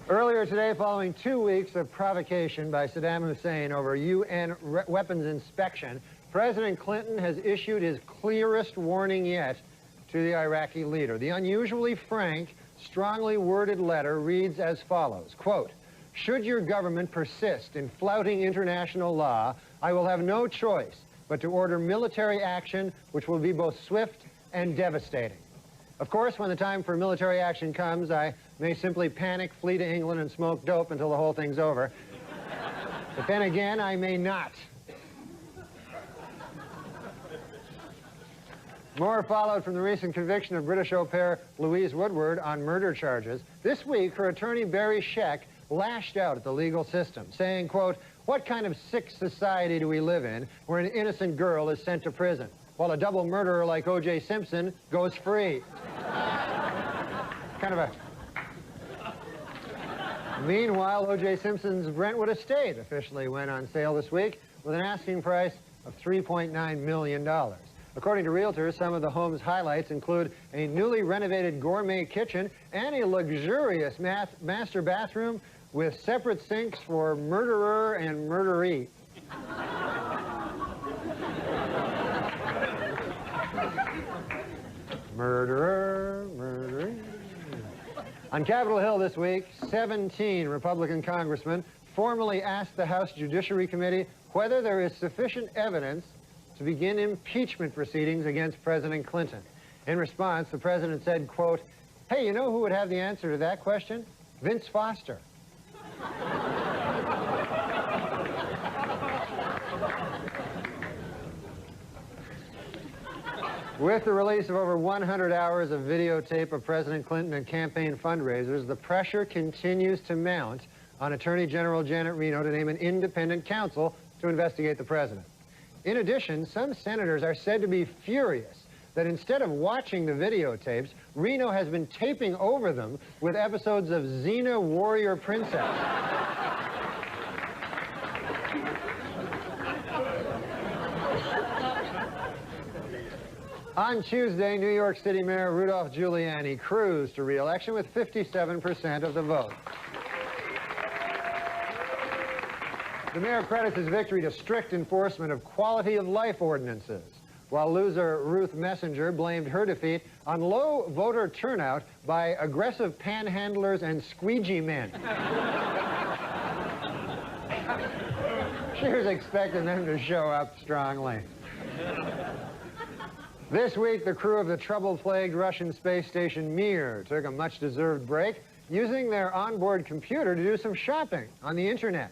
Earlier today, following 2 weeks of provocation by Saddam Hussein over UN weapons inspection, President Clinton has issued his clearest warning yet to the Iraqi leader. The unusually frank, strongly worded letter reads as follows, quote, "Should your government persist in flouting international law, I will have no choice but to order military action which will be both swift and devastating. Of course, when the time for military action comes, I may simply panic, flee to England, and smoke dope until the whole thing's over. But then again, I may not." More followed from the recent conviction of British au pair Louise Woodward on murder charges. This week, her attorney Barry Scheck lashed out at the legal system, saying, quote, "What kind of sick society do we live in where an innocent girl is sent to prison, while a double murderer like O.J. Simpson goes free?" Kind of a... Meanwhile, O.J. Simpson's Brentwood estate officially went on sale this week with an asking price of $3.9 million. According to realtors, some of the home's highlights include a newly renovated gourmet kitchen and a luxurious master bathroom with separate sinks for murderer and murderee. Murderer, murderee. On Capitol Hill this week, 17 Republican congressmen formally asked the House Judiciary Committee whether there is sufficient evidence to begin impeachment proceedings against President Clinton. In response, the president said, quote, "Hey, you know who would have the answer to that question? Vince Foster." With the release of over 100 hours of videotape of President Clinton and campaign fundraisers, the pressure continues to mount on Attorney General Janet Reno to name an independent counsel to investigate the president. In addition, some senators are said to be furious that instead of watching the videotapes, Reno has been taping over them with episodes of Xena Warrior Princess. On Tuesday, New York City Mayor Rudolph Giuliani cruised to re-election with 57% of the vote. The mayor credits his victory to strict enforcement of quality of life ordinances, while loser Ruth Messenger blamed her defeat on low voter turnout by aggressive panhandlers and squeegee men. She was expecting them to show up strongly. This week, the crew of the trouble-plagued Russian space station Mir took a much-deserved break, using their onboard computer to do some shopping on the internet.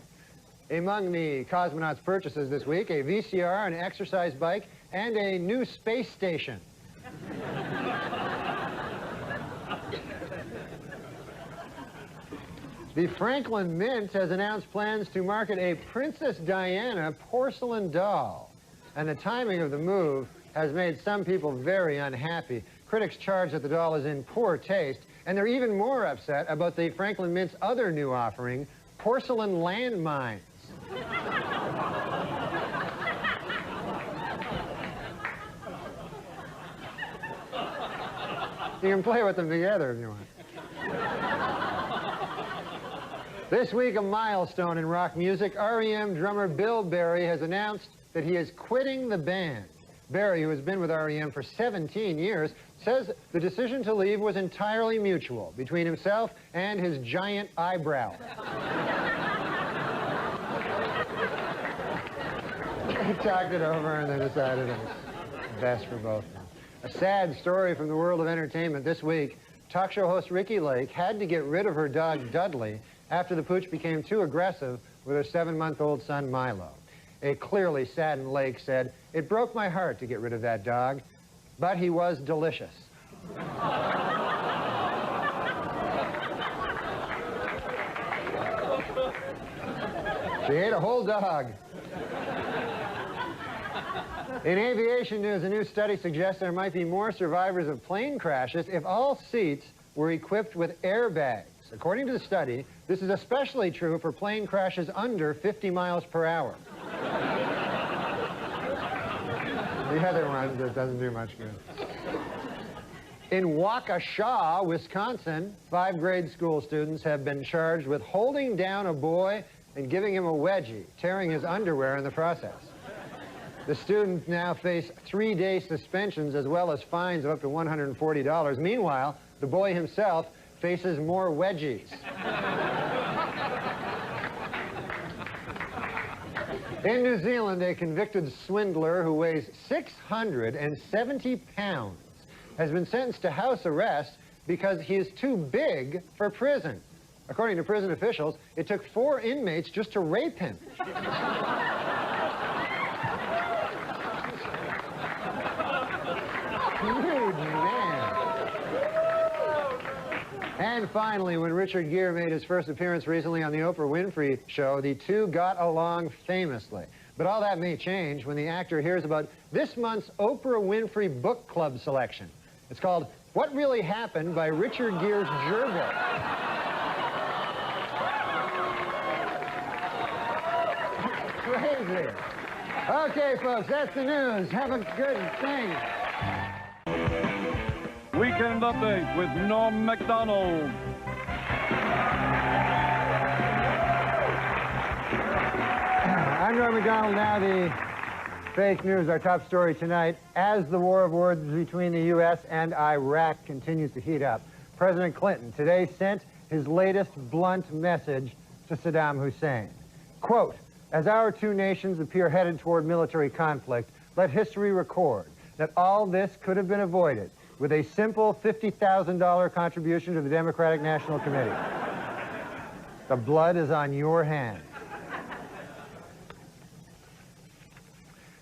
Among the cosmonauts' purchases this week, a VCR, an exercise bike, and a new space station. The Franklin Mint has announced plans to market a Princess Diana porcelain doll, and the timing of the move has made some people very unhappy. Critics charge that the doll is in poor taste, and they're even more upset about the Franklin Mint's other new offering, porcelain landmines. You can play with them together if you want. This week, a milestone in rock music. REM drummer Bill Berry has announced that he is quitting the band. Berry, who has been with REM for 17 years, says the decision to leave was entirely mutual between himself and his giant eyebrow. They talked it over and they decided it was best for both of them. A sad story from the world of entertainment this week. Talk show host Ricki Lake had to get rid of her dog Dudley after the pooch became too aggressive with her 7-month-old son Milo. A clearly saddened Lake said, "It broke my heart to get rid of that dog, but he was delicious." She ate a whole dog. In aviation news, a new study suggests there might be more survivors of plane crashes if all seats were equipped with airbags. According to the study, this is especially true for plane crashes under 50 miles per hour. The other ones, it doesn't do much good. In Waukesha, Wisconsin, 5 grade school students have been charged with holding down a boy and giving him a wedgie, tearing his underwear in the process. The students now face 3-day suspensions as well as fines of up to $140. Meanwhile, the boy himself faces more wedgies. In New Zealand, a convicted swindler who weighs 670 pounds has been sentenced to house arrest because he is too big for prison. According to prison officials, it took 4 inmates just to rape him. Huge man. And finally, when Richard Gere made his first appearance recently on the Oprah Winfrey Show, the two got along famously. But all that may change when the actor hears about this month's Oprah Winfrey Book Club selection. It's called What Really Happened by Richard Gere's Gerbil. Crazy. Okay, folks, that's the news. Have a good thing. Weekend Update with Norm MacDonald. I'm Norm MacDonald. Now the fake news, our top story tonight. As the war of words between the U.S. and Iraq continues to heat up, President Clinton today sent his latest blunt message to Saddam Hussein. Quote, "As our two nations appear headed toward military conflict, let history record that all this could have been avoided with a simple $50,000 contribution to the Democratic National Committee. The blood is on your hands."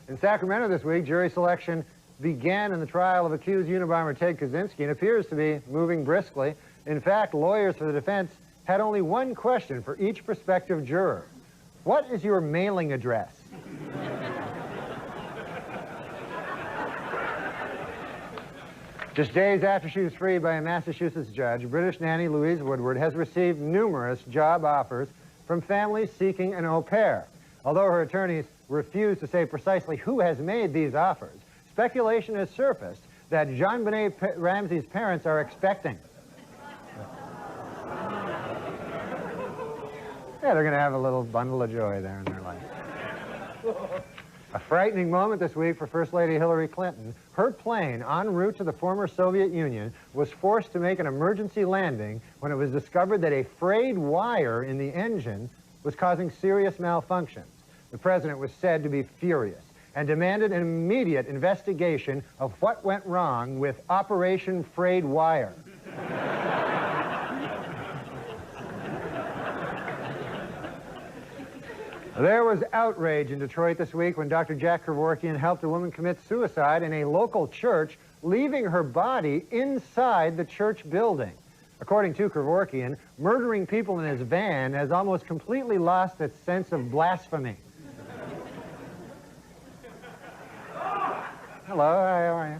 In Sacramento this week, jury selection began in the trial of accused Unabomber Ted Kaczynski and appears to be moving briskly. In fact, lawyers for the defense had only one question for each prospective juror. What is your mailing address? Just days after she was freed by a Massachusetts judge, British nanny Louise Woodward has received numerous job offers from families seeking an au pair. Although her attorneys refuse to say precisely who has made these offers, speculation has surfaced that JonBenet Ramsey's parents are expecting. Yeah, they're going to have a little bundle of joy there in their life. A frightening moment this week for First Lady Hillary Clinton. Her plane, en route to the former Soviet Union, was forced to make an emergency landing when it was discovered that a frayed wire in the engine was causing serious malfunctions. The president was said to be furious and demanded an immediate investigation of what went wrong with Operation Frayed Wire. There was outrage in Detroit this week when Dr. Jack Kevorkian helped a woman commit suicide in a local church, leaving her body inside the church building. According to Kevorkian, murdering people in his van has almost completely lost its sense of blasphemy. Hello, how are you?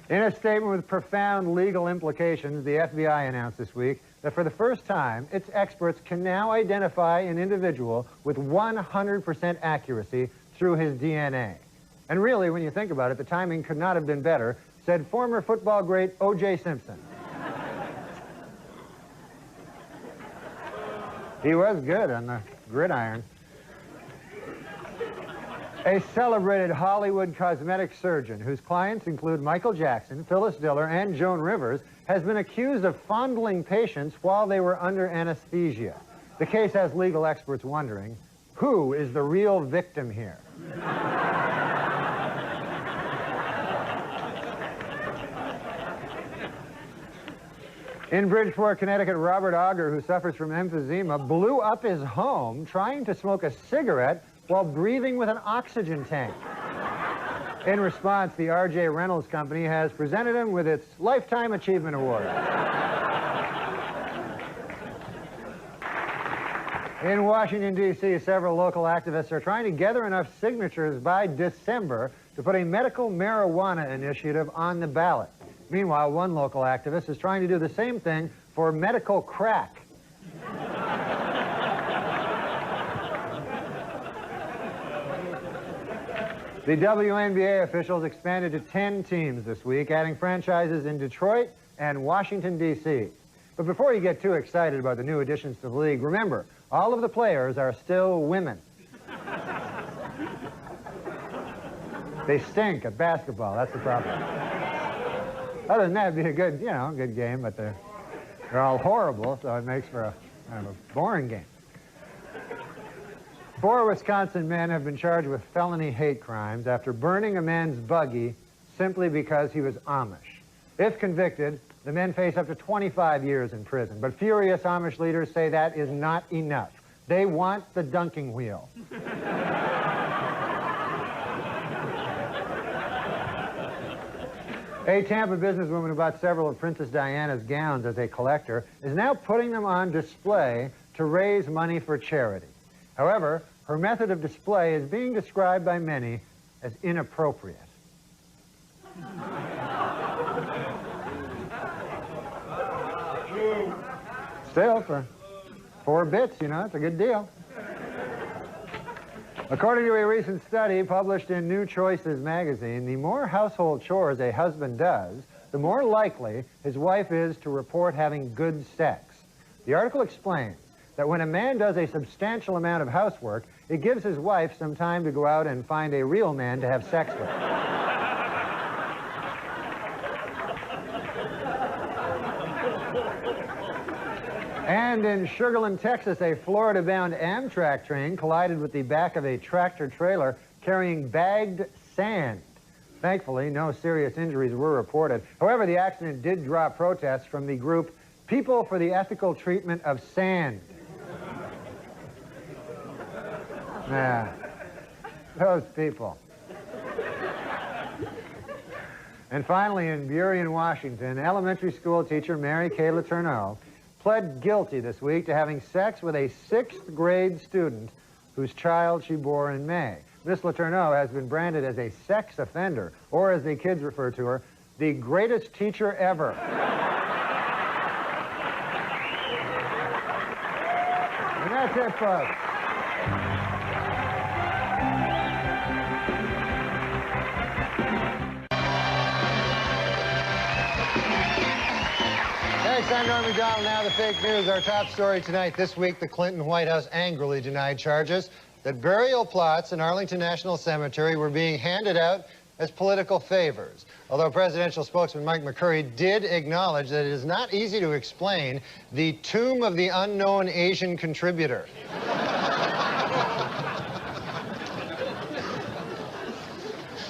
In a statement with profound legal implications, the FBI announced this week that for the first time, its experts can now identify an individual with 100% accuracy through his DNA. And really, when you think about it, the timing could not have been better, said former football great O.J. Simpson. He was good on the gridiron. A celebrated Hollywood cosmetic surgeon whose clients include Michael Jackson, Phyllis Diller, and Joan Rivers has been accused of fondling patients while they were under anesthesia. The case has legal experts wondering, who is the real victim here? In Bridgeport, Connecticut, Robert Auger, who suffers from emphysema, blew up his home trying to smoke a cigarette while breathing with an oxygen tank. In response, the R.J. Reynolds Company has presented him with its Lifetime Achievement Award. In Washington, D.C., several local activists are trying to gather enough signatures by December to put a medical marijuana initiative on the ballot. Meanwhile, one local activist is trying to do the same thing for medical crack. The WNBA officials expanded to 10 teams this week, adding franchises in Detroit and Washington, D.C. But before you get too excited about the new additions to the league, remember, all of the players are still women. They stink at basketball, that's the problem. Other than that, it'd be a good, good game, but they're all horrible, so it makes for a kind of a boring game. 4 Wisconsin men have been charged with felony hate crimes after burning a man's buggy simply because he was Amish. If convicted, the men face up to 25 years in prison, but furious Amish leaders say that is not enough. They want the dunking wheel. A Tampa businesswoman who bought several of Princess Diana's gowns as a collector is now putting them on display to raise money for charity. However, her method of display is being described by many as inappropriate. Still, for 4 bits, it's a good deal. According to a recent study published in New Choices magazine, the more household chores a husband does, the more likely his wife is to report having good sex. The article explains that when a man does a substantial amount of housework, it gives his wife some time to go out and find a real man to have sex with. And in Sugar Land, Texas, a Florida-bound Amtrak train collided with the back of a tractor-trailer carrying bagged sand. Thankfully, no serious injuries were reported. However, the accident did draw protests from the group People for the Ethical Treatment of Sand. Yeah, those people. And finally, in Burien, Washington, elementary school teacher Mary Kay Letourneau pled guilty this week to having sex with a 6th grade student whose child she bore in May. Miss Letourneau has been branded as a sex offender, or as the kids refer to her, the greatest teacher ever. And that's it, folks. Thanks, I'm Norm MacDonald. Now the fake news. Our top story tonight. This week, the Clinton White House angrily denied charges that burial plots in Arlington National Cemetery were being handed out as political favors. Although presidential spokesman Mike McCurry did acknowledge that it is not easy to explain the tomb of the unknown Asian contributor.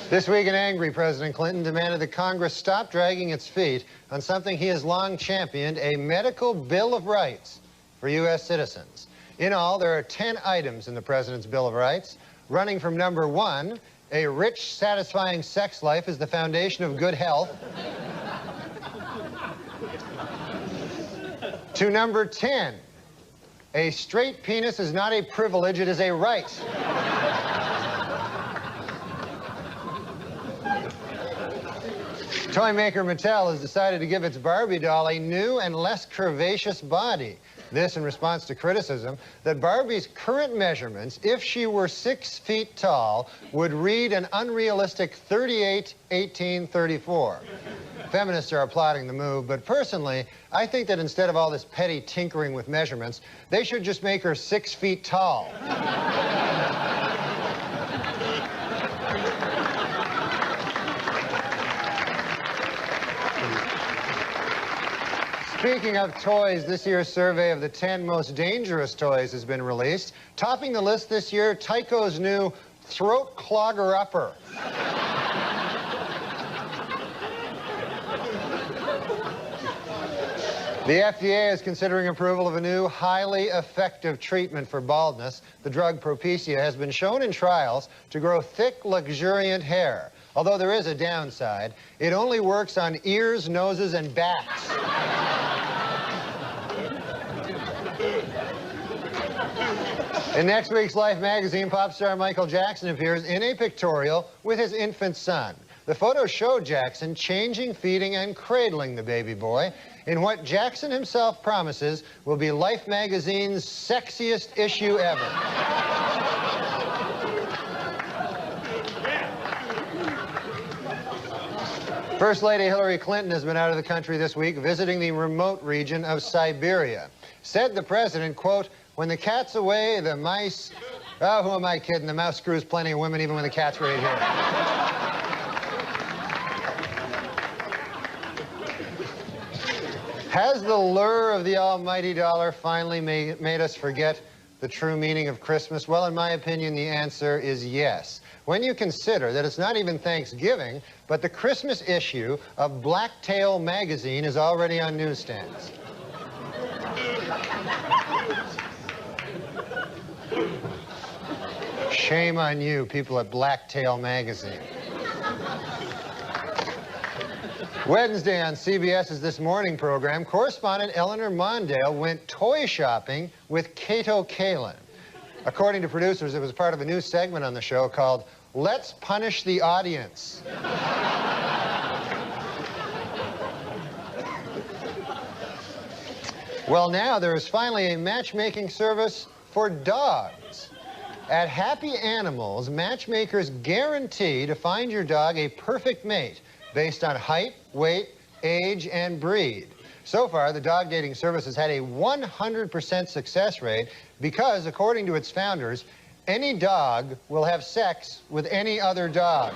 This week, an angry President Clinton demanded that Congress stop dragging its feet on something he has long championed, a medical Bill of Rights for U.S. citizens. In all, there are 10 items in the President's Bill of Rights, running from number 1, a rich, satisfying sex life is the foundation of good health, to number 10, a straight penis is not a privilege, it is a right. Toy maker Mattel has decided to give its Barbie doll a new and less curvaceous body. This in response to criticism that Barbie's current measurements, if she were 6 feet tall, would read an unrealistic 38-18-34. Feminists are applauding the move, but personally, I think that instead of all this petty tinkering with measurements, they should just make her 6 feet tall. Speaking of toys, this year's survey of the 10 most dangerous toys has been released. Topping the list this year, Tyco's new throat clogger upper. The FDA is considering approval of a new, highly effective treatment for baldness. The drug Propecia has been shown in trials to grow thick, luxuriant hair. Although there is a downside, it only works on ears, noses, and backs. In next week's Life magazine, pop star Michael Jackson appears in a pictorial with his infant son. The photos show Jackson changing, feeding, and cradling the baby boy in what Jackson himself promises will be Life magazine's sexiest issue ever. First Lady Hillary Clinton has been out of the country this week visiting the remote region of Siberia. Said the president, quote, "When the cat's away, the mice..." Oh, who am I kidding? The mouse screws plenty of women even when the cat's right here. Has the lure of the almighty dollar finally made us forget the true meaning of Christmas? Well, in my opinion, the answer is yes. When you consider that it's not even Thanksgiving, but the Christmas issue of Blacktail magazine is already on newsstands. Shame on you, people at Blacktail magazine. Wednesday on CBS's This Morning program, correspondent Eleanor Mondale went toy shopping with Kato Kalin. According to producers, it was part of a new segment on the show called Let's Punish the Audience. Well, now there is finally a matchmaking service for dogs. At Happy Animals, matchmakers guarantee to find your dog a perfect mate based on height, weight, age, and breed. So far, the dog dating service has had a 100% success rate because, according to its founders, any dog will have sex with any other dog.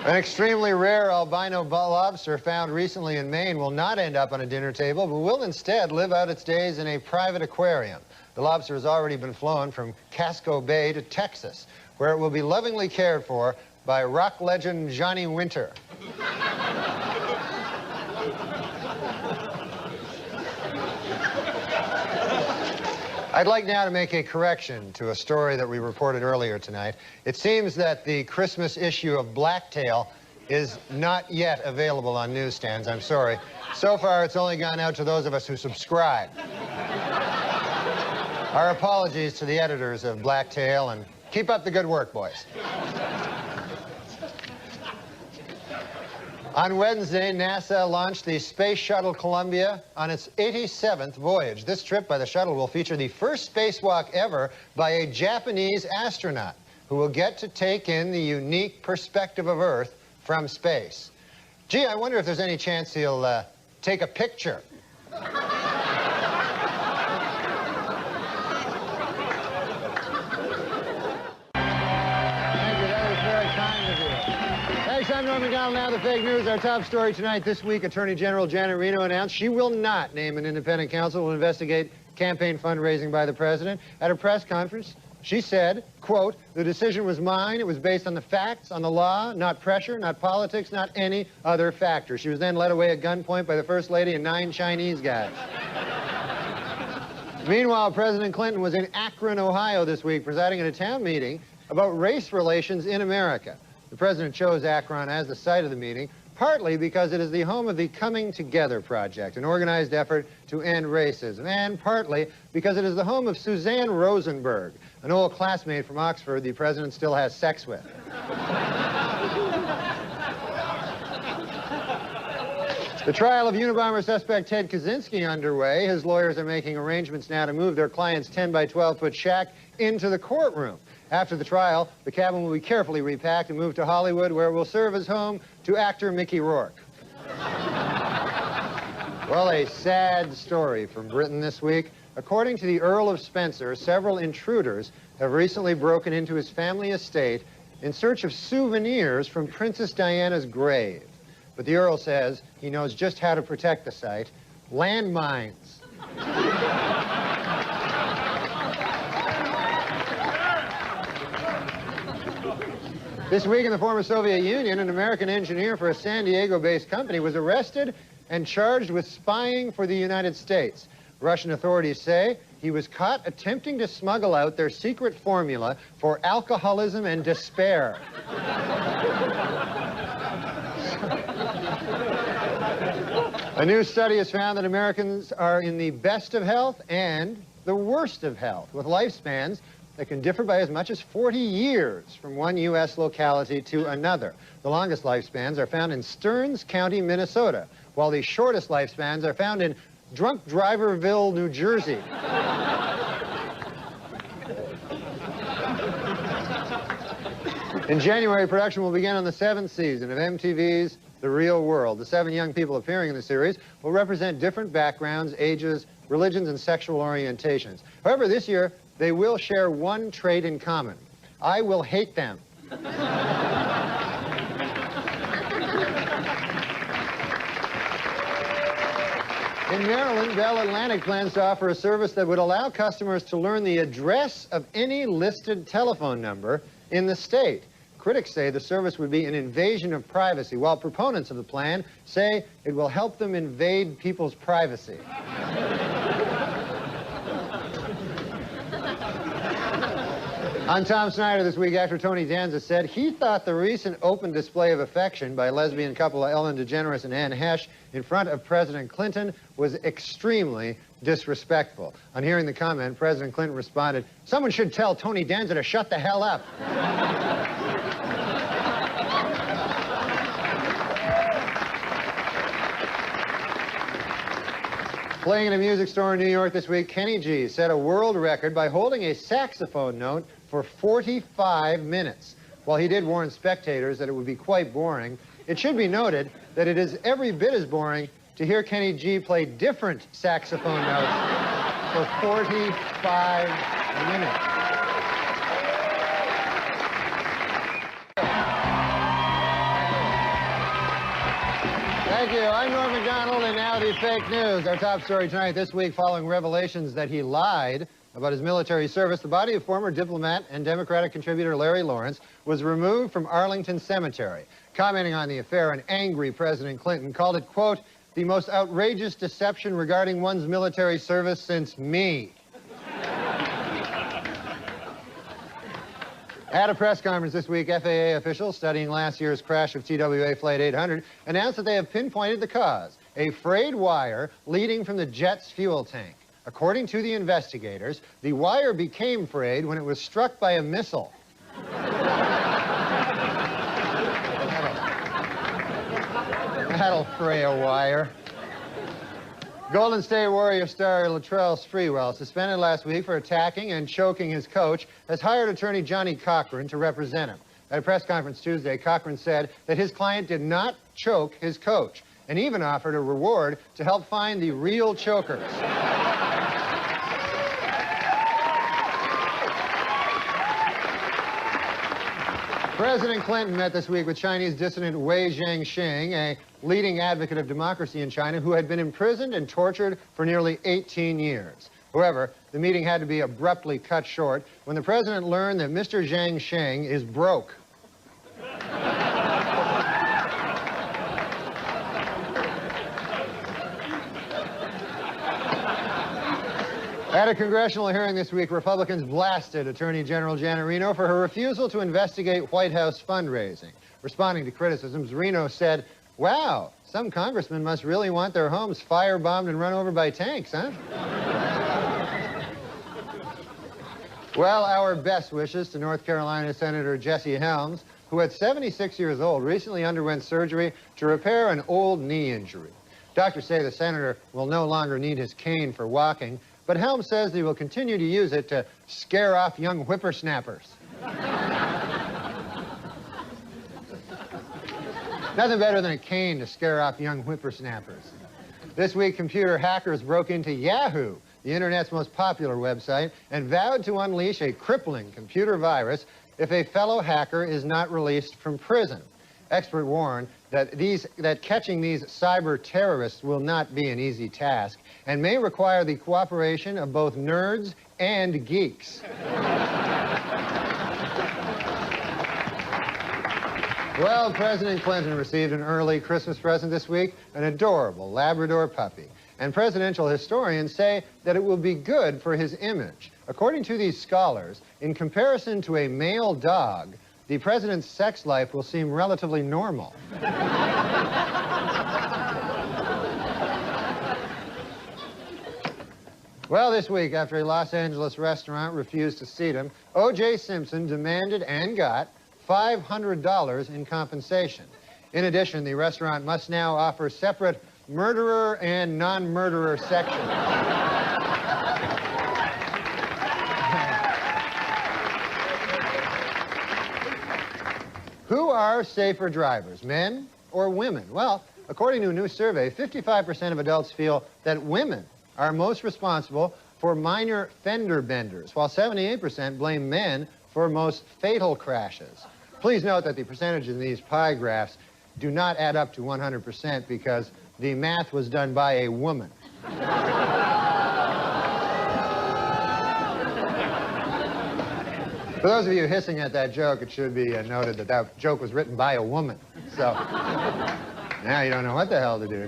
An extremely rare albino lobster found recently in Maine will not end up on a dinner table, but will instead live out its days in a private aquarium. The lobster has already been flown from Casco Bay to Texas, where it will be lovingly cared for by rock legend Johnny Winter. I'd like now to make a correction to a story that we reported earlier tonight. It seems that the Christmas issue of Blacktail is not yet available on newsstands. I'm sorry. So far, it's only gone out to those of us who subscribe. Our apologies to the editors of Blacktail, and keep up the good work, boys. On Wednesday, NASA launched the Space Shuttle Columbia on its 87th voyage. This trip by the shuttle will feature the first spacewalk ever by a Japanese astronaut who will get to take in the unique perspective of Earth from space. Gee, I wonder if there's any chance he'll take a picture. I'm Norm MacDonald. Now the fake news. Our top story tonight. This week, Attorney General Janet Reno announced she will not name an independent counsel to investigate campaign fundraising by the president. At a press conference, she said, quote, "The decision was mine. It was based on the facts, on the law, not pressure, not politics, not any other factor." She was then led away at gunpoint by the First Lady and 9 Chinese guys. Meanwhile, President Clinton was in Akron, Ohio this week, presiding at a town meeting about race relations in America. The president chose Akron as the site of the meeting, partly because it is the home of the Coming Together Project, an organized effort to end racism, and partly because it is the home of Suzanne Rosenberg, an old classmate from Oxford the president still has sex with. The trial of Unabomber suspect Ted Kaczynski underway. His lawyers are making arrangements now to move their client's 10 by 12-foot shack into the courtroom. After the trial, the cabin will be carefully repacked and moved to Hollywood, where it will serve as home to actor Mickey Rourke. Well, a sad story from Britain this week. According to the Earl of Spencer, several intruders have recently broken into his family estate in search of souvenirs from Princess Diana's grave. But the Earl says he knows just how to protect the site: landmines. This week in the former Soviet Union, an American engineer for a San Diego-based company was arrested and charged with spying for the United States. Russian authorities say he was caught attempting to smuggle out their secret formula for alcoholism and despair. A new study has found that Americans are in the best of health and the worst of health, with lifespans that can differ by as much as 40 years from one U.S. locality to another. The longest lifespans are found in Stearns County, Minnesota, while the shortest lifespans are found in Drunk Driverville, New Jersey. In January, production will begin on the 7th season of MTV's The Real World. The 7 young people appearing in the series will represent different backgrounds, ages, religions, and sexual orientations. However, this year, they will share one trait in common: I will hate them. In Maryland, Bell Atlantic plans to offer a service that would allow customers to learn the address of any listed telephone number in the state. Critics say the service would be an invasion of privacy, while proponents of the plan say it will help them invade people's privacy. On Tom Snyder this week, actor Tony Danza said he thought the recent open display of affection by lesbian couple Ellen DeGeneres and Anne Hesh in front of President Clinton was extremely disrespectful. On hearing the comment, President Clinton responded, "Someone should tell Tony Danza to shut the hell up." Playing in a music store in New York this week, Kenny G set a world record by holding a saxophone note for 45 minutes. While he did warn spectators that it would be quite boring, it should be noted that it is every bit as boring to hear Kenny G play different saxophone notes for 45 minutes. Thank you. I'm Norm MacDonald, and now the fake news. Our top story tonight this week, following revelations that he lied about his military service, the body of former diplomat and Democratic contributor Larry Lawrence was removed from Arlington Cemetery. Commenting on the affair, an angry President Clinton called it, quote, "the most outrageous deception regarding one's military service since me." At a press conference this week, FAA officials studying last year's crash of TWA Flight 800 announced that they have pinpointed the cause: a frayed wire leading from the jet's fuel tank. According to the investigators, the wire became frayed when it was struck by a missile. That'll fray a wire. Golden State Warrior star Latrell Sprewell, suspended last week for attacking and choking his coach, has hired attorney Johnny Cochran to represent him. At a press conference Tuesday, Cochran said that his client did not choke his coach, and even offered a reward to help find the real chokers. President Clinton met this week with Chinese dissident Wei Jiangxing, a leading advocate of democracy in China who had been imprisoned and tortured for nearly 18 years. However, the meeting had to be abruptly cut short when the president learned that Mr. Jiangxing is broke. At a congressional hearing this week, Republicans blasted Attorney General Janet Reno for her refusal to investigate White House fundraising. Responding to criticisms, Reno said, "Wow, some congressmen must really want their homes firebombed and run over by tanks, huh?" Well, our best wishes to North Carolina Senator Jesse Helms, who at 76 years old recently underwent surgery to repair an old knee injury. Doctors say the senator will no longer need his cane for walking, but Helms says he will continue to use it to scare off young whippersnappers. Nothing better than a cane to scare off young whippersnappers. This week, computer hackers broke into Yahoo, the internet's most popular website, and vowed to unleash a crippling computer virus if a fellow hacker is not released from prison. Experts warn that catching these cyber terrorists will not be an easy task and may require the cooperation of both nerds and geeks. Well, President Clinton received an early Christmas present this week, an adorable Labrador puppy. And presidential historians say that it will be good for his image. According to these scholars, in comparison to a male dog, the president's sex life will seem relatively normal. Well, this week, after a Los Angeles restaurant refused to seat him, O.J. Simpson demanded and got $500 in compensation. In addition, the restaurant must now offer separate murderer and non-murderer sections. Who are safer drivers, men or women? Well, according to a new survey, 55% of adults feel that women are most responsible for minor fender benders, while 78% blame men for most fatal crashes. Please note that the percentages in these pie graphs do not add up to 100% because the math was done by a woman. For those of you hissing at that joke, it should be noted that that joke was written by a woman. So now you don't know what the hell to do.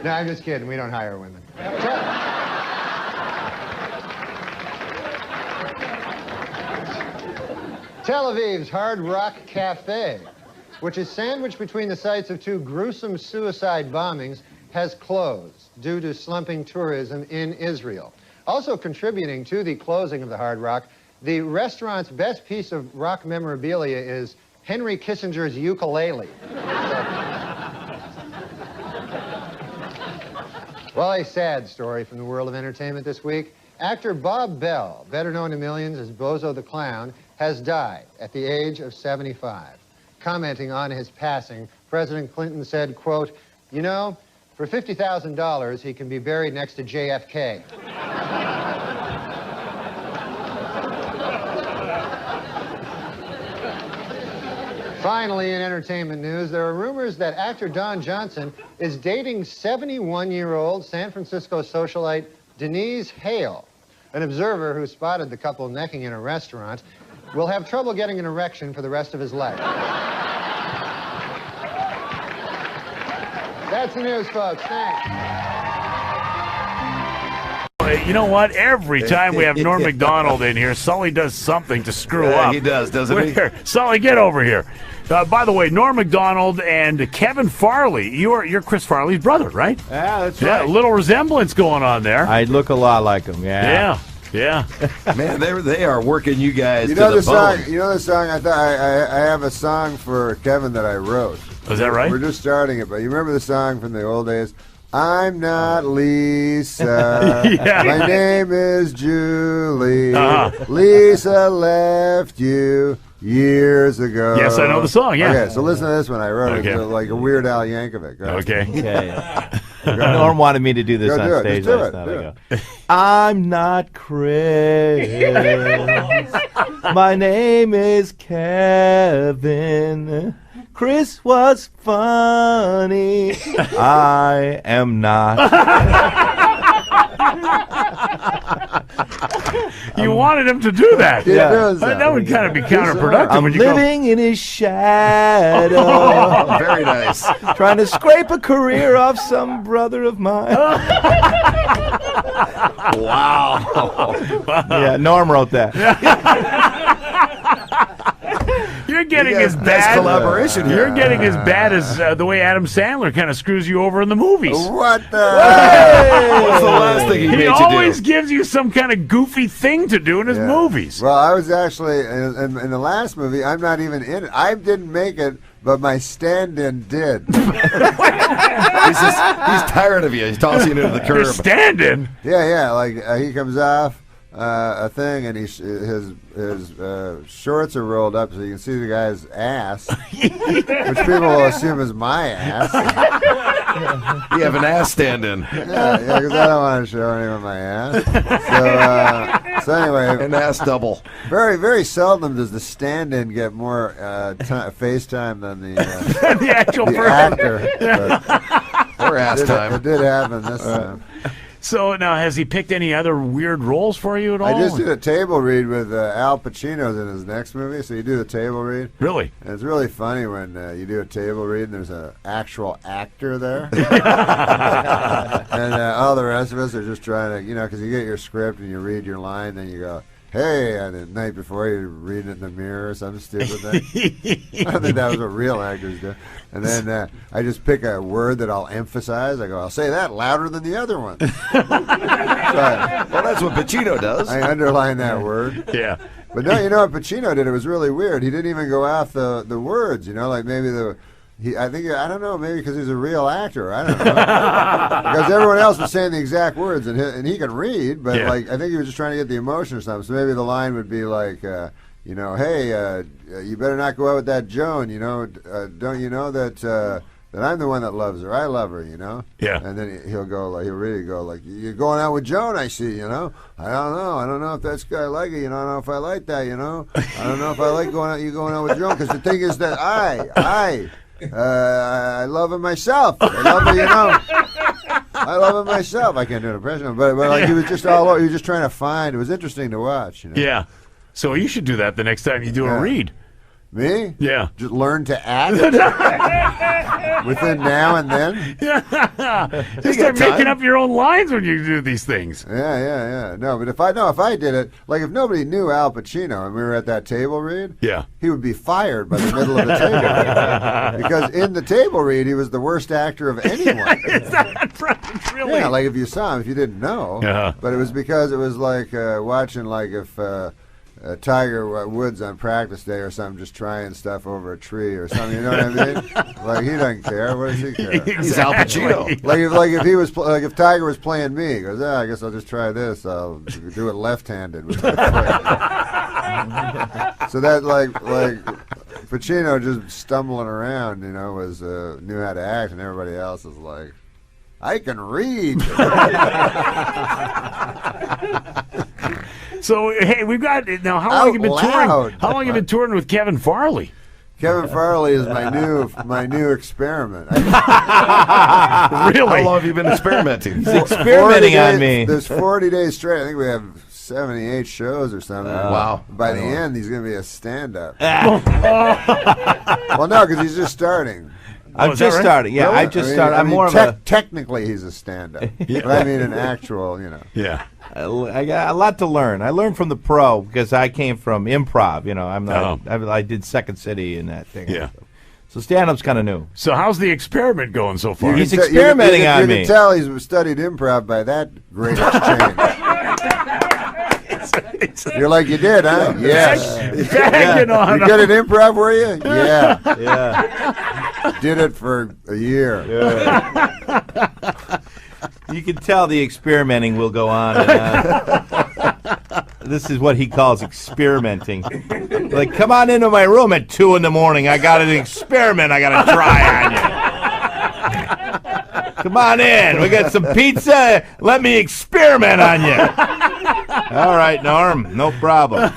No, I'm just kidding. We don't hire women. Tel Aviv's Hard Rock Cafe, which is sandwiched between the sites of two gruesome suicide bombings, has closed due to slumping tourism in Israel. Also contributing to the closing of the Hard Rock, the restaurant's best piece of rock memorabilia is Henry Kissinger's ukulele. Well, a sad story from the world of entertainment this week. Actor Bob Bell, better known to millions as Bozo the Clown, has died at the age of 75. Commenting on his passing, President Clinton said, quote, "You know, for $50,000, he can be buried next to JFK." Finally, in entertainment news, there are rumors that actor Don Johnson is dating 71-year-old San Francisco socialite Denise Hale. An observer who spotted the couple necking in a restaurant will have trouble getting an erection for the rest of his life. That's the news, folks. Thanks. You know what? Every time we have Norm MacDonald in here, Sully does something to screw up. He does, doesn't he? Sully, get over here. By the way, Norm MacDonald and Kevin Farley, you're Chris Farley's brother, right? Yeah, that's right. Yeah, a little resemblance going on there. I look a lot like him, yeah. Yeah. Man, they are working you guys you know to the bone. song. You know the song. I have a song for Kevin that I wrote. Is that right? We're just starting it, but you remember the song from the old days? I'm not Lisa. Yeah. My name is Julie. Lisa left you years ago. Yes, I know the song, yeah. Okay, so listen to this one. I wrote it Okay. like a Weird Al Yankovic. Right? Okay. Norm wanted me to do this Go on do it. stage Just do last it. night. Do I go, I'm not Chris. My name is Kevin. Chris was funny. I am not. You wanted him to do that. Yeah. That would kind of be counterproductive. I'm when you living in his shadow. Very nice. Trying to scrape a career off some brother of mine. Wow. Yeah, Norm wrote that. You're getting as Nice bad. collaboration here. You're getting as bad as the way Adam Sandler kind of screws you over in the movies. What the? What's the last thing he made He you always do? gives you some kind of goofy thing to do in his movies. Well, I was actually in the last movie. I'm not even in it. I didn't make it, but my stand-in did. He's tired of you. He's tossing you into the curb. You're standing. Yeah. Like he comes off a thing, and his shorts are rolled up, so you can see the guy's ass, which people will assume is my ass. You have an ass stand-in. Yeah, because I don't want to show anyone my ass. So anyway, an ass double. Very, very seldom does the stand-in get more face time than the actual actor. Or ass time. It did happen this time. So now, has he picked any other weird roles for you at all? I just did a table read with Al Pacino's in his next movie, so you do the table read. Really? And it's really funny when you do a table read and there's an actual actor there. And all the rest of us are just trying to, because you get your script and you read your line, then you go, hey, and the night before you read it in the mirror or some stupid thing. I think that was what real actors do. And then I just pick a word that I'll emphasize. I go, I'll say that louder than the other one. Well, that's what Pacino does. I underline that word. Yeah. But no, you know what Pacino did? It was really weird. He didn't even go off the words, like maybe I don't know, maybe because he's a real actor. I don't know. Because everyone else was saying the exact words, and he can read, but I think he was just trying to get the emotion or something. So maybe the line would be like, hey, you better not go out with that Joan. Don't you know that I'm the one that loves her? I love her. Yeah. And then he'll really go like, you're going out with Joan, I see. I don't know if that's I like it. I don't know if I like that. I don't know if I like you going out with Joan, because the thing is that I love him myself. I love it, I love him myself. I can't do an impression of him, but like he was just all over. He was just trying to find. It was interesting to watch. Yeah. So you should do that the next time you do a read. Me? Yeah. Just learn to act within now and then. Yeah. Just start making up your own lines when you do these things. Yeah. No, but if I did it, like if nobody knew Al Pacino and we were at that table read, he would be fired by the middle of the table read. Because in the table read, he was the worst actor of anyone. Is that right? Really? Yeah, like if you saw him, if you didn't know. But it was because it was like watching like if Tiger Woods on practice day or something, just trying stuff over a tree or something. You know what I mean? Like he doesn't care. What does he care? He's Al Pacino. Like if he was if Tiger was playing me, he goes, I guess I'll just try this. I'll do it left-handed with my foot. So that like Pacino just stumbling around, was knew how to act, and everybody else is like, I can read. So hey, we've got now. How long have you been touring? How long have you been touring with Kevin Farley? Kevin Farley is my new experiment. Really? How long have you been experimenting? He's experimenting on me. There's 40 days straight. I think we have 78 shows or something. Wow. By the end, he's going to be a stand-up. Well, no, because he's just starting. I'm just starting. Yeah, Really? I just started. I'm more of a. Technically, he's a stand-up. But I mean, an actual, Yeah. I got a lot to learn. I learned from the pro because I came from improv. I'm not. I did Second City and that thing. Yeah. So stand-up's kind of new. So how's the experiment going so far? He's experimenting on me. You can tell he's studied improv by that great exchange. You're like, you did, huh? Yes. Bagging on You good at improv, were you? Yeah. Yeah. Did it for a year. Yeah. You can tell the experimenting will go on. This is what he calls experimenting. Like, come on into my room at 2 a.m. I got an experiment I got to try on you. Come on in. We got some pizza. Let me experiment on you. All right, Norm. No problem.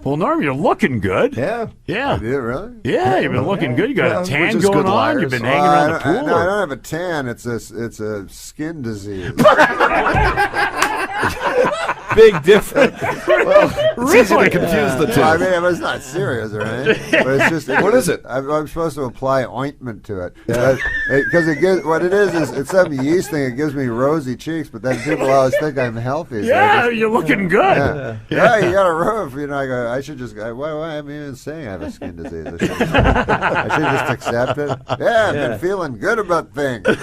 Well, Norm, you're looking good. Yeah. Yeah. I did, really? Yeah, you've been looking good. You got a tan going on. You've been hanging Well, around the pool. No, I don't have a tan. It's a skin disease. Big difference. Well, it's easy to confuse the two. Well, I mean, it's not serious or anything. But it's just. What is it? I'm supposed to apply ointment to it because it gives. What it is it's some yeast thing. It gives me rosy cheeks, but then people always think I'm healthy. So Yeah, you're looking good. Yeah, you got a roof. I should just. Why am I even saying I have a skin disease? I should just accept it. Yeah, I've been feeling good about things. You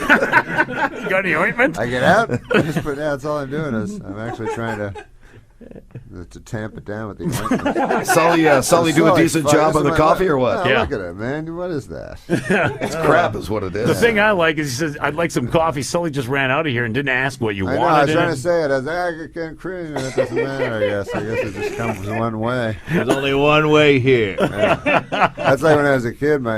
got any ointment? I get out. That's all I'm doing is I'm actually trying to to tamp it down with the ointment. Sully do a decent job on the coffee or what? Yeah, look at it, man. What is that? It's crap is what it is. The thing I like is he says, I'd like some coffee. Sully just ran out of here and didn't ask what you I wanted. know, I was in trying it. to say it. I was like, I can't cream. It doesn't matter, I guess. I guess it just comes one way. There's only one way here. Yeah. That's like when I was a kid. My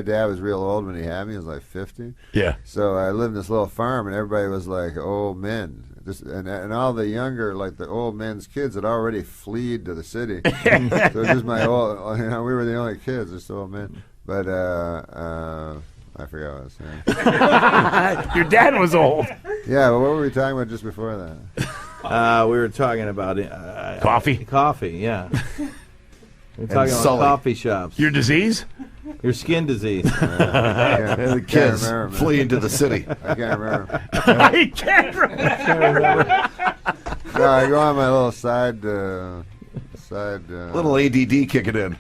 dad was real old when he had me. He was like 50. Yeah. So I lived in this little farm, and everybody was like old men. And all the younger, like the old men's kids, had already fled to the city. So it was just my old. We were the only kids, just old men. But I forgot what I was saying. Your dad was old. Yeah, but what were we talking about just before that? We were talking about coffee. Coffee, yeah. We're talking about Sully. coffee shops. Your disease? Your skin disease. And the kids fleeing to the city. I can't remember. I can't remember. No, I go on my little side. Little ADD kicking in.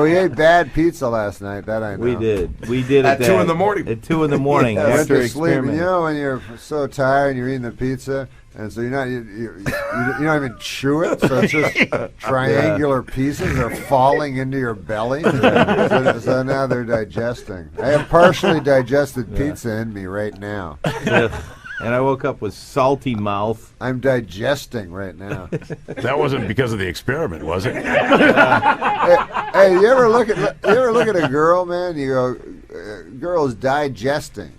We ate bad pizza last night. That I know. We did. We did At 2 in the morning. At 2 in the morning Yeah, went after to sleep. And experimenting. you know when you're so tired and you're eating the pizza, and so you don't even chew it, so it's just triangular pieces are falling into your belly. So now they're digesting. I have partially digested pizza in me right now. And I woke up with salty mouth. I'm digesting right now. That wasn't because of the experiment, was it? Hey, you ever look at a girl, man? You go, girl's digesting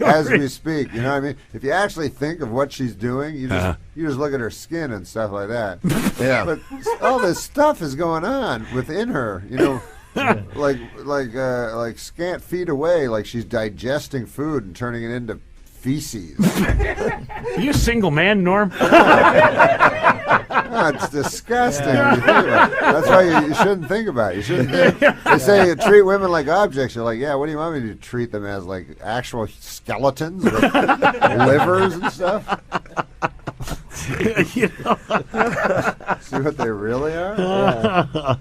as we speak. You know what I mean? If you actually think of what she's doing, you just look at her skin and stuff like that. Yeah. But all this stuff is going on within her. You know. Like scant feet away, like she's digesting food and turning it into feces. Are you a single man, Norm? Oh, it's disgusting when you think about it. That's why you shouldn't think about it. You shouldn't think. They say you treat women like objects. You're like, yeah, what do you want me to treat them as, like actual skeletons with livers and stuff? See what they really are? Yeah.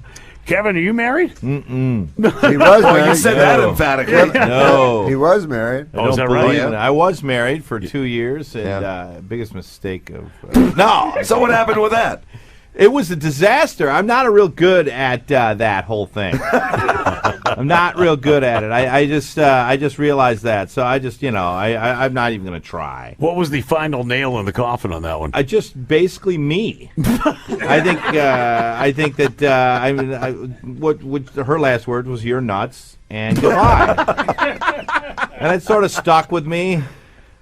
Kevin, are you married? Mm-mm. He was married. You said that emphatically. No. He was married. Oh, is that right? I was married for 2 years, and biggest mistake of... No. So what happened with that? It was a disaster. I'm not real good at that whole thing. I'm not real good at it. I just realized that. So I'm not even going to try. What was the final nail in the coffin on that one? I just basically me. I think that what her last word was "you're nuts" and goodbye, and it sort of stuck with me.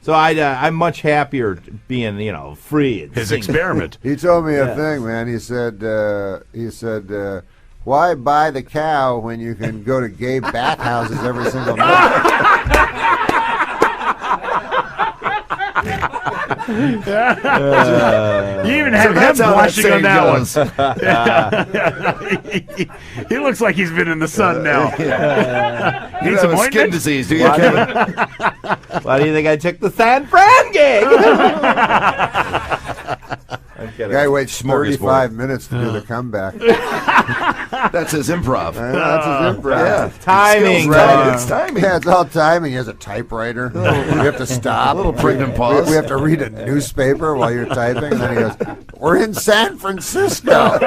So I'm much happier being, free. And His singing. experiment. He told me a thing, man. He said, why buy the cow when you can go to gay bathhouses every single night? You even have him blushing on that one. He looks like he's been in the sun now. You have a skin disease, do you, Kevin? Why do you think I took the San Fran gig? Guy waits 35 minutes to do the comeback. That's his improv. That's his improv. Yeah. Timing. Right. It's timing. Yeah, it's all timing. He has a typewriter. We have to stop. A little pregnant pause. We have to read a newspaper while you're typing. And then he goes, we're in San Francisco.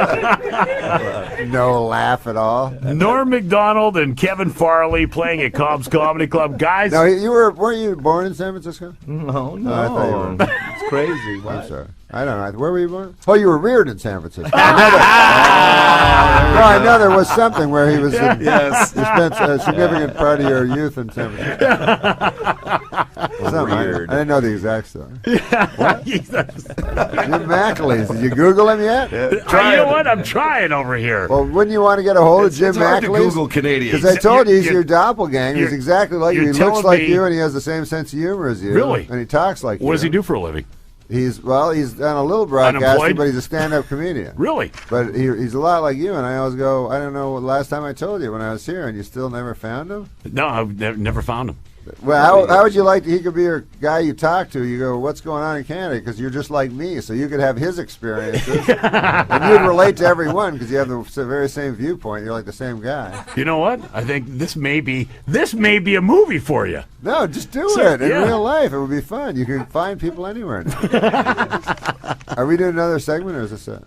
No laugh at all. Norm MacDonald and Kevin Farley playing at Cobb's Comedy Club. Guys. No, weren't you born in San Francisco? No. I thought you were. It's crazy. I'm sorry. I don't know. Where were you born? Oh, you were reared in San Francisco. No, I know there was something where he was. Yes. You spent a significant part of your youth in San Francisco. I didn't know the exact story. What? Jim McAleese. Did you Google him yet? You know what? I'm trying over here. Well, wouldn't you want to get a hold of Jim It's hard to McAleese? Google Canadians. Because I told you he's your doppelganger. He's exactly like you. He looks telling like me- you, and he has the same sense of humor as you. Really? And he talks like you. What does he do for a living? He's done a little broadcasting, Unemployed? but he's a stand-up comedian. Really? But he's a lot like you, and I always go, I don't know, last time I told you when I was here, and you still never found him? No, I've never found him. Well, how would you like he could be a guy you talk to? You go, what's going on in Canada? Because you're just like me, so you could have his experiences, and you'd relate to everyone because you have the very same viewpoint. You're like the same guy. You know what? I think this may be a movie for you. No, just do it in real life. It would be fun. You can find people anywhere now. Are we doing another segment or is this it?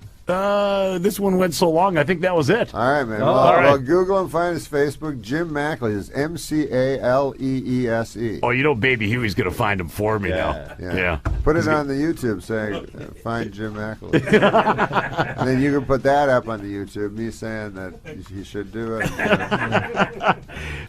This one went so long, I think that was it. All right, man. Well, Google and find his Facebook. Jim Macleese is MCALEESE. Oh, you know, Baby Huey's going to find him for me now. Yeah. Put it on the YouTube saying, find Jim Macleese. And then you can put that up on the YouTube, me saying that he should do it.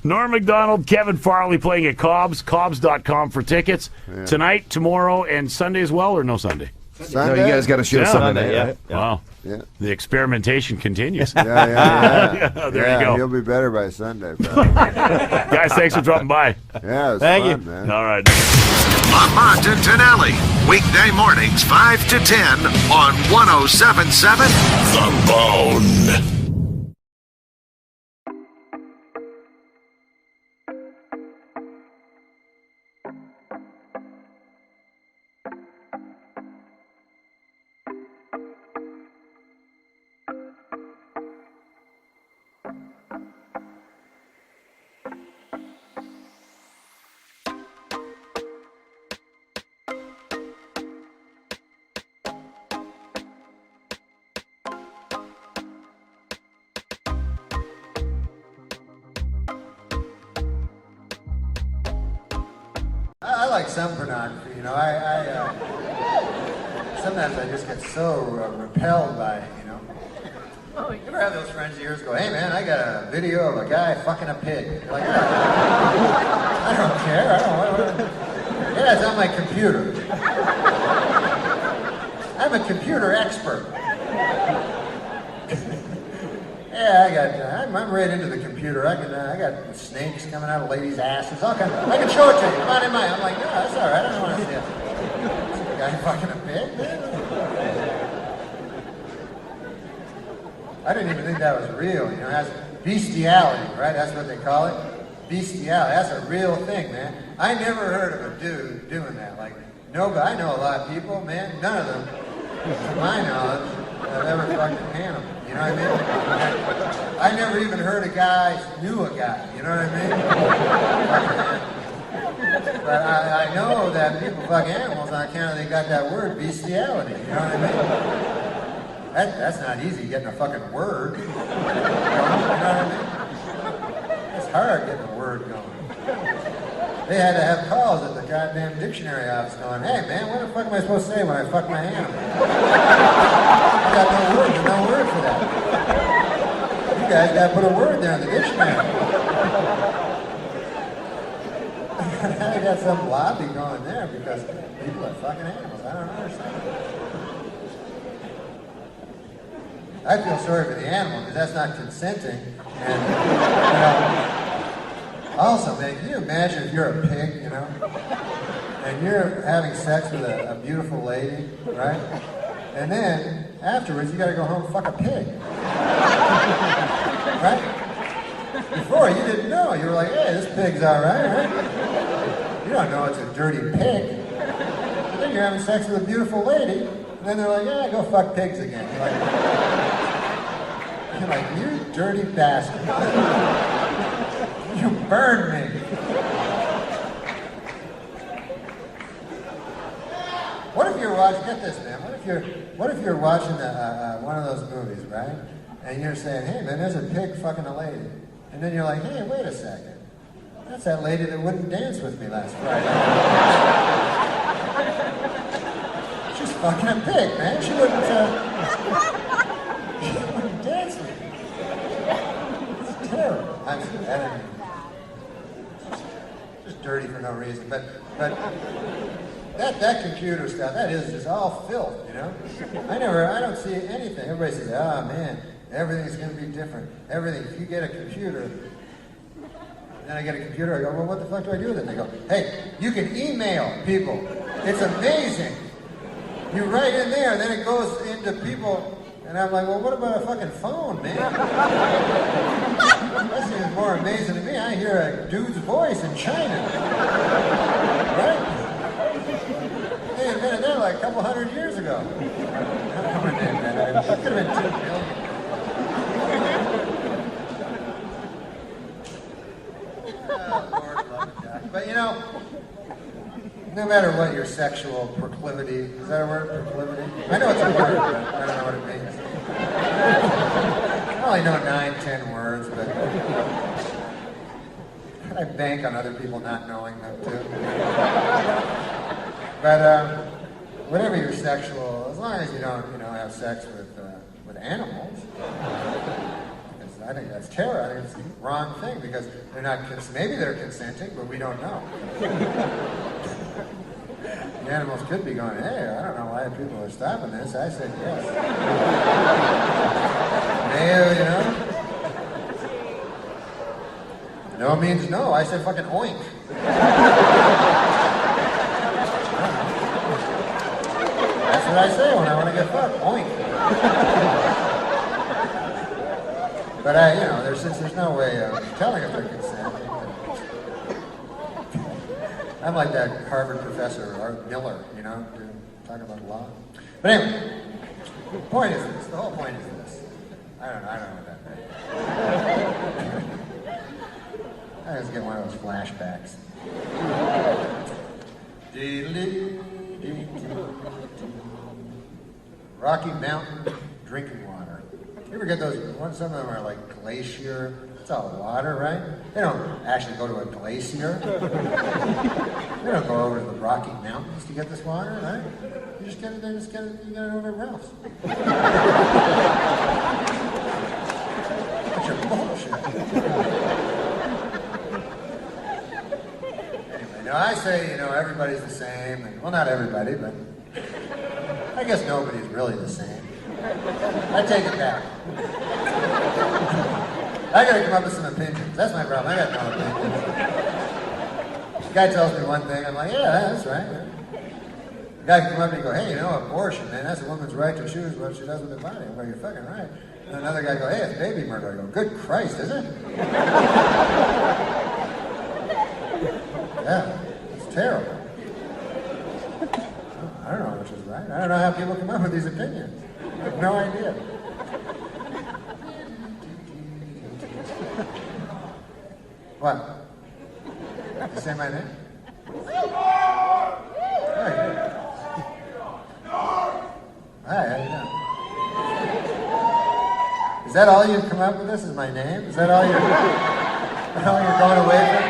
Norm MacDonald, Kevin Farley playing at Cobb's, Cobbs.com for tickets. Yeah. Tonight, tomorrow, and Sunday as well, or no Sunday? Sunday? No, you guys got a show Sunday, right? Wow. Yeah. The experimentation continues. Yeah. There you go. He'll be better by Sunday, bro. Guys, thanks for dropping by. Yeah, it was Thank fun, you, man. All right. Lamont and Tonelli, weekday mornings 5 to 10 on 107.7 The Bone. I like some pornography, you know. Sometimes I just get so repelled by it, you know. Oh, you ever have those friends of yours go, hey man, I got a video of a guy fucking a pig. You're like, I don't care, yeah, it's on my computer. I'm a computer expert. Yeah, I'm right into the computer. I got snakes coming out of ladies' asses. I can show it to you. Come on in mine. I'm like, no, that's all right. I don't want to see it. Some guy fucking a pig, man. I didn't even think that was real. You know, that's bestiality, right? That's what they call it. Bestiality. That's a real thing, man. I never heard of a dude doing that. Like, nobody. I know a lot of people, man. None of them, to my knowledge, have ever fucking animal. You know what I mean? I never even heard a guy knew a guy. You know what I mean? But I know that people fuck animals on account of they got that word bestiality. You know what I mean? That's not easy getting a fucking word. You know what I mean? It's hard getting a word going. They had to have calls at the goddamn dictionary office going, hey man, what the fuck am I supposed to say when I fuck my animal? I got no word, there's no word for that. You guys gotta put a word there in the dictionary. Now they got some lobby going there because people are fucking animals. I don't understand. I feel sorry for the animal because that's not consenting. And, you know, also, man, can you imagine if you're a pig, you know, and you're having sex with a beautiful lady, right? And then, afterwards, you gotta go home and fuck a pig. Right? Before, you didn't know. You were like, hey, this pig's all right? You don't know it's a dirty pig. And then you're having sex with a beautiful lady, and then they're like, yeah, go fuck pigs again. You're like, you dirty bastard. You burned me. What if you're watching? Get this, man. What if you're watching one of those movies, right? And you're saying, "Hey, man, there's a pig fucking a lady," and then you're like, "Hey, wait a second. That's that lady that wouldn't dance with me last Friday. She's fucking a pig, man. She wouldn't dance with me. It's terrible. I'm just dirty for no reason, but that computer stuff, that is just all filth, you know? I don't see anything. Everybody says, oh man, everything's gonna be different. Everything, if you get a computer, then I get a computer, I go, well, what the fuck do I do with it? And they go, hey, you can email people. It's amazing. You write in there, and then it goes into people, and I'm like, well, what about a fucking phone, man? That seems more amazing to me. I I hear a dude's voice in China. Right? They invented that like a couple hundred years ago. How many invented it? Could have been 2 million. But you know, no matter what your sexual proclivity, is that a word, proclivity? I know it's a word, but I don't know what it means. I only know 9-10 words, but I bank on other people not knowing them too. But whatever your sexual, as long as you don't, have sex with animals. I think that's terror. I think it's the wrong thing because they're not. Maybe they're consenting, but we don't know. The animals could be going, hey, I don't know why people are stopping this. I said yes. No means no. I said fucking oink. That's what I say when I want to get fucked. Oink. But since there's no way of telling if they're consenting. I'm like that Harvard professor, Art Miller, talking about law. But anyway, the point is this. The whole point is this. I don't know what that means. I just get one of those flashbacks. Rocky Mountain drinking water. You ever get those? Some of them are like glacier. It's all water, right? They don't actually go to a glacier. They don't go over to the Rocky Mountains to get this water, right? You just get it. You get it over at Ralph's. That's your bullshit. Anyway, I say, everybody's the same. And, well, not everybody, but I guess nobody's really the same. I take it back. I gotta come up with some opinions. That's my problem. I got no opinions. The guy tells me one thing, I'm like, yeah, that's right. The guy can come up and go, hey, abortion, man, that's a woman's right to choose what she does with her body. I'm like, you're fucking right. And another guy go, hey, it's baby murder. I go, good Christ, is it? Yeah, it's terrible. I don't know which is right. I don't know how people come up with these opinions. I have no idea. What? You say my name? Hi, how you doing? Is that all you've come up with? This is my name? Is that all you're going away from?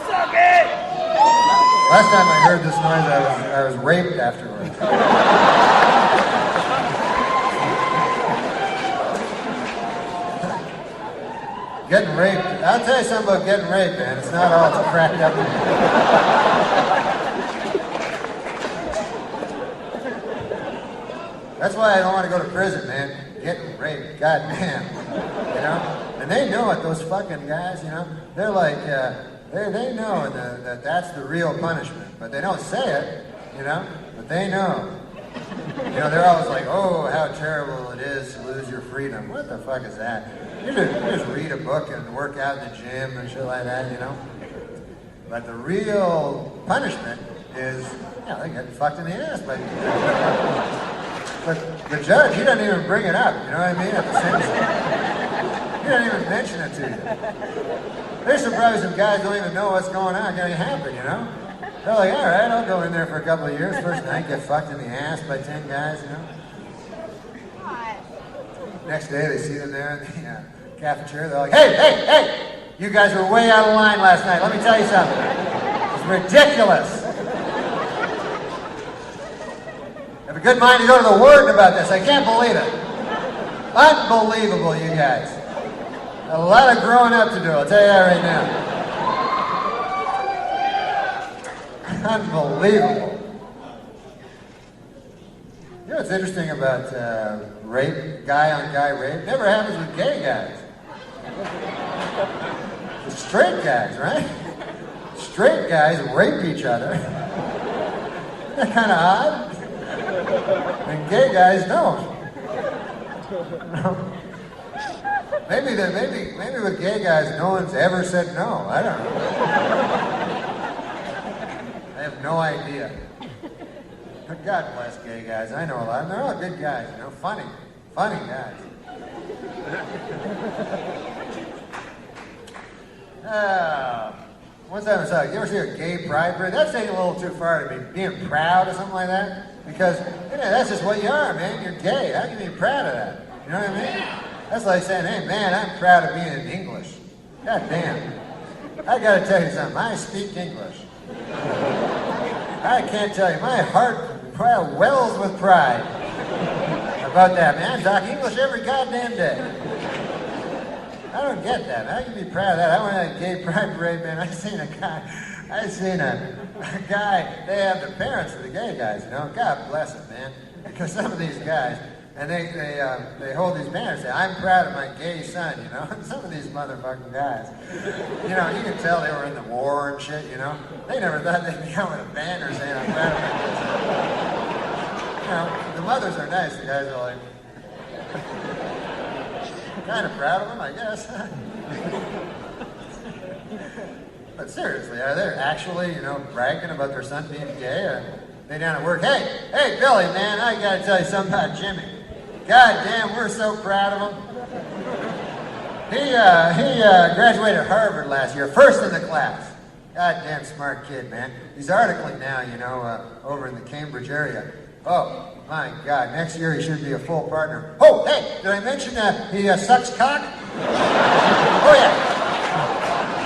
Suck it! Last time I heard this noise, I was raped afterwards. Getting raped. I'll tell you something about getting raped, man. It's not all it's cracked up in. That's why I don't want to go to prison, man. Getting raped. God damn. And they know it, those fucking guys, They're like, they know that that's the real punishment. But they don't say it, But they know. They're always like, oh, how terrible it is to lose your freedom. What the fuck is that? You just read a book and work out in the gym and shit like that, But the real punishment is, they get fucked in the ass. But the judge, he doesn't even bring it up, you know what I mean, at the sentencing. He doesn't even mention it to you. There's probably some guys don't even know what's going on, going to happen, They're like, all right, I'll go in there for a couple of years. First night, get fucked in the ass by 10 guys, Next day, they see them there in the cafeteria. They're like, hey! You guys were way out of line last night. Let me tell you something. It's ridiculous. I have a good mind to go to the Word about this. I can't believe it. Unbelievable, you guys. A lot of growing up to do, I'll tell you that right now. Unbelievable. You know what's interesting about rape, guy-on-guy rape? Never happens with gay guys. It's straight guys, right? Straight guys rape each other. Isn't that kind of odd? And gay guys don't. Maybe with gay guys, no one's ever said no. I don't know. I have no idea. But God bless gay guys. I know a lot. They're all good guys, you know, funny guys. One time I saw, you ever see a gay pride parade? That's taking a little too far to be being proud or something like that. Because, that's just what you are, man. You're gay. How can you be proud of that? You know what I mean? That's like saying, hey, man, I'm proud of being English. God damn. I gotta tell you something. I speak English. I can't tell you. My heart wells with pride about that, man. I talk English every goddamn day. I don't get that, man. I can be proud of that. I went to a gay pride parade, man. I seen a guy, they have the parents of the gay guys, you know. God bless them, man. Because some of these guys, and they hold these banners, say, I'm proud of my gay son, you know. And some of these motherfucking guys, you know, you can tell they were in the war and shit, you know. They never thought they'd be out with a banner saying, I'm proud of my gay son. You know, the mothers are nice, the guys are like, kind of proud of them, I guess. But seriously, are they actually, bragging about their son being gay? Or they down at work, hey, Billy, man, I gotta tell you something about Jimmy. God damn, we're so proud of him. He graduated Harvard last year, first in the class. God damn smart kid, man. He's articling now, over in the Cambridge area. Oh, my God, next year he should be a full partner. Oh, hey, did I mention he sucks cock? Oh, yeah.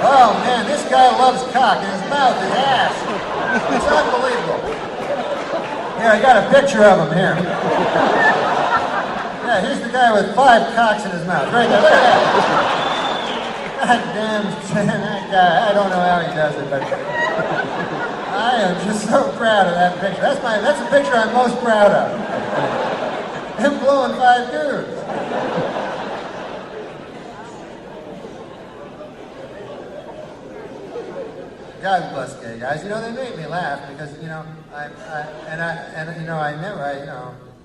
Oh, man, this guy loves cock in his mouth, his ass. It's unbelievable. Here, I got a picture of him here. Yeah, here's the guy with 5 cocks in his mouth. Right there, look at that. God damn, that guy, I don't know how he does it, but I am just so proud of that picture. That's the picture I'm most proud of. Him blowing 5 dudes. God bless gay guys. They make me laugh because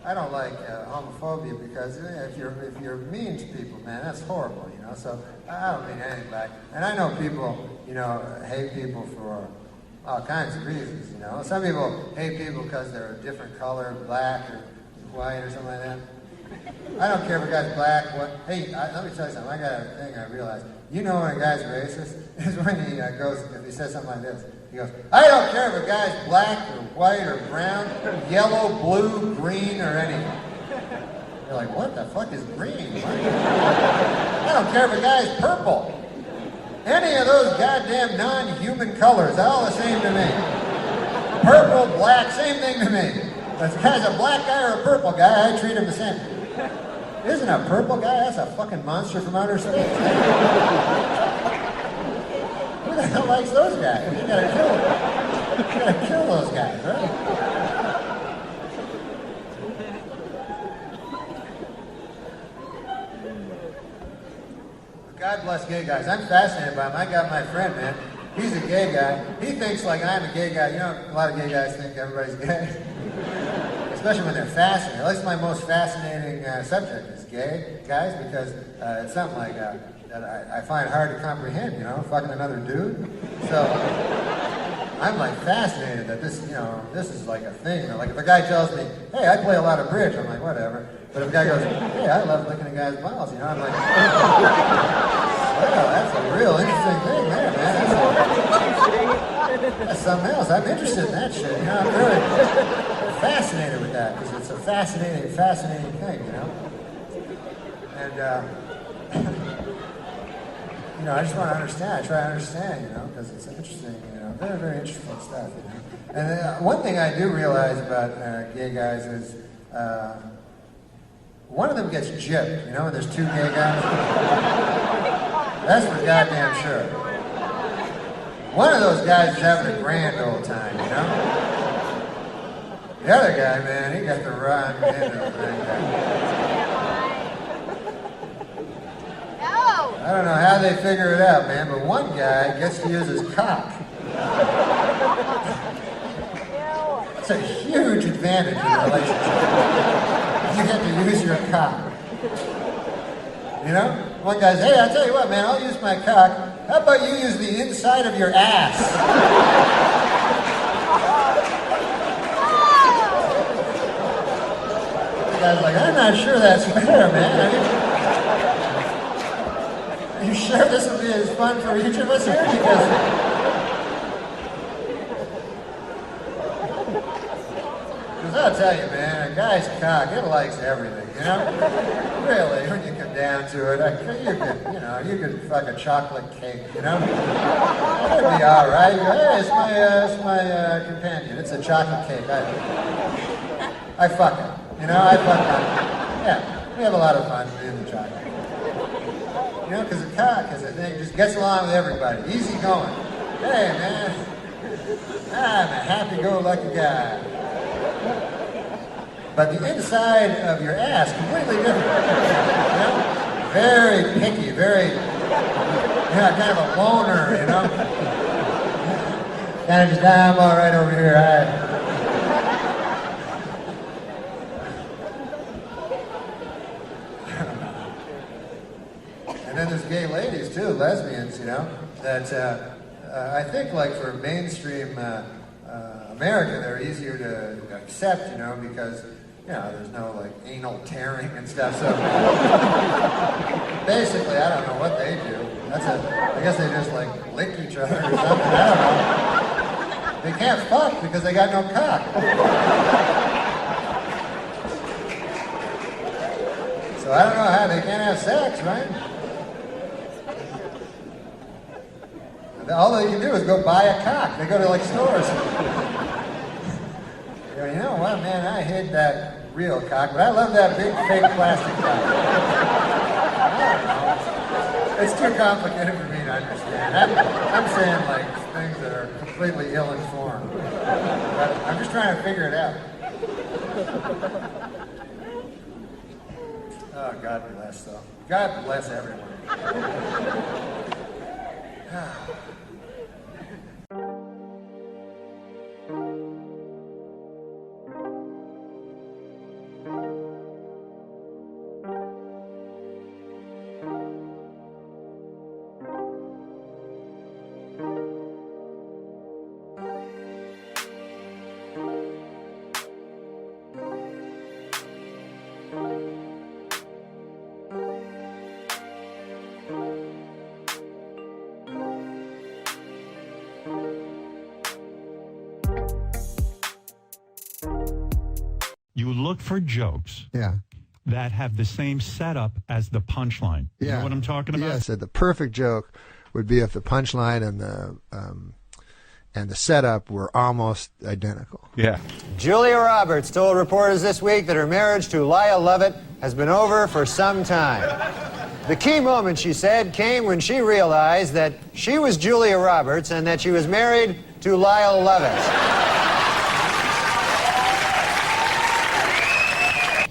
I don't like homophobia because if you're mean to people, man, that's horrible. So I don't mean anything back. And I know people, hate people for all kinds of reasons. Some people hate people because they're a different color, black or white or something like that. I don't care if a guy's black. Hey, let me tell you something. I got a thing I realized. When a guy's racist is when he if he says something like this. He goes, I don't care if a guy's black or white or brown, yellow, blue, green, or anything. You're like, what the fuck is green? I don't care if a guy's purple. Any of those goddamn non-human colors, all the same to me. Purple, black, same thing to me. If the guy's a black guy or a purple guy, I treat him the same. Isn't a purple guy? That's a fucking monster from outer space. Who the hell likes those guys? You gotta kill them. You gotta kill those guys, right? God bless gay guys. I'm fascinated by them. I got my friend, man. He's a gay guy. He thinks like I'm a gay guy. A lot of gay guys think everybody's gay. Especially when they're fascinated. That's my most fascinating subject is gay guys because it's something like that I find hard to comprehend, fucking another dude. So I'm like fascinated that this is like a thing. Like if a guy tells me, hey, I play a lot of bridge, I'm like, whatever. But if a guy goes, hey, I love licking a guy's balls, I'm like, wow, that's a real interesting thing there, man. That's something else. I'm interested in that shit. I'm really fascinated with that because it's a fascinating thing, And I just want to understand. I try to understand, because it's interesting, very, very interesting stuff, And one thing I do realize about gay guys is one of them gets gypped, when there's 2 gay guys. That's for goddamn sure. One of those guys is having a grand old time, The other guy, man, he got the wrong end of the thing. I don't know how they figure it out, man, but one guy gets to use his cock. That's a huge advantage in a relationship. You get to use your cock. You know? One guy says, hey, I'll tell you what, man, I'll use my cock. How about you use the inside of your ass? The guy's like, I'm not sure that's fair, man. Are you sure this will be as fun for each of us here? Because I'll tell you, man, a guy's cock, it likes everything, you know? Really, when you come down to it, you could fuck a chocolate cake, you know? It'd be all right. Hey, it's my companion. It's a chocolate cake. I fuck it, you know? I fuck it. Yeah, we have a lot of fun in the chocolate. You know, because the cock is a thing, just gets along with everybody. Easy going. Hey, man, I'm a happy-go-lucky guy. But the inside of your ass, completely different. You know? Very picky, very, kind of a loner, you know? Kind of just, I'm all right over here. And then there's gay ladies, too, lesbians, you know, that I think, like, for mainstream America, they're easier to accept, you know, because, there's no, like, anal tearing and stuff, so basically, I don't know what they do. I guess they just, like, lick each other or something, I don't know. They can't fuck because they got no cock. So I don't know how they can't have sex, right? All they can do is go buy a cock. They go to, like, stores. You know what, man, I hate that real cock, but I love that big fake plastic cock. It's too complicated for me to understand. I'm saying, like, things that are completely ill-informed. But I'm just trying to figure it out. Oh, God bless, though. God bless everyone. You look for jokes that have the same setup as the punchline. You know what I'm talking about? Yeah, I said the perfect joke would be if the punchline and the setup were almost identical. Yeah. Julia Roberts told reporters this week that her marriage to Lyle Lovett has been over for some time. The key moment, she said, came when she realized that she was Julia Roberts and that she was married to Lyle Lovett.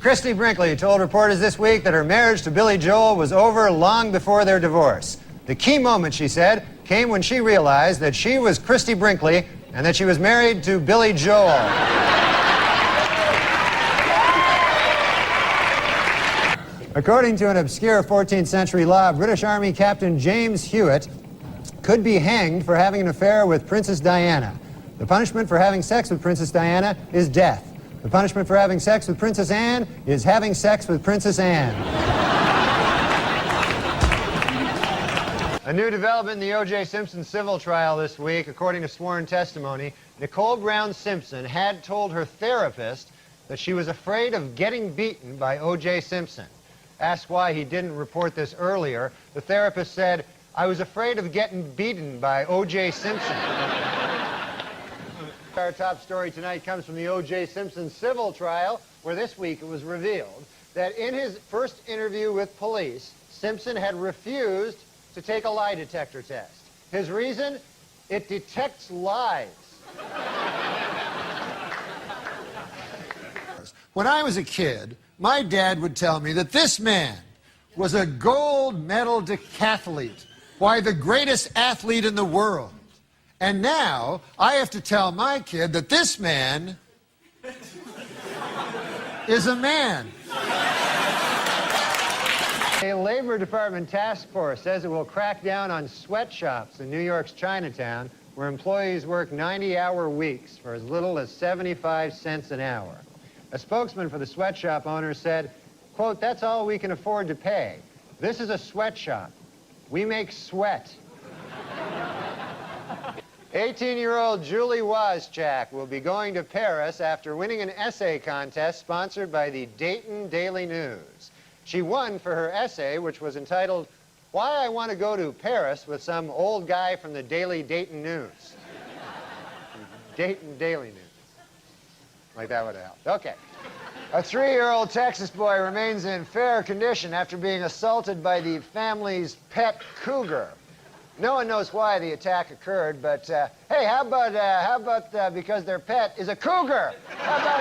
Christy Brinkley told reporters this week that her marriage to Billy Joel was over long before their divorce. The key moment, she said, came when she realized that she was Christy Brinkley and that she was married to Billy Joel. According to an obscure 14th century law, British Army Captain James Hewitt could be hanged for having an affair with Princess Diana. The punishment for having sex with Princess Diana is death. The punishment for having sex with Princess Anne is having sex with Princess Anne. A new development in the O.J. Simpson civil trial this week. According to sworn testimony, Nicole Brown Simpson had told her therapist that she was afraid of getting beaten by O.J. Simpson. Asked why he didn't report this earlier, the therapist said, "I was afraid of getting beaten by O.J. Simpson." Our top story tonight comes from the O.J. Simpson civil trial, where this week it was revealed that in his first interview with police, Simpson had refused to take a lie detector test. His reason? It detects lies. When I was a kid, my dad would tell me that this man was a gold medal decathlete. Why, the greatest athlete in the world. And now I have to tell my kid that this man is a man. A Labor Department task force says it will crack down on sweatshops in New York's Chinatown, where employees work 90-hour weeks for as little as 75 cents an hour. A spokesman for the sweatshop owners said, quote, "That's all we can afford to pay. This is a sweatshop. We make sweat." 18-year-old Julie Wozchak will be going to Paris after winning an essay contest sponsored by the Dayton Daily News. She won for her essay, which was entitled, "Why I Want to Go to Paris with Some Old Guy from the Daily Dayton News." Dayton Daily News. Like that would have helped. Okay. A 3-year-old Texas boy remains in fair condition after being assaulted by the family's pet cougar. No one knows why the attack occurred, but hey, how about because their pet is a cougar? How about...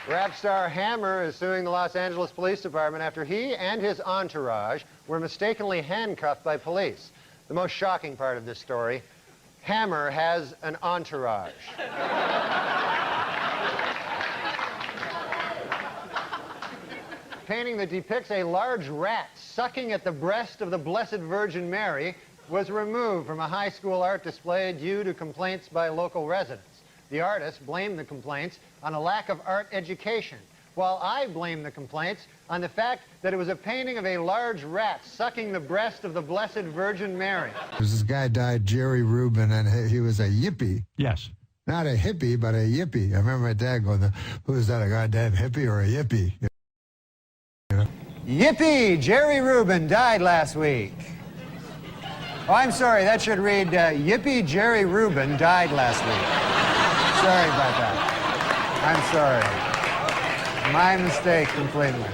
Rap star Hammer is suing the Los Angeles Police Department after he and his entourage were mistakenly handcuffed by police. The most shocking part of this story, Hammer has an entourage. Painting that depicts a large rat sucking at the breast of the Blessed Virgin Mary was removed from a high school art display due to complaints by local residents. The artist blamed the complaints on a lack of art education, while I blame the complaints on the fact that it was a painting of a large rat sucking the breast of the Blessed Virgin Mary. This guy died, Jerry Rubin, and he was a yippie. Yes. Not a hippie, but a yippie. I remember my dad going, who is that, a goddamn hippie or a yippie? You know? Yippee! Jerry Rubin died last week. Oh, I'm sorry, that should read, Yippee Jerry Rubin died last week. Sorry about that. I'm sorry. My mistake completely.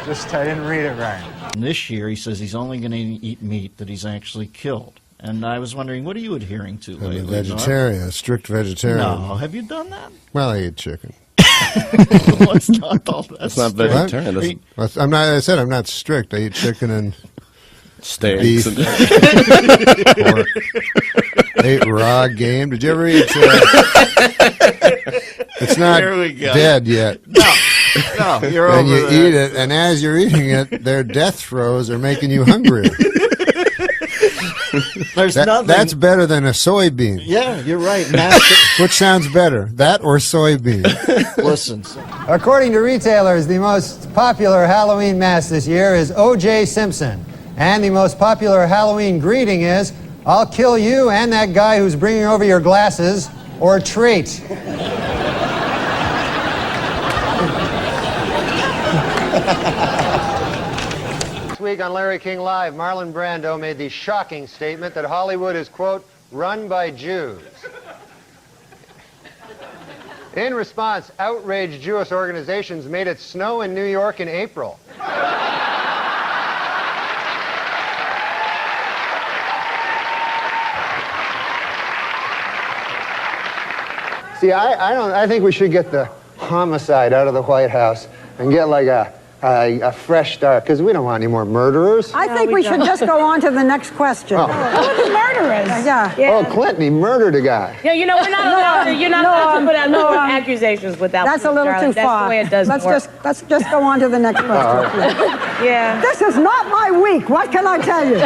Just, I didn't read it right. This year, he says he's only going to eat meat that he's actually killed. And I was wondering, what are you adhering to lately? I'm a vegetarian, a strict vegetarian. No, have you done that? Well, I eat chicken. Let's not all that. That's not vegetarian. I'm not. I said I'm not strict. I eat chicken and steaks beef. Pork. I ate raw game. Did you ever eat? It's not dead yet. No, you're over and you there. eat it, and as you're eating it, their death throes are making you hungrier. There's nothing. That's better than a soybean. Yeah, you're right. Which sounds better, that or soybean? Listen. According to retailers, the most popular Halloween mask this year is O.J. Simpson. And the most popular Halloween greeting is, "I'll kill you and that guy who's bringing over your glasses," or treat. This week on Larry King Live, Marlon Brando made the shocking statement that Hollywood is, quote, run by Jews. In response, outraged Jewish organizations made it snow in New York in April. See, I think we should get the homicide out of the White House and get like a fresh start, because we don't want any more murderers. I think we should just go on to the next question. Oh. Who are the murderers? Yeah. Oh, Clinton, he murdered a guy. No, you know, we're not allowed to, you're not allowed to put out no accusations without That's a little too far. That's the way it does work. Let's just go on to the next question. Yeah. This is not my week. What can I tell you?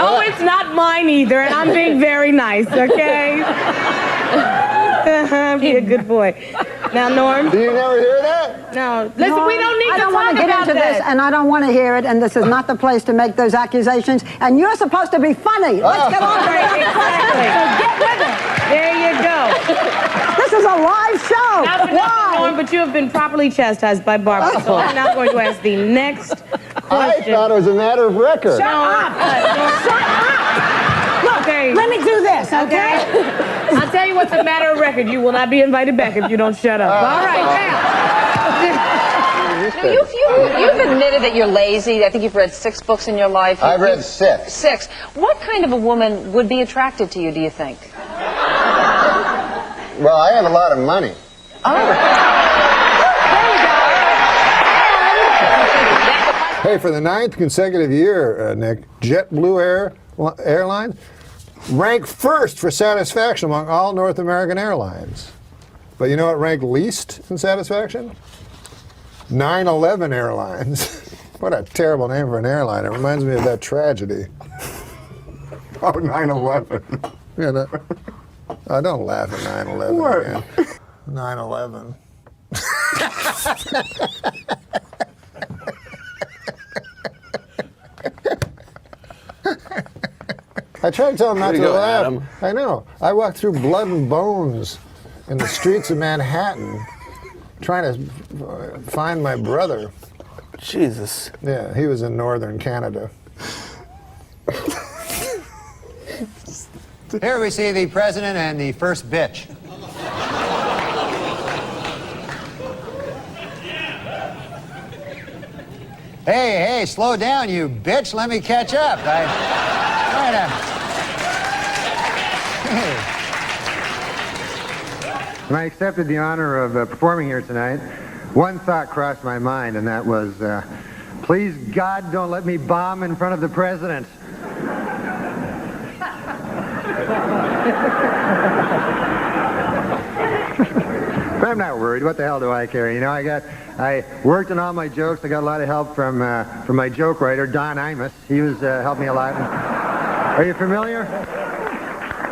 Oh, it's not mine either, and I'm being very nice, okay? Be a good boy. Now, Norm. Do you never hear that? No. Listen, we don't need to talk want to get about into this, and I don't want to hear it, and this is not the place to make those accusations, and you're supposed to be funny. Let's get on to the next question. So get with it. There you go. This is a live show. Not for nothing, Norm, but you have been properly chastised by Barbara, so I'm now going to ask the next question. I thought it was a matter of record. Shut up! Shut up! Look, Okay. let me do this, okay? I'll tell you what's a matter of record. You will not be invited back if you don't shut up. All right, Now, you've admitted that you're lazy. I think you've read 6 books in your life. I've read 6. 6. What kind of a woman would be attracted to you, do you think? Well, I have a lot of money. Hey, for the 9th consecutive year, Nick, JetBlue Airlines ranked first for satisfaction among all North American airlines. But you know what ranked least in satisfaction? 9/11 Airlines. What a terrible name for an airline. It reminds me of that tragedy. Oh, 9/11. You know, don't laugh at 9/11 again. 9/11. I tried to tell him not to laugh. Adam. I know. I walked through blood and bones in the streets of Manhattan trying to find my brother. Jesus. Yeah, he was in northern Canada. Here we see the president and the first bitch. Hey, slow down, you bitch. Let me catch up. When I accepted the honor of performing here tonight, one thought crossed my mind, and that was, please, God, don't let me bomb in front of the president. But I'm not worried. What the hell do I care? You know, I worked on all my jokes. I got a lot of help from my joke writer, Don Imus. He was helped me a lot. Are you familiar?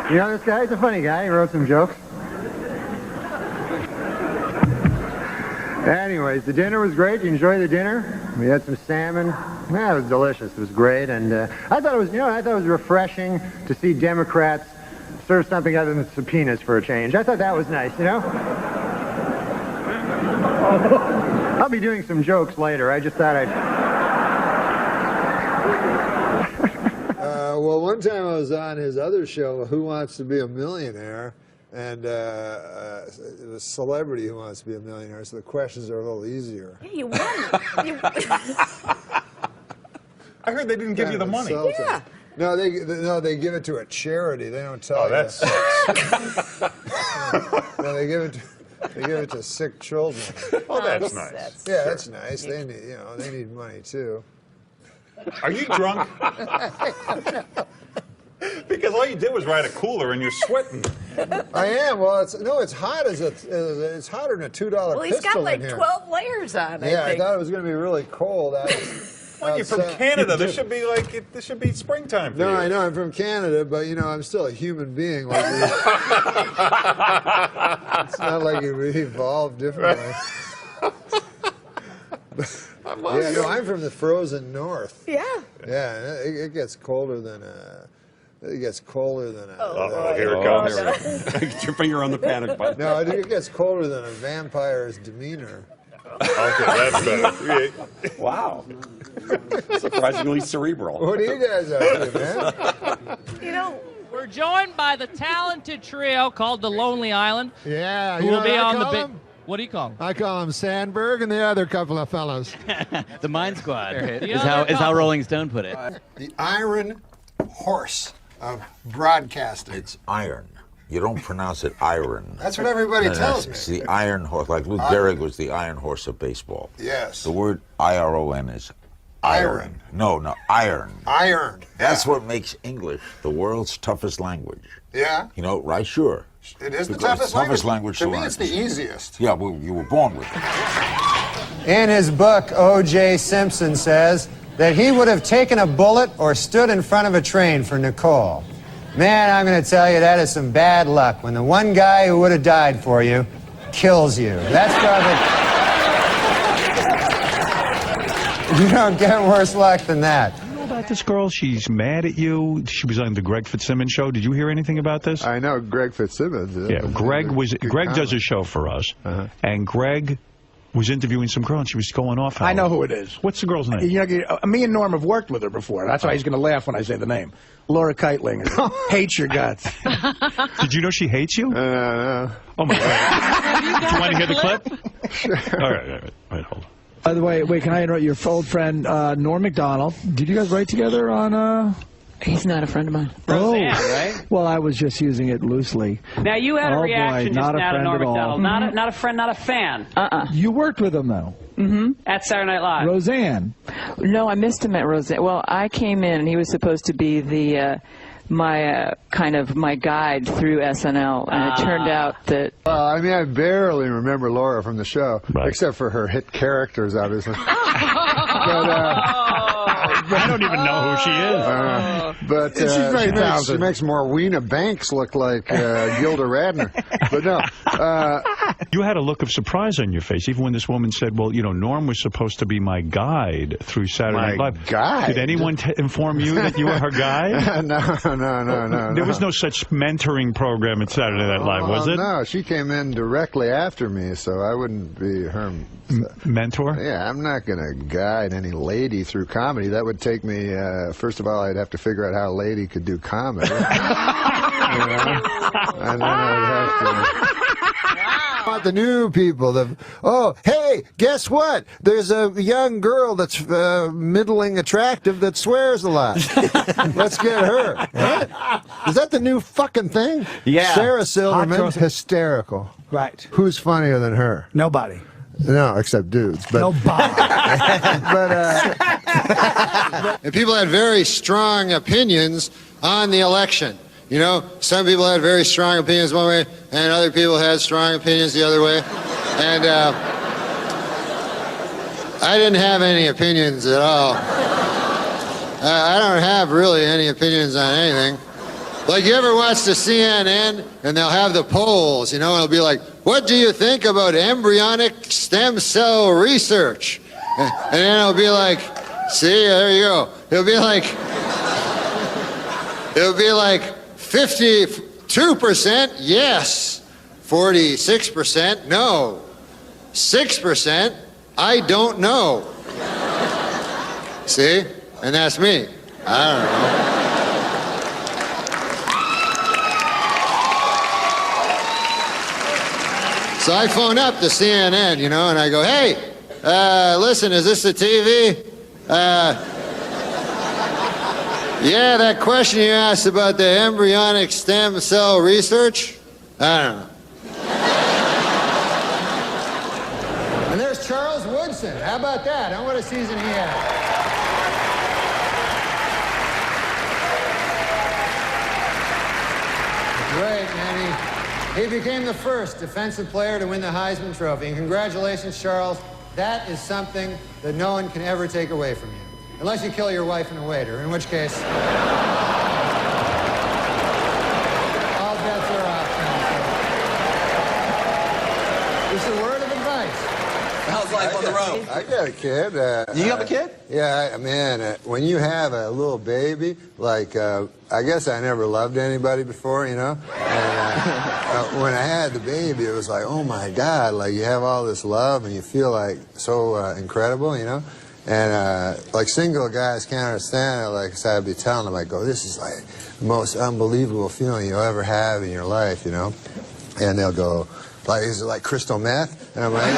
You know this guy? He's a funny guy. He wrote some jokes. Anyways, the dinner was great. You enjoyed the dinner? We had some salmon. Yeah, it was delicious. It was great, and I thought it was, refreshing to see Democrats serve something other than subpoenas for a change. I thought that was nice, you know. I'll be doing some jokes later. I just thought I'd. Well, one time I was on his other show, Who Wants to Be a Millionaire? And it was Celebrity Who Wants to Be a Millionaire, so the questions are a little easier. Yeah, you won. I heard they didn't give you the money. Yeah. No, they give it to a charity. They don't tell you. Oh, that sucks. No, they give it to sick children. Oh, that's nice. Yeah, that's nice. They need money too. Are you drunk? Because all you did was ride a cooler and you're sweating. I am. Well, it's hot it's hotter than a $2 pistol Well, he's got like in here. 12 layers on. Yeah, I think. I thought it was going to be really cold. Well, you're from Canada. This should be springtime for you. No, I know I'm from Canada, but I'm still a human being. Like it's not like we evolved differently. I'm from the frozen north. Yeah. Yeah, it gets colder than It gets colder than a... Here it comes. Get your finger on the panic button. No, it gets colder than a vampire's demeanor. Okay, that's better. Wow. Surprisingly cerebral. What are you guys up to, man? We're joined by the talented trio called the Lonely Island. Yeah, who will be on the big... What do you call them? I call them Sandberg and the other couple of fellows. The Mind Squad is how Rolling Stone put it. The Iron Horse of broadcasting. It's iron. You don't pronounce it iron. That's what everybody tells me. It's the Iron Horse. Like Lou Gehrig was the Iron Horse of baseball. Yes. The word I-R-O-N is iron. No, iron. Iron. That's what makes English the world's toughest language. Yeah. Right? Sure. It is the Because toughest language. to To me, learn. it's the easiest. Yeah, well, you were born with it. In his book, O.J. Simpson says that he would have taken a bullet or stood in front of a train for Nicole. Man, I'm going to tell you, that is some bad luck when the one guy who would have died for you kills you. That's probably... You don't get worse luck than that. You know about this girl? She's mad at you. She was on the Greg Fitzsimmons show. Did you hear anything about this? I know Greg Fitzsimmons. Yeah, Greg does a show for us, and Greg was interviewing some girl, and she was going off. I know who it is. What's the girl's name? Me and Norm have worked with her before. That's why he's going to laugh when I say the name. Laura Keitling hates your guts. Did you know she hates you? No. Oh, my God. Do you want to hear the clip? Sure. All right, hold on. By the way, can I interrupt your old friend, Norm MacDonald? Did you guys write together on... He's not a friend of mine. Roseanne, right? Well, I was just using it loosely. Now, you had a reaction just now to Norm MacDonald. Mm-hmm. Not a friend, not a fan. You worked with him, though. Mm-hmm. At Saturday Night Live. Roseanne. No, I missed him at Roseanne. Well, I came in, and he was supposed to be the my kind of my guide through SNL, and it turned out that. Well, I mean, I barely remember Laura from the show, except for her hit characters, obviously. I don't even know who she is. But she's very talented. She makes Morweena Banks look like Gilda Radner. But no. You had a look of surprise on your face, even when this woman said, well, Norm was supposed to be my guide through Saturday Night Live. Guide? Did anyone inform you that you were her guide? No. There was no such mentoring program at Saturday Night Live, was it? No, she came in directly after me, so I wouldn't be her mentor? Yeah, I'm not going to guide any lady through comedy. That would take me, first of all, I'd have to figure out how a lady could do comedy. And then I'd have to... The new people. Hey, guess what? There's a young girl that's middling attractive that swears a lot. Let's get her. What? Is that the new fucking thing? Yeah. Sarah Silverman, hysterical. Right. Who's funnier than her? Nobody. No, except dudes. But, Nobody. And people had very strong opinions on the election. Some people had very strong opinions one way, and other people had strong opinions the other way. And I didn't have any opinions at all. I don't have really any opinions on anything. Like, you ever watch the CNN, and they'll have the polls, and it'll be like, what do you think about embryonic stem cell research? And then it'll be like, see, there you go. It'll be like 52% yes, 46% no, 6% I don't know. See? And that's me. I don't know. So I phone up the CNN, and I go, hey, listen, is this the TV? Yeah, that question you asked about the embryonic stem cell research? I don't know. And there's Charles Woodson. How about that? What a season he had. Great, man. He became the first defensive player to win the Heisman Trophy. And congratulations, Charles. That is something that no one can ever take away from you. Unless you kill your wife and a waiter, in which case... all bets are off. Just a word of advice. How's life on the road? I got a kid. You have a kid? Yeah, man, when you have a little baby, like, I guess I never loved anybody before, And when I had the baby, it was like, oh my God, like you have all this love and you feel like so incredible, And like single guys can't understand it. Like, so I'd be telling them, I go, this is like the most unbelievable feeling you'll ever have in your life, And they'll go, like, is it like crystal meth? And I'm like,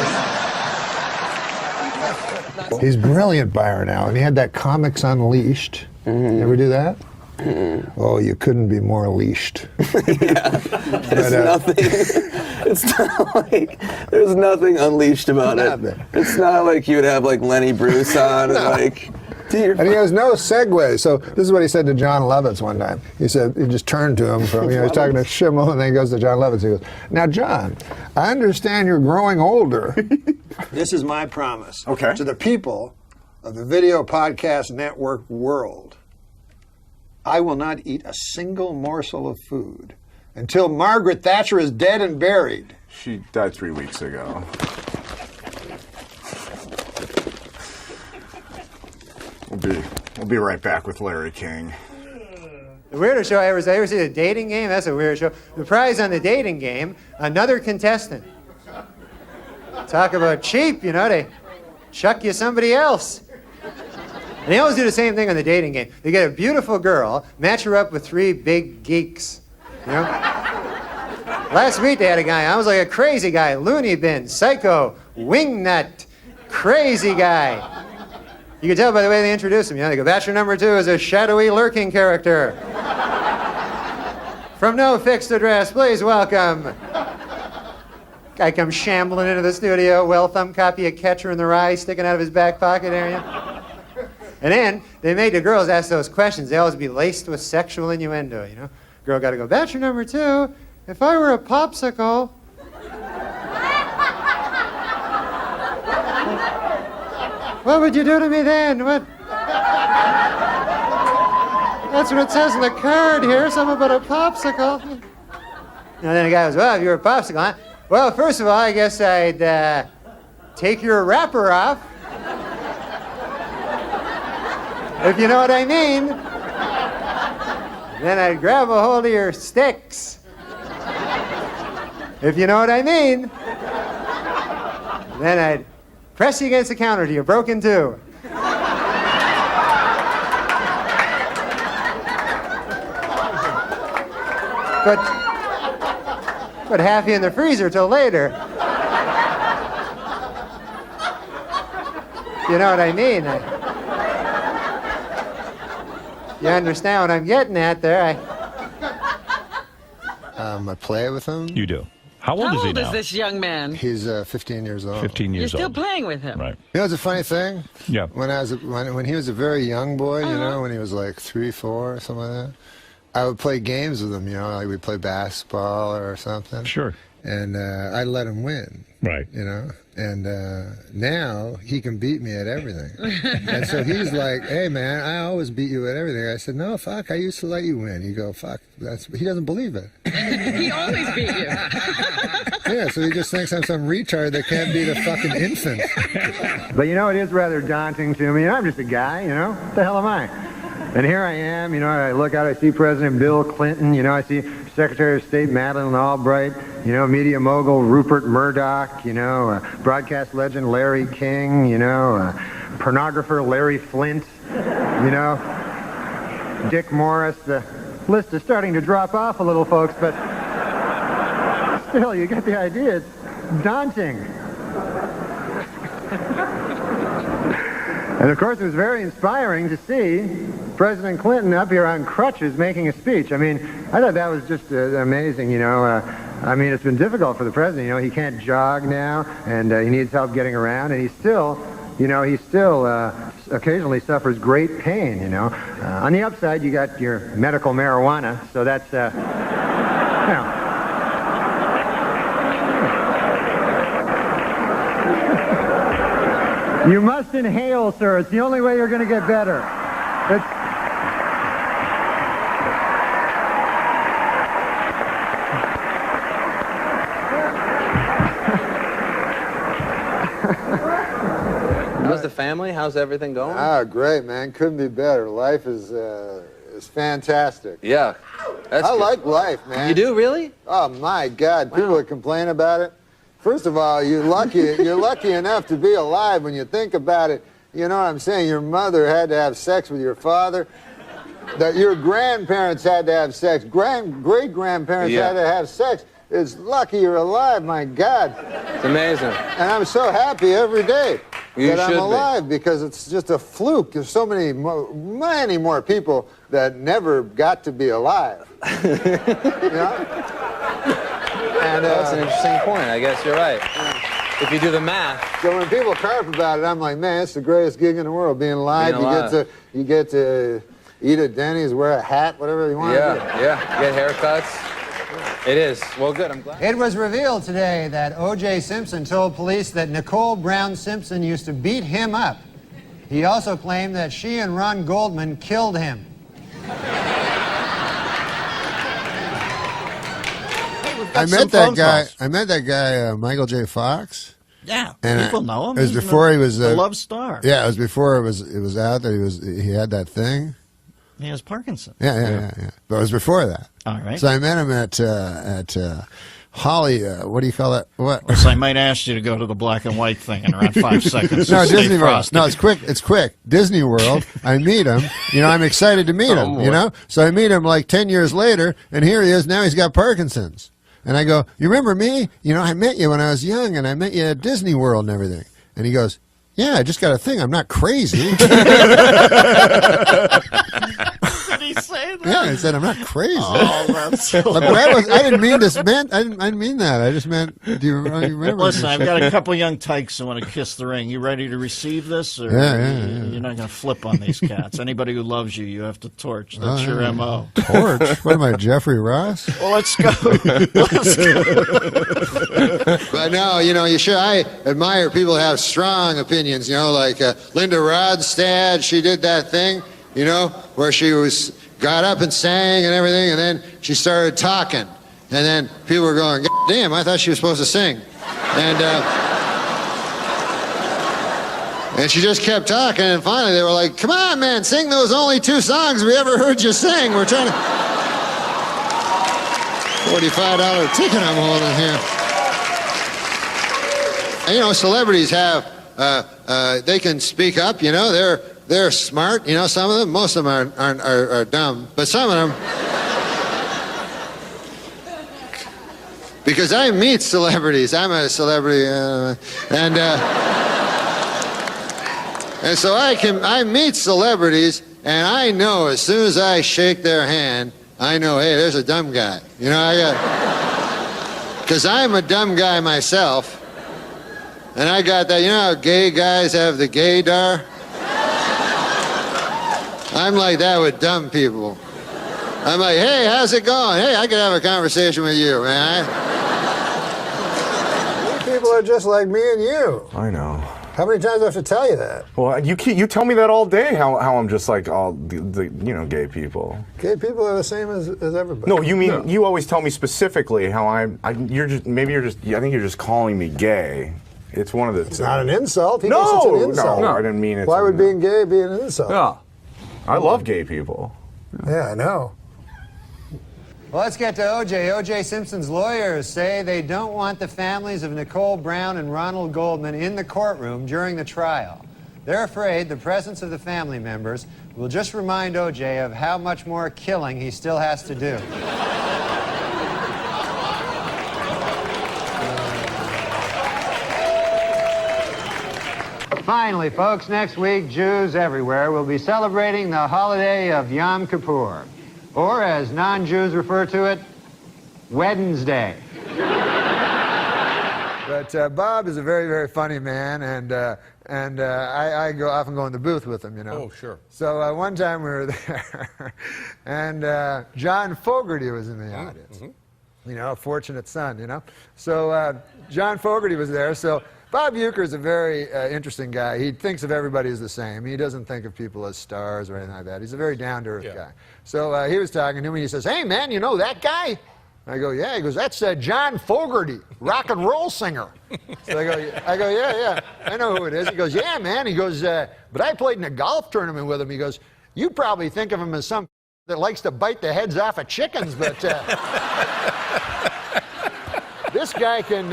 he's brilliant, Byron Allen. He had that Comics Unleashed. You ever do that? Oh, you couldn't be more leashed. There's nothing. It's not like there's nothing unleashed about it. It's not like you would have like Lenny Bruce on and like. And he has no segue. So this is what he said to John Lovitz one time. He said, he just turned to him from, he's talking to Schimmel, and then he goes to John Lovitz. He goes, now, John, I understand you're growing older. This is my promise to the people of the Video Podcast Network world. I will not eat a single morsel of food until Margaret Thatcher is dead and buried. She died 3 weeks ago. We'll be right back with Larry King. The weirdest show I ever see the dating game. That's a weird show. The prize on the dating game, another contestant. Talk about cheap, they chuck you somebody else. And they always do the same thing on the dating game. They get a beautiful girl, match her up with 3 big geeks. Last week they had a guy, I was like a crazy guy, loony bin, psycho, wingnut, crazy guy. You can tell by the way they introduce him. They go, bachelor number 2 is a shadowy, lurking character. From no fixed address, please welcome. Guy comes shambling into the studio, well-thumbed copy of Catcher in the Rye sticking out of his back pocket area. And then they make the girls ask those questions. They always be laced with sexual innuendo, you know. Girl got to go, bachelor number 2, if I were a popsicle. What would you do to me then? What? That's what it says on the card here, something about a popsicle. And then the guy goes, well, if you're a popsicle, huh? Well, first of all, I guess I'd take your wrapper off. If you know what I mean. Then I'd grab a hold of your sticks. If you know what I mean. Then I'd press you against the counter till you're broken too. But half you in the freezer till later. You know what I mean? You understand what I'm getting at there? I play with him. You do. How old is he now? How old is this young man? He's 15 years old. 15 years You're still old. playing with him. Right. You know, it's a funny thing. Yeah. When he was a very young boy, you know, when he was like 3, 4, something like that, I would play games with him. You know, like we'd play basketball or something. Sure. And I'd let him win. Right. You know, and now he can beat me at everything. And so he's like, hey, man, I always beat you at everything. I said, no, fuck, I used to let you win. You go, fuck, he doesn't believe it. He always beat you. Yeah, so he just thinks I'm some retard that can't beat a fucking infant. But you know, it is rather daunting to me. You know, I'm just a guy, you know? What the hell am I? And here I am, you know, I look out, I see President Bill Clinton, you know, I see Secretary of State Madeleine Albright, you know, media mogul Rupert Murdoch, you know, broadcast legend Larry King, you know, pornographer Larry Flint, you know, Dick Morris. The list is starting to drop off a little, folks, but still, you get the idea. It's daunting. And of course, it was very inspiring to see President Clinton up here on crutches making a speech. I mean, I thought that was just amazing, you know. I mean, it's been difficult for the president. You know, he can't jog now, and he needs help getting around, and he still occasionally suffers great pain, you know. On the upside, you got your medical marijuana, so that's, you know. You must inhale, sir. It's the only way you're going to get better. How's the family? How's everything going? Ah, great, man. Couldn't be better. Life is fantastic. Yeah. I like life, man. You do, really? Oh, my God. People that complain about it. First of all, you're lucky enough to be alive when you think about it. You know what I'm saying? Your mother had to have sex with your father. That your grandparents had to have sex. Great-grandparents had to have sex. It's lucky you're alive, my God. It's amazing. And I'm so happy every day that I'm alive because it's just a fluke. There's so many more people that never got to be alive. You know? And, that's an interesting point. I guess you're right. If you do the math. So when people carp about it, I'm like, man, it's the greatest gig in the world, being alive. You get to eat at Denny's, wear a hat, whatever you want. Yeah. Get haircuts. It is. Well, good. I'm glad. It was revealed today that O.J. Simpson told police that Nicole Brown Simpson used to beat him up. He also claimed that she and Ron Goldman killed him. I met that guy, Michael J. Fox. Yeah, and people know him. It was before he was a love star. Yeah, it was before it was out that he had that thing. He has Parkinson's. Yeah. But it was before that. All right. So I met him at Holly. What do you call that? What? So I might ask you to go to the black and white thing in around 5 seconds. No, Disney World. No, it's quick. It's quick. Disney World. I meet him. You know, I'm excited to meet him. You know, so I meet him like 10 years later, and here he is. Now he's got Parkinson's. And I go, you remember me? You know, I met you when I was young, and I met you at Disney World and everything. And he goes, yeah, I just got a thing. I'm not crazy. he say that? Yeah, I said I'm not crazy. Oh, that's But I didn't mean this. I didn't mean that. I just meant. Do you remember? Listen, I've got a couple young tykes who want to kiss the ring. You ready to receive this, or you're not going to flip on these cats? Anybody who loves you, you have to torch. That's your MO. Torch? What am I, Jeffrey Ross? Well, let's go. Let's go. But no, I admire people who have strong opinions. Like Linda Rodstad. She did that thing, where she got up and sang and everything, and then she started talking, and then people were going, "God damn, I thought she was supposed to sing," and she just kept talking, and finally they were like, "Come on, man, sing those only 2 songs we ever heard you sing. We're trying to." $45 ticket I'm holding here. Celebrities have, they can speak up, they're smart, some of them, most of them are dumb, but some of them, because I meet celebrities, I'm a celebrity, and so I meet celebrities, and I know as soon as I shake their hand, I know, hey, there's a dumb guy. Because I'm a dumb guy myself, and I got that, how gay guys have the gaydar? I'm like that with dumb people. I'm like, hey, how's it going? Hey, I could have a conversation with you, man. People are just like me and you. I know. How many times do I have to tell you that? Well, you tell me that all day. How I'm just like all the gay people. Gay people are the same as everybody. No, you mean you always tell me specifically how I think you're just calling me gay. It's one of the. It's not an insult. He thinks it's an insult. No, I didn't mean it. Why would being gay be an insult? Yeah, I love gay people. Yeah, I know. Well, let's get to O.J. O.J. Simpson's lawyers say they don't want the families of Nicole Brown and Ronald Goldman in the courtroom during the trial. They're afraid the presence of the family members will just remind O.J. of how much more killing he still has to do. Finally, folks, next week, Jews everywhere will be celebrating the holiday of Yom Kippur. Or, as non-Jews refer to it, Wednesday. But Bob is a very, very funny man, and I often go in the booth with him, Oh, sure. So one time we were there, and John Fogerty was in the audience. Mm-hmm. A fortunate son, So John Fogerty was there, so Bob Uecker is a very interesting guy. He thinks of everybody as the same. He doesn't think of people as stars or anything like that. He's a very down-to-earth guy. So he was talking to me, and he says, "Hey, man, you know that guy?" I go, "Yeah." He goes, "That's John Fogerty, rock and roll singer." So I go, yeah, I know who it is. He goes, "Yeah, man." He goes, "But I played in a golf tournament with him." He goes, "You probably think of him as some that likes to bite the heads off of chickens, but this guy can..."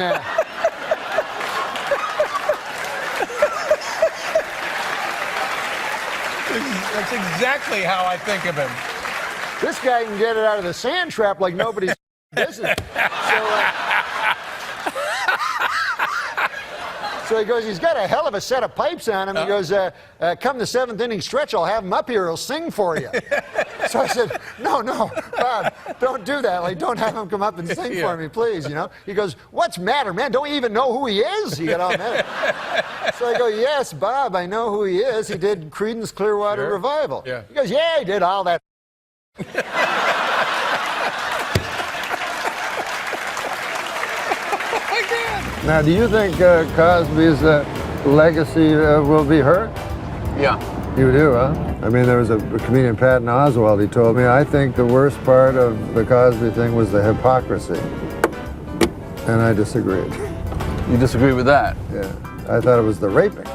That's exactly how I think of him. This guy can get it out of the sand trap like nobody's business. So he goes, he's got a hell of a set of pipes on him. He goes, come the 7th inning stretch, I'll have him up here, he'll sing for you. So I said, no, Bob, don't do that. Like, don't have him come up and sing for me, please, He goes, "What's the matter, man? Don't you even know who he is?" He got all mad. So I go, "Yes, Bob, I know who he is. He did Creedence Clearwater Revival." Yeah. He goes, "Yeah, he did all that." Now, do you think Cosby's legacy will be hurt? Yeah. You do, huh? I mean, there was a comedian, Patton Oswalt, he told me, I think the worst part of the Cosby thing was the hypocrisy. And I disagreed. You disagree with that? Yeah. I thought it was the raping.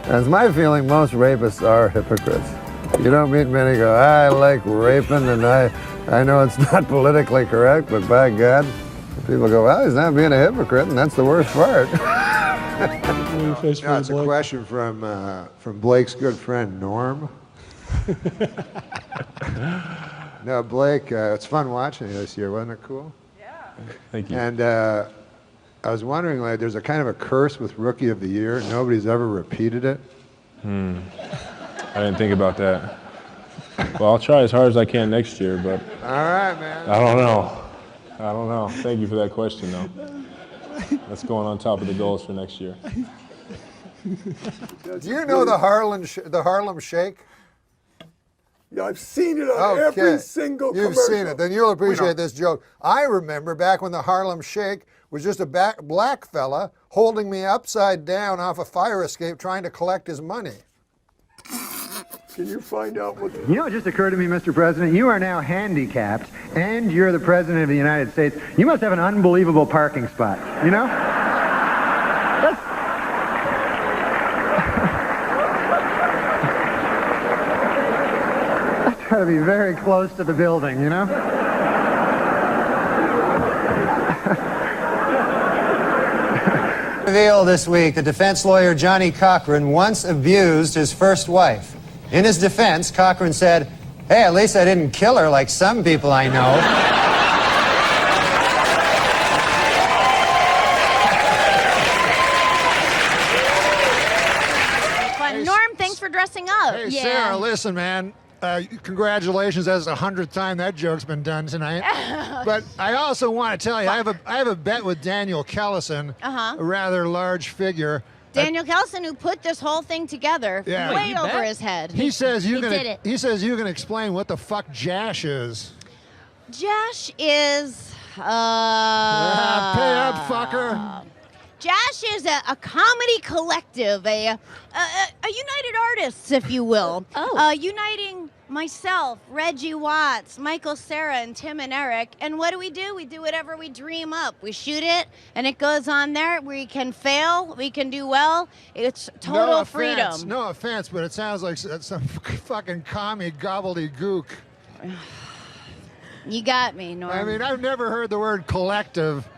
That's my feeling. Most rapists are hypocrites. You don't meet many who go, "I like raping, and I know it's not politically correct, but by God," people go, "Well, he's not being a hypocrite, and that's the worst part." No, it's a question from Blake's good friend, Norm. No, Blake, it's fun watching you this year. Wasn't it cool? Yeah. Thank you. And I was wondering, like, there's a kind of a curse with Rookie of the Year. Nobody's ever repeated it. I didn't think about that. Well, I'll try as hard as I can next year, but All right, man. I don't know. I don't know. Thank you for that question, though. That's going on top of the goals for next year. Do you know the Harlem Shake? Yeah, I've seen it on every single commercial. You've seen it. Then you'll appreciate this joke. I remember back when the Harlem Shake was just a black fella holding me upside down off a fire escape trying to collect his money. Can you find out what... You know, it just occurred to me, Mr. President, you are now handicapped, and you're the President of the United States. You must have an unbelievable parking spot, you know? That's got to be very close to the building, you know? Reveal this week that defense lawyer Johnny Cochran once abused his first wife. In his defense, Cochran said, "Hey, at least I didn't kill her like some people I know." Fun. Norm, thanks for dressing up. Hey, Sarah, listen, man. Congratulations, that's the 100th time that joke's been done tonight. But I also want to tell you, I have a bet with Daniel Kellison, a rather large figure. Daniel Kellison, who put this whole thing together way over his head. He says you did it. He says you can explain what the fuck Jash is. Jash is pay up, fucker. Jash is a comedy collective, a United Artists, if you will. Uniting myself, Reggie Watts, Michael Cera, and Tim and Eric. And what do? We do whatever we dream up. We shoot it, and it goes on there. We can fail. We can do well. It's total freedom. No offense, but it sounds like some fucking commie gobbledygook. You got me, Norm. I mean, I've never heard the word collective.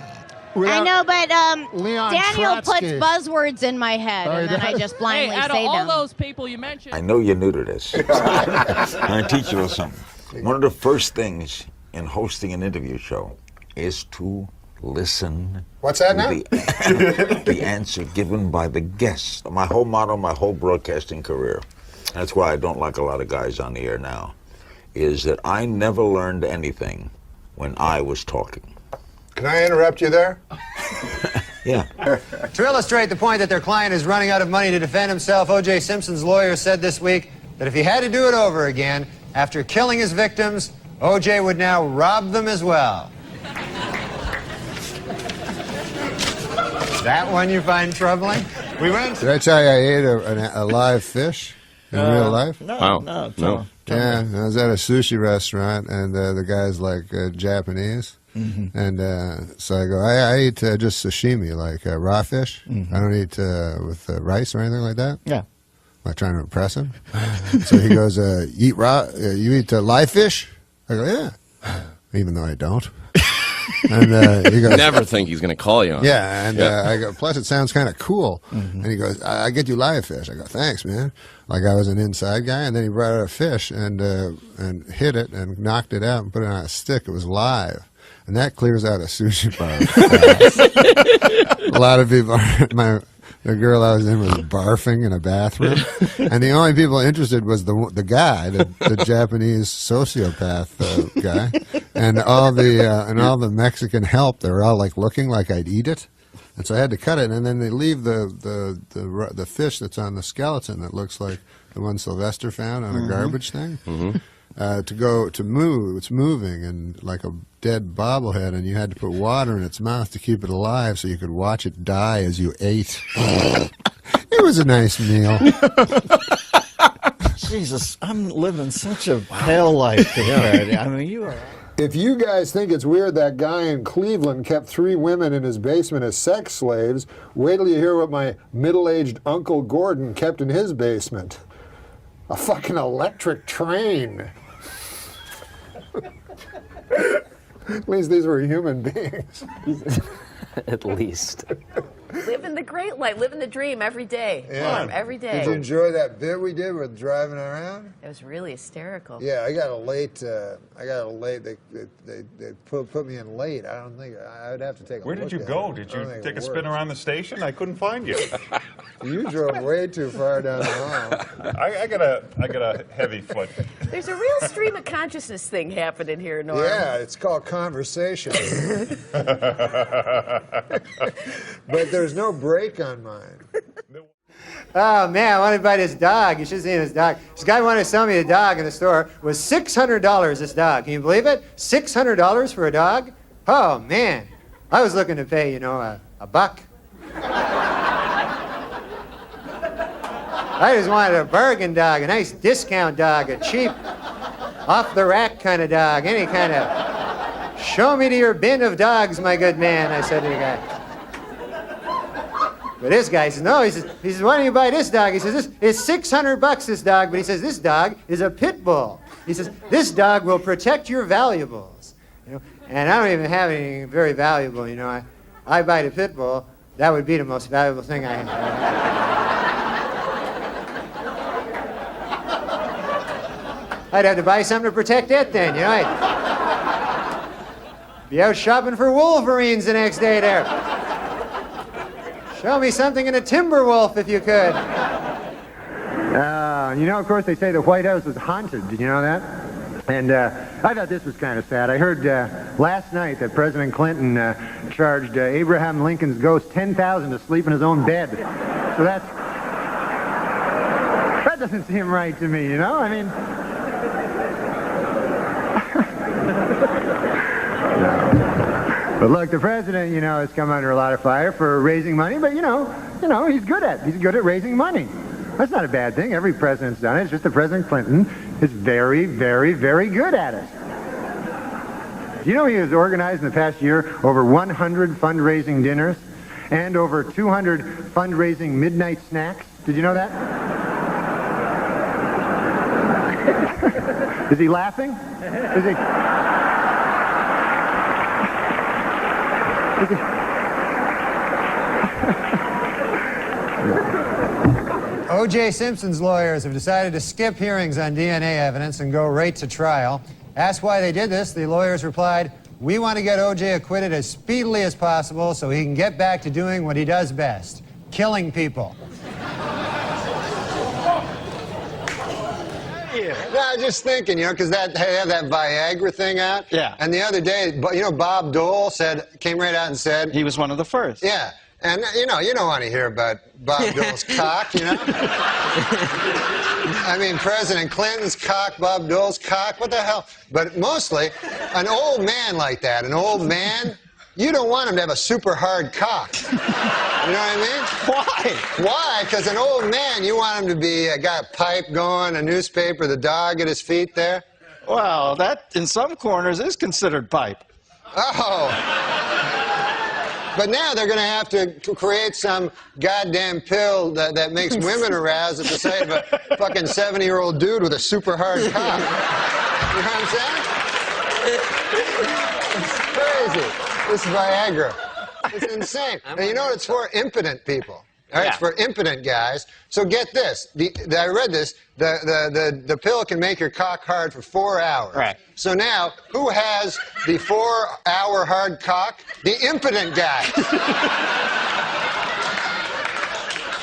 I know, but Leon Daniel Trotsky. puts buzzwords in my head, and then I just blindly out of say all them. those people you mentioned. I know you're new to this. I'll teach you something. One of the first things in hosting an interview show is to listen. What's that now? The answer given by the guest. My whole motto, my whole broadcasting career, that's why I don't like a lot of guys on the air now, is that I never learned anything when I was talking. Can I interrupt you there? Yeah. To illustrate the point that their client is running out of money to defend himself, O.J. Simpson's lawyer said this week that if he had to do it over again, after killing his victims, O.J. would now rob them as well. That one you find troubling? We went. Did I tell you I ate a live fish in real life? No. Yeah, I was at a sushi restaurant, and the guy's like Japanese. Mm-hmm. And so I go, I eat just sashimi, like raw fish. Mm-hmm. I don't eat with rice or anything like that. Yeah. Am I trying to impress him? So he goes, eat raw, you eat live fish? I go, yeah. Even though I don't. And he goes, never think he's going to call you on yeah, and I go, plus it sounds kind of cool. Mm-hmm. And he goes, I get you live fish. I go, thanks, man. Like I was an inside guy, and then he brought out a fish and hit it and knocked it out and put it on a stick. It was live. And that clears out a sushi bar. A lot of people, the girl I was in was barfing in a bathroom. And the only people interested was the guy, the Japanese sociopath guy. And all the Mexican help, they were all like looking like I'd eat it. And so I had to cut it. And then they leave the fish that's on the skeleton that looks like the one Sylvester found on a garbage thing. Mm-hmm. To move. It's moving and like a dead bobblehead, and you had to put water in its mouth to keep it alive so you could watch it die as you ate. It was a nice meal. Jesus, I'm living such a hell life here. I mean, you are. If you guys think it's weird that guy in Cleveland kept 3 women in his basement as sex slaves, wait till you hear what my middle-aged Uncle Gordon kept in his basement. A fucking electric train. At least these were human beings. At least. Living the great life, living the dream every day. Norm, every day. Did you enjoy that bit we did with driving around? It was really hysterical. Yeah, I got a late. They put me in late. I don't think I would have to take. Where did you go? Did you take a spin around the station? I couldn't find you. You drove way too far down the hall. I got a heavy foot. There's a real stream of consciousness thing happening here, Norm. Yeah, it's called conversation. But there's no brake on mine. Oh man, I want to buy this dog. You should have seen this dog. This guy wanted to sell me a dog in the store. It was $600, this dog. Can you believe it? $600 for a dog? Oh man. I was looking to pay, a buck. I just wanted a bargain dog, a nice discount dog, a cheap, off-the-rack kind of dog, any kind of, show me to your bin of dogs, my good man, I said to the guy. But this guy says, no, he says, why don't you buy this dog? He says, it's $600, this dog, but he says, this dog is a pit bull. He says, this dog will protect your valuables. And I don't even have anything very valuable, I buy the pit bull, that would be the most valuable thing I have. I'd have to buy something to protect it then, I'd be out shopping for wolverines the next day there. Show me something in a timber wolf if you could. Of course, they say the White House was haunted. Did you know that? And I thought this was kind of sad. I heard last night that President Clinton charged Abraham Lincoln's ghost $10,000 to sleep in his own bed. So that doesn't seem right to me, I mean... But look, the president, has come under a lot of fire for raising money, but he's good at raising money. That's not a bad thing. Every president's done it. It's just that President Clinton is very, very, very good at it. Do you know he has organized in the past year over 100 fundraising dinners and over 200 fundraising midnight snacks? Did you know that? Is he laughing? Is he... O.J. Simpson's lawyers have decided to skip hearings on DNA evidence and go right to trial. Asked why they did this, the lawyers replied, "We want to get O.J. acquitted as speedily as possible so he can get back to doing what he does best, killing people." No, I was just thinking, because they have that Viagra thing out. Yeah. And the other day, Bob Dole came right out and said... He was one of the first. Yeah. And, you don't want to hear about Bob Dole's cock, I mean, President Clinton's cock, Bob Dole's cock, what the hell? But mostly, an old man like that, you don't want him to have a super hard cock. You know what I mean? Why? Why? Because an old man, you want him to be, got a pipe going, a newspaper, the dog at his feet there. Well, that, in some corners, is considered pipe. Oh. But now they're going to have to create some goddamn pill that makes women aroused at the sight of a fucking 70-year-old dude with a super hard cock. You know what I'm saying? It's crazy. This Viagra. It's insane. And you know what it's for? Impotent people. All right, it's for impotent guys. So get this. I read this. The pill can make your cock hard for 4 hours. Right. So now, who has the 4-hour hard cock? The impotent guy.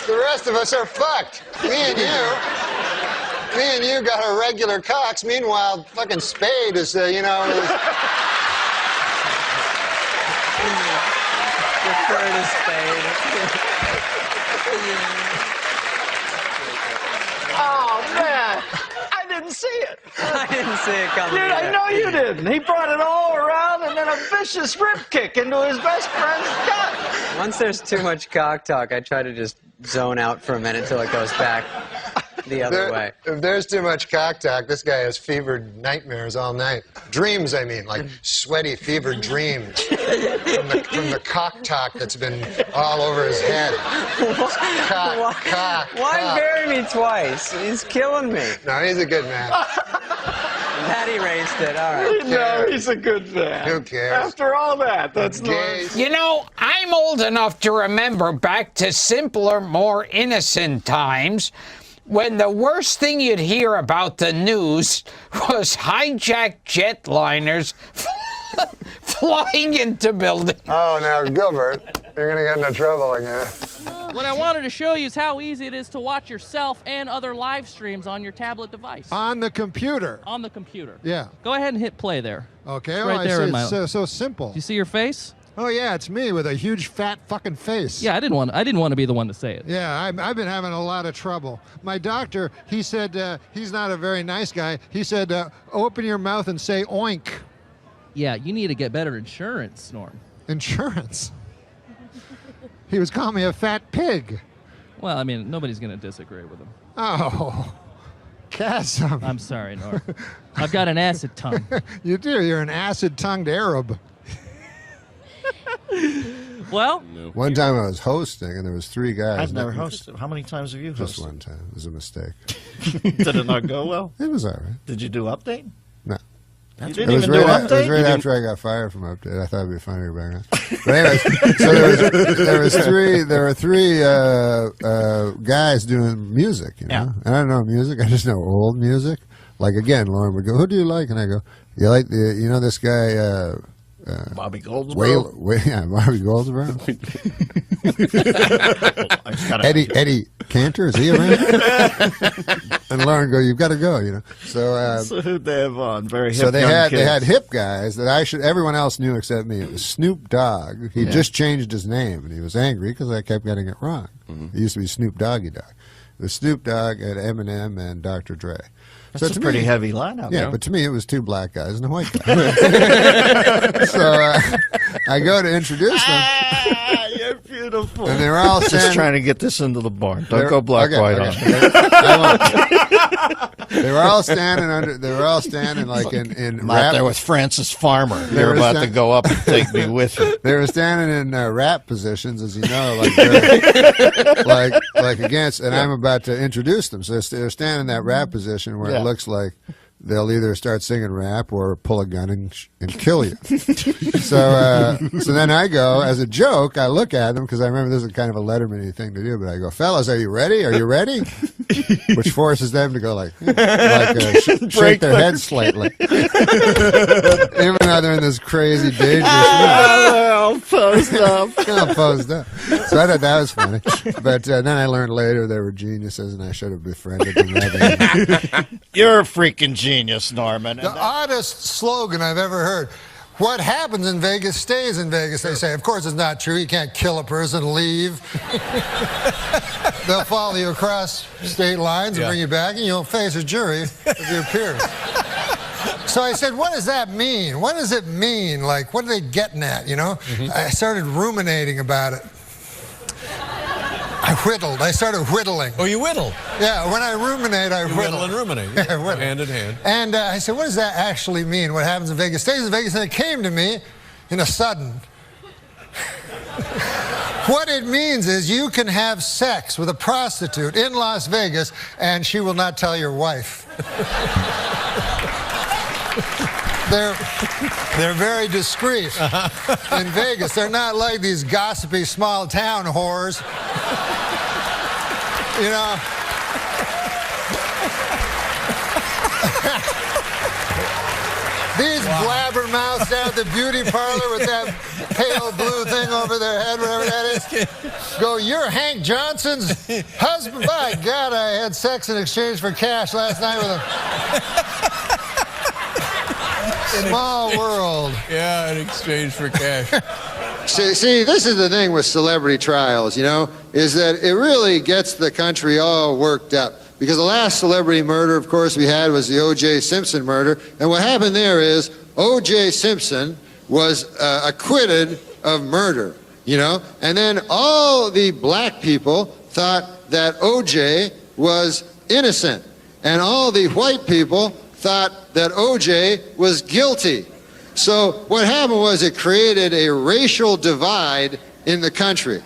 The rest of us are fucked. Me and you got our regular cocks. Meanwhile, fucking Spade is, Oh, man. I didn't see it. I didn't see it coming. Dude, I know you didn't. He brought it all around and then a vicious rip kick into his best friend's gut. Once there's too much cock talk, I try to just zone out for a minute till it goes back the other way. If there's too much cock talk, this guy has fevered nightmares all night. Dreams, I mean, like sweaty, fevered dreams from the cock talk that's been all over his head. Why bury me twice? He's killing me. No, he's a good man. That erased it. All right. No, he's a good man. Who cares? After all that, that's nice. You know, I'm old enough to remember back to simpler, more innocent times when the worst thing you'd hear about the news was hijacked jetliners flying into buildings. Oh, now, Gilbert, you're going to get into trouble again. What I wanted to show you is how easy it is to watch yourself and other live streams on your tablet device. On the computer. On the computer. Yeah. Go ahead and hit play there. Okay, It's oh, right I there see. in my. It's so simple. Do you see your face? Oh, yeah, it's me with a huge, fat fucking face. Yeah, I didn't want to be the one to say it. Yeah, I've been having a lot of trouble. My doctor, he said, he's not a very nice guy. He said, open your mouth and say oink. Yeah, you need to get better insurance, Norm. Insurance? He was calling me a fat pig. Well, I mean, nobody's going to disagree with him. Oh, chasm. I'm sorry, Norm. I've got an acid tongue. You do. You're an acid-tongued Arab. Well, one time I was hosting, and there was 3 guys. I've never hosted. How many times have you hosted? Just one time. It was a mistake. Did it not go well? It was all right. Did you do update? No. You didn't even do update? It was right after I got fired from update. I thought it'd be funnier back then. But anyways, so there were three guys doing music, you know. Yeah. And I don't know music. I just know old music. Like again, Lauren would go, "Who do you like?" And I go, "You like the, you know, this guy." Bobby Goldsboro. Yeah, Bobby Goldsboro. Eddie Cantor, is he around? And Lauren go, "You've got to go," you know. So who'd they have on? Very hip. So they young had kids. hip guys that everyone else knew except me. It was Snoop Dogg. He just changed his name, and he was angry because I kept getting it wrong. It used to be Snoop Doggy Dogg. It was Snoop Dogg and Eminem and Dr. Dre. That's a pretty heavy lineup. Yeah, but to me it was 2 black guys and a white guy. So I go to introduce them. You're beautiful. And they were all just standing, trying to get this into the barn. Don't go black white on. They were all standing like in rap. There was Francis Farmer. You're about to go up and take me with you. They were standing in rap positions, as you know, like against, and I'm about to introduce them. So they're standing in that rap position where it looks like they'll either start singing rap or pull a gun and kill you. So then I go, as a joke, I look at them, because I remember this is kind of a Letterman-y thing to do, but I go, "Fellas, are you ready? Are you ready?" Which forces them to go shake their heads slightly. Even though they're in this crazy dangerous all posed up. All posed up. So I thought that was funny. But then I learned later they were geniuses, and I should have befriended them. You're a freaking genius, Norman. The oddest slogan I've ever heard. What happens in Vegas stays in Vegas, they say. Of course, it's not true. You can't kill a person and leave. They'll follow you across state lines and bring you back, and you'll face a jury of your peers. So I said, what does that mean? What does it mean? Like, what are they getting at, you know? I started ruminating about it. I whittled. I started whittling. Oh, you whittle? Yeah, when I ruminate, I whittle. Whittle and ruminate. Yeah, whittle. Hand in hand. And I said, what does that actually mean? What happens in Vegas stays in Vegas? And it came to me in a sudden. What it means is you can have sex with a prostitute in Las Vegas, and she will not tell your wife. They're very discreet in Vegas. They're not like these gossipy small town whores. You know. These blabbermouths down at the beauty parlor with that pale blue thing over their head, whatever that is, go, "You're Hank Johnson's husband?" By God, I had sex in exchange for cash last night with him. Small world. Yeah, in exchange for cash. See, this is the thing with celebrity trials, you know, is that it really gets the country all worked up. Because the last celebrity murder, of course, we had was the O.J. Simpson murder. And what happened there is O.J. Simpson was acquitted of murder, you know. And then all the black people thought that O.J. was innocent. And all the white people thought that O.J. was guilty. So what happened was it created a racial divide in the country.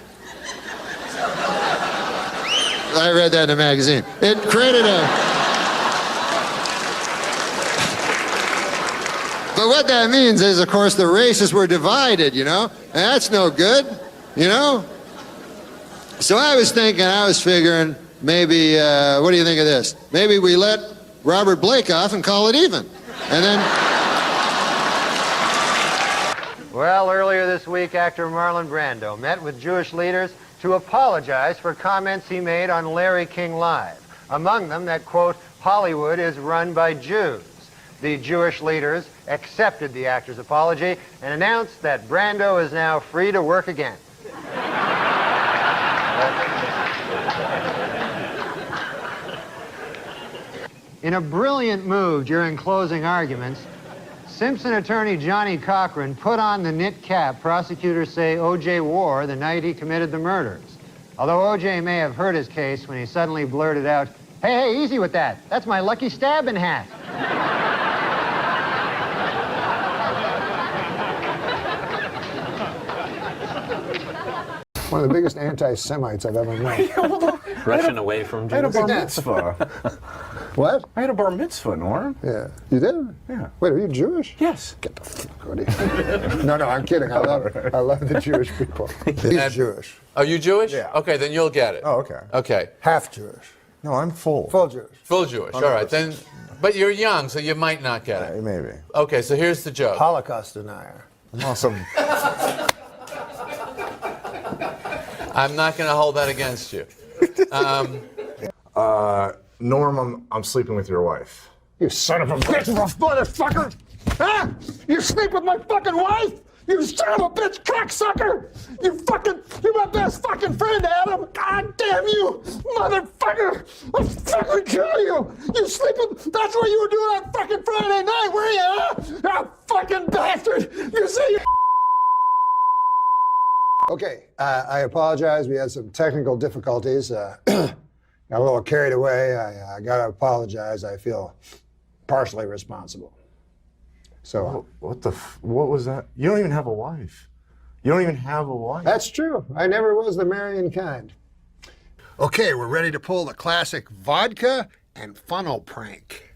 I read that in a magazine. It created But what that means is, of course, the races were divided, you know? And that's no good, you know? So I was figuring, maybe, what do you think of this? Maybe we let Robert Blake off and call it even. And then... Well, earlier this week, actor Marlon Brando met with Jewish leaders to apologize for comments he made on Larry King Live. Among them, that, quote, Hollywood is run by Jews. The Jewish leaders accepted the actor's apology and announced that Brando is now free to work again. In a brilliant move during closing arguments, Simpson attorney Johnny Cochran put on the knit cap prosecutors say O.J. wore the night he committed the murders. Although O.J. may have hurt his case when he suddenly blurted out, hey, easy with that. That's my lucky stabbing hat. One of the biggest anti-Semites I've ever known. Rushing away from I had a Jews. bar mitzvah. What? I had a bar mitzvah, Norm. Yeah. You did? Yeah. Wait, are you Jewish? Yes. Get the fuck out of here. No, I'm kidding. I love the Jewish people. He's Jewish. Are you Jewish? Yeah. Okay, then you'll get it. Oh, okay. Okay. Half Jewish. No, I'm full. Full Jewish. Full Jewish. All right, then. But you're young, so you might not get it. Maybe. Okay, so here's the joke. Holocaust denier. I'm awesome. I'm not going to hold that against you. Norm, I'm sleeping with your wife. You son of a bitch, motherfucker! Huh? You sleep with my fucking wife? You son of a bitch cocksucker! You're my best fucking friend, Adam! God damn you, motherfucker! I'll fucking kill you! You sleep with, that's what you were doing on fucking Friday night, were you, huh? You fucking bastard! You see you... Okay, I apologize. We had some technical difficulties. Got a little carried away. I got to apologize. I feel partially responsible. So, what was that? You don't even have a wife. You don't even have a wife. That's true. I never was the marrying kind. Okay, we're ready to pull the classic vodka and funnel prank.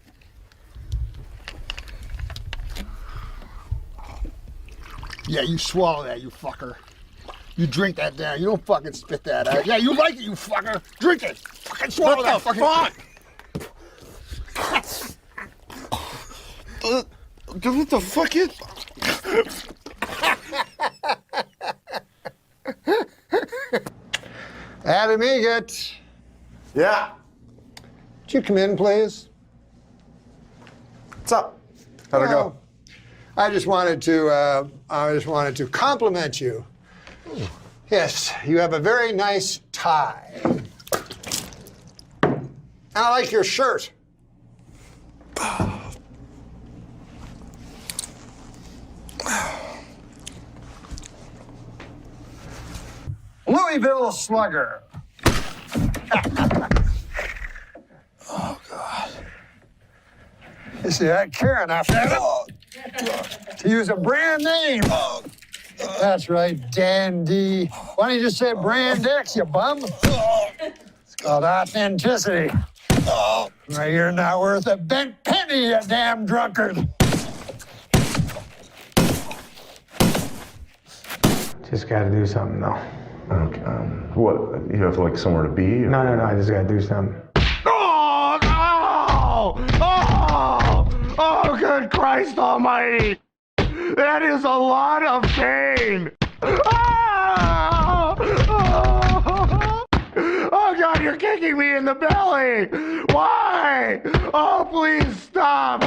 Yeah, you swallow that, you fucker. You drink that down. You don't fucking spit that out. Yeah, you like it, you fucker. Drink it. Fucking swallow that fucking... What the fuck is... Adam Egat. Yeah. Would you come in, please? What's up? How'd it go? I just wanted to compliment you. Yes, you have a very nice tie. And I like your shirt. Louisville Slugger. Oh, God. You see, I care enough to use a brand name. That's right, Dandy. Why don't you just say Brand X, you bum? It's called authenticity. Well, you're not worth a bent penny, you damn drunkard. Just got to do something, though. Okay. What? You have like somewhere to be? No. I just got to do something. Oh, no! Oh, good Christ almighty! That is a lot of pain! Oh, God, you're kicking me in the belly! Why? Oh, please stop!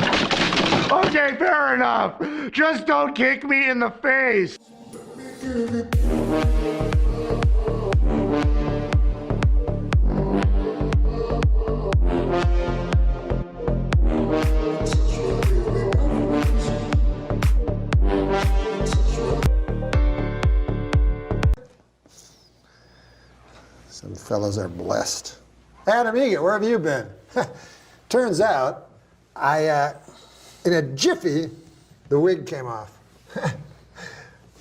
Okay, fair enough. Just don't kick me in the face. Some fellas are blessed. Adam Egat, where have you been? Turns out, in a jiffy, the wig came off.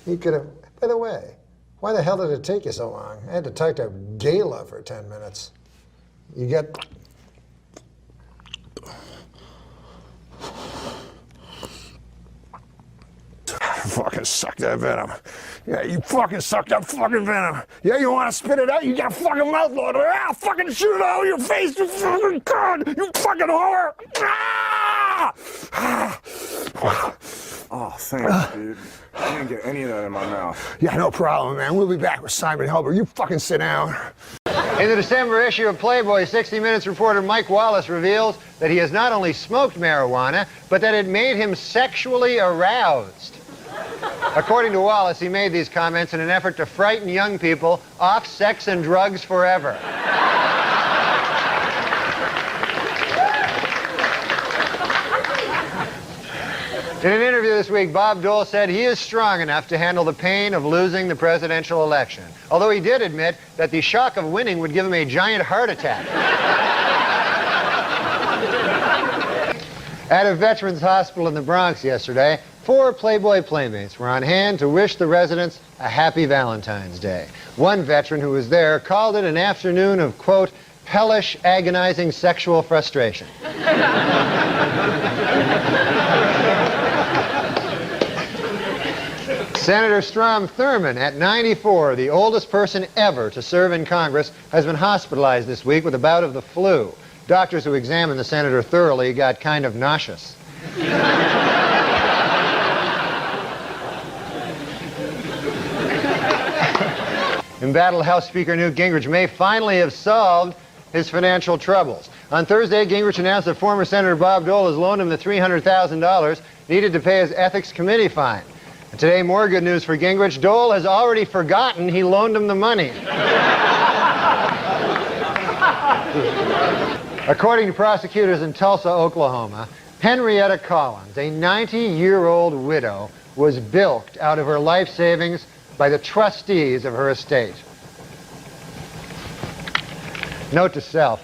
You could have, by the way, why the hell did it take you so long? I had to talk to Gala for 10 minutes. You get... Fucking suck that venom. Yeah, you fucking suck that fucking venom. Yeah, you want to spit it out? You got a fucking mouth water. Ah, fucking shoot it out of your face, you fucking cunt. You fucking whore. Ah! Oh, thanks, dude. I didn't get any of that in my mouth. Yeah, no problem, man. We'll be back with Simon Helber. You fucking sit down. In the December issue of Playboy, 60 Minutes reporter Mike Wallace reveals that he has not only smoked marijuana, but that it made him sexually aroused. According to Wallace, he made these comments in an effort to frighten young people off sex and drugs forever. In an interview this week, Bob Dole said he is strong enough to handle the pain of losing the presidential election, although he did admit that the shock of winning would give him a giant heart attack. At a veterans hospital in the Bronx yesterday, 4 Playboy playmates were on hand to wish the residents a happy Valentine's Day. One veteran who was there called it an afternoon of, quote, hellish, agonizing sexual frustration. Senator Strom Thurmond, at 94, the oldest person ever to serve in Congress, has been hospitalized this week with a bout of the flu. Doctors who examined the senator thoroughly got kind of nauseous. Embattled House Speaker Newt Gingrich may finally have solved his financial troubles. On Thursday, Gingrich announced that former Senator Bob Dole has loaned him the $300,000 needed to pay his ethics committee fine. And today, more good news for Gingrich. Dole has already forgotten he loaned him the money. According to prosecutors in Tulsa, Oklahoma, Henrietta Collins, a 90-year-old widow, was bilked out of her life savings by the trustees of her estate. Note to self,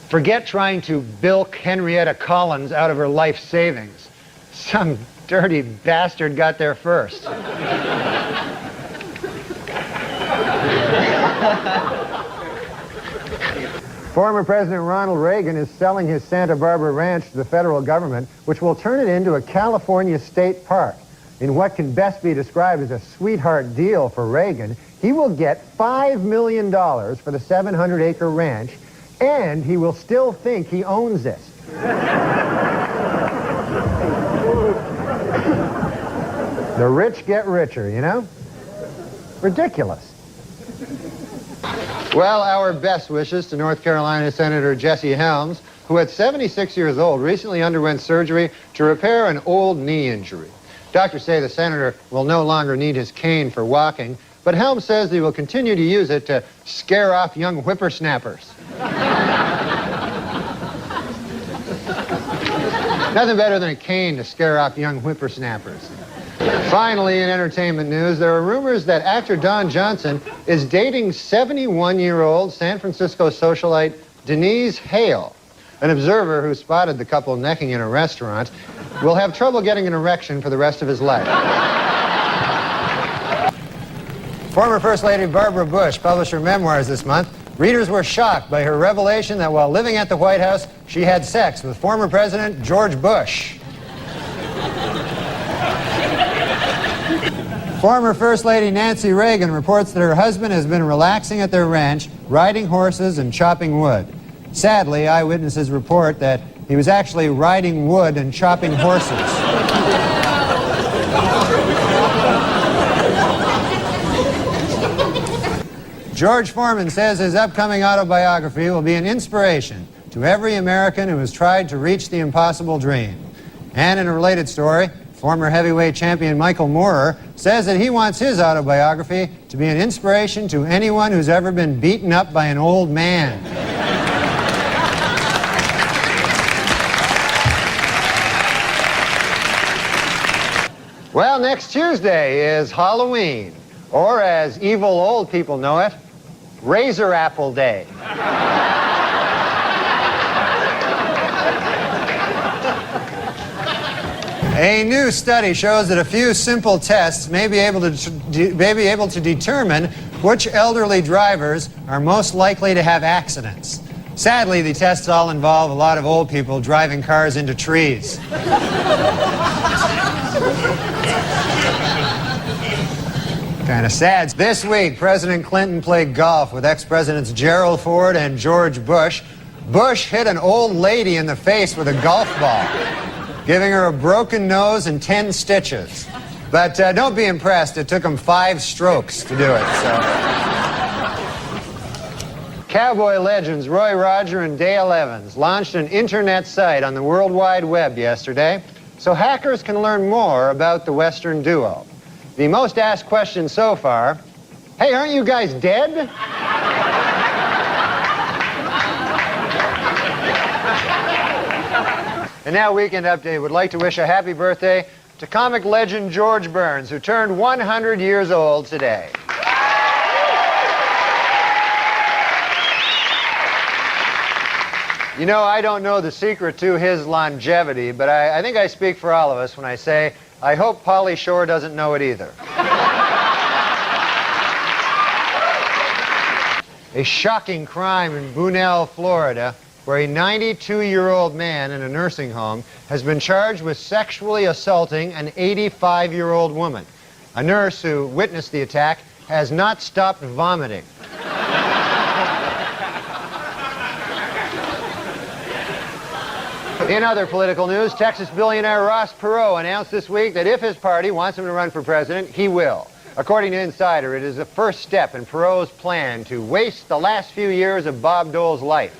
forget trying to bilk Henrietta Collins out of her life savings. Some dirty bastard got there first. Former President Ronald Reagan is selling his Santa Barbara ranch to the federal government, which will turn it into a California state park. In what can best be described as a sweetheart deal for Reagan, he will get $5 million for the 700-acre ranch, and he will still think he owns it. The rich get richer, you know? Ridiculous. Well, our best wishes to North Carolina Senator Jesse Helms, who at 76 years old recently underwent surgery to repair an old knee injury. Doctors say the senator will no longer need his cane for walking, but Helms says he will continue to use it to scare off young whippersnappers. Nothing better than a cane to scare off young whippersnappers. Finally, in entertainment news, there are rumors that actor Don Johnson is dating 71-year-old San Francisco socialite Denise Hale. An observer who spotted the couple necking in a restaurant will have trouble getting an erection for the rest of his life. Former First Lady Barbara Bush published her memoirs this month. Readers were shocked by her revelation that while living at the White House, she had sex with former President George Bush. Former First Lady Nancy Reagan reports that her husband has been relaxing at their ranch, riding horses and chopping wood. Sadly, eyewitnesses report that he was actually riding wood and chopping horses. George Foreman says his upcoming autobiography will be an inspiration to every American who has tried to reach the impossible dream. And in a related story, former heavyweight champion Michael Moorer says that he wants his autobiography to be an inspiration to anyone who's ever been beaten up by an old man. Well, next Tuesday is Halloween, or as evil old people know it, Razor Apple Day. A new study shows that a few simple tests may be able to determine which elderly drivers are most likely to have accidents. Sadly, the tests all involve a lot of old people driving cars into trees. Kind of sad. This week, President Clinton played golf with ex-presidents Gerald Ford and George Bush. Bush hit an old lady in the face with a golf ball, giving her a broken nose and 10 stitches. But don't be impressed. It took him 5 strokes to do it. So. Cowboy legends Roy Roger and Dale Evans launched an internet site on the World Wide Web yesterday so hackers can learn more about the Western duo. The most asked question so far, hey, aren't you guys dead? And now Weekend Update would like to wish a happy birthday to comic legend George Burns, who turned 100 years old today. You know, I don't know the secret to his longevity, but I think I speak for all of us when I say I hope Pauly Shore doesn't know it either. A shocking crime in Bunnell, Florida, where a 92-year-old man in a nursing home has been charged with sexually assaulting an 85-year-old woman. A nurse who witnessed the attack has not stopped vomiting. In other political news, Texas billionaire Ross Perot announced this week that if his party wants him to run for president, he will. According to Insider, it is the first step in Perot's plan to waste the last few years of Bob Dole's life.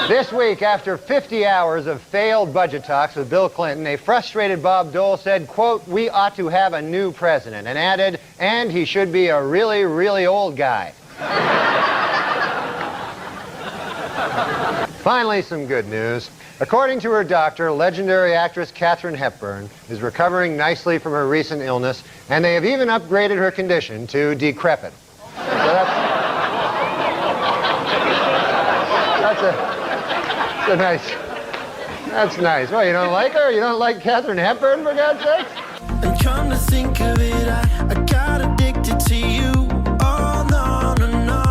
This week, after 50 hours of failed budget talks with Bill Clinton, a frustrated Bob Dole said, quote, "We ought to have a new president," and added, "and he should be a really, really old guy." Finally, some good news. According to her doctor, legendary actress Katharine Hepburn is recovering nicely from her recent illness, and they have even upgraded her condition to decrepit. So that's nice. That's nice. Well, you don't like her? You don't like Katharine Hepburn, for God's sake? And come to think of it, I got addicted to you. Oh, no, no, no.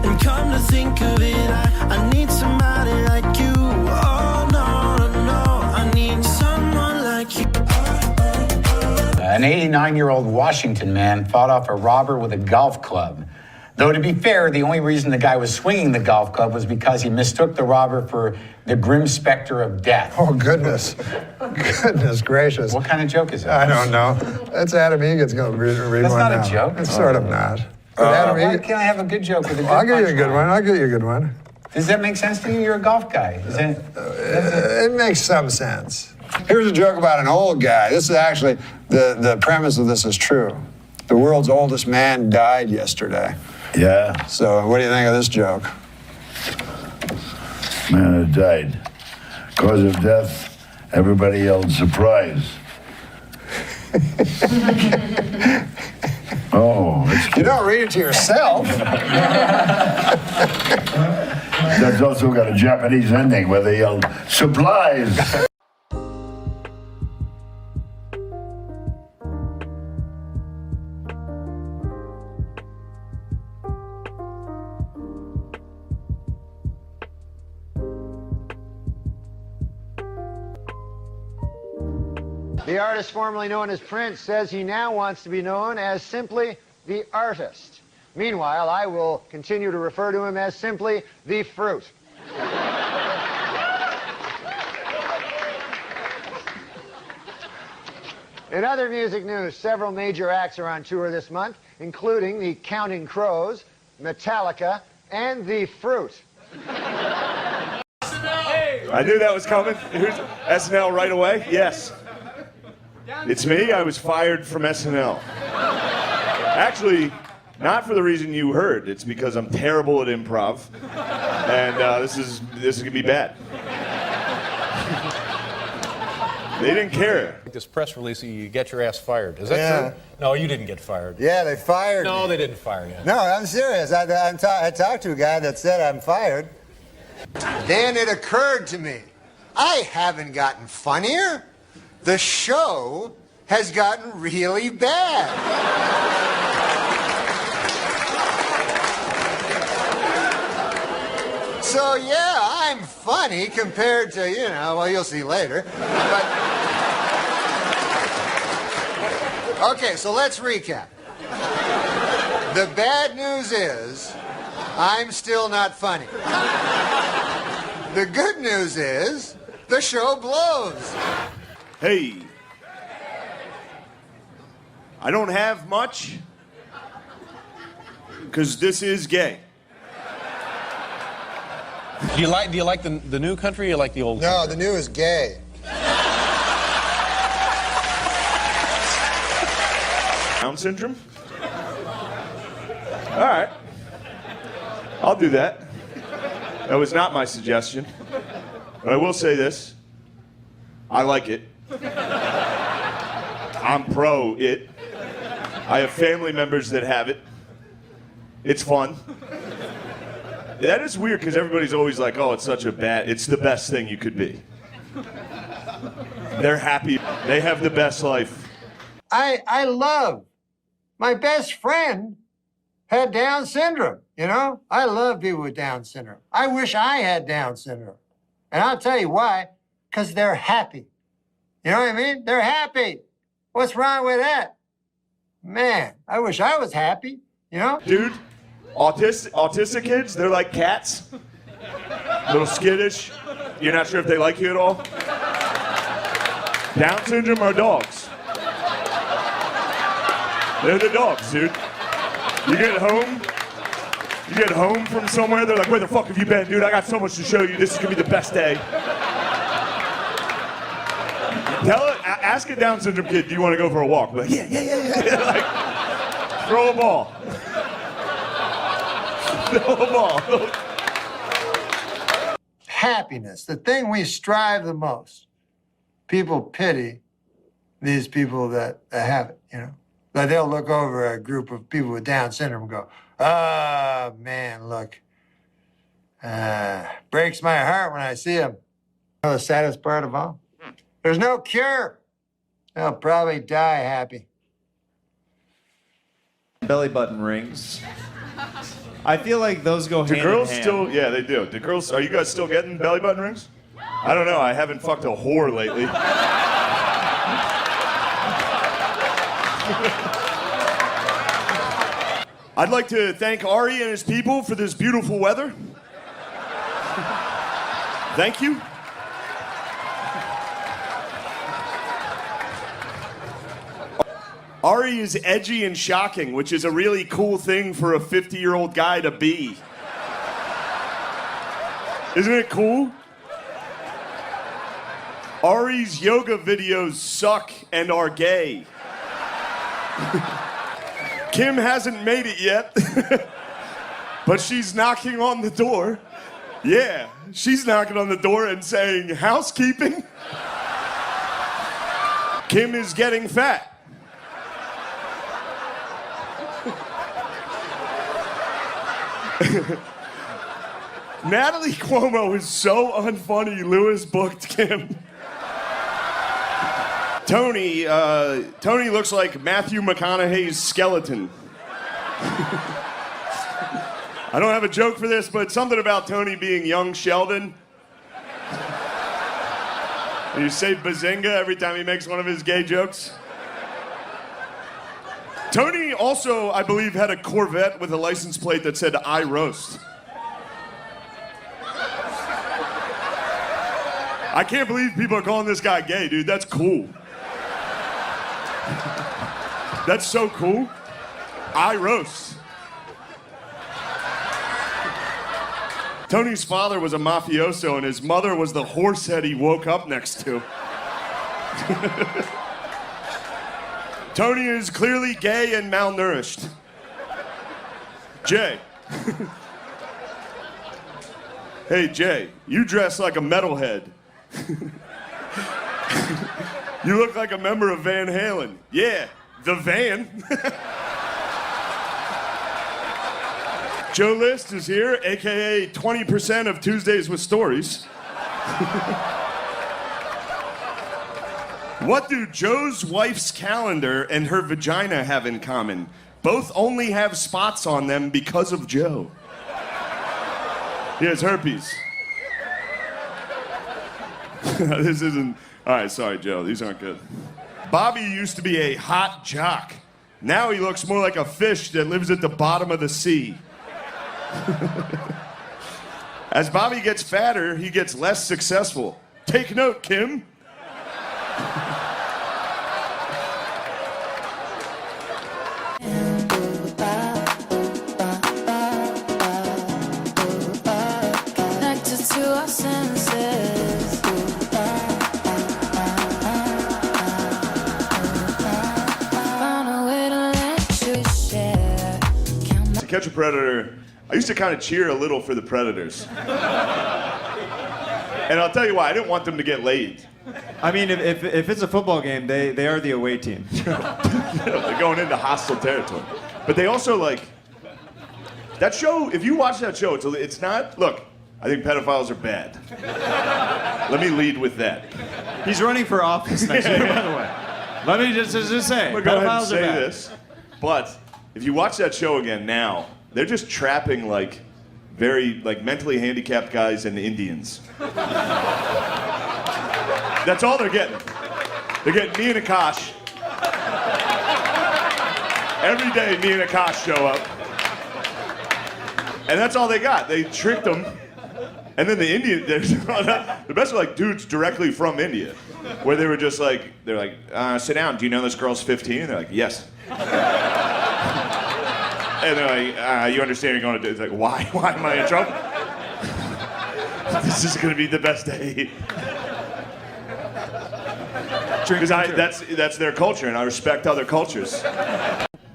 And come to think of it, I need somebody like you. Oh, no, no, no. I need someone like you. An 89-year-old Washington man fought off a robber with a golf club. Though, to be fair, the only reason the guy was swinging the golf club was because he mistook the robber for the grim specter of death. Oh, goodness. Goodness gracious. What kind of joke is that? I don't know. That's Adam Egan's going to read That's one not now. a joke. It's sort of not. Why can't I have a good joke with a good I'll give you a good punchline? one. I'll give you a good one. Does that make sense to you? You're a golf guy. Is that, It makes some sense. Here's a joke about an old guy. This is actually, the premise of this is true. The world's oldest man died yesterday. Yeah. So what do you think of this joke? Man had died. Cause of death, everybody yelled surprise. Oh, it's You don't read it to yourself. That's also got a Japanese ending where they yelled supplies. The artist formerly known as Prince says he now wants to be known as simply the artist. Meanwhile, I will continue to refer to him as simply the fruit. In other music news, several major acts are on tour this month, including the Counting Crows, Metallica, and the Fruit. I knew that was coming. Here's SNL right away. Yes. It's me. I was fired from SNL. Actually, not for the reason you heard. It's because I'm terrible at improv, and this is gonna be bad. They didn't care. This press release, you get your ass fired. Is that true? No, you didn't get fired. Yeah, they fired No, me. they didn't fire you. No, I'm serious. I talked to a guy that said I'm fired. Then it occurred to me, I haven't gotten funnier. The show has gotten really bad. So, yeah, I'm funny compared to, you know, well, you'll see later. But... Okay, so let's recap. The bad news is I'm still not funny. The good news is the show blows. Hey, I don't have much because this is gay. Do you like the new country or you like the old No, country? the new is gay. Down syndrome? All right. I'll do that. That was not my suggestion. But I will say this. I like it. I'm pro it. I have family members that have it. It's fun. That is weird because everybody's always like, oh, it's the best thing you could be. They're happy. They have the best life. I love. My best friend had Down syndrome, you know? I love people with Down syndrome. I wish I had Down syndrome. And I'll tell you why. Because they're happy. You know what I mean? They're happy. What's wrong with that? Man, I wish I was happy, you know? Dude, autistic kids, they're like cats. A little skittish. You're not sure if they like you at all. Down syndrome are dogs. They're the dogs, dude. You get home from somewhere, they're like, where the fuck have you been, dude? I got so much to show you. This is gonna be the best day. Ask a Down syndrome kid, do you want to go for a walk? Like, yeah. Like, throw a ball. Throw a ball. Happiness, the thing we strive the most. People pity these people that have it, you know? Like they'll look over a group of people with Down syndrome and go, oh, man, look. Breaks my heart when I see them. You know the saddest part of all? There's no cure. They'll probably die happy. Belly button rings. I feel like those go hand in girls hand. still, yeah, they do. Are you guys still getting belly button rings? I don't know, I haven't fucked a whore lately. I'd like to thank Ari and his people for this beautiful weather. Thank you. Ari is edgy and shocking, which is a really cool thing for a 50-year-old guy to be. Isn't it cool? Ari's yoga videos suck and are gay. Kim hasn't made it yet, but she's knocking on the door. Yeah, she's knocking on the door and saying, housekeeping? Kim is getting fat. Natalie Cuomo is so unfunny, Lewis booked Kim. Tony looks like Matthew McConaughey's skeleton. I don't have a joke for this, but something about Tony being young Sheldon. You say bazinga every time he makes one of his gay jokes. Tony also, I believe, had a Corvette with a license plate that said, I roast. I can't believe people are calling this guy gay, dude. That's cool. That's so cool. I roast. Tony's father was a mafioso, and his mother was the horse head he woke up next to. Tony is clearly gay and malnourished. Jay. Hey, Jay, you dress like a metalhead. You look like a member of Van Halen. Yeah, the Van. Joe List is here, AKA 20% of Tuesdays with Stories. What do Joe's wife's calendar and her vagina have in common? Both only have spots on them because of Joe. He has herpes. This isn't. All right, sorry, Joe. These aren't good. Bobby used to be a hot jock. Now he looks more like a fish that lives at the bottom of the sea. As Bobby gets fatter, he gets less successful. Take note, Kim. Connected to our senses. Found a way to let you share. To catch a predator, I used to kind of cheer a little for the Predators. And I'll tell you why, I didn't want them to get laid. I mean, if it's a football game, they are the away team. They're going into hostile territory. But they also, like, that show, if you watch that show, it's not, look, I think pedophiles are bad. Let me lead with that. He's running for office next year, by the way. Let me just say, I'm gonna go ahead and pedophiles say are bad. this, but if you watch that show again now, they're just trapping, like, very, like, mentally handicapped guys and Indians. That's all they're getting. They're getting me and Akash. Every day, me and Akash show up. And that's all they got. They tricked them. And then the Indian, the best are like dudes directly from India, where they were just like, they're like, sit down. Do you know this girl's 15? And they're like, yes. And they're like, you understand you're going to do. It's like, why? Why am I in trouble? This is going to be the best day. Because that's their culture, and I respect other cultures.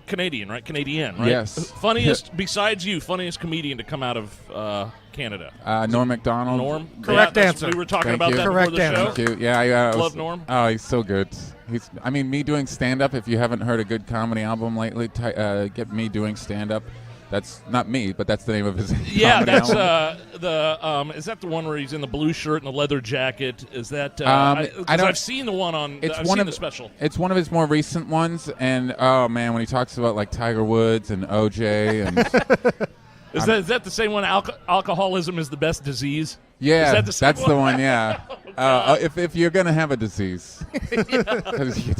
Canadian, right? Canadian, right? Yes. Funniest, besides you, funniest comedian to come out of Canada. Norm MacDonald. Norm? Correct answer. We were talking about that before the show. Thank you. Yeah, I love Norm. Oh, he's so good. I mean, me doing stand-up, if you haven't heard a good comedy album lately, get me doing stand-up. That's not me, but that's the name of his Yeah, comedy that's album. is that the one where he's in the blue shirt and the leather jacket? Is that I've seen the one on I've seen the special. It's one of his more recent ones, and oh man, when he talks about like Tiger Woods and OJ and Is that the same one? Alcoholism is the best disease. Yeah, is that the same that's the one. Yeah, if you're gonna have a disease, because you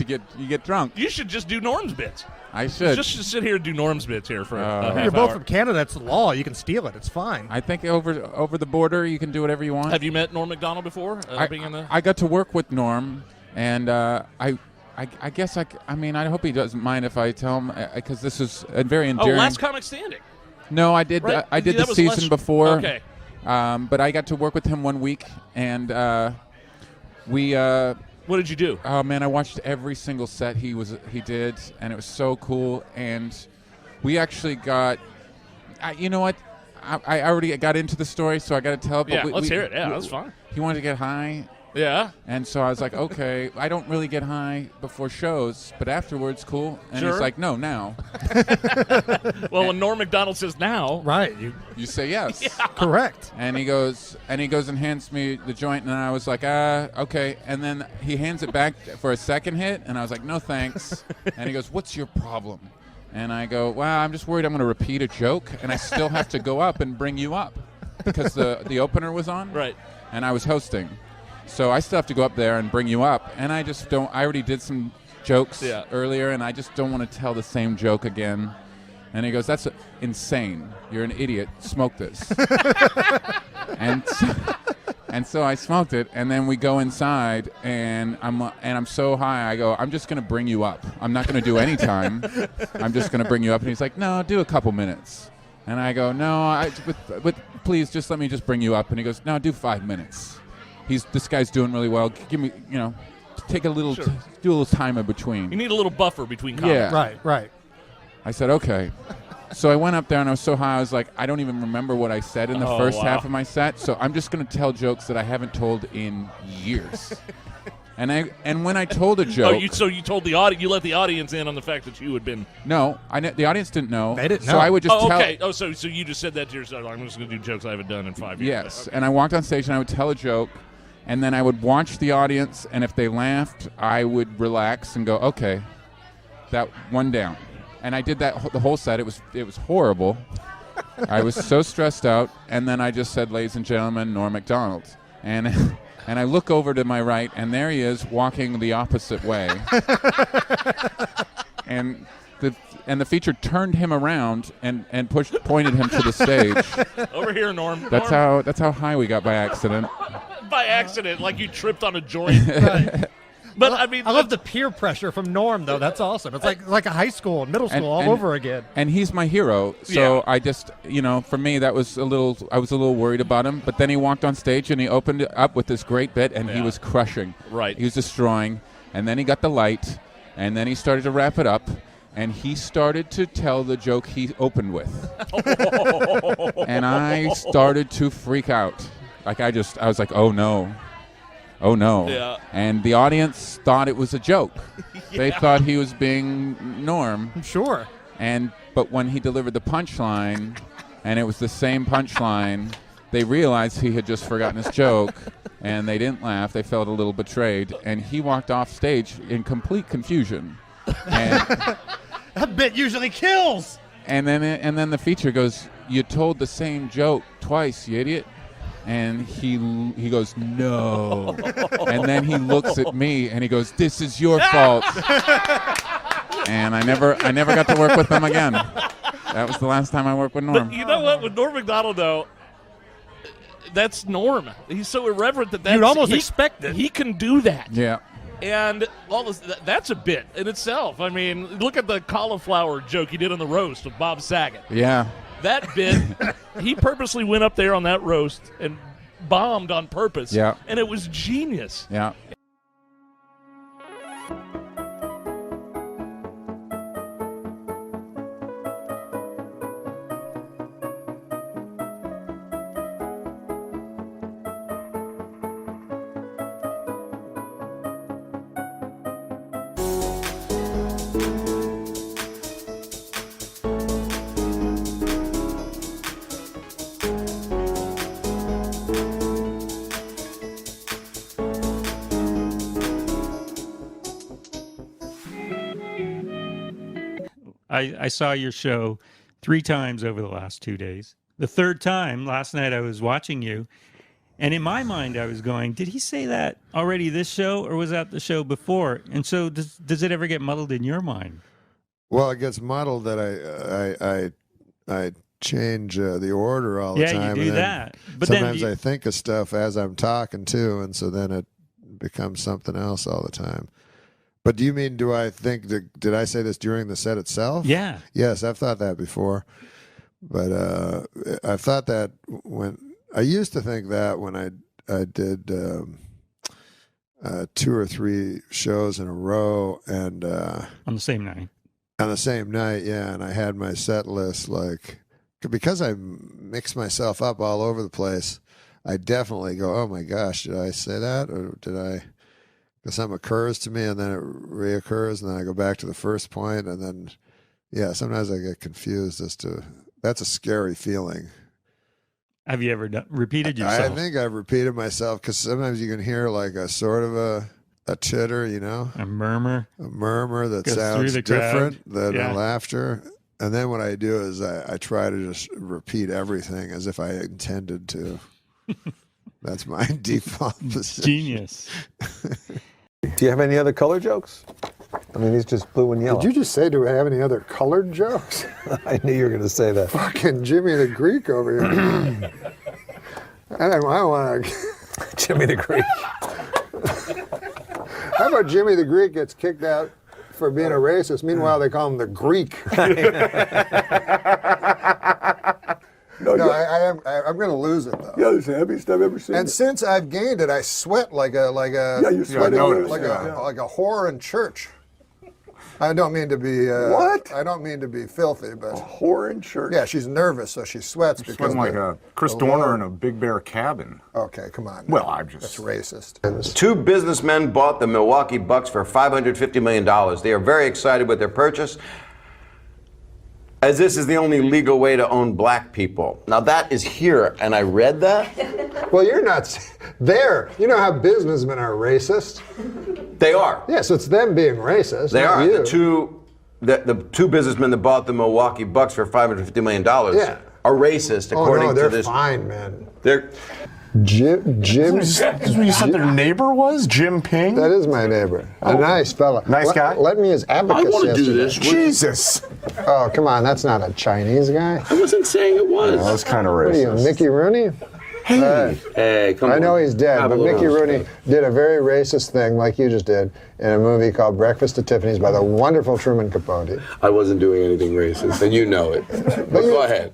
get drunk. You should just do Norm's bits. I should just sit here and do Norm's bits here for a half You're both hour. from Canada. It's the law. You can steal it. It's fine. I think over the border you can do whatever you want. Have you met Norm MacDonald before? I got to work with Norm, and I guess I mean I hope he doesn't mind if I tell him because this is a very endearing. Oh, Last Comic Standing. No, I did. Right? I did That the was season before. Okay. But I got to work with him 1 week, and we. What did you do? Oh man, I watched every single set he did, and it was so cool. And we actually got. You know what? I already got into the story, so I got to tell. But Yeah, let's hear it. Yeah, that's fine. He wanted to get high. Yeah. And so I was like, okay, I don't really get high before shows, but afterwards, cool. And Sure. he's like, no, now. Well, when Norm MacDonald says now, right? You say yes. Yeah. Correct. And he goes and hands me the joint, and I was like, okay. And then he hands it back for a second hit, and I was like, no thanks. And he goes, what's your problem? And I go, well, I'm just worried I'm going to repeat a joke, and I still have to go up and bring you up because the opener was on, right? And I was hosting. So I still have to go up there and bring you up, and I just don't. I already did some jokes earlier, and I just don't want to tell the same joke again. And he goes, "That's insane. You're an idiot. Smoke this." and so I smoked it, and then we go inside, and I'm so high. I go, "I'm just gonna bring you up. I'm not gonna do any time. I'm just gonna bring you up." And he's like, "No, do a couple minutes." And I go, "No, but please, just let me just bring you up." And he goes, "No, do 5 minutes." This guy's doing really well. Give me, take a little, Sure. do a little time in between. you need a little buffer between comments. Yeah. Right. I said, okay. So I went up there and I was so high, I was like, I don't even remember what I said in the Oh, first wow. half of my set. So I'm just going to tell jokes that I haven't told in years. And when I told a joke, So you told the audience, you let the audience in on the fact that you had been. no, the audience didn't know. They didn't so know. I would just Oh, tell. okay. Oh, so you just said that to yourself. I'm just going to do jokes I haven't done in 5 years. Yes, and I walked on stage and I would tell a joke, and then I would watch the audience, and if they laughed, I would relax and go, okay, that one down. And I did that the whole set. It was horrible, I was so stressed out, and then I just said, "Ladies and gentlemen, Norm MacDonald," and I look over to my right, and there he is walking the opposite way, and the feature turned him around and pointed him to the stage. Over here, Norm. That's how high we got by accident. By accident, like you tripped on a joint. Right. But I mean, I love the peer pressure from Norm, though. That's awesome. It's like a high school, middle school, all over again. And he's my hero, so I just, for me, that was I was a little worried about him. But then he walked on stage and he opened it up with this great bit, and he was crushing. Right. He was destroying, and then he got the light, and then he started to wrap it up. And he started to tell the joke he opened with. And I started to freak out. Like I was like, oh no. Yeah. And the audience thought it was a joke. They thought he was being Norm. Sure. But when he delivered the punchline, and it was the same punchline, they realized he had just forgotten his joke, and they didn't laugh. They felt a little betrayed, and he walked off stage in complete confusion. And that bit usually kills. And then the feature goes, "You told the same joke twice, you idiot." And he goes, "No." And then he looks at me and he goes, "This is your fault." And I never got to work with him again. That was the last time I worked with Norm. But you know what? With Norm MacDonald, though, that's Norm. He's so irreverent that you'd almost expect it. He can do that. Yeah. And that's a bit in itself. I mean, look at the cauliflower joke he did on the roast with Bob Saget. Yeah. That bit, he purposely went up there on that roast and bombed on purpose. Yeah. And it was genius. Yeah. I saw your show 3 times over the last 2 days. The third time, last night, I was watching you, and in my mind, I was going, did he say that already this show, or was that the show before? And so does it ever get muddled in your mind? Well, it gets muddled that I change the order all the time. Yeah, you do that. But sometimes I think of stuff as I'm talking too, and so then it becomes something else all the time. But do you mean, did I say this during the set itself? Yeah. Yes, I've thought that before. But I've thought that I used to think that when I did 2 or 3 shows in a row and on the same night. On the same night, yeah, and I had my set list because I mix myself up all over the place. I definitely go, oh my gosh, did I say that, or did I? Because something occurs to me and then it reoccurs, and then I go back to the first point, and then yeah, sometimes I get confused as to. That's a scary feeling. Have you ever repeated yourself? I think I've repeated myself because sometimes you can hear like a sort of a chitter, a murmur, that goes sounds different than a laughter. And then what I do is I try to just repeat everything as if I intended to. That's my default position. Genius. Do you have any other color jokes? I mean, he's just blue and yellow. Did you just say, do we have any other colored jokes? I knew you were going to say that. Fucking Jimmy the Greek over here. I don't want to. Jimmy the Greek. How about Jimmy the Greek gets kicked out for being a racist? Meanwhile, they call him the Greek. I'm going to lose it though. Yeah, it's the heaviest I've ever seen. And since I've gained it, I sweat like a you sweat like a whore in church. I don't mean to be what? I don't mean to be filthy, but a whore in church. Yeah, she's nervous, so she sweats because sweating like a Chris Dorner in a Big Bear cabin. Okay, come on. Well, I'm just. That's racist. 2 businessmen bought the Milwaukee Bucks for $550 million. They are very excited with their purchase, as this is the only legal way to own black people. Now that is here, and I read that. Well, you're not there. You know how businessmen are racist? They are. Yeah, so it's them being racist. They not are. You. The two businessmen that bought the Milwaukee Bucks for $550 million are racist, according they're to this. fine, man. They're Jim's. Is what you said their neighbor was? Jim Ping? That is my neighbor. A nice fella. Nice guy? Let me as abacus I want to do yesterday. this. Jesus. Oh, come on. That's not a Chinese guy. I wasn't saying it was. That was kind of What are you, racist. Mickey Rooney? Hey, come on. I know he's dead, Have a but Mickey little Rooney did a very racist thing like you just did in a movie called Breakfast at Tiffany's by the wonderful Truman Capote. I wasn't doing anything racist, and you know it. But go ahead.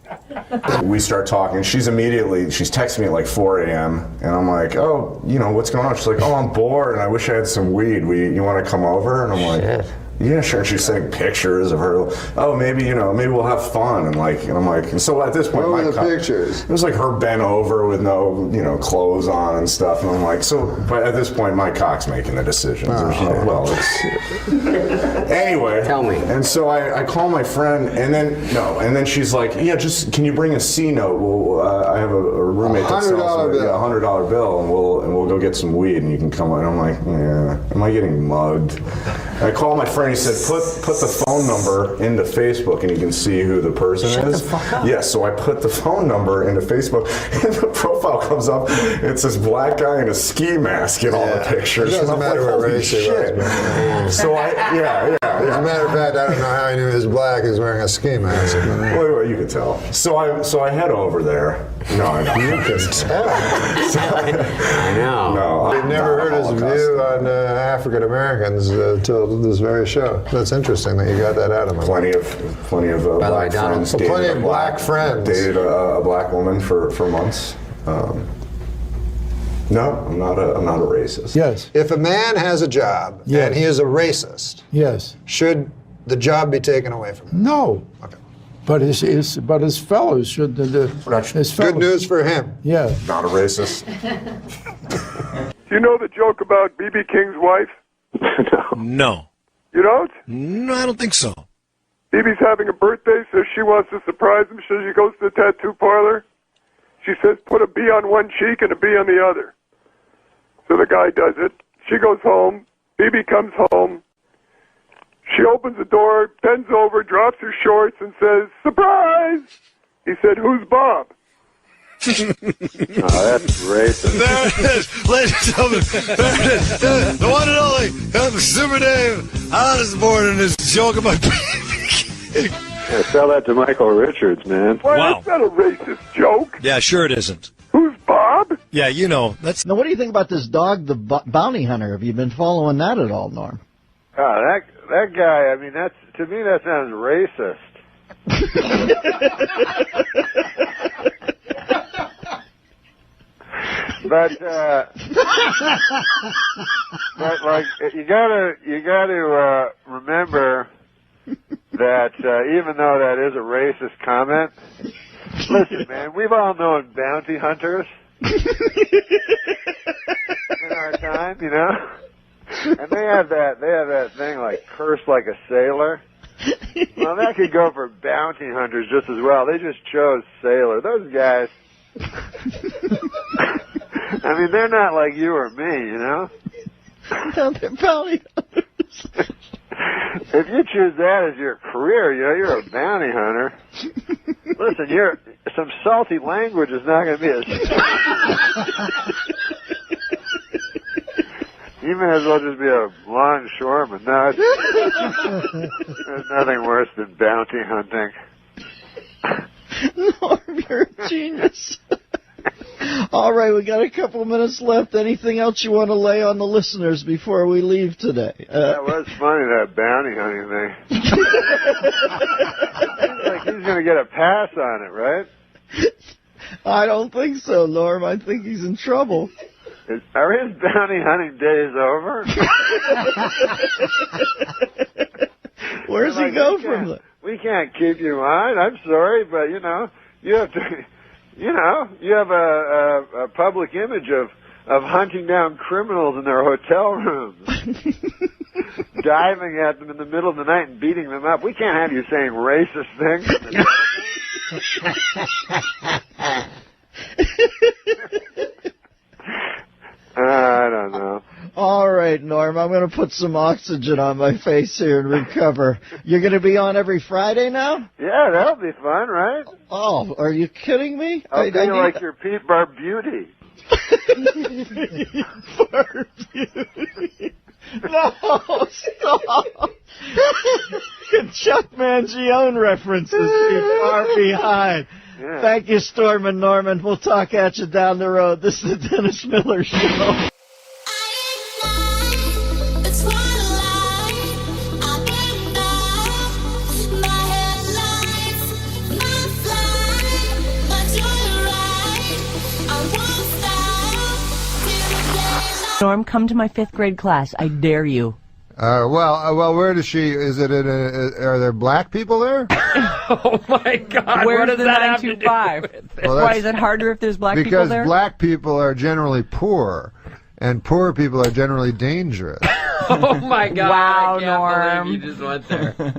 We start talking. She's texting me at like 4 a.m. And I'm like, oh, what's going on? She's like, oh, I'm bored and I wish I had some weed. You want to come over? And I'm like, yeah, sure. And she's sending pictures of her. Oh, maybe we'll have fun. And I'm like, and so at this point, What were the pictures? It was like her bent over with no, clothes on and stuff. And I'm like, but at this point, my cock's making the decisions. Anyway. Tell me. And so I call my friend, and then she's like, yeah, just can you bring a C note? Well, I have a roommate that sells $100 bill, and we'll go get some weed, and you can come. And I'm like, yeah, am I getting mugged? And I call my friend. He said, put the phone number into Facebook, and you can see who the person is. Shut the fuck up. Yeah, so I put the phone number into Facebook, and the profile comes up. It's this black guy in a ski mask in all the pictures. It doesn't matter what race he was, man. So As a matter of fact, I don't know how he knew he was black. He was wearing a ski mask. Well, you can tell. So I head over there. No, I know. You can tell. I know. No, I've never heard his view on African Americans till this very show. That's interesting that you got that out of him. Plenty of black friends. Plenty of black friends. Dated a black woman for months. No, I'm not a racist. Yes. If a man has a job and he is a racist, should the job be taken away from him? No. Okay. But his fellows should. Good news for him. Yeah. Not a racist. You know the joke about B.B. King's wife? No. You don't? No, I don't think so. B.B.'s having a birthday, so she wants to surprise him, so she goes to the tattoo parlor. She says, put a B on one cheek and a B on the other. So the guy does it. She goes home. B.B. comes home. She opens the door, bends over, drops her shorts, and says, surprise! He said, who's Bob? That's racist. There it is, ladies and gentlemen. There it is. The one and only Super Dave. Honest born in this joke about B.B. Yeah, tell that to Michael Richards, man. Well, Wow. That's not a racist joke. Yeah, sure it isn't. Who's Bob? Yeah, that's. Now, what do you think about this dog, the bounty hunter? Have you been following that at all, Norm? Oh, that guy, I mean, to me that sounds racist. But like you gotta remember that even though that is a racist comment, listen, man, we've all known bounty hunters in our time, and they have that thing like curse like a sailor. Well, that could go for bounty hunters just as well. They just chose sailor. Those guys. I mean, they're not like you or me, No, they're bounty hunters. If you choose that as your career, you're a bounty hunter. Listen, some salty language is not going to be You may as well just be a longshoreman. No, there's nothing worse than bounty hunting. Norm, you're a genius. All right, we got a couple minutes left. Anything else you want to lay on the listeners before we leave today? That was funny, that bounty hunting thing. Seems like he's going to get a pass on it, right? I don't think so, Norm. I think he's in trouble. Are his bounty hunting days over? Where's he go from there? We can't keep you on. I'm sorry, but you have to. You have a public image of hunting down criminals in their hotel rooms, diving at them in the middle of the night and beating them up. We can't have you saying racist things. I don't know. All right. right, Norm. I'm going to put some oxygen on my face here and recover. You're going to be on every Friday now? Yeah, that'll be fun, right? Oh, are you kidding me? I'll be like your Pete Barbuti. No, stop. Chuck Mangione references be far behind. Yeah. Thank you, Storm and Norman. We'll talk at you down the road. This is the Dennis Miller Show. Norm, come to my 5th grade class. I dare you. Well, where does she? Is it? Are there black people there? Oh my God! Where's what does the that have to 925? do with it? Well, Why is it harder if there's black people Because there? black people are generally poor, and poor people are generally dangerous. Oh my God! Wow, I can't Norm. believe you just went there.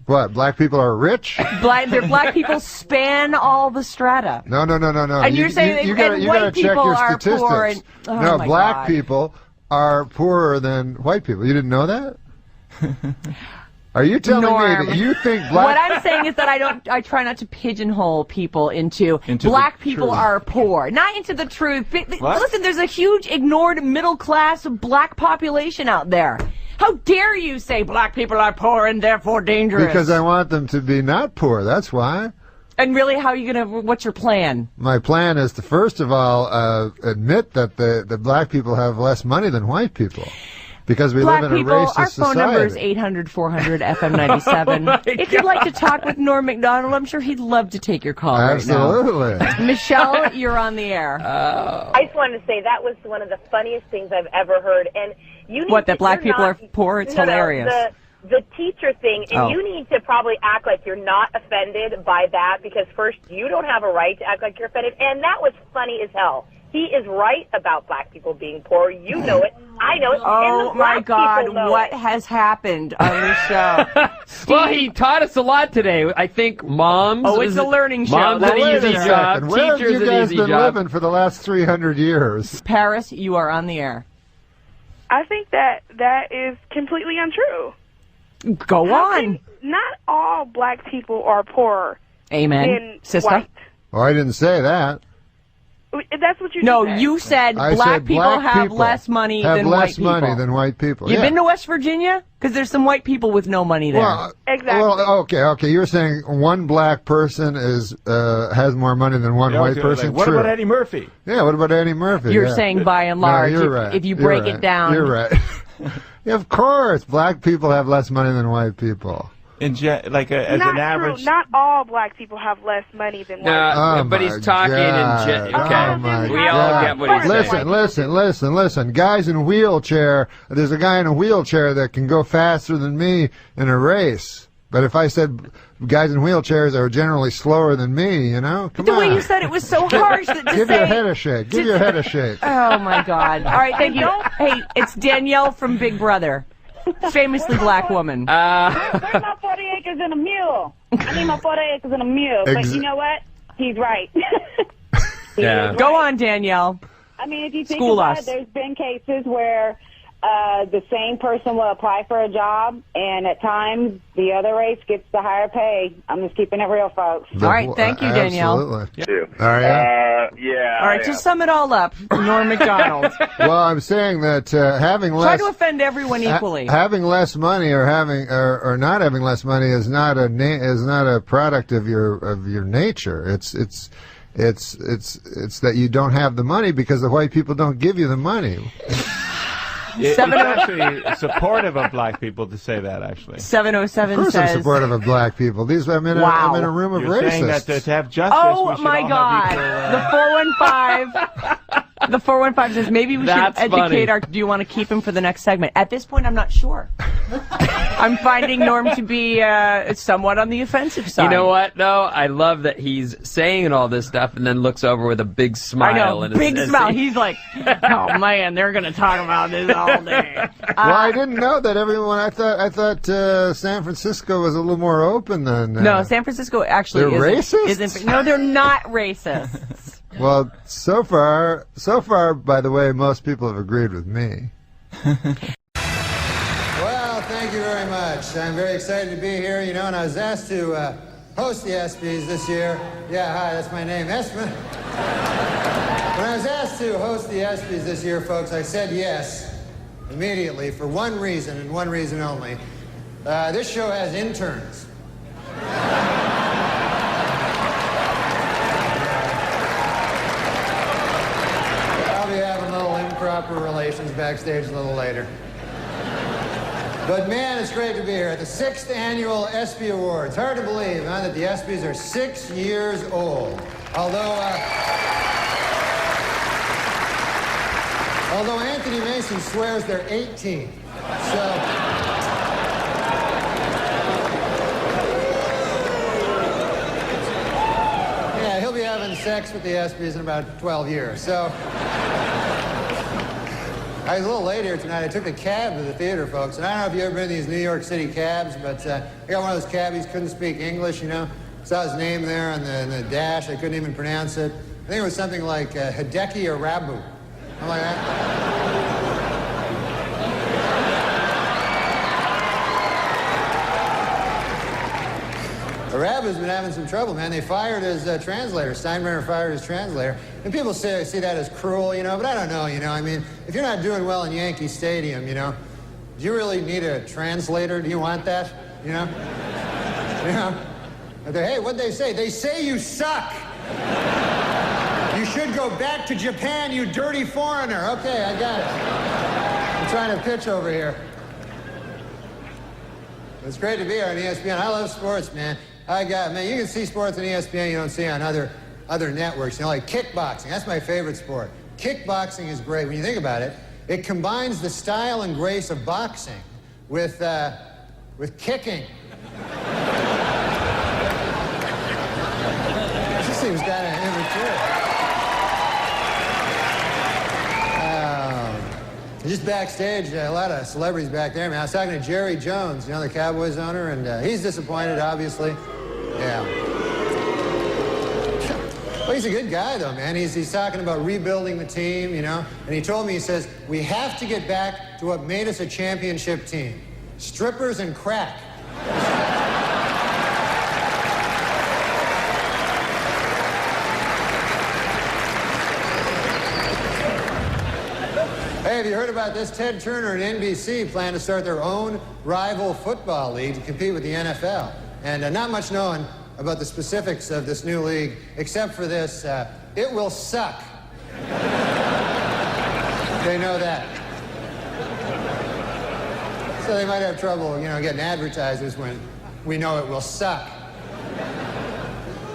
What? Black people are rich? Their black people span all the strata. No. And you're saying you and gotta white check people your are statistics. poor and No, my black God. people are poorer than white people. You didn't know that? Are you telling Norm. me that you think black? What I'm saying is that I try not to pigeonhole people into black people truth. are poor, not into the truth. Listen, there's a huge ignored middle class black population out there. How dare you say black people are poor and therefore dangerous? Because I want them to be not poor. That's why. And really, how are you what's your plan? My plan is to first of all admit that the black people have less money than white people. Because we Black live in a people, racist our phone number is society. 800-400-FM97. If you'd like to talk with Norm MacDonald, I'm sure he'd love to take your call Absolutely. right now. Michelle, you're on the air. I just wanted to say that was one of the funniest things I've ever heard. And you need What, that to, black you're people not- are poor? It's no, hilarious. The teacher thing, and Oh. you need to probably act like you're not offended by that, because first, you don't have a right to act like you're offended, and that was funny as hell. He is right about black people being poor. You know it. I know it. Oh, and the my black God, people know what it. has happened on this show? Well, he taught us a lot today. I think moms. Oh, it's a learning show. Mom's That's an what it easy is. job. Where have Teacher's you an guys easy been job. living for the last 300 years? Paris, you are on the air. I think that is completely untrue. Go on. Not all black people are poorer Amen. than Sister? white. Oh, I didn't say that. That's what you No, said. you said I black said people black have people less money have than less white people. money than white people. You've yeah. been to West Virginia? Because there's some white people with no money there. Well, exactly. Well, okay. You're saying one black person has more money than one white person. What True. about Eddie Murphy? Yeah, what about Eddie Murphy? You're Yeah. saying by and No, large, you're right. if you You're break right. it down. You're right. Yeah, of course, black people have less money than white people. As not an average. true. Not all black people have less money than white people. Oh but my he's talking God. okay. Oh my We all God. get what he's saying. Listen. Guys in wheelchair. There's a guy in a wheelchair that can go faster than me in a race. But if I said guys in wheelchairs are generally slower than me, you know, come the on. way you said it was so harsh that to Give say. your head a shake. Give your head a shake. Oh my God! All right, thank you. Hey, it's Danielle from Big Brother, famously black woman. Where's my 40 acres and a mule? I need my 40 acres and a mule. But Ex- you know what? He's right. Yeah. Go on, Danielle. I mean, if you think School about us. it, there's been cases where the same person will apply for a job, and at times the other race gets the higher pay. I'm just keeping it real, folks. All right, thank you, Danielle. Absolutely. All right. Yeah. All right, just sum it all up, Norm MacDonald. Well, I'm saying that having Try less to offend everyone equally. having less money or having or not having less money is not a product of your nature. It's that you don't have the money because the white people don't give you the money. It's actually supportive of black people to say that, actually. 707 Of course, says. I'm supportive of black people. I'm in a room of You're racists. saying that to have justice, Oh we should my all God! have equal, The 415 says maybe we should That's educate funny. do you want to keep him for the next segment? At this point, I'm not sure. I'm finding Norm to be somewhat on the offensive side. You know what, though? I love that he's saying all this stuff and then looks over with a big smile. I know, and big smile. He's like, oh man, they're going to talk about this all day. Well, I didn't know that everyone. I thought San Francisco was a little more open than. No, San Francisco actually They're isn't. racist? No, they're not racist. Well, so far, by the way, most people have agreed with me. Well, thank you very much. I'm very excited to be here, you know, and I was asked to host the ESPYs this year. Yeah, hi, that's my name, Espen. When I was asked to host the ESPYs this year, folks, I said yes immediately for one reason and one reason only. This show has interns. I'll be having little improper relations backstage a little later. But man, it's great to be here at the 6th annual ESPY Awards. Hard to believe, huh, that the ESPYs are 6 years old. Although Anthony Mason swears they're 18. So, yeah, he'll be having sex with the ESPYs in about 12 years. So, I was a little late here tonight. I took a cab to the theater, folks. And I don't know if you've ever been in these New York City cabs, but I got one of those cabbies, couldn't speak English, you know. Saw his name there on the dash. I couldn't even pronounce it. I think it was something like Hideki Arabu. I'm like that. Arabu's been having some trouble, man. They fired his translator. Steinbrenner fired his translator. And people see that as cruel, you know, but I don't know, you know. I mean, if you're not doing well in Yankee Stadium, you know, do you really need a translator? Do you want that, you know? You know? Hey, what'd they say? They say you suck. You should go back to Japan, you dirty foreigner. Okay, I got it. I'm trying to pitch over here. It's great to be here on ESPN. I love sports, man. Man, you can see sports on ESPN you don't see on other networks. You know, like kickboxing. That's my favorite sport. Kickboxing is great. When you think about it, it combines the style and grace of boxing with kicking. This seems kind of immature. Just backstage, a lot of celebrities back there, man. I was talking to Jerry Jones, you know, the Cowboys owner, and he's disappointed, obviously. Yeah. Well, he's a good guy, though, man. He's talking about rebuilding the team, you know. And he told me, he says, we have to get back to what made us a championship team. Strippers and crack. Hey, have you heard about this? Ted Turner and NBC plan to start their own rival football league to compete with the NFL. And not much known about the specifics of this new league, except for this, it will suck. They know that. So they might have trouble, you know, getting advertisers when we know it will suck.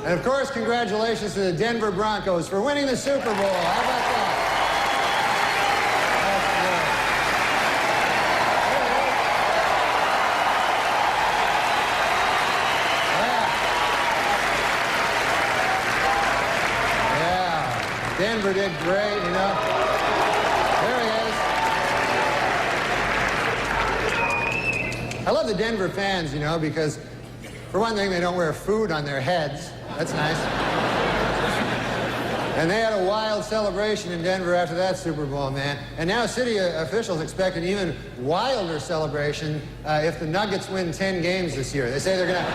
And of course, congratulations to the Denver Broncos for winning the Super Bowl. How about that? Denver did great, you know. There he is. I love the Denver fans, you know, because for one thing, they don't wear food on their heads. That's nice. And they had a wild celebration in Denver after that Super Bowl, man. And now city officials expect an even wilder celebration if the Nuggets win 10 games this year. They say they're going to...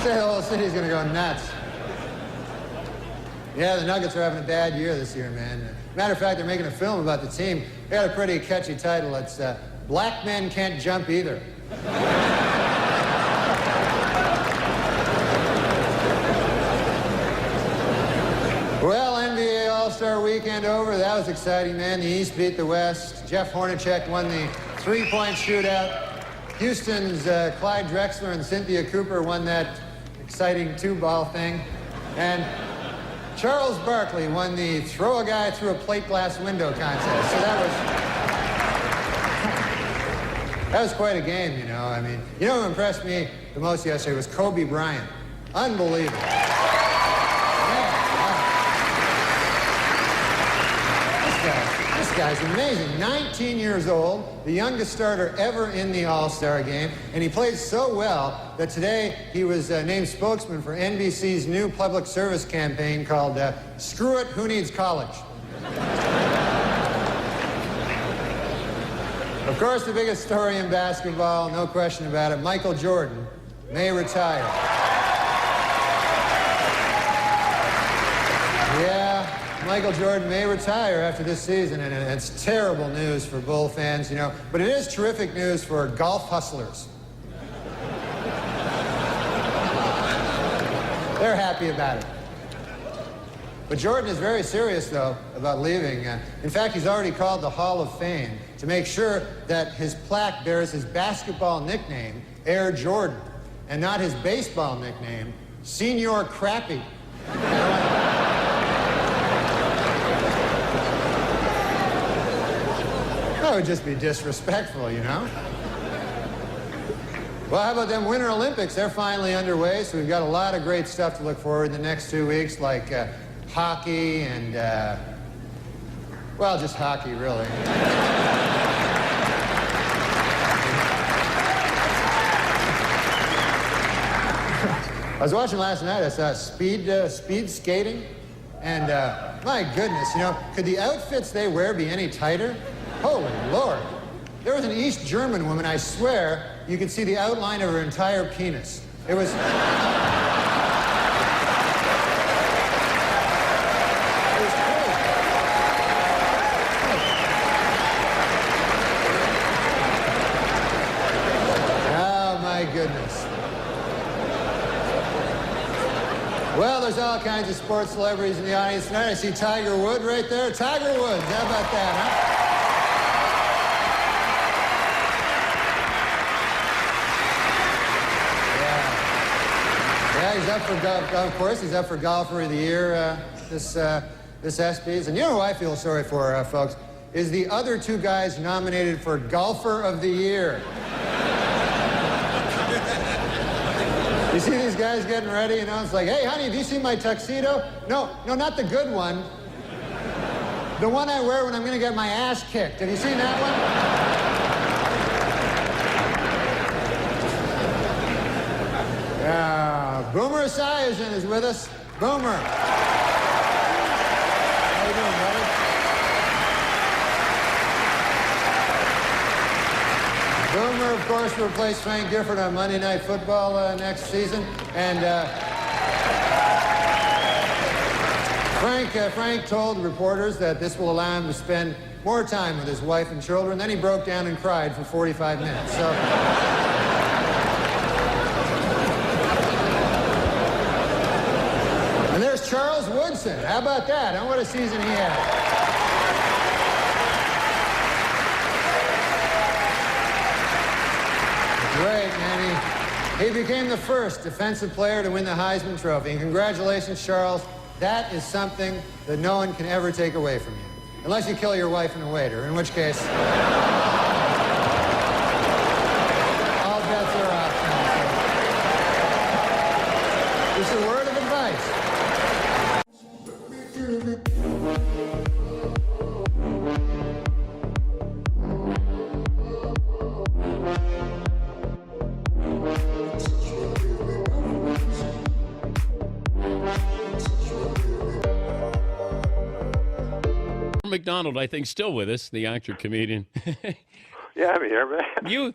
say the whole city's going to go nuts. Yeah, the Nuggets are having a bad year this year, man. Matter of fact, they're making a film about the team. They got a pretty catchy title. It's Black Men Can't Jump Either. Well, NBA All-Star Weekend over. That was exciting, man. The East beat the West. Jeff Hornacek won the three-point shootout. Houston's Clyde Drexler and Cynthia Cooper won that exciting two-ball thing. And Charles Barkley won the throw a guy through a plate glass window contest. So that was quite a game, you know. I mean, you know who impressed me the most yesterday was Kobe Bryant. Unbelievable. This guy's amazing. 19 years old, the youngest starter ever in the All-Star game, and he played so well that today he was named spokesman for NBC's new public service campaign called Screw It, Who Needs College? Of course, the biggest story in basketball, no question about it, Michael Jordan may retire. Yeah, Michael Jordan may retire after this season, and it's terrible news for Bull fans, you know, but it is terrific news for golf hustlers. They're happy about it. But Jordan is very serious, though, about leaving. In fact, he's already called the Hall of Fame to make sure that his plaque bears his basketball nickname, Air Jordan, and not his baseball nickname, Senior Crappy. That would just be disrespectful, you know? Well, how about them Winter Olympics? They're finally underway, so we've got a lot of great stuff to look forward to in the next 2 weeks, like hockey and, well, just hockey, really. I was watching last night, I saw speed skating, and my goodness, you know, could the outfits they wear be any tighter? Holy Lord. There was an East German woman, I swear, you could see the outline of her entire penis. It was... Goodness. Well, there's all kinds of sports celebrities in the audience tonight. I see Tiger Woods right there. Tiger Woods, how about that, huh? Yeah, he's up for golf. Of course, he's up for Golfer of the Year this ESPYs. And you know who I feel sorry for, folks, is the other two guys nominated for Golfer of the Year. You see these guys getting ready, you know, it's like, hey, honey, have you seen my tuxedo? No, not the good one. The one I wear when I'm going to get my ass kicked. Have you seen that one? Boomer Esiason is with us. Boomer. How you doing, buddy? Boomer, of course, will replace Frank Gifford on Monday Night Football next season. And Frank told reporters that this will allow him to spend more time with his wife and children. Then he broke down and cried for 45 minutes. So. And there's Charles Woodson. How about that? Huh? What a season he had. Great, man. He became the first defensive player to win the Heisman Trophy. And congratulations, Charles. That is something that no one can ever take away from you. Unless you kill your wife and a waiter, in which case... all bets are off. Just a word of advice. McDonald, I think, still with us, the actor comedian. Yeah, I'm here, man. You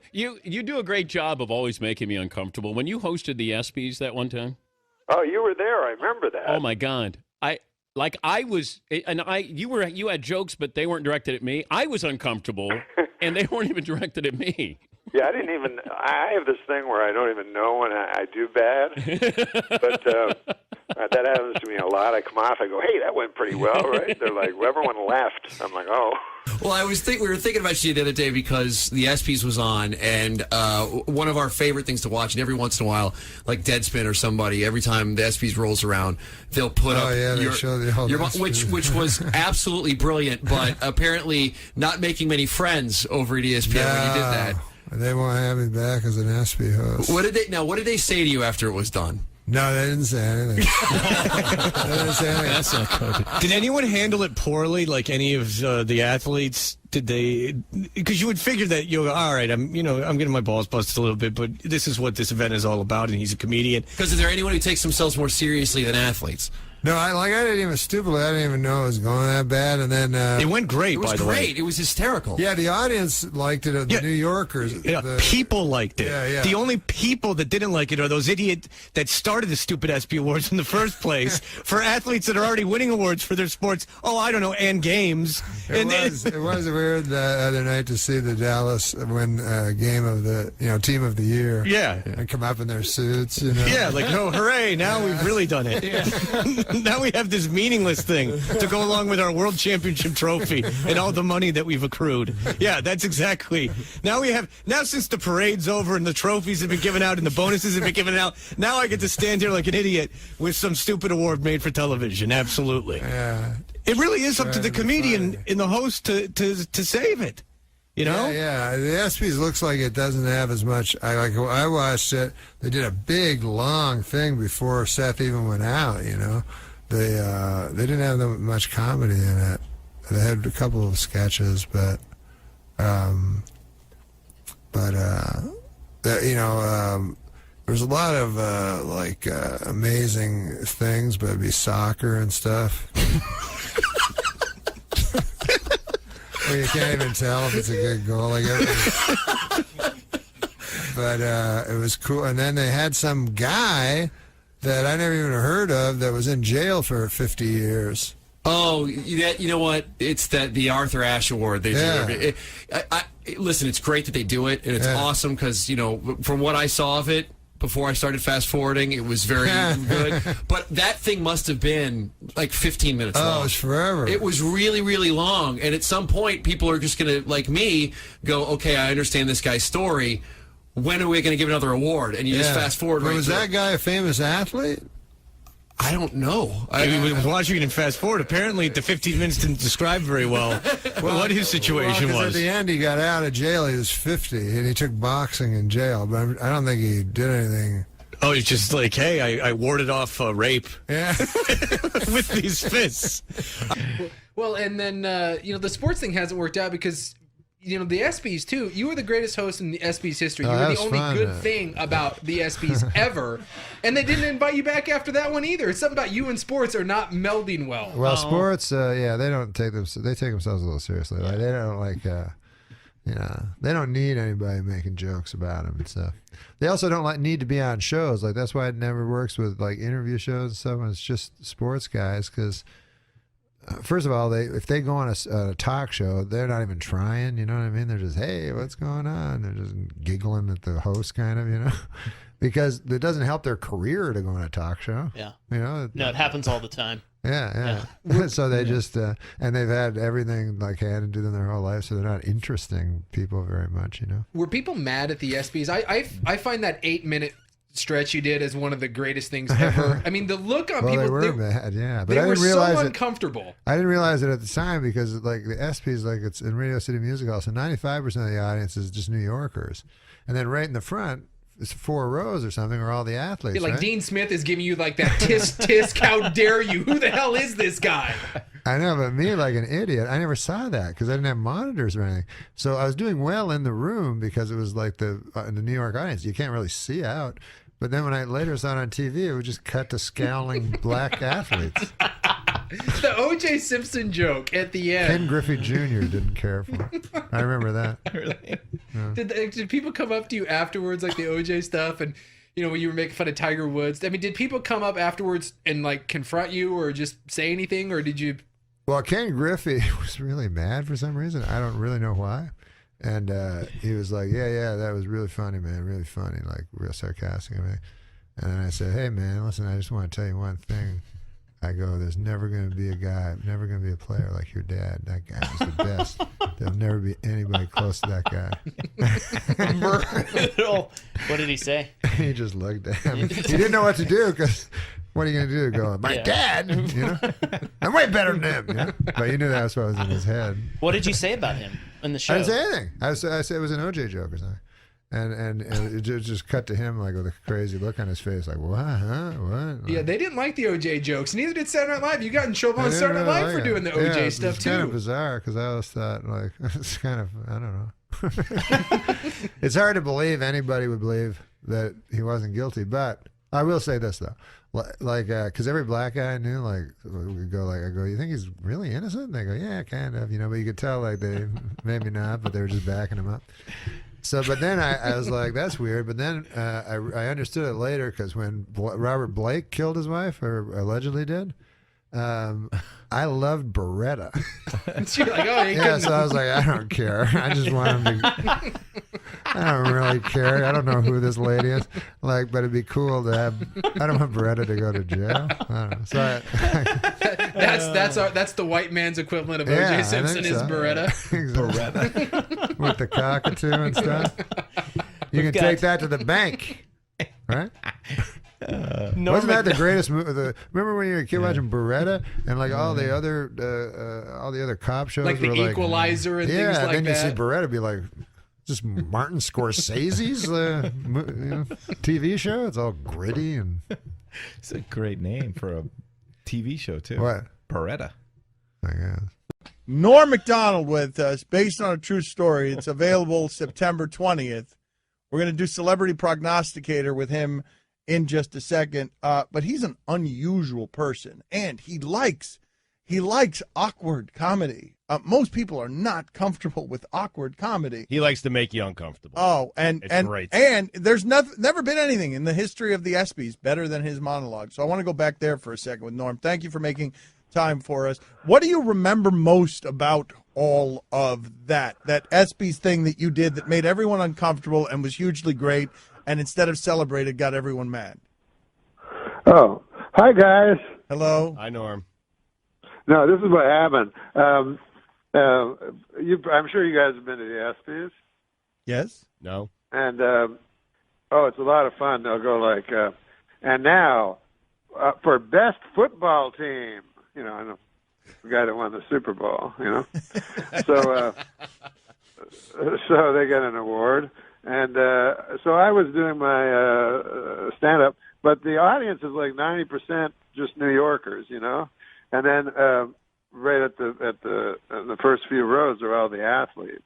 do a great job of always making me uncomfortable. When you hosted the ESPYs that one time. Oh, you were there. I remember that. Oh my God, you had jokes, but they weren't directed at me. I was uncomfortable, and they weren't even directed at me. Yeah, I have this thing where I don't even know when I do bad, but that happens to me a lot. I come off, I go, hey, that went pretty well, right? They're like, well, everyone left. I'm like, oh. Well, we were thinking about you the other day because the ESPYs was on, and one of our favorite things to watch, and every once in a while, like Deadpan or somebody, every time the ESPYs rolls around, they'll put up they show the whole which was absolutely brilliant, but apparently not making many friends over at ESPN when you did that. They won't have me back as an ESPY host. What did they say to you after it was done? No, they didn't say anything. That's not good. Did anyone handle it poorly? Like any of the athletes? Did they? Because you would figure that you go, all right, I'm getting my balls busted a little bit, but this is what this event is all about, and he's a comedian. Because is there anyone who takes themselves more seriously than athletes? No, I didn't even stupidly. I didn't even know it was going that bad, and then it went great. It was by the way, great. It was hysterical. Yeah, the audience liked it. The New Yorkers, people liked it. Yeah. The only people that didn't like it are those idiots that started the stupid ESPY Awards in the first place for athletes that are already winning awards for their sports. Oh, I don't know, and games. It was weird the other night to see the Dallas win game of the team of the year. Yeah, and come up in their suits. Yeah, like oh hooray! Now we've really done it. Now we have this meaningless thing to go along with our world championship trophy and all the money that we've accrued. Yeah, that's exactly. Now since the parade's over and the trophies have been given out and the bonuses have been given out, now I get to stand here like an idiot with some stupid award made for television. Absolutely. Yeah. It really is up to the comedian and the host to save it. You know? Yeah. The ESPYs looks like it doesn't have as much. I watched it. They did a big, long thing before Seth even went out, They didn't have that much comedy in it. They had a couple of sketches, but there's a lot of amazing things, but it'd be soccer and stuff. Well, you can't even tell if it's a good goal. But it was cool. And then they had some guy that I never even heard of that was in jail for 50 years. Oh, you know what? It's the Arthur Ashe Award. They do. Listen, it's great that they do it, and it's awesome because, from what I saw of it, before I started fast forwarding, it was very good. But that thing must have been like 15 minutes long. Oh, it was forever. It was really, really long. And at some point, people are just going to, like me, go, okay, I understand this guy's story. When are we going to give another award? And you just fast forward right was through. that guy a famous athlete? I don't know. I was watching it in fast forward. Apparently, the 15 minutes didn't describe very well what his situation was. At the end, he got out of jail. He was 50, and he took boxing in jail. But I don't think he did anything. Oh, he's just like, hey, I warded off rape. Yeah, with these fists. Well, and then the sports thing hasn't worked out because. The ESPYs, too. You were the greatest host in the ESPYs history. You were the only good thing about the ESPYs ever. And they didn't invite you back after that one either. It's something about you and sports are not melding well. Well, sports, they don't take them. They take themselves a little seriously. Like, they don't they don't need anybody making jokes about them and stuff. They also don't need to be on shows. Like, that's why it never works with interview shows and stuff. When it's just sports guys, because. First of all, if they go on a talk show, they're not even trying. You know what I mean? They're just, hey, what's going on? They're just giggling at the host, kind of, because it doesn't help their career to go on a talk show. Yeah. No, it happens all the time. Yeah. So they just, and they've had everything handed to them their whole life, so they're not interesting people very much. Were people mad at the ESPYs? I find that 8-minute stretch you did as one of the greatest things ever. I mean, the look on people. They were mad, yeah. But they I were didn't realize so uncomfortable. I didn't realize it at the time because, the ESPYs, it's in Radio City Music Hall, so 95% of the audience is just New Yorkers. And then right in the front, it's 4 rows or something, are all the athletes. Yeah, right? Dean Smith is giving you that tisk, how dare you? Who the hell is this guy? I know, but me, like an idiot, I never saw that because I didn't have monitors or anything. So I was doing well in the room because it was the New York audience. You can't really see out. But then when I later saw it on TV, it would just cut to scowling black athletes. The O.J. Simpson joke at the end. Ken Griffey Jr. didn't care for it. I remember that. Really? Yeah. Did people come up to you afterwards, like the O.J. stuff, and when you were making fun of Tiger Woods? I mean, did people come up afterwards and confront you or just say anything, or did you? Well, Ken Griffey was really mad for some reason. I don't really know why. And he was like, yeah, that was really funny, man, really funny, real sarcastic. And then I said, hey, man, listen, I just want to tell you one thing. I go, there's never going to be a guy, never going to be a player like your dad. That guy was the best. There'll never be anybody close to that guy. What did he say? He just looked at him. He didn't know what to do because what are you going to do? Go, my dad, I'm way better than him. But he knew that was what was in his head. What did you say about him in the show? I didn't say anything. I said it was an OJ joke or something. And it just cut to him with a crazy look on his face, like, what, huh? What? Yeah, they didn't like the OJ jokes. Neither did Saturday Night Live. You got in trouble on Saturday Night Live for doing the OJ stuff, too. It's kind of bizarre because I always thought, it's kind of, I don't know. It's hard to believe anybody would believe that he wasn't guilty, but I will say this though, like, because every black guy I knew, like, we go like, I go, you think he's really innocent? And they go, yeah, kind of, but you could tell like they maybe not, but they were just backing him up. So, but then I was like, that's weird. But then I understood it later because when Robert Blake killed his wife, or allegedly did, I loved Beretta. You're like, oh, yeah, so I was like, I don't care. I just want him to. I don't really care. I don't know who this lady is. Like, but it'd be cool to have. I don't want Beretta to go to jail. I don't know. So that's the white man's equivalent of O.J. Simpson is Beretta. Beretta with the cockatoo and stuff. You can take that to the bank, right? Wasn't that the greatest movie? Remember when you were a kid watching Beretta and like all the other cop shows, like the were Equalizer and things like that. Yeah, and then you see Beretta be like, just Martin Scorsese's TV show. It's all gritty and. It's a great name for a TV show too. What? Beretta. I guess. Norm MacDonald with us, based on a true story. It's available September 20th. We're going to do Celebrity Prognosticator with him in just a second, but he's an unusual person, and he likes awkward comedy. Most people are not comfortable with awkward comedy. He likes to make you uncomfortable. Oh, and great. And there's never been anything in the history of the ESPYs better than his monologue. So I want to go back there for a second with Norm. Thank you for making time for us. What do you remember most about all of that ESPYs thing that you did that made everyone uncomfortable and was hugely great, and instead of celebrated, got everyone mad? Oh, hi, guys. Hello. Hi, Norm. No, this is what happened. I'm sure you guys have been to the ESPYs. Yes. No. And, it's a lot of fun. They'll go like, and now, for best football team, I know the guy that won the Super Bowl, So, so they get an award. And so I was doing my stand-up, but the audience is like 90% just New Yorkers, And then right at the first few rows are all the athletes.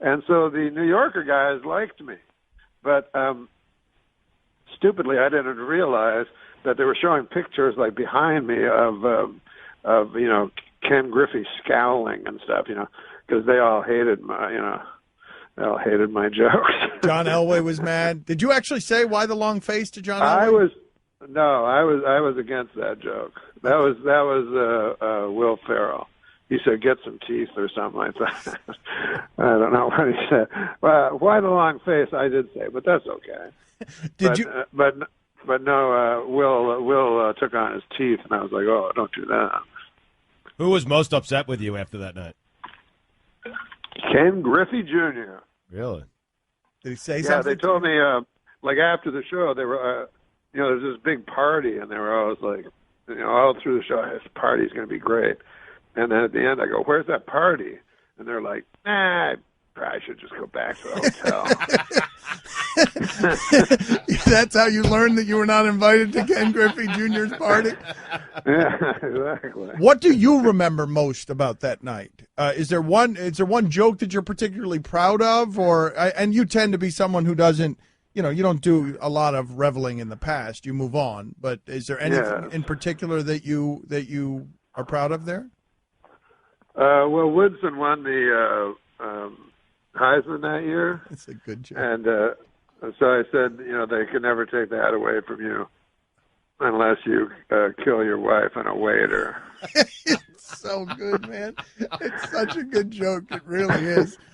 And so the New Yorker guys liked me. But stupidly, I didn't realize that they were showing pictures like behind me of Ken Griffey scowling and stuff, because they all hated my, they all hated my jokes. John Elway was mad. Did you actually say why the long face to John Elway? I was against that joke. That was Will Ferrell. He said, "Get some teeth" or something like that. I don't know what he said. Why the long face? I did say, but that's okay. But no. Will took on his teeth, and I was like, "Oh, don't do that." Who was most upset with you after that night? Ken Griffey Jr. Really? Did he say Yeah, something? they told me, like after the show, they were, there's this big party, and they were always like, all through the show, this party's going to be great. And then at the end, I go, "Where's that party?" And they're like, "I probably should just go back to the hotel." That's how you learned that you were not invited to Ken Griffey Jr.'s party? Yeah, exactly. What do you remember most about that night? Is there one joke that you're particularly proud of, and you tend to be someone who doesn't, you don't do a lot of reveling in the past. You move on. But is there anything in particular that you are proud of there? Well, Woodson won the Heisman that year. It's a good joke. And so I said, they can never take that away from you unless you kill your wife and a waiter. It's so good, man. It's such a good joke. It really is.